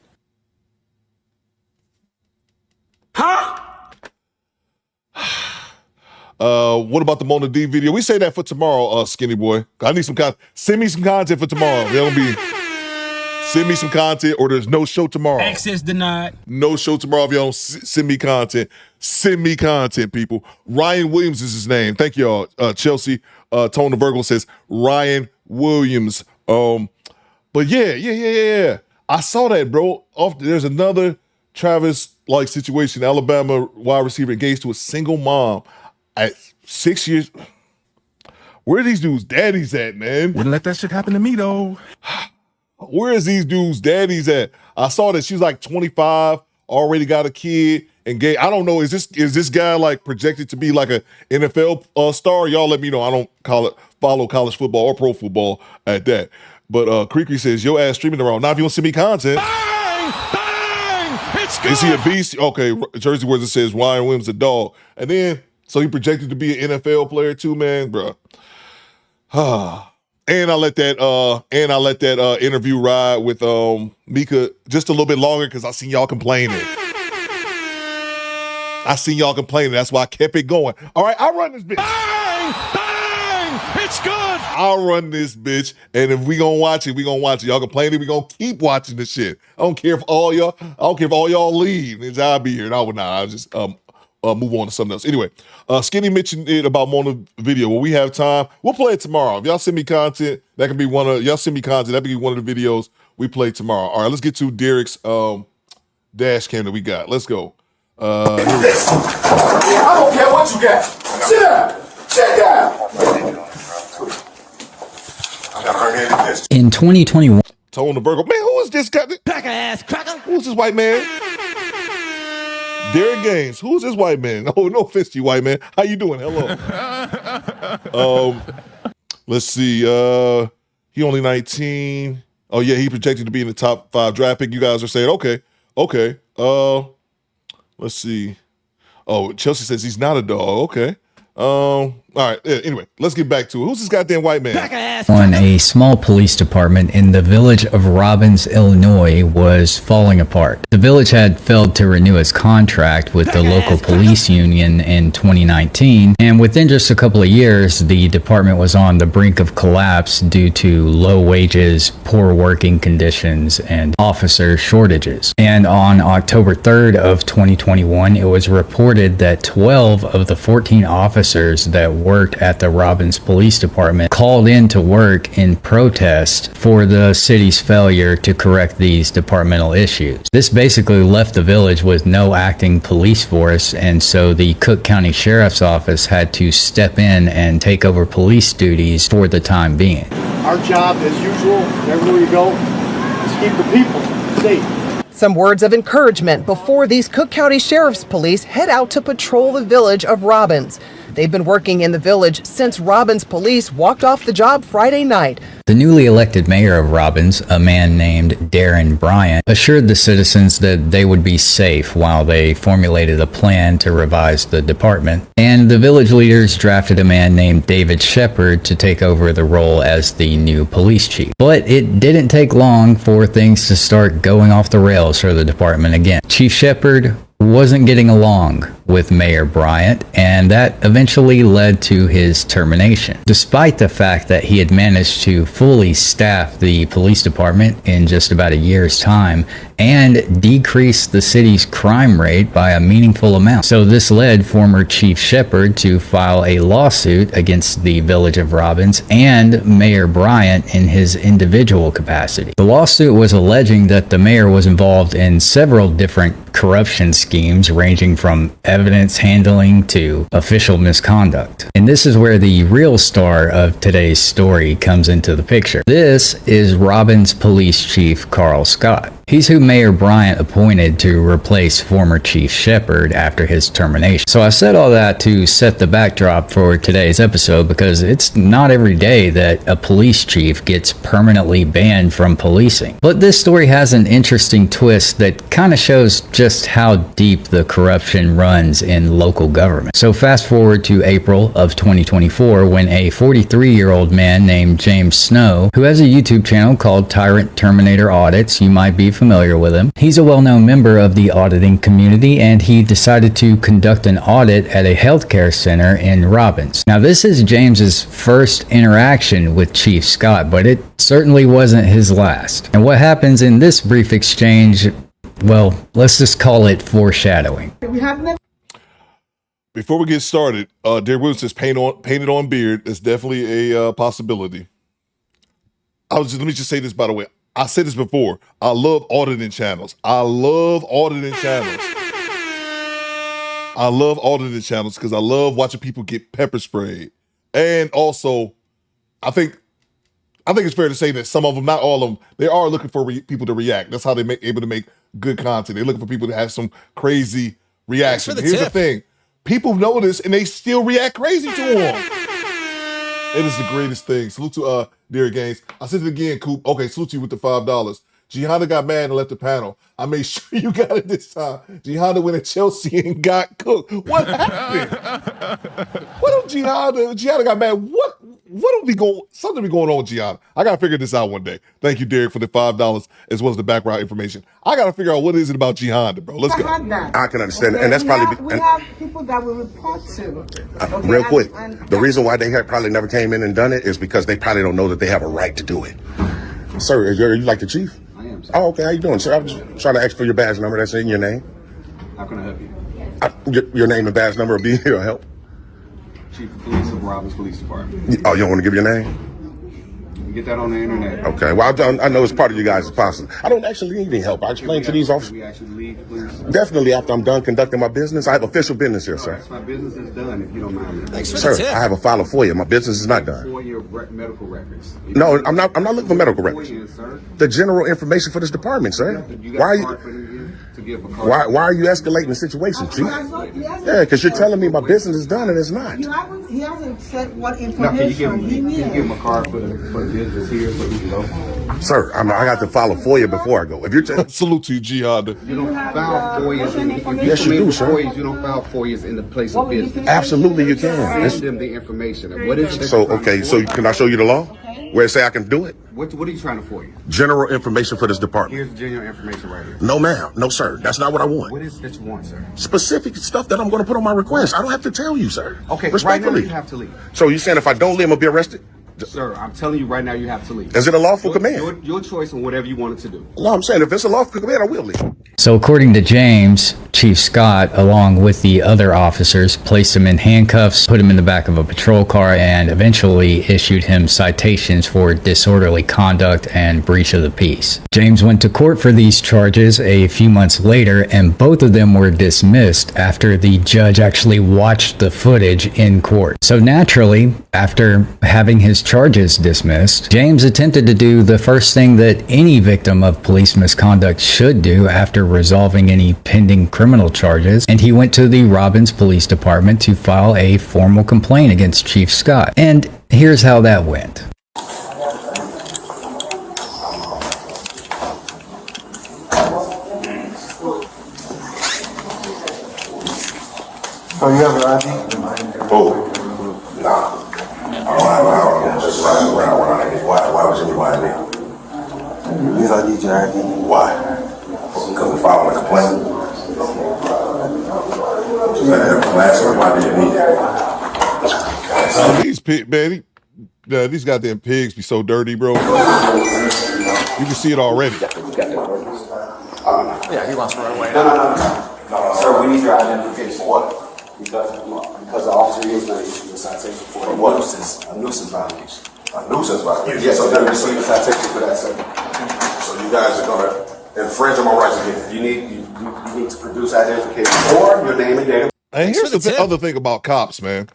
Huh? What about the Mona D video? We say that for tomorrow, Skinny Boy. I need some content. Send me some content for tomorrow. There'll be Send me some content or there's no show tomorrow. Access denied. No show tomorrow if y'all don't send me content. Send me content, people. Ryan Williams is his name. Thank y'all. Chelsea, Tone the Virgo says Ryan Williams. But yeah. I saw that, bro. There's another Travis-like situation. Alabama wide receiver engaged to a single mom at 6 years. Where are these dudes' daddies at, man? Wouldn't let that shit happen to me, though. Where is these dudes' daddies at? I saw that she's like 25, already got a kid, engaged. I don't know. Is this guy like projected to be like a NFL star? Y'all let me know. I don't follow college football or pro football at that. But Creaky says, your ass streaming around. Now if you want to send me content. Bang! It's good. Is he a beast? Okay, Jersey Wizard says Ryan Williams a dog. And then, so he projected to be an NFL player too, man, bro. And I let that interview ride with Micca just a little bit longer because I seen y'all complaining. That's why I kept it going. All right, I run this bitch. Bang! It's good. I'll run this bitch, and if we gonna watch it, we gonna watch it. Y'all complaining, we gonna keep watching this shit. I don't care if all y'all leave. I'll be here. No, I'll just move on to something else. Anyway, Skinny mentioned it about Mona video. When we have time, we'll play it tomorrow. If y'all send me content, that can be one of the videos we play tomorrow. All right, let's get to Derek's dash cam that we got. Let's go. Here we go. I don't care what you got. Sit down. Sit down. In 2021, Tone the Virgo. Man, who is this guy? Cracker ass cracker. Who's this white man? Derek Gaines. Who's this white man? Oh, no offense to you, white man. How you doing? Hello. Let's see. He only 19. Oh yeah, he projected to be in the top 5 draft pick. You guys are saying okay. Let's see. Oh, Chelsea says he's not a dog. Okay. All right. Yeah, anyway, let's get back to it. Who's this goddamn white man? when a small police department in the village of Robbins, Illinois was falling apart. The village had failed to renew its contract with the local police union in 2019, and within just a couple of years, the department was on the brink of collapse due to low wages, poor working conditions, and officer shortages. And on October 3rd of 2021, it was reported that 12 of the 14 officers that worked at the Robbins Police Department called in to work in protest for the city's failure to correct these departmental issues. This basically left the village with no acting police force, and so the Cook County Sheriff's Office had to step in and take over police duties for the time being. Our job, as usual, everywhere you go, is keep the people safe. Some words of encouragement before these Cook County Sheriff's Police head out to patrol the village of Robbins. They've been working in the village since Robbins Police walked off the job Friday night. The newly elected mayor of Robbins, a man named Darren Bryant, assured the citizens that they would be safe while they formulated a plan to revise the department. And the village leaders drafted a man named David Shepard to take over the role as the new police chief. But it didn't take long for things to start going off the rails for the department again. Chief Shepard wasn't getting along with Mayor Bryant, and that eventually led to his termination. Despite the fact that he had managed to fully staff the police department in just about a year's time and decrease the city's crime rate by a meaningful amount. So this led former Chief Shepard to file a lawsuit against the village of Robbins and Mayor Bryant in his individual capacity. The lawsuit was alleging that the mayor was involved in several different corruption schemes ranging from evidence handling to official misconduct. And this is where the real star of today's story comes into the picture. This is Robbins Police Chief Carl Scott. He's who Mayor Bryant appointed to replace former Chief Shepard after his termination. So I said all that to set the backdrop for today's episode, because it's not every day that a police chief gets permanently banned from policing. But this story has an interesting twist that kind of shows just how deep the corruption runs guns in local government. So fast forward to April of 2024 when a 43-year-old man named James Snow, who has a YouTube channel called Tyrant Terminator Audits, you might be familiar with him. He's a well-known member of the auditing community, and he decided to conduct an audit at a healthcare center in Robbins. Now, this is James's first interaction with Chief Scott, but it certainly wasn't his last. And what happens in this brief exchange, well, let's just call it foreshadowing. Before we get started, Derek Williams says painted on beard is definitely a possibility. Let me just say this, by the way. I said this before. I love auditing channels. I love auditing channels because I love watching people get pepper sprayed. And also, I think it's fair to say that some of them, not all of them, they are looking for people to react. That's how they're able to make good content. They're looking for people to have some crazy reaction. Here's the thing. People know this and they still react crazy to them. It is the greatest thing. Salute to Derek Gaines. I said it again, Coop. Okay, salute to you with the $5. Gianna got mad and left the panel. I made sure you got it this time. Gianna went at Chelsea and got cooked. What happened? Gianna got mad. Something be going on with Gianna. I gotta figure this out one day. Thank you, Derek, for the $5 as well as the background information. I gotta figure out what is it about Gianna, bro. Let's go. I can understand, and that's probably we have people that we report to. Okay, real quick. The reason why they probably never came in and done it is because they probably don't know that they have a right to do it. Sir, are you like the chief? I am, sir. Oh, okay. How you doing, sir? I'm just trying to ask for your badge number. That's in your name. How can I help you? Your name and badge number will be here. Help. Chief of Police of Robbins Police Department. Oh, you don't want to give your name? You get that on the internet. Okay. Well, I know it's part of you guys' policy. I don't actually need any help. I explained to these officers. Can we actually leave, please? Definitely after I'm done conducting my business. I have official business here, sir. My business is done, if you don't mind. Thanks for Sir, I have a file for you. My business is not done. For your medical records. No, I'm not looking for medical records. Sir. The general information for this department, sir. Why are you escalating the situation, Chief? Yeah, because you're telling me my business is done and it's not. He hasn't said what Now, can you information he needs. give him a card for the business here so we can go? Sir, I got to file a FOIA before I go. If you're salute to you, Jihad. You don't file FOIAs. Yes, you do, sir. You don't file FOIAs in the place of business. Absolutely, you can. Send them the information. And what is So can I show you the law? Where it say I can do it? What are you trying to FOIA? General information for this department. Here's the general information right here. No, ma'am. No, sir. That's not what I want. What is it that you want, sir? Specific stuff that I'm going to put on my request. I don't have to tell you, sir. Okay, right now Respectfully. you have to leave. So you saying if I don't leave, I'm going to be arrested? Sir, I'm telling you right now you have to leave. Is it a lawful command? Your choice on whatever you wanted to do. No, I'm saying if it's a lawful command, I will leave. So according to James, Chief Scott, along with the other officers, placed him in handcuffs, put him in the back of a patrol car, and eventually issued him citations for disorderly conduct and breach of the peace. James went to court for these charges a few months later, and both of them were dismissed after the judge actually watched the footage in court. So naturally, after having his charges dismissed, James attempted to do the first thing that any victim of police misconduct should do after resolving any pending criminal charges, and he went to the Robbins Police Department to file a formal complaint against Chief Scott. And here's how that went. So you have an ID? Oh, nah. I don't just ride around when I get why was anybody ID? Yes, I need your ID. Why? Because of filing a complaint. Why do you need that? These pig, man, these goddamn pigs be so dirty, bro. You can see it already. Yeah, he wants to run away. No. Sir, we need your identification. What? Because the officer is going to issue a citation for a nuisance violation. A nuisance violation? Yes, I'm going to receive a citation for that, sir. So you guys are going to infringe on my rights again? You need to produce identification or your name and date. And here's the other thing about cops, man.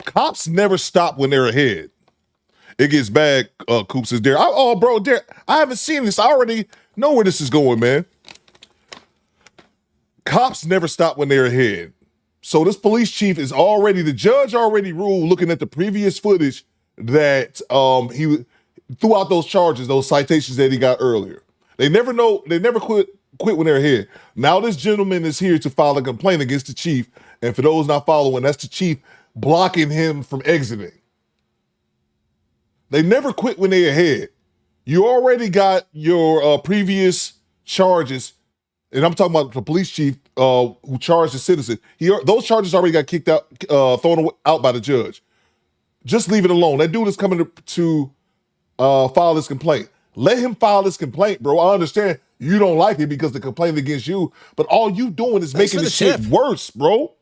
Cops never stop when they're ahead. It gets bad, Coop says, Derek. Derek, I haven't seen this. I already know where this is going, man. Cops never stop when they're ahead. So this police chief is the judge already ruled, looking at the previous footage, that he threw out those charges, those citations that he got earlier. They never quit quit when they're ahead. Now this gentleman is here to file a complaint against the chief. And for those not following, that's the chief blocking him from exiting. They never quit when they're ahead. You already got your previous charges, and I'm talking about the police chief who charged the citizen. Those charges already got kicked out, thrown out by the judge. Just leave it alone. That dude is coming to file this complaint. Let him file this complaint, bro. I understand you don't like it because the complaint against you, but all you doing is making the shit worse, bro.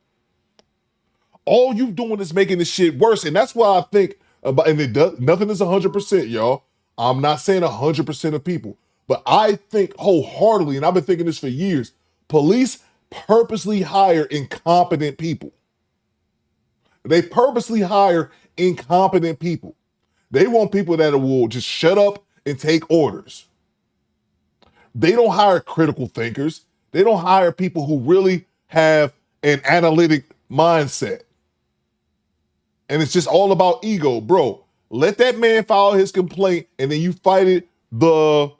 All you doing is making the shit worse, and that's why I think and it does, nothing is 100%, y'all. I'm not saying 100% of people, but I think wholeheartedly, and I've been thinking this for years, police purposely hire incompetent people. They purposely hire incompetent people. They want people that will just shut up and take orders. They don't hire critical thinkers. They don't hire people who really have an analytic mindset. And it's just all about ego, bro. Let that man file his complaint, and then you fight it the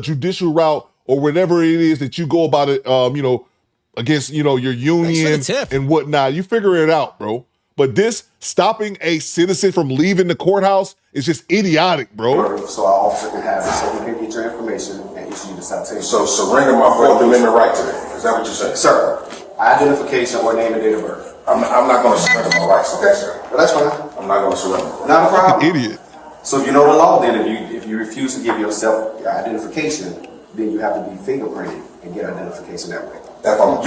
judicial route or whatever it is that you go about it, against, your union and whatnot. You figure it out, bro. But this stopping a citizen from leaving the courthouse is just idiotic, bro. So our officer can have it, so we can get your information and issue you the citation. So surrender my Fourth Amendment right to that. Is that what you're saying? Sir, identification or name and date of birth. I'm not going to surrender my rights. Okay, sir. Well, that's fine. I'm not going to surrender. Not a problem. Idiot. So if you know the law, then if you refuse to give yourself your identification, then you have to be fingerprinted and get identification that way. If I'm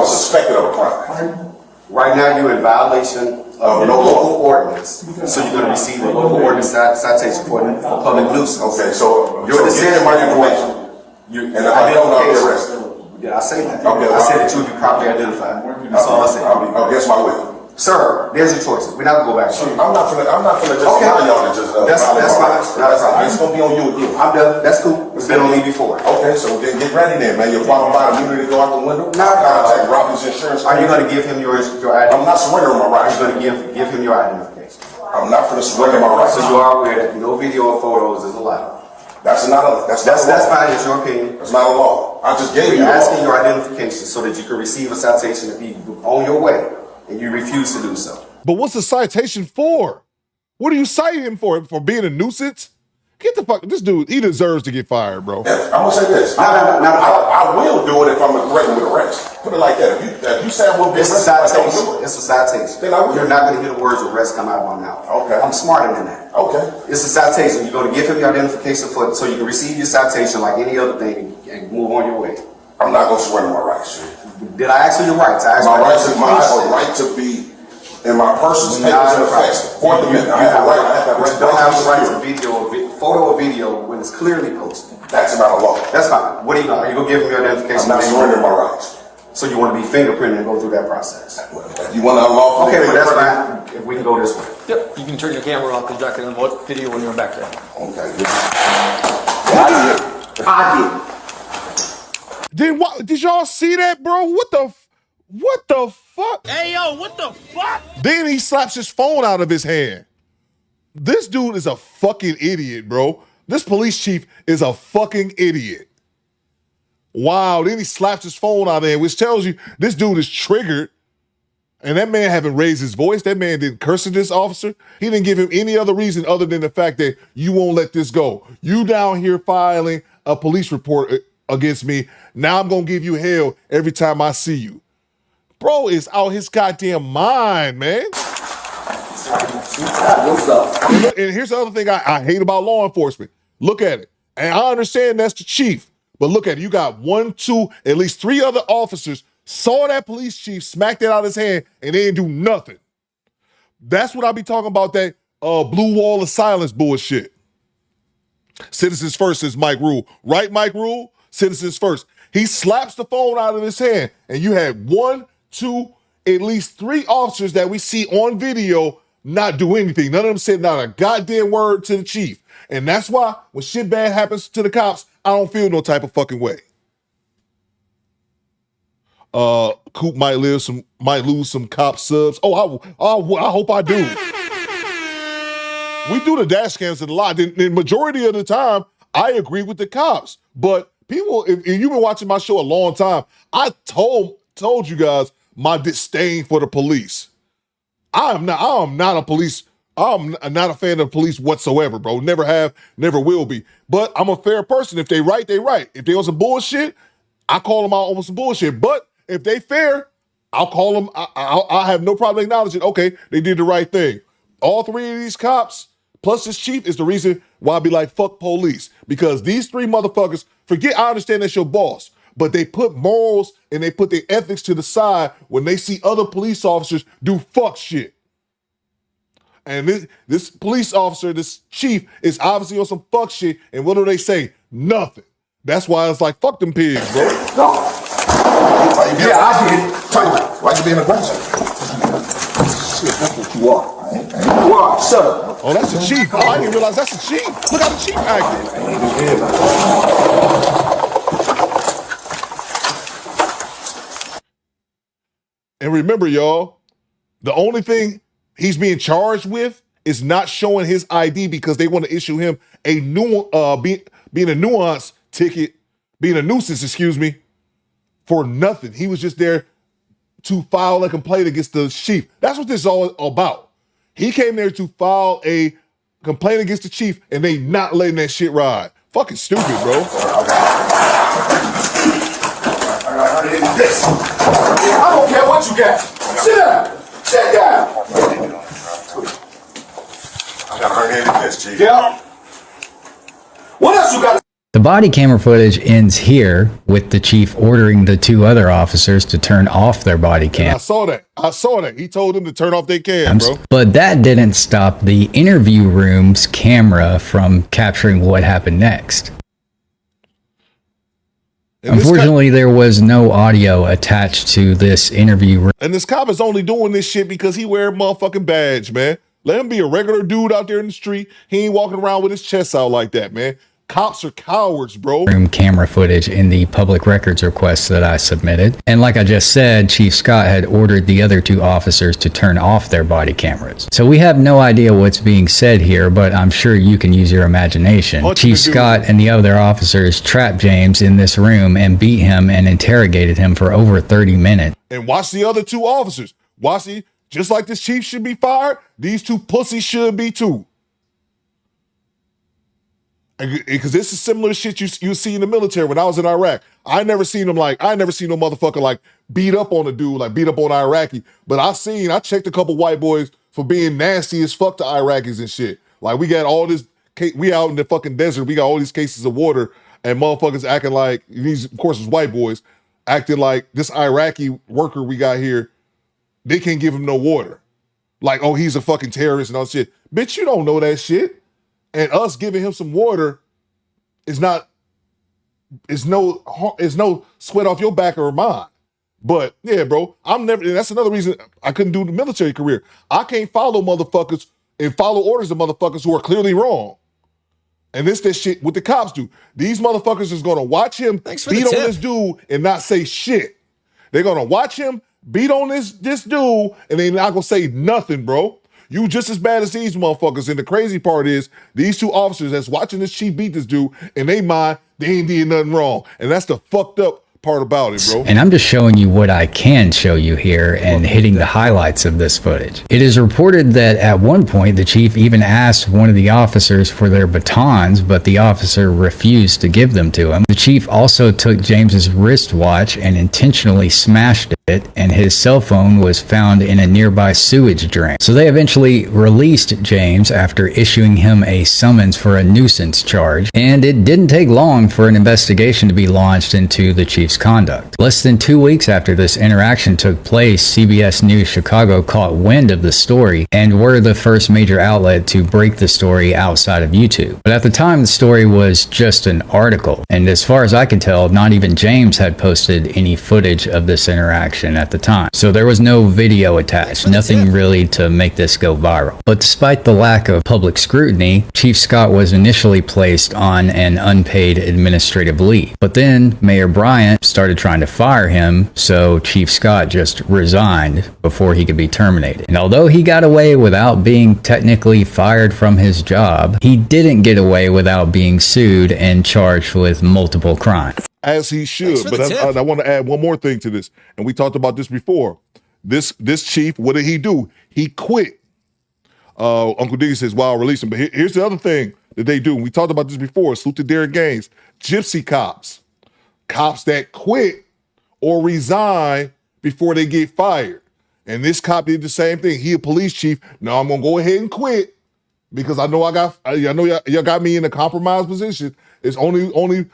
suspected of a crime. Right now, you're in violation of local ordinance, so you're going to receive a local ordinance citation for public nuisance. Okay, so your decision my information. And if I don't, I'll be arrested. Did I say that? Okay, I said that you would be properly identified. That's all I said. Against my will. Sir, there's your choices. We're not gonna go back. I'm not gonna just allow y'all to just. That's fine. It's gonna be on you again. I'm done. That's cool. It's been on me before. Okay, so then get ready then, man. Your qualified immunity to go out the window. Contact Robbins Insurance. Are you gonna give him your identification? I'm not surrendering my rights. Are you gonna give him your identification? I'm not gonna surrender my rights. So you are aware that no video or photos is allowed. That's fine. It's your opinion. It's not a law. I just gave you. We're asking your identification so that you can receive a citation to be on your way, and you refuse to do so. But what's the citation for? What are you citing him for? For being a nuisance? Get the fuck, this dude, he deserves to get fired, bro. I'm gonna say this. I will do it if I'm threatened with arrest. Put it like that. If you say I will be arrested, It's a citation. You're not gonna hear the words arrest come out of my mouth. Okay. I'm smarter than that. Okay. It's a citation. You're gonna give him your identification so you can receive your citation like any other thing and move on your way. I'm not gonna surrender my rights. Did I ask for your rights? I asked my rights is my right to be in my person's papers in effect. Fourth Amendment. I have you don't have the right to photo or video when it's clearly posted. That's not a law. That's fine. What are you gonna? Are you gonna give him your identification? I'm not surrendering my rights. So you want to be fingerprinted and go through that process? You want to unlawful? Okay, but that's fine. If we can go this way. Yep. You can turn your camera off because I can watch video when you're back there. Okay. I did. Then what? Did y'all see that, bro? What the fuck? Hey, yo, what the fuck? Then he slaps his phone out of his hand. This dude is a fucking idiot, bro. This police chief is a fucking idiot. Wow, then he slaps his phone out of there, which tells you this dude is triggered. And that man haven't raised his voice. That man didn't curse at this officer. He didn't give him any other reason other than the fact that you won't let this go. You down here filing a police report against me. Now I'm going to give you hell every time I see you. Bro is out his goddamn mind, man. And here's the other thing I hate about law enforcement. Look at it. And I understand that's the chief. But look at it. You got 1, 2, at least 3 other officers saw that police chief smack that out of his hand and they didn't do nothing. That's what I be talking about, that blue wall of silence bullshit. Citizens first is Mike Rule. Right, Mike Rule? Citizens first. He slaps the phone out of his hand and you had 1, 2, at least 3 officers that we see on video not do anything. None of them said not a goddamn word to the chief. And that's why when shit bad happens to the cops, I don't feel no type of fucking way. Coop might lose some cop subs. Oh, I hope I do. We do the dash cams a lot. The majority of the time, I agree with the cops. But People, if you've been watching my show a long time, I told you guys my disdain for the police. I'm not a police. I'm not a fan of police whatsoever, bro. Never have, never will be. But I'm a fair person. If they right, they right. If they on some bullshit, I call them out on some bullshit. But if they fair, I'll call them. I have no problem acknowledging, okay, they did the right thing. All three of these cops, plus this chief, is the reason why I be like, fuck police. Because these three motherfuckers, I understand that's your boss, but they put morals and they put their ethics to the side when they see other police officers do fuck shit. And this police officer, this chief, is obviously on some fuck shit, and what do they say? Nothing. That's why it's like, fuck them pigs, bro. Yeah, I did. Why you being aggressive? Shit, that's what you are. You are. Shut up. Oh, that's the chief. Oh, I didn't realize that's the chief. Look how the chief acted. And remember, y'all, the only thing he's being charged with is not showing his ID because they want to issue him a new being a nuance ticket, being a nuisance, excuse me, for nothing. He was just there to file a complaint against the chief. That's what this is all about. He came there to file a complaint against the chief, and they not letting that shit ride. Fucking stupid, bro. I don't care what you got. Sit down. Sit down. I got hard-handed this, Chief. Yeah. What else you got? The body camera footage ends here with the chief ordering the two other officers to turn off their body cams. I saw that. He told them to turn off their cams, bro. But that didn't stop the interview room's camera from capturing what happened next. And unfortunately, there was no audio attached to this interview room. And this cop is only doing this shit because he wear a motherfucking badge, man. Let him be a regular dude out there in the street. He ain't walking around with his chest out like that, man. Cops are cowards, bro. Room camera footage in the public records request that I submitted. And like I just said, Chief Scott had ordered the other two officers to turn off their body cameras. So we have no idea what's being said here, but I'm sure you can use your imagination. Chief Scott and the other officers trapped James in this room and beat him and interrogated him for over 30 minutes. And watch the other two officers. Just like this chief should be fired, these two pussies should be too. Because this is similar shit you see in the military. When I was in Iraq, I never seen no motherfucker like beat up on a dude, like beat up on an Iraqi. But I checked a couple white boys for being nasty as fuck to Iraqis and shit. Like we got all this, we out in the fucking desert, we got all these cases of water and motherfuckers acting like, these of course it's white boys, acting like this Iraqi worker we got here, they can't give him no water. Like, oh, he's a fucking terrorist and all shit. Bitch, you don't know that shit. And us giving him some water is no sweat off your back or mine. But yeah, bro, that's another reason I couldn't do the military career. I can't follow motherfuckers and follow orders of motherfuckers who are clearly wrong. And this shit what the cops do. These motherfuckers is gonna watch him beat on this dude and not say shit. They're gonna watch him beat on this dude and they're not gonna say nothing, bro. You just as bad as these motherfuckers. And the crazy part is these two officers that's watching this chief beat this dude and they mind they ain't did nothing wrong. And that's the fucked up part about it, bro. And I'm just showing you what I can show you here and hitting the highlights of this footage. It is reported that at one point the chief even asked one of the officers for their batons, but the officer refused to give them to him. The chief also took James's wristwatch and intentionally smashed it, and his cell phone was found in a nearby sewage drain. So they eventually released James after issuing him a summons for a nuisance charge, and it didn't take long for an investigation to be launched into the chief's conduct. Less than 2 weeks after this interaction took place, CBS News Chicago caught wind of the story and were the first major outlet to break the story outside of YouTube. But at the time, the story was just an article, and as far as I can tell, not even James had posted any footage of this interaction. location at the time. So there was no video attached, nothing really to make this go viral. But despite the lack of public scrutiny, Chief Scott was initially placed on an unpaid administrative leave. But then Mayor Bryant started trying to fire him, so Chief Scott just resigned before he could be terminated. And although he got away without being technically fired from his job, he didn't get away without being sued and charged with multiple crimes. As he should. But I want to add one more thing to this. And we talked about this before. This chief, what did he do? He quit. Uncle Diggy says, wow, release him. But here's the other thing that they do. We talked about this before. Salute to Derek Gaines. Gypsy cops. Cops that quit or resign before they get fired. And this cop did the same thing. He a police chief. Now I'm going to go ahead and quit because I know y'all got me in a compromised position. It's only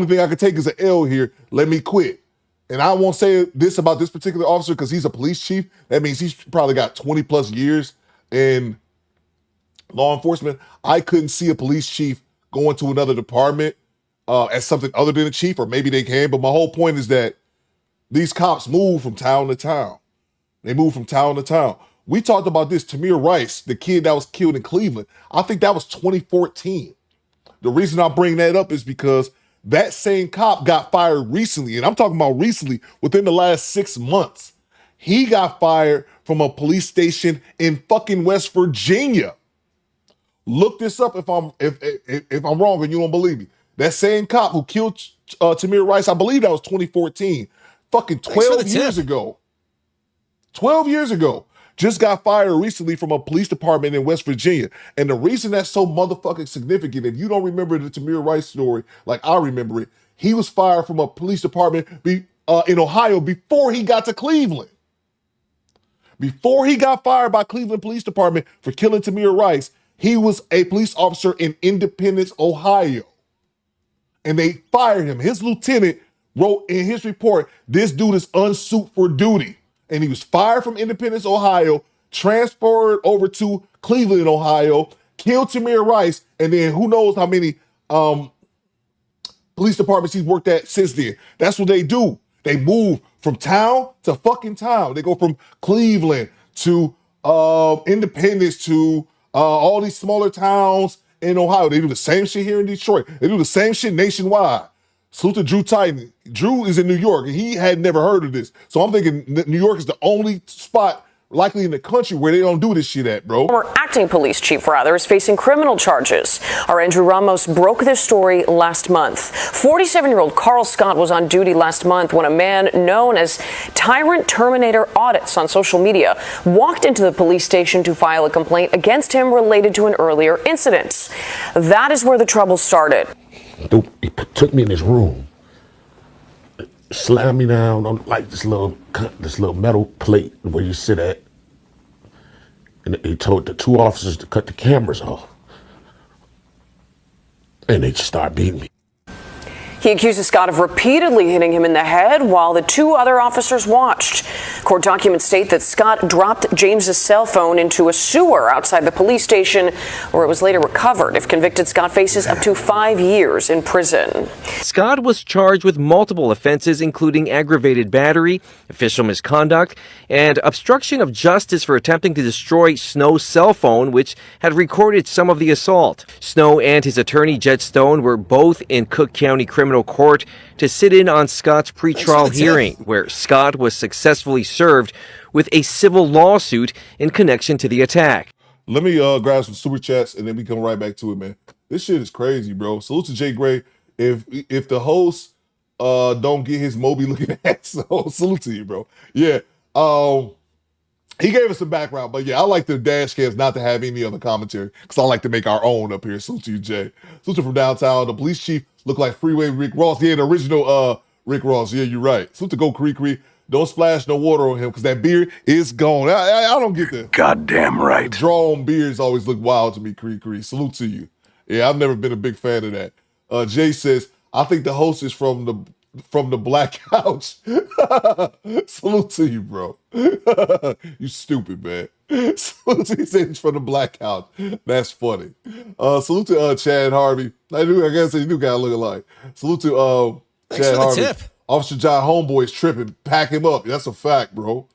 thing I could take is an L here. Let me quit. And I won't say this about this particular officer because he's a police chief. That means he's probably got 20 plus years in law enforcement. I couldn't see a police chief going to another department as something other than a chief, or maybe they can. But my whole point is that these cops move from town to town. They move from town to town. We talked about this, Tamir Rice, the kid that was killed in Cleveland. I think that was 2014. The reason I bring that up is because that same cop got fired recently, and I'm talking about recently, within the last 6 months. He got fired from a police station in fucking West Virginia. Look this up if I'm wrong and you don't believe me. That same cop who killed Tamir Rice, I believe that was 2014. Fucking 12 years ago. 12 years ago. Just got fired recently from a police department in West Virginia. And the reason that's so motherfucking significant, if you don't remember the Tamir Rice story like I remember it, he was fired from a police department in Ohio before he got to Cleveland. Before he got fired by Cleveland Police Department for killing Tamir Rice, he was a police officer in Independence, Ohio. And they fired him. His lieutenant wrote in his report, this dude is unsuit for duty. And he was fired from Independence, Ohio, transferred over to Cleveland, Ohio, killed Tamir Rice, and then who knows how many police departments he's worked at since then. That's what they do. They move from town to fucking town. They go from Cleveland to Independence to all these smaller towns in Ohio. They do the same shit here in Detroit. They do the same shit nationwide. Salute to Drew Titan. Drew is in New York, and he had never heard of this. So I'm thinking New York is the only spot likely in the country where they don't do this shit at, bro. Former acting police chief, rather, is facing criminal charges. Our Andrew Ramos broke this story last month. 47-year-old Carl Scott was on duty last month when a man known as Tyrant Terminator Audits on social media walked into the police station to file a complaint against him related to an earlier incident. That is where the trouble started. Dude, he took me in his room, slammed me down on like this little metal plate where you sit at, and he told the two officers to cut the cameras off, and they just started beating me. He accuses Scott of repeatedly hitting him in the head while the two other officers watched. Court documents state that Scott dropped James's cell phone into a sewer outside the police station, where it was later recovered. If convicted, Scott faces up to 5 years in prison. Scott was charged with multiple offenses, including aggravated battery, official misconduct, and obstruction of justice for attempting to destroy Snow's cell phone, which had recorded some of the assault. Snow and his attorney, Jed Stone, were both in Cook County Criminal Court to sit in on Scott's pretrial hearing, where Scott was successfully served with a civil lawsuit in connection to the attack. Let me grab some super chats and then we come right back to it, man. This shit is crazy, bro. Salute to Jay Gray. If the host don't get his Moby looking at, so salute to you, bro. Yeah. He gave us a background, but yeah, I like the dash cams not to have any other commentary because I like to make our own up here. Salute to you, Jay. Salute to from downtown. The police chief looked like Freeway Rick Ross. Yeah, the original Rick Ross. Yeah, you're right. Salute to Go Creek. Don't splash no water on him because that beard is gone. I don't get that. Goddamn right. Drawn beards always look wild to me, Creek. Salute to you. Yeah, I've never been a big fan of that. Jay says, I think the host is from the Black Couch. Salute to you, bro. You stupid, man. Salute to you, he's from the Black Couch. That's funny. Salute to Chad Harvey. I guess he do kind of look alike. Salute to Chad Harvey. Officer John Homeboy is tripping. Pack him up. That's a fact, bro.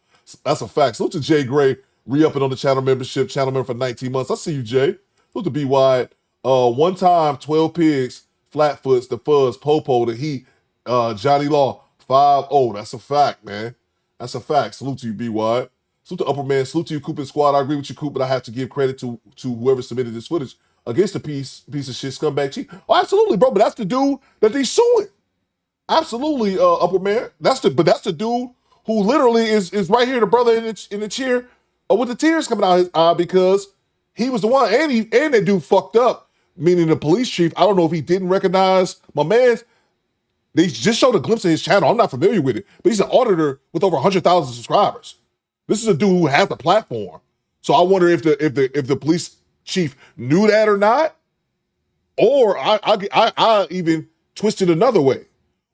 That's a fact. Salute to Jay Gray, re-upping on the channel membership. Channel member for 19 months. I see you, Jay. Salute to B. Wyatt. One time, 12 pigs, Flatfoots, the Fuzz, Popo, the Heat, Johnny Law, 5-0. That's a fact, man. That's a fact. Salute to you, B. Wyatt. Salute to Upper Man. Salute to you, Coop and Squad. I agree with you, Coop, but I have to give credit to whoever submitted this footage against the piece of shit scumbag chief. Oh, absolutely, bro. But that's the dude that they suing. Absolutely, Upper Man. That's the dude who literally is right here, the brother in the chair, with the tears coming out his eye because he was the one, and that dude fucked up. Meaning the police chief. I don't know if he didn't recognize my man. They just showed a glimpse of his channel. I'm not familiar with it, but he's an auditor with over 100,000 subscribers. This is a dude who has the platform. So I wonder if the police chief knew that or not, or I even twisted another way.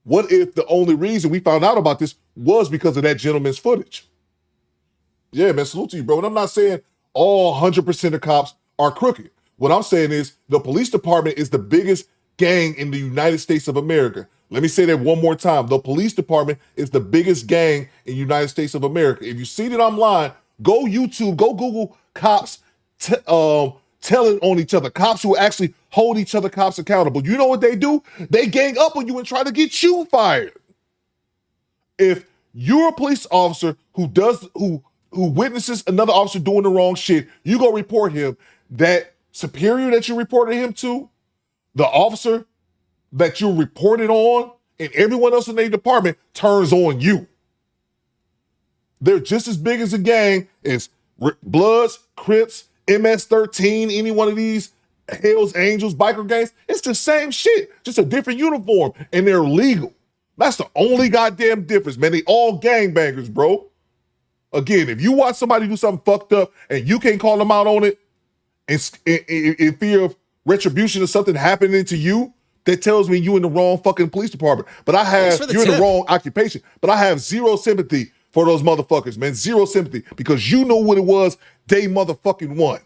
What if the only reason we found out about this was because of that gentleman's footage? Yeah, man, salute to you, bro. And I'm not saying all 100% of cops are crooked. What I'm saying is the police department is the biggest gang in the United States of America. Let me say that one more time. The police department is the biggest gang in the United States of America. If you've seen it online, go YouTube, go Google cops telling on each other, cops who actually hold each other cops accountable. You know what they do? They gang up on you and try to get you fired. If you're a police officer who witnesses another officer doing the wrong shit, you go report him. That superior that you reported him to, the officer that you reported on, and everyone else in their department turns on you. They're just as big as a gang as Bloods, Crips, MS-13, any one of these Hells Angels, biker gangs. It's the same shit, just a different uniform, and they're legal. That's the only goddamn difference, man. They all gangbangers, bro. Again, if you watch somebody do something fucked up and you can't call them out on it, in fear of retribution or something happening to you, that tells me you in the wrong fucking police department. But you're in the wrong occupation. But I have zero sympathy for those motherfuckers, man. Zero sympathy. Because you know what it was day motherfucking one.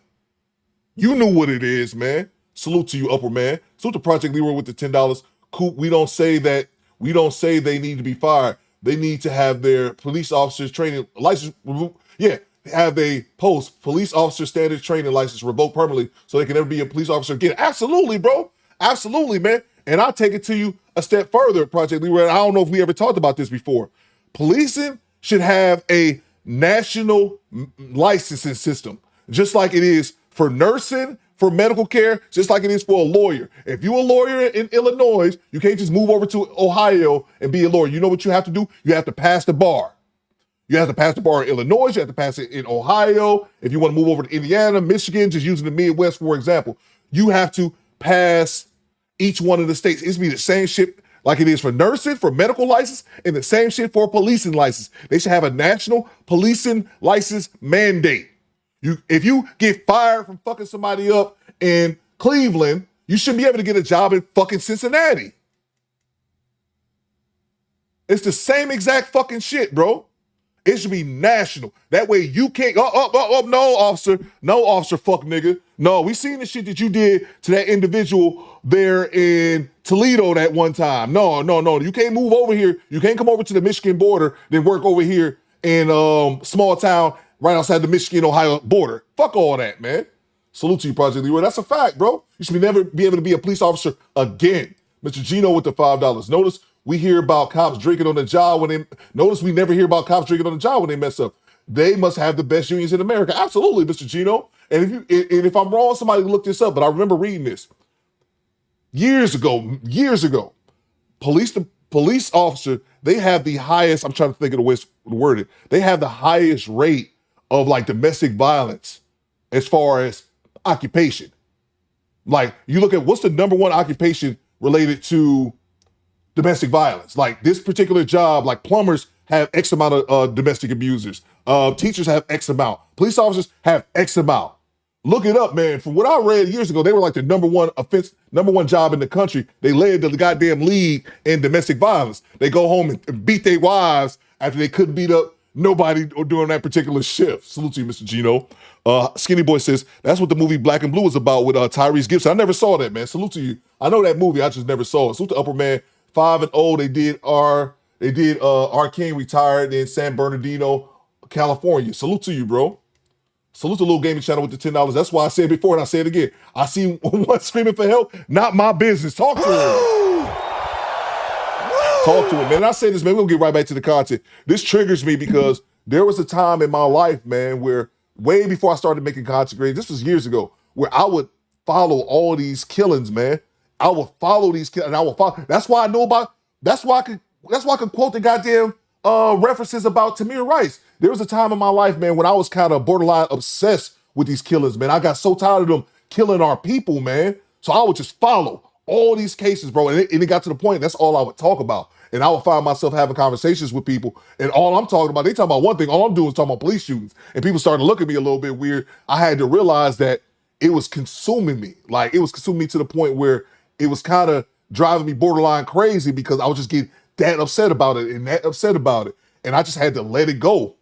You knew what it is, man. Salute to you, Upper Man. Salute to Project Leroy with the $10. Coop, we don't say they need to be fired. They need to have their police officers training license removed. Yeah. Have a police officer standard training license revoked permanently so they can never be a police officer again. Absolutely, bro. Absolutely, man. And I'll take it to you a step further, Project Leroy. I don't know if we ever talked about this before. Policing should have a national licensing system, just like it is for nursing, for medical care, just like it is for a lawyer. If you're a lawyer in Illinois, you can't just move over to Ohio and be a lawyer. You know what you have to do? You have to pass the bar. You have to pass the bar in Illinois. You have to pass it in Ohio. If you want to move over to Indiana, Michigan, just using the Midwest, for example, you have to pass each one of the states. It's be the same shit like it is for nursing, for medical license, and the same shit for a policing license. They should have a national policing license mandate. If you get fired from fucking somebody up in Cleveland, you shouldn't be able to get a job in fucking Cincinnati. It's the same exact fucking shit, bro. It should be national. That way you can't, no, officer, fuck nigga. No, we seen the shit that you did to that individual there in Toledo that one time. No. You can't move over here. You can't come over to the Michigan border, then work over here in small town right outside the Michigan-Ohio border. Fuck all that, man. Salute to you, Project Leroy. That's a fact, bro. You should never be able to be a police officer again. Mr. Gino with the $5. Notice we hear about cops drinking on the job notice we never hear about cops drinking on the job when they mess up. They must have the best unions in America. Absolutely, Mr. Gino. And if I'm wrong, somebody look this up, but I remember reading this. Years ago, police officer, they have the highest, I'm trying to think of the way to word it, they have the highest rate of like domestic violence as far as occupation. Like you look at what's the number one occupation related to domestic violence. Like this particular job, like plumbers have X amount of domestic abusers. Teachers have X amount. Police officers have X amount. Look it up, man. From what I read years ago, they were like the number one job in the country. They led the goddamn league in domestic violence. They go home and beat their wives after they couldn't beat up nobody during that particular shift. Salute to you, Mr. Gino. Skinny Boy says, that's what the movie Black and Blue was about with Tyrese Gibson. I never saw that, man. Salute to you. I know that movie. I just never saw it. Salute to Upper Man. 5-0. They did They did R. King retired in San Bernardino, California. Salute to you, bro. Salute to Little Gaming Channel with the $10. That's why I said before and I say it again. I see one screaming for help. Not my business. Talk to him. Talk to him, man. And I say this, man. We'll get right back to the content. This triggers me because there was a time in my life, man, where way before I started making content creators, this was years ago, where I would follow all these killings, man. I would follow these killings, and I would follow. That's why I know about. That's why I could quote the goddamn references about Tamir Rice. There was a time in my life, man, when I was kind of borderline obsessed with these killers, man. I got so tired of them killing our people, man. So I would just follow all these cases, bro. And it got to the point, that's all I would talk about. And I would find myself having conversations with people, and all I'm talking about, they talking about one thing, all I'm doing is talking about police shootings. And people started to look at me a little bit weird. I had to realize that it was consuming me. Like, it was consuming me to the point where it was kind of driving me borderline crazy because I was just getting that upset about it and that upset about it. And I just had to let it go.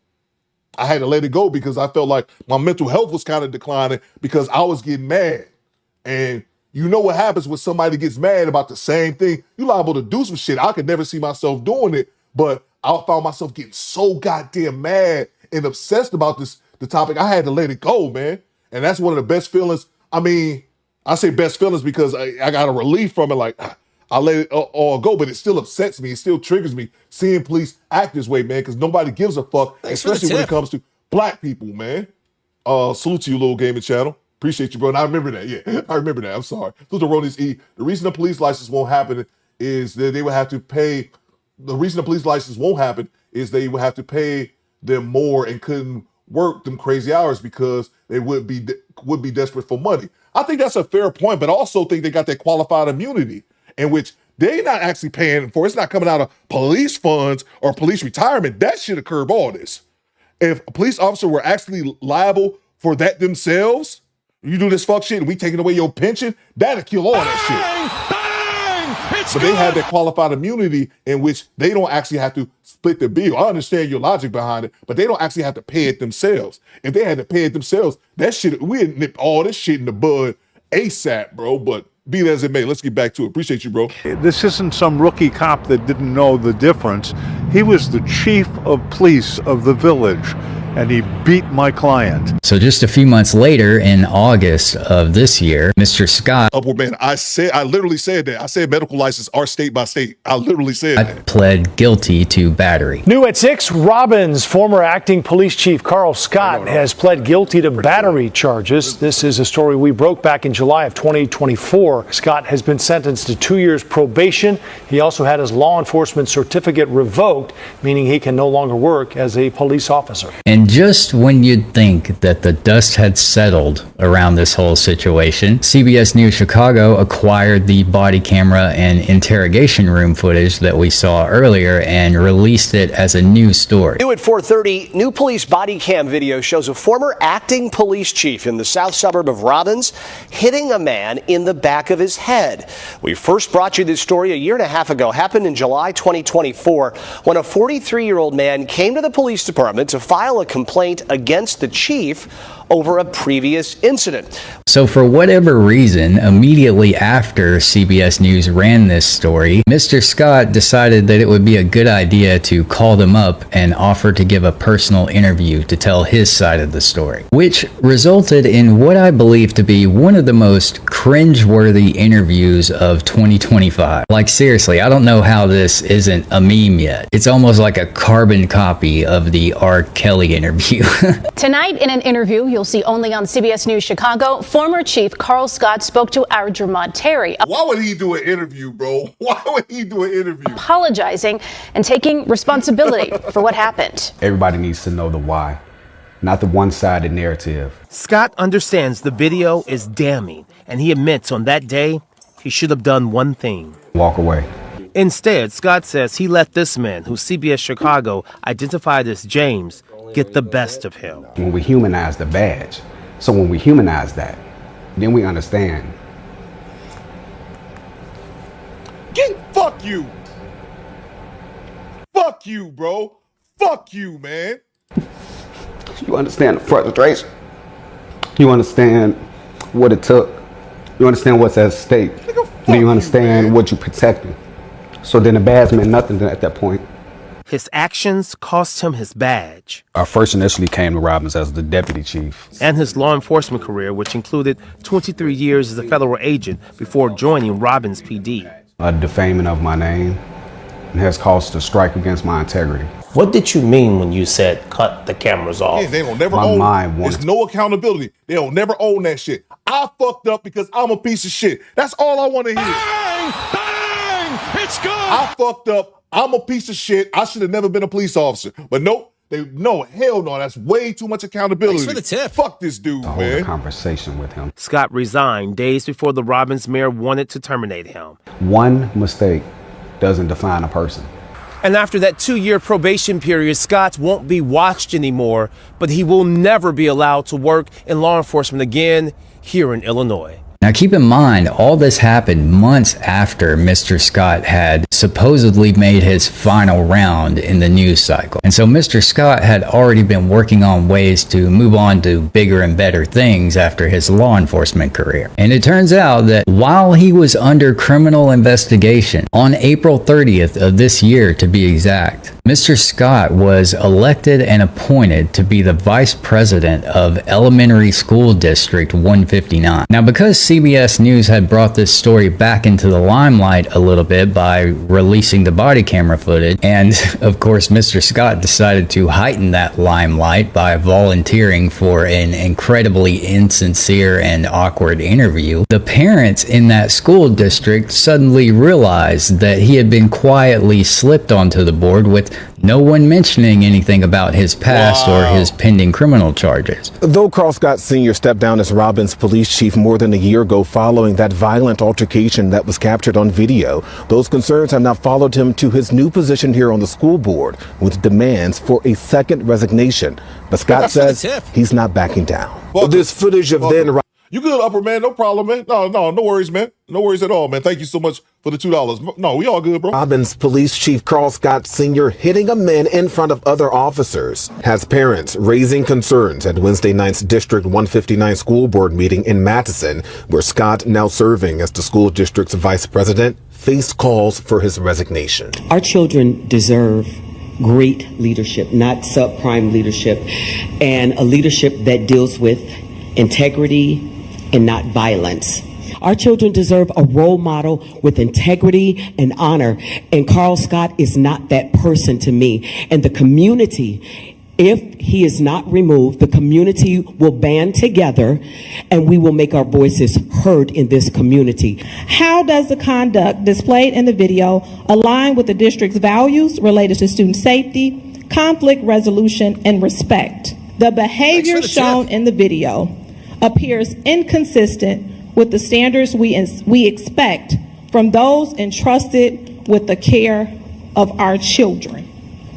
I had to let it go because I felt like my mental health was kind of declining because I was getting mad. And you know what happens when somebody gets mad about the same thing? You liable to do some shit. I could never see myself doing it, but I found myself getting so goddamn mad and obsessed about the topic. I had to let it go, man. And that's one of the best feelings. I mean, I say best feelings because I got a relief from it. Like, I let it all go, but it still upsets me. It still triggers me seeing police act this way, man, because nobody gives a fuck, especially when it comes to black people, man. Salute to you, Little Gaming Channel. Appreciate you, bro. And I remember that. Yeah, I remember that. I'm sorry. Salute to Ronnie's E. The reason the police license won't happen is that they would have to pay. The reason the police license won't happen is they would have to pay them more and couldn't work them crazy hours because they would be desperate for money. I think that's a fair point, but I also think they got that qualified immunity in which they're not actually paying for. It's not coming out of police funds or police retirement. That should curb all this. If a police officer were actually liable for that themselves, you do this fuck shit and we taking away your pension, that'll kill all that shit. But they have that qualified immunity in which they don't actually have to split the bill. I understand your logic behind it, but they don't actually have to pay it themselves. If they had to pay it themselves, that shit, we'd nip all this shit in the bud ASAP, bro. But be that as it may, let's get back to it. Appreciate you, bro. This isn't some rookie cop that didn't know the difference. He was the chief of police of the village, and he beat my client. So just a few months later, in August of this year, Mr. Scott Upward man, I literally said that. I said medical license are state by state. I literally said that. Pled guilty to battery. New at 6, Robbins former acting police chief Carl Scott has pled guilty to battery charges. This is a story we broke back in July of 2024. Scott has been sentenced to 2 years probation. He also had his law enforcement certificate revoked, meaning he can no longer work as a police officer. And just when you'd think that the dust had settled around this whole situation, CBS News Chicago acquired the body camera and interrogation room footage that we saw earlier and released it as a news story. New at 4:30, new police body cam video shows a former acting police chief in the south suburb of Robbins hitting a man in the back of his head. We first brought you this story a year and a half ago. Happened in July 2024 when a 43-year-old man came to the police department to file a complaint against the chief over a previous incident. So for whatever reason, immediately after CBS News ran this story, Mr. Scott decided that it would be a good idea to call them up and offer to give a personal interview to tell his side of the story, which resulted in what I believe to be one of the most cringe-worthy interviews of 2025. Like seriously, I don't know how this isn't a meme yet. It's almost like a carbon copy of the R. Kelly interview. Tonight in an interview you'll see only on CBS News Chicago, former Chief Carl Scott spoke to our Jermont Terry. Why would he do an interview, bro? Why would he do an interview? Apologizing and taking responsibility for what happened. Everybody needs to know the why, not the one-sided narrative. Scott understands the video is damning, and he admits on that day he should have done one thing. Walk away. Instead, Scott says he let this man, who CBS Chicago identified as James, get the best of him. When we humanize the badge, so when we humanize that, then we understand. Fuck you. Fuck you, bro. Fuck you, man. You understand the frustration. You understand what it took. You understand what's at stake. Then you understand what you're protecting. So then the badge meant nothing at that point. His actions cost him his badge. I first initially came to Robbins as the deputy chief. And his law enforcement career, which included 23 years as a federal agent before joining Robbins PD. A defaming of my name has caused a strike against my integrity. What did you mean when you said cut the cameras off? Yeah, they don't never My own mind it. wanted There's no accountability. They don't never own that shit. I fucked up because I'm a piece of shit. That's all I want to hear. Bang! Bang! It's good! I fucked up. I'm a piece of shit. I should have never been a police officer. But nope. Hell no. That's way too much accountability. Thanks for the tip. Fuck this dude, to hold a conversation with him. Scott resigned days before the Robbins mayor wanted to terminate him. One mistake doesn't define a person. And after that 2-year probation period, Scott won't be watched anymore, but he will never be allowed to work in law enforcement again here in Illinois. Now keep in mind, all this happened months after Mr. Scott had supposedly made his final round in the news cycle. And so Mr. Scott had already been working on ways to move on to bigger and better things after his law enforcement career. And it turns out that while he was under criminal investigation, on April 30th of this year to be exact, Mr. Scott was elected and appointed to be the vice president of Elementary School District 159. Now, because CBS News had brought this story back into the limelight a little bit by releasing the body camera footage, and of course Mr. Scott decided to heighten that limelight by volunteering for an incredibly insincere and awkward interview, the parents in that school district suddenly realized that he had been quietly slipped onto the board with no one mentioning anything about his past or his pending criminal charges. Though Carl Scott Sr. stepped down as Robbins police chief more than a year ago following that violent altercation that was captured on video, those concerns have now followed him to his new position here on the school board with demands for a second resignation. But Scott says he's not backing down. Well, this footage of then... You good, Upper, man. No problem, man. No worries, man. No worries at all, man. Thank you so much for the $2. No, we all good, bro. Robbins Police Chief Carl Scott Sr. hitting a man in front of other officers has parents raising concerns at Wednesday night's District 159 school board meeting in Madison, where Scott, now serving as the school district's vice president, faced calls for his resignation. Our children deserve great leadership, not subprime leadership, and a leadership that deals with integrity and not violence. Our children deserve a role model with integrity and honor, and Carl Scott is not that person to me. And the community, if he is not removed, the community will band together and we will make our voices heard in this community. How does the conduct displayed in the video align with the district's values related to student safety, conflict resolution, and respect? The behavior shown in the video appears inconsistent with the standards we expect from those entrusted with the care of our children.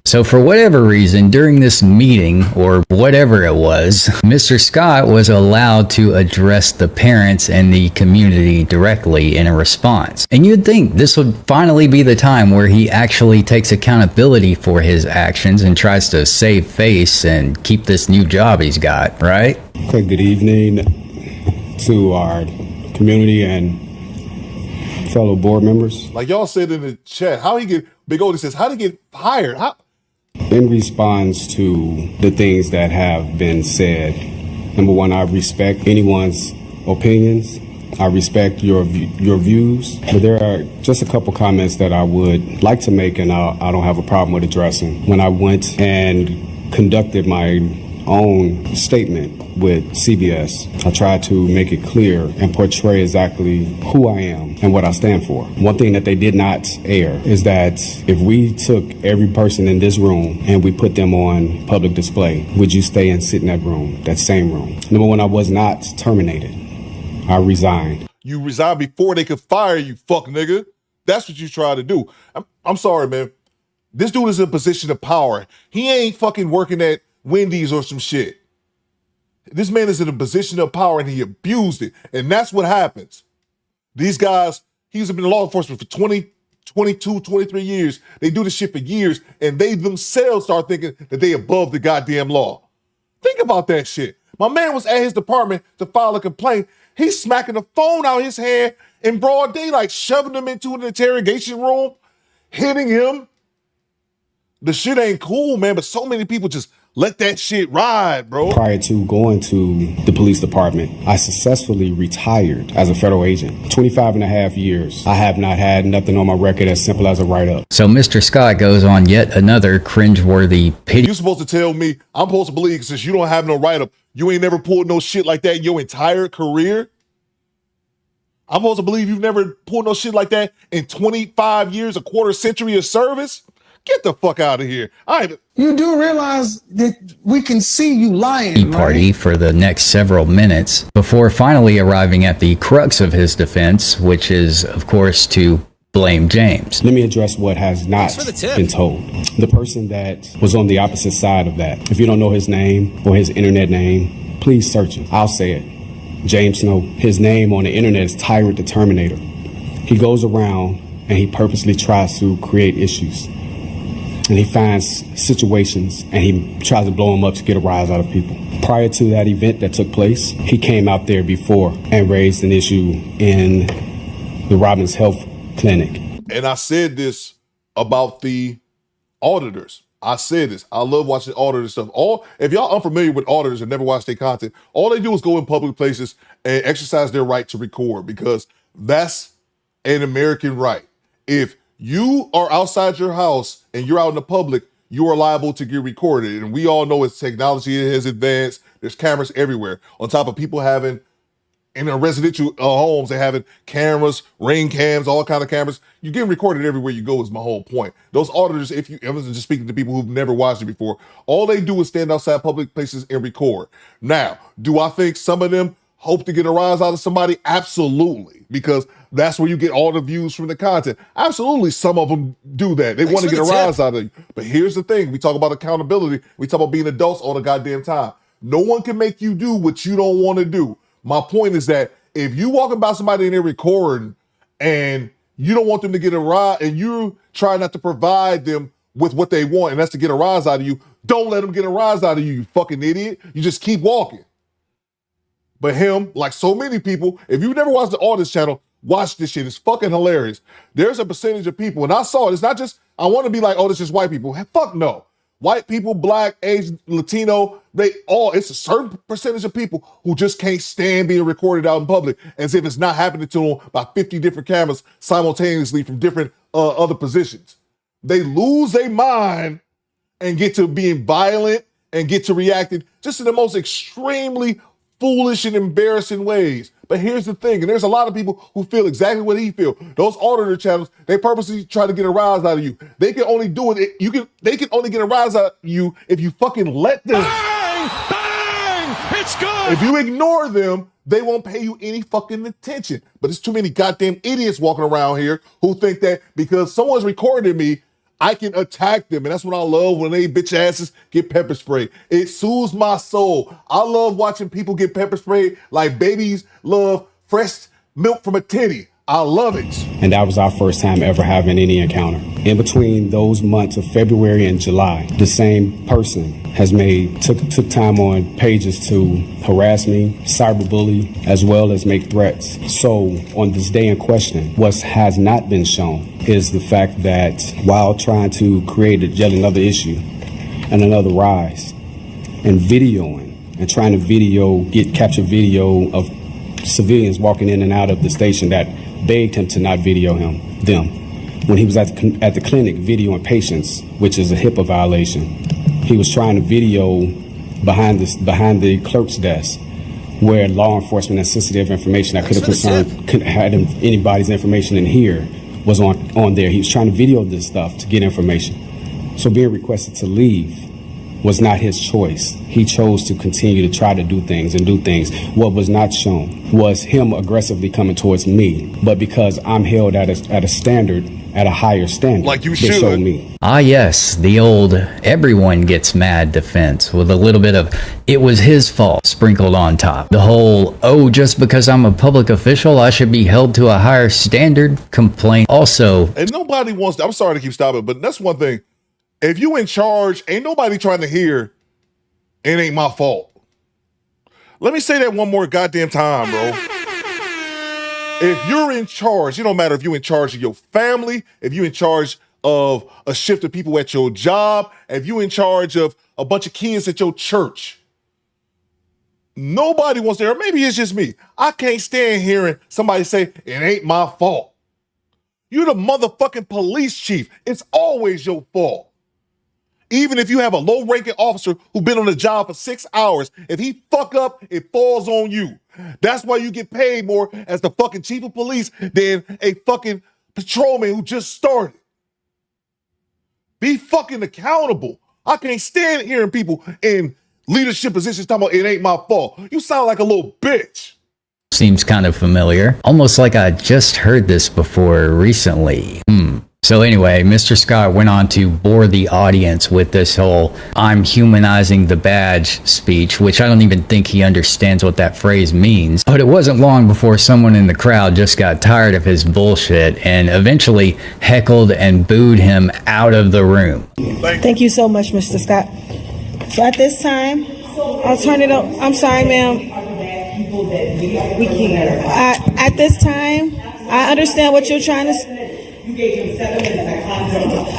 So for whatever reason, during this meeting, or whatever it was, Mr. Scott was allowed to address the parents and the community directly in a response. And you'd think this would finally be the time where he actually takes accountability for his actions and tries to save face and keep this new job he's got, right? Okay, good evening to our community and fellow board members. Like y'all said in the chat, how he get, Big Oldie says, how did he get hired? How? In response to the things that have been said, number one, I respect anyone's opinions. I respect your views, but there are just a couple comments that I would like to make, and I don't have a problem with addressing. When I went and conducted my own statement with CBS, I tried to make it clear and portray exactly who I am and what I stand for. One thing that they did not air is that if we took every person in this room and we put them on public display, would you stay and sit in that room, that same room? Number one, I was not terminated. I resigned. You resigned before they could fire you, fuck nigga. That's what you tried to do. I'm sorry, man. This dude is in a position of power. He ain't fucking working at Wendy's or some shit. This man is in a position of power and he abused it. And that's what happens. These guys, he's been in law enforcement for 20, 22, 23 years. They do this shit for years and they themselves start thinking that they above the goddamn law. Think about that shit. My man was at his department to file a complaint. He's smacking the phone out his hand in broad daylight, shoving him into an interrogation room, hitting him. The shit ain't cool, man, but so many people just let that shit ride, bro. Prior to going to the police department, I successfully retired as a federal agent. 25 and a half years. I have not had nothing on my record as simple as a write-up. So Mr. Scott goes on yet another cringeworthy pity. You're supposed to tell me, I'm supposed to believe, since you don't have no write-up, you ain't never pulled no shit like that in your entire career? I'm supposed to believe you've never pulled no shit like that in 25 years, a quarter century of service? Get the fuck out of here. You do realize that we can see you lying, Party for the next several minutes before finally arriving at the crux of his defense, which is, of course, to blame James. Let me address what has not been told. The person that was on the opposite side of that, if you don't know his name or his internet name, please search him. I'll say it. James Snow. His name on the internet is Tyrant the Terminator. He goes around and he purposely tries to create issues. And he finds situations and he tries to blow them up to get a rise out of people. Prior to that event that took place, he came out there before and raised an issue in the Robbins Health Clinic. And I said this about the auditors. I said this. I love watching auditor stuff. If y'all unfamiliar with auditors and never watch their content, all they do is go in public places and exercise their right to record, because that's an American right. If you are outside your house and you're out in the public, you are liable to get recorded. And we all know as technology has advanced, there's cameras everywhere. On top of people having, in their residential homes, they're having cameras, ring cams, all kind of cameras. You're getting recorded everywhere you go is my whole point. Those auditors, I was just speaking to people who've never watched it before, all they do is stand outside public places and record. Now, do I think some of them hope to get a rise out of somebody? Absolutely, because that's where you get all the views from the content. Absolutely, some of them do that. They want to get a rise out of you. But here's the thing. We talk about accountability. We talk about being adults all the goddamn time. No one can make you do what you don't want to do. My point is that if you walking by somebody and they're recording and you don't want them to get a rise and you try not to provide them with what they want, and that's to get a rise out of you, don't let them get a rise out of you, you fucking idiot. You just keep walking. But him, like so many people, if you've never watched the Artist channel, watch this shit. It's fucking hilarious. There's a percentage of people, and I saw it. It's not just, I want to be like, oh, this is white people. Fuck no. White people, black, Asian, Latino, it's a certain percentage of people who just can't stand being recorded out in public as if it's not happening to them by 50 different cameras simultaneously from different other positions. They lose their mind and get to being violent and get to reacting just in the most extremely foolish and embarrassing ways. But here's the thing, and there's a lot of people who feel exactly what he feels. Those auditor channels, they purposely try to get a rise out of you. They can only do it, they can only get a rise out of you if you fucking let them. Bang! Bang! It's good! If you ignore them, they won't pay you any fucking attention. But there's too many goddamn idiots walking around here who think that because someone's recording me, I can attack them. And that's what I love, when they bitch asses get pepper sprayed. It soothes my soul. I love watching people get pepper sprayed like babies love fresh milk from a titty. I love it. And that was our first time ever having any encounter. In between those months of February and July, the same person has took time on pages to harass me, cyberbully, as well as make threats. So on this day in question, what has not been shown is the fact that while trying to create yet another issue and another rise, and videoing and trying to capture video of civilians walking in and out of the station that begged him to not video them. When he was at the clinic videoing patients, which is a HIPAA violation, he was trying to video behind the clerk's desk, where law enforcement and sensitive information that could have had anybody's information in here was on there. He was trying to video this stuff to get information. So being requested to leave was not his choice. He chose to continue to try to do things. What was not shown was him aggressively coming towards me, but because I'm held at a standard, at a higher standard, like you they should. showed me. Ah, yes, the old everyone gets mad defense with a little bit of it was his fault sprinkled on top. The whole, oh, just because I'm a public official, I should be held to a higher standard complaint. Also, and nobody wants to, I'm sorry to keep stopping, but that's one thing. If you in charge, ain't nobody trying to hear, it ain't my fault. Let me say that one more goddamn time, bro. If you're in charge, it don't matter if you're in charge of your family, if you're in charge of a shift of people at your job, if you in charge of a bunch of kids at your church, nobody wants to, or maybe it's just me. I can't stand hearing somebody say, it ain't my fault. You're the motherfucking police chief. It's always your fault. Even if you have a low-ranking officer who's been on the job for 6 hours, if he fuck up, it falls on you. That's why you get paid more as the fucking chief of police than a fucking patrolman who just started. Be fucking accountable. I can't stand hearing people in leadership positions talking about it ain't my fault. You sound like a little bitch. Seems kind of familiar. Almost like I just heard this before recently. So anyway, Mr. Scott went on to bore the audience with this whole "I'm humanizing the badge" speech, which I don't even think he understands what that phrase means. But it wasn't long before someone in the crowd just got tired of his bullshit and eventually heckled and booed him out of the room. Thank you so much, Mr. Scott. So at this time, I'll turn it up. I'm sorry, ma'am. At this time, I understand what you're trying to say.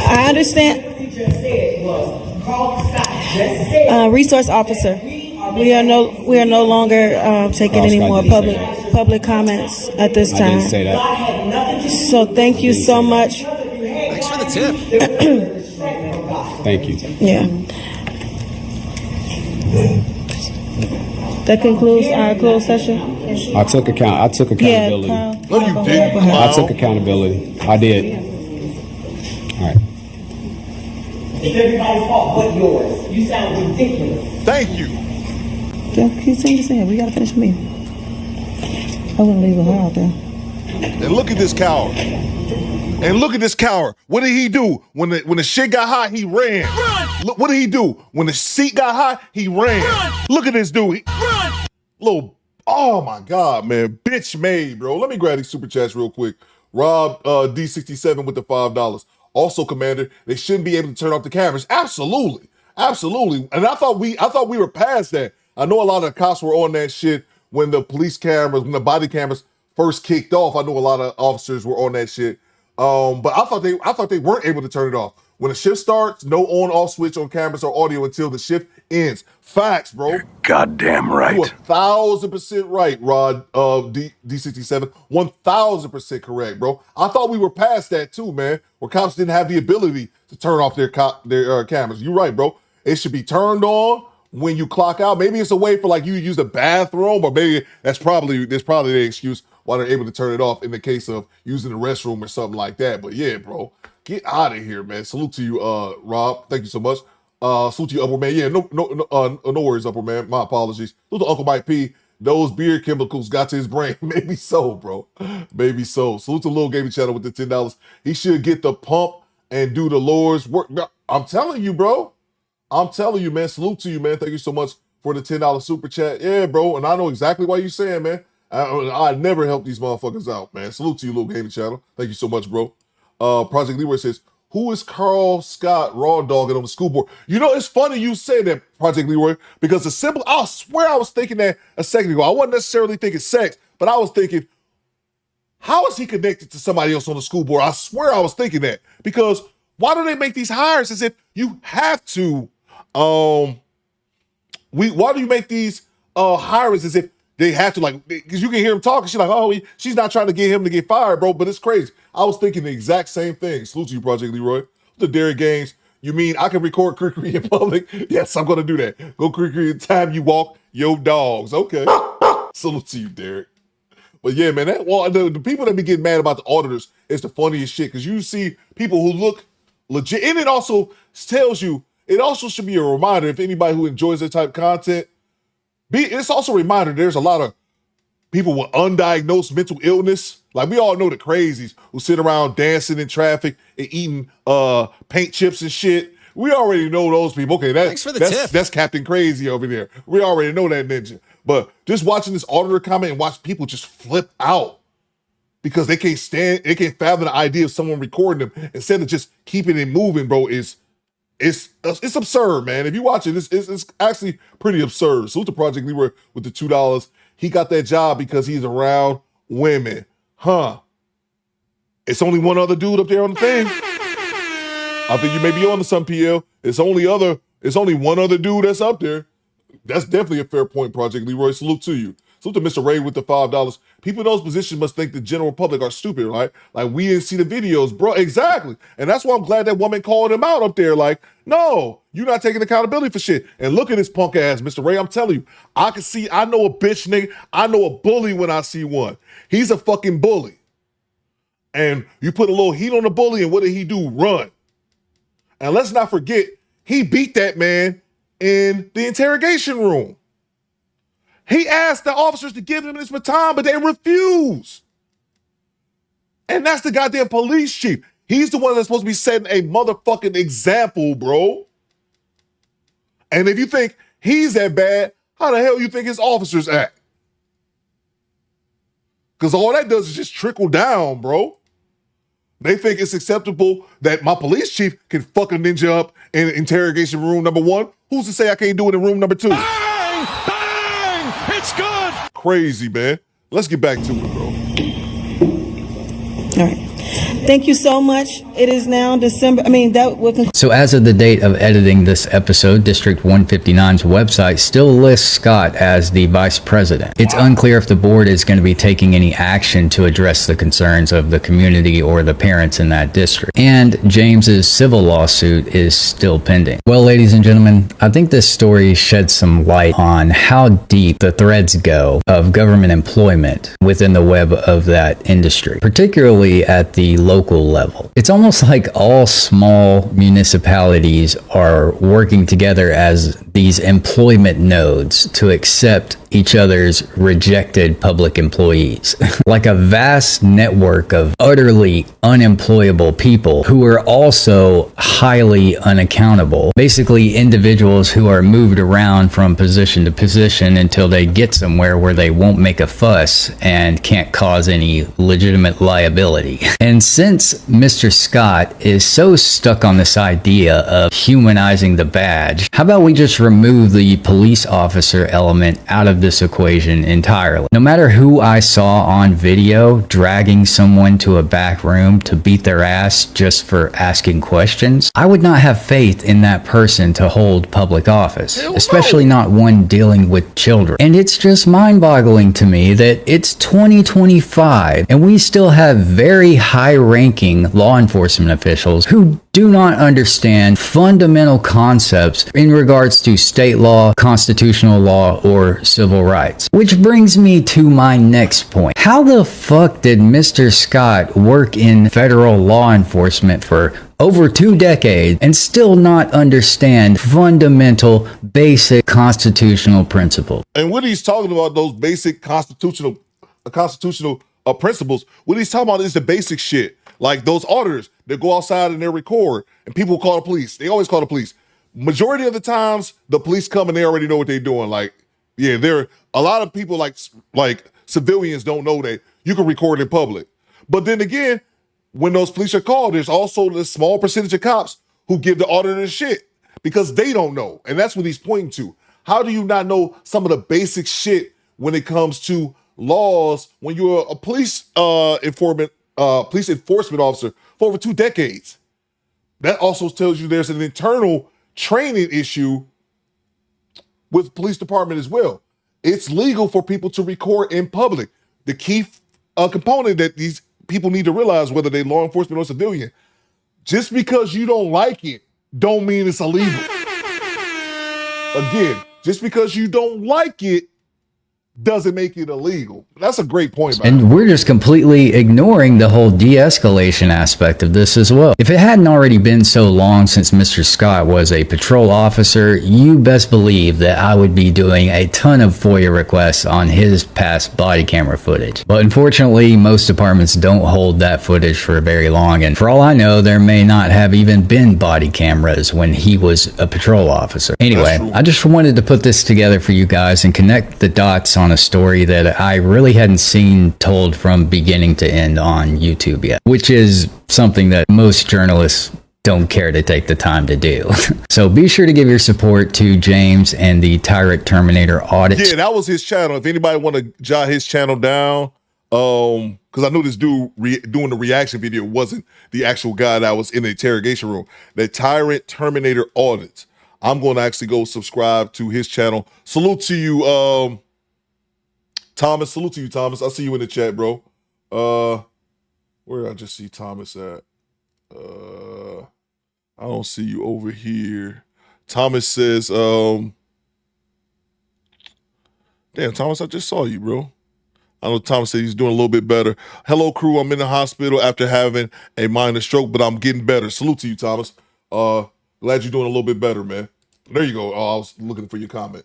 I understand. Resource officer, we are no longer taking any more public comments at this time. I didn't say that. So thank you so much. Thanks for the tip. Thank you. Yeah. That concludes our closed session. I took accountability. Yeah, No, you didn't. I took accountability. I did. All right. It's everybody's fault but yours. You sound ridiculous. Thank you. Keep saying. We gotta finish the meeting. I wouldn't leave her out there. And look at this coward. What did he do? When the shit got hot, he ran. Run! Look, what did he do? When the seat got hot, he ran. Run! Look at this dude. Run! Oh my God, man. Bitch made, bro. Let me grab these super chats real quick. Rob D67 with the $5. Also, Commander, they shouldn't be able to turn off the cameras. Absolutely. And I thought we were past that. I know a lot of the cops were on that shit when the police cameras, when the body cameras first kicked off. I know a lot of officers were on that shit. But I thought they weren't able to turn it off. When the shift starts, no on-off switch on cameras or audio until the shift ends. Facts, bro. You're goddamn right. You 1,000% right, Rod D67. 1,000% correct, bro. I thought we were past that too, man. Where cops didn't have the ability to turn off their cameras. You're right, bro. It should be turned on when you clock out. Maybe it's a way for like you to use the bathroom, or maybe there's probably the excuse why they're able to turn it off in the case of using the restroom or something like that. But yeah, bro, get out of here, man. Salute to you, Rob. Thank you so much. Salute to you, Upper Man. Yeah, no worries, Upper Man. My apologies. Salute to Uncle Mike P. Those beer chemicals got to his brain. Maybe so, bro. Maybe so. Salute to Lil Gaming Channel with the $10. He should get the pump and do the Lord's work. I'm telling you, bro. I'm telling you, man. Salute to you, man. Thank you so much for the $10 super chat. Yeah, bro. And I know exactly why you're saying, man. I never help these motherfuckers out, man. Salute to you, Lil Gaming Channel. Thank you so much, bro. Project Leroy says, who is Carl Scott raw dogging on the school board? You know, it's funny you say that, Project Leroy, because I swear I was thinking that a second ago. I wasn't necessarily thinking sex, but I was thinking, how is he connected to somebody else on the school board? I swear I was thinking that. Because why do they make these hires as if you have to, why do you make these hires as if they have to, like, because you can hear him talking. She's like, oh, she's not trying to get him to get fired, bro, but it's crazy. I was thinking the exact same thing. Salute to you, Project Leroy. The Derek Games, you mean I can record Crickery in public? Yes, I'm going to do that. Go Crickery the time you walk your dogs. Okay. Salute to you, Derek. But yeah, man, the people that be getting mad about the auditors is the funniest shit, because you see people who look legit, and it also tells you, it also should be a reminder if anybody who enjoys that type of content, it's also a reminder there's a lot of people with undiagnosed mental illness. Like, we all know the crazies who sit around dancing in traffic and eating paint chips and shit. We already know those people. Okay, that's Captain Crazy over there. We already know that ninja. But just watching this auditor comment and watch people just flip out because they can't fathom the idea of someone recording them instead of just keeping it moving, bro, it's absurd, man. If you watch it, it's actually pretty absurd. Salute to Project Leroy with the $2. He got that job because he's around women. Huh. It's only one other dude up there on the thing. I think you may be on to some PL. It's only one other dude that's up there. That's definitely a fair point, Project Leroy. Salute to you. Salute to Mr. Ray with the $5. People in those positions must think the general public are stupid, right? Like, we didn't see the videos, bro. Exactly. And that's why I'm glad that woman called him out up there. Like, no, you're not taking accountability for shit. And look at this punk ass, Mr. Ray. I'm telling you, I know a bitch nigga. I know a bully when I see one. He's a fucking bully. And you put a little heat on the bully, and what did he do? Run. And let's not forget, he beat that man in the interrogation room. He asked the officers to give him his baton, but they refused. And that's the goddamn police chief. He's the one that's supposed to be setting a motherfucking example, bro. And if you think he's that bad, how the hell you think his officers act? Because all that does is just trickle down, bro. They think it's acceptable that my police chief can fuck a ninja up in interrogation room number 1. Who's to say I can't do it in room number 2? Bang! Bang! It's good! Crazy, man. Let's get back to it, bro. All right. Thank you so much. It is now December. So as of the date of editing this episode, District 159's website still lists Scott as the vice president. It's unclear if the board is going to be taking any action to address the concerns of the community or the parents in that district. And James's civil lawsuit is still pending. Well, ladies and gentlemen, I think this story sheds some light on how deep the threads go of government employment within the web of that industry, particularly at the local level. It's almost like all small municipalities are working together as these employment nodes to accept each other's rejected public employees. Like a vast network of utterly unemployable people who are also highly unaccountable. Basically individuals who are moved around from position to position until they get somewhere where they won't make a fuss and can't cause any legitimate liability. And since Mr. Scott is so stuck on this idea of humanizing the badge, how about we just remove the police officer element out of this equation entirely? No matter who I saw on video dragging someone to a back room to beat their ass just for asking questions, I would not have faith in that person to hold public office, especially not one dealing with children. And it's just mind-boggling to me that it's 2025 and we still have very high-ranking law enforcement officials who do not understand fundamental concepts in regards to state law, constitutional law, or civil rights. Which brings me to my next point. How the fuck did Mr. Scott work in federal law enforcement for over 2 decades and still not understand fundamental, basic constitutional principles? And when he's talking about those basic constitutional principles, what he's talking about is the basic shit. Like those auditors that go outside and they record and people call the police. They always call the police. Majority of the times, the police come and they already know what they're doing. Like, yeah, there are a lot of people like civilians don't know that you can record in public. But then again, when those police are called, there's also this small percentage of cops who give the auditor shit because they don't know. And that's what he's pointing to. How do you not know some of the basic shit when it comes to laws when you're a police enforcement officer for over 2 decades? That also tells you there's an internal training issue with police department as well. It's legal for people to record in public. The key component that these people need to realize, whether they're law enforcement or civilian, just because you don't like it, don't mean it's illegal. Again, just because you don't like it doesn't make it illegal. That's a great point. And we're just completely ignoring the whole de-escalation aspect of this as well. If it hadn't already been so long since Mr. Scott was a patrol officer, you best believe that I would be doing a ton of FOIA requests on his past body camera footage. But unfortunately, most departments don't hold that footage for very long, and for all I know, there may not have even been body cameras when he was a patrol officer. Anyway, I just wanted to put this together for you guys and connect the dots on a story that I really hadn't seen told from beginning to end on YouTube yet, which is something that most journalists don't care to take the time to do. So be sure to give your support to James and the Tyrant Terminator audit. Yeah, that was his channel. If anybody want to jot his channel down, Because I know this dude doing the reaction video wasn't the actual guy that was in the interrogation room. That Tyrant Terminator Audits. I'm going to actually go subscribe to his channel. Salute to you, Thomas. Salute to you, Thomas. I see you in the chat, bro. Where did I just see Thomas at? I don't see you over here. Thomas says, damn, Thomas, I just saw you, bro. I know Thomas said he's doing a little bit better. Hello, crew. I'm in the hospital after having a minor stroke, but I'm getting better. Salute to you, Thomas. Glad you're doing a little bit better, man. There you go. Oh, I was looking for your comment.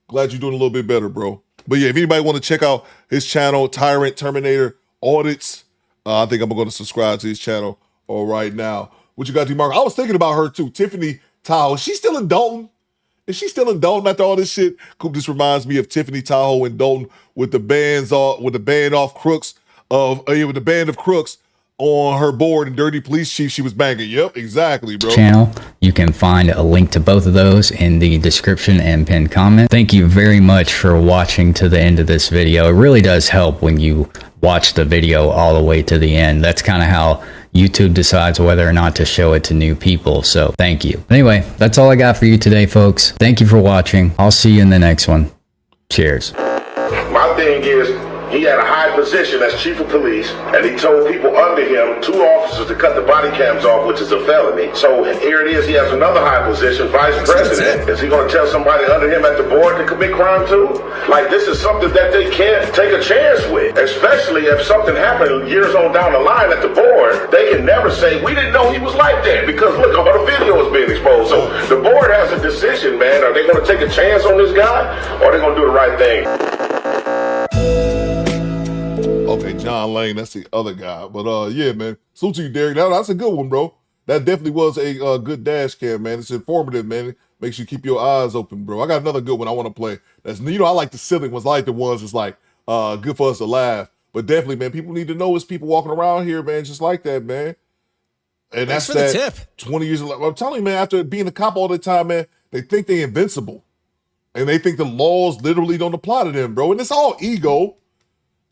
Glad you're doing a little bit better, bro. But yeah, if anybody want to check out his channel, Tyrant Terminator Audits, I think I'm going to subscribe to his channel right now. What you got to do, Mark? I was thinking about her too. Tiffany Tahoe. She's still in Dalton. Is she still in Dalton after all this shit? Coop, this reminds me of Tiffany Tahoe in Dalton with the band of crooks on her board and Dirty Police Chief she was banging. Yep, exactly, bro. Channel. You can find a link to both of those in the description and pinned comment. Thank you very much for watching to the end of this video. It really does help when you watch the video all the way to the end. That's kind of how YouTube decides whether or not to show it to new people. So thank you. Anyway, that's all I got for you today, folks. Thank you for watching. I'll see you in the next one. Cheers. My thing is, he had a high position as chief of police, and he told people under him, 2 officers, to cut the body cams off, which is a felony. So here it is, he has another high position, vice president. Is he going to tell somebody under him at the board to commit crime too? Like, this is something that they can't take a chance with, especially if something happened years on down the line at the board. They can never say, we didn't know he was like that, because look, all the video is being exposed. So the board has a decision, man. Are they going to take a chance on this guy, or are they going to do the right thing? Okay, John Lane, that's the other guy. But yeah, man. Salute to you, Derek. That's a good one, bro. That definitely was a good dash cam, man. It's informative, man. It makes you keep your eyes open, bro. I got another good one I want to play. That's, you know, I like the silly ones. I like the ones that's like good for us to laugh. But definitely, man, people need to know it's people walking around here, man, just like that, man. And Thanks that's for the that tip. 20 years. I'm telling you, man, after being a cop all the time, man, they think they're invincible. And they think the laws literally don't apply to them, bro. And it's all ego.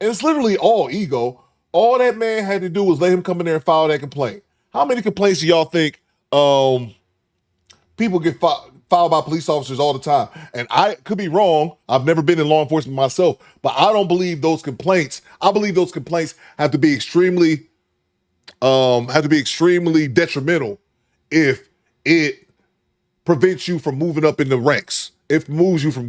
And it's literally all ego. All that man had to do was let him come in there and file that complaint. How many complaints do y'all think people get filed by police officers all the time? And I could be wrong. I've never been in law enforcement myself, but I don't believe those complaints. I believe those complaints have to be extremely detrimental if it prevents you from moving up in the ranks. If it moves you from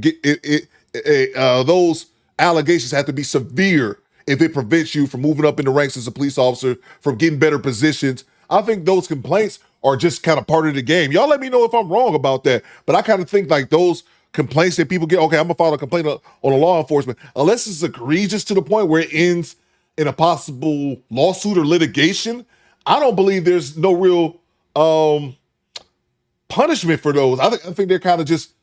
those allegations have to be severe if it prevents you from moving up in the ranks as a police officer, from getting better positions. I think those complaints are just kind of part of the game. Y'all let me know if I'm wrong about that. But I kind of think like those complaints that people get, okay, I'm gonna file a complaint on a law enforcement, unless it's egregious to the point where it ends in a possible lawsuit or litigation, I don't believe there's no real punishment for those. I think they're kind of just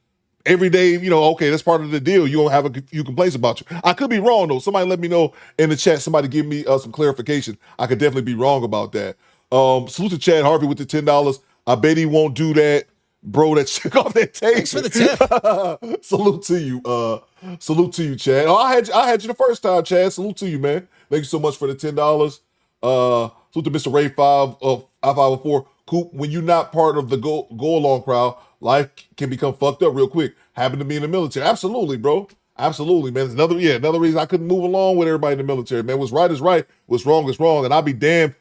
every day, you know, okay, that's part of the deal. You don't have a few complaints about you. I could be wrong, though. Somebody let me know in the chat. Somebody give me some clarification. I could definitely be wrong about that. Salute to Chad Harvey with the $10. I bet he won't do that. Bro, that check off that tape. Thanks for the tip. Salute to you. Salute to you, Chad. Oh, I had you the first time, Chad. Salute to you, man. Thank you so much for the $10. Salute to Mr. Ray 504. Coop, when you're not part of the go along crowd, life can become fucked up real quick. Happened to me in the military. Absolutely, bro. Absolutely, man. It's another reason I couldn't move along with everybody in the military, man. What's right is right. What's wrong is wrong. And I'll be damned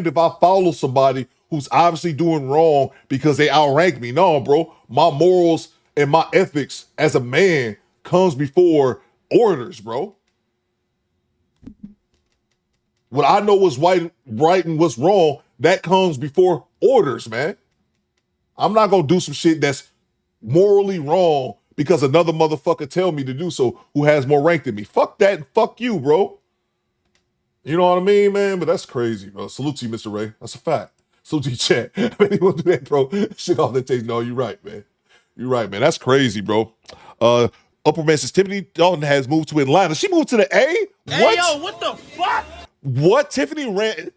if I follow somebody who's obviously doing wrong because they outrank me. No, bro. My morals and my ethics as a man comes before orders, bro. What I know is right and what's wrong, that comes before orders, man. I'm not gonna do some shit that's morally wrong because another motherfucker tell me to do so who has more rank than me. Fuck that and fuck you, bro. You know what I mean, man? But that's crazy, bro. Salute to you, Mr. Ray. That's a fact. Salute to you, chat. I bet you won't do that, bro. Shit off that taste. No, you're right, man. You're right, man. That's crazy, bro. Upperman says Tiffany Dalton has moved to Atlanta. She moved to the A? What? Hey, yo, what the fuck? What? Tiffany ran...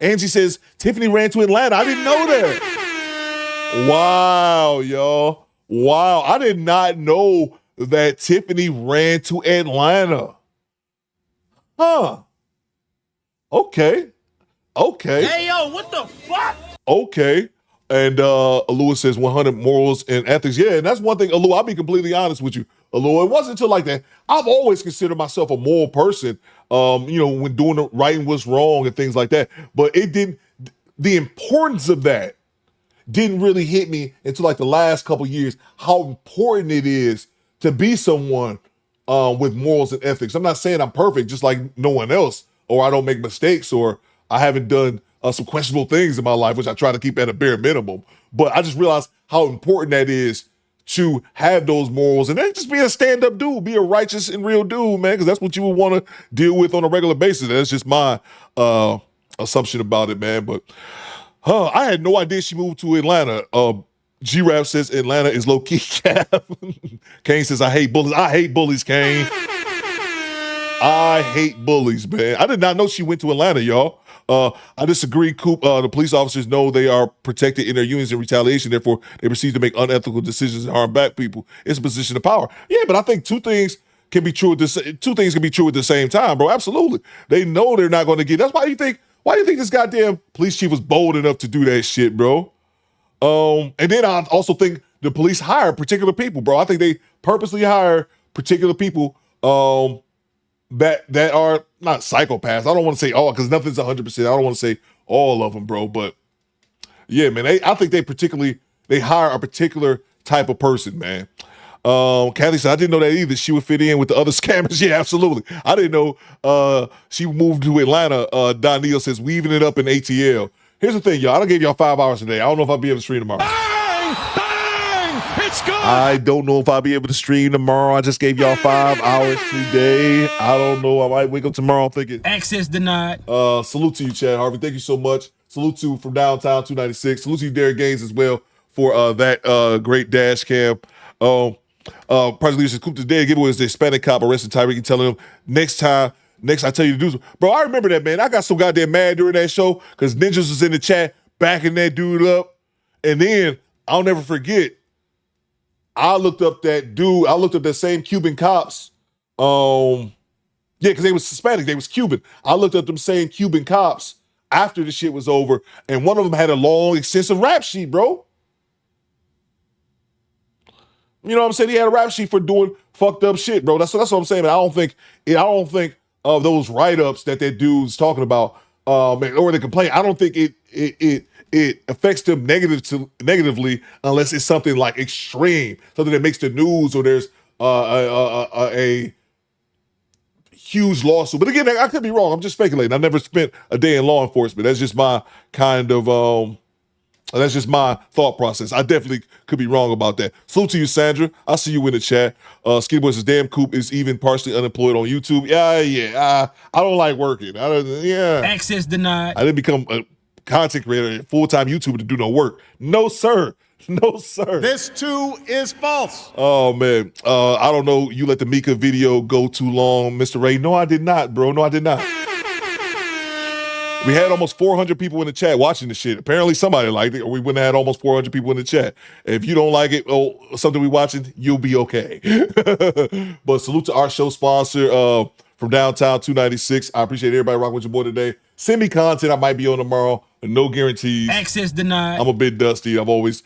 Angie says Tiffany ran to Atlanta. I didn't know that. Wow, y'all. Wow. I did not know that Tiffany ran to Atlanta. Huh. Okay. Hey, yo, what the fuck? Okay. And Alua says 100 morals and ethics. Yeah, and that's one thing, Alua, I'll be completely honest with you. Alua, it wasn't until like that. I've always considered myself a moral person, when doing the right and what's wrong and things like that. But it didn't, the importance of that didn't really hit me until like the last couple years, how important it is to be someone with morals and ethics. I'm not saying I'm perfect, just like no one else, or I don't make mistakes, or I haven't done some questionable things in my life, which I try to keep at a bare minimum. But I just realized how important that is to have those morals and then just be a stand-up dude, be a righteous and real dude, man, because that's what you would want to deal with on a regular basis. That's just my assumption about it, man. But I had no idea she moved to Atlanta. G-Rap says Atlanta is low-key cap. Kane says, I hate bullies. I hate bullies, Kane. I hate bullies, man. I did not know she went to Atlanta, y'all. I disagree, Coop. The police officers know they are protected in their unions in retaliation. Therefore, they proceed to make unethical decisions and harm black people. It's a position of power. Yeah, but I think two things can be true at the same time, bro. Absolutely. They know they're not going to get. That's why do you think this goddamn police chief was bold enough to do that shit, bro? And then I also think the police hire particular people, bro. I think they purposely hire particular people that are not psychopaths. I don't want to say all, because nothing's 100%. I don't want to say all of them, bro. But yeah, man, I think they hire a particular type of person, man. Kathy said, I didn't know that either. She would fit in with the other scammers. Yeah, absolutely. I didn't know she moved to Atlanta. Don Neal says, weaving it up in ATL. Here's the thing, y'all. I gave y'all 5 hours today. I don't know if I'll be able to stream tomorrow. It's good. I don't know if I'll be able to stream tomorrow. I just gave y'all 5 hours today. I don't know. I might wake up tomorrow thinking. Access denied. Salute to you, Chad Harvey. Thank you so much. Salute to from downtown 296. Salute to you, Derek Gaines, as well, for that great dash cam. Project Leadership Coop today giveaway is the Hispanic cop arrested Tyreek and telling him next I tell you to do so. Bro, I remember that, man. I got so goddamn mad during that show because Ninjas was in the chat backing that dude up. And then I'll never forget, I looked up that dude. I looked up that same Cuban cops. Yeah, because they was Hispanic. They was Cuban. I looked up them same Cuban cops after the shit was over, and one of them had a long, extensive rap sheet, bro. You know what I'm saying? He had a rap sheet for doing fucked up shit, bro. That's what I'm saying. Man, I don't think of those write-ups that dude's talking about, or the complaint. I don't think it affects them negatively unless it's something like extreme, something that makes the news, or there's a huge lawsuit. But again, I could be wrong. I'm just speculating. I never spent a day in law enforcement. That's just my kind of that's just my thought process. I definitely could be wrong about that. Salute to you, Sandra. I see you in the chat. Skinny Boy says, damn, Coop is even partially unemployed on YouTube. Yeah. I don't like working. Access denied. I didn't become a content creator, full-time YouTuber to do no work. No, sir. No, sir. This too is false. Oh, man. I don't know. You let the Micca video go too long, Mr. Ray. No, I did not, bro. No, I did not. We had almost 400 people in the chat watching the shit. Apparently somebody liked it, or we wouldn't have had almost 400 people in the chat. If you don't like it, something we watching, you'll be okay. But salute to our show sponsor from downtown 296. I appreciate everybody rocking with your boy today. Send me content. I might be on tomorrow. No guarantees. Access denied. I'm a bit dusty. I've always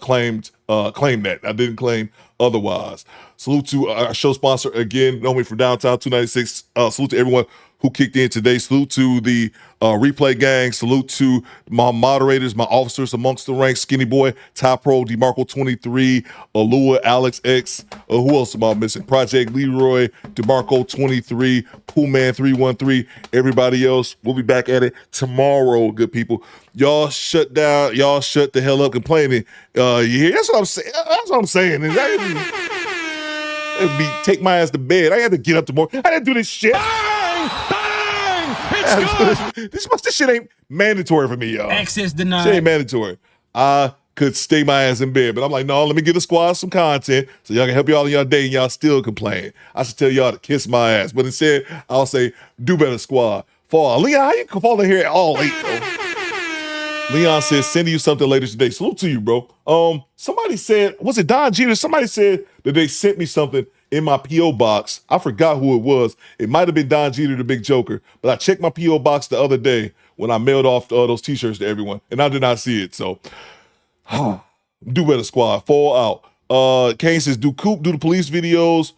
claimed that. I didn't claim otherwise. Salute to our show sponsor again, Nomi from downtown 296. Salute to everyone who kicked in today. Salute to the replay gang. Salute to my moderators, my officers amongst the ranks, Skinny Boy, Top Pro, DeMarco 23, Alua, Alex X. Who else am I missing? Project Leroy, DeMarco 23, Poolman 313. Everybody else, we'll be back at it tomorrow, good people. Y'all shut down. Y'all shut the hell up complaining. You hear? That's what I'm saying. That's what I'm saying. It'd be take my ass to bed. I had to get up tomorrow. I didn't do this shit. It's good. This shit ain't mandatory for me, y'all. Access denied. Shit ain't mandatory. I could stay my ass in bed, but I'm like, no, let me give the squad some content so y'all can help y'all in your day and y'all still complain. I should tell y'all to kiss my ass, but instead I'll say, do better, squad. Fall. Leon, how you can fall in here at all late, bro? Leon says, sending you something later today. Salute to you, bro. Somebody said, was it Don Jeter? Somebody said that they sent me something in my P.O. box. I forgot who it was. It might have been Don Jeter, the big joker, but I checked my P.O. box the other day when I mailed off those t-shirts to everyone, and I did not see it. So, do better, squad. Fall out. Kane says, do Coop do the police videos?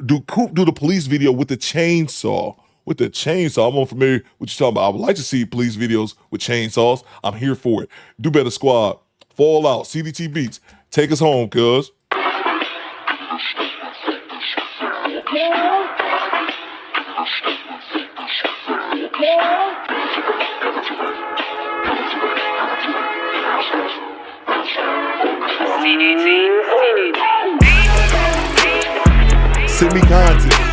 Do Coop do the police video with the chainsaw? With the chainsaw. I'm unfamiliar with what you're talking about. I would like to see police videos with chainsaws. I'm here for it. Do better, squad. Fall out. CDT Beats. Take us home, cuz. Send me content.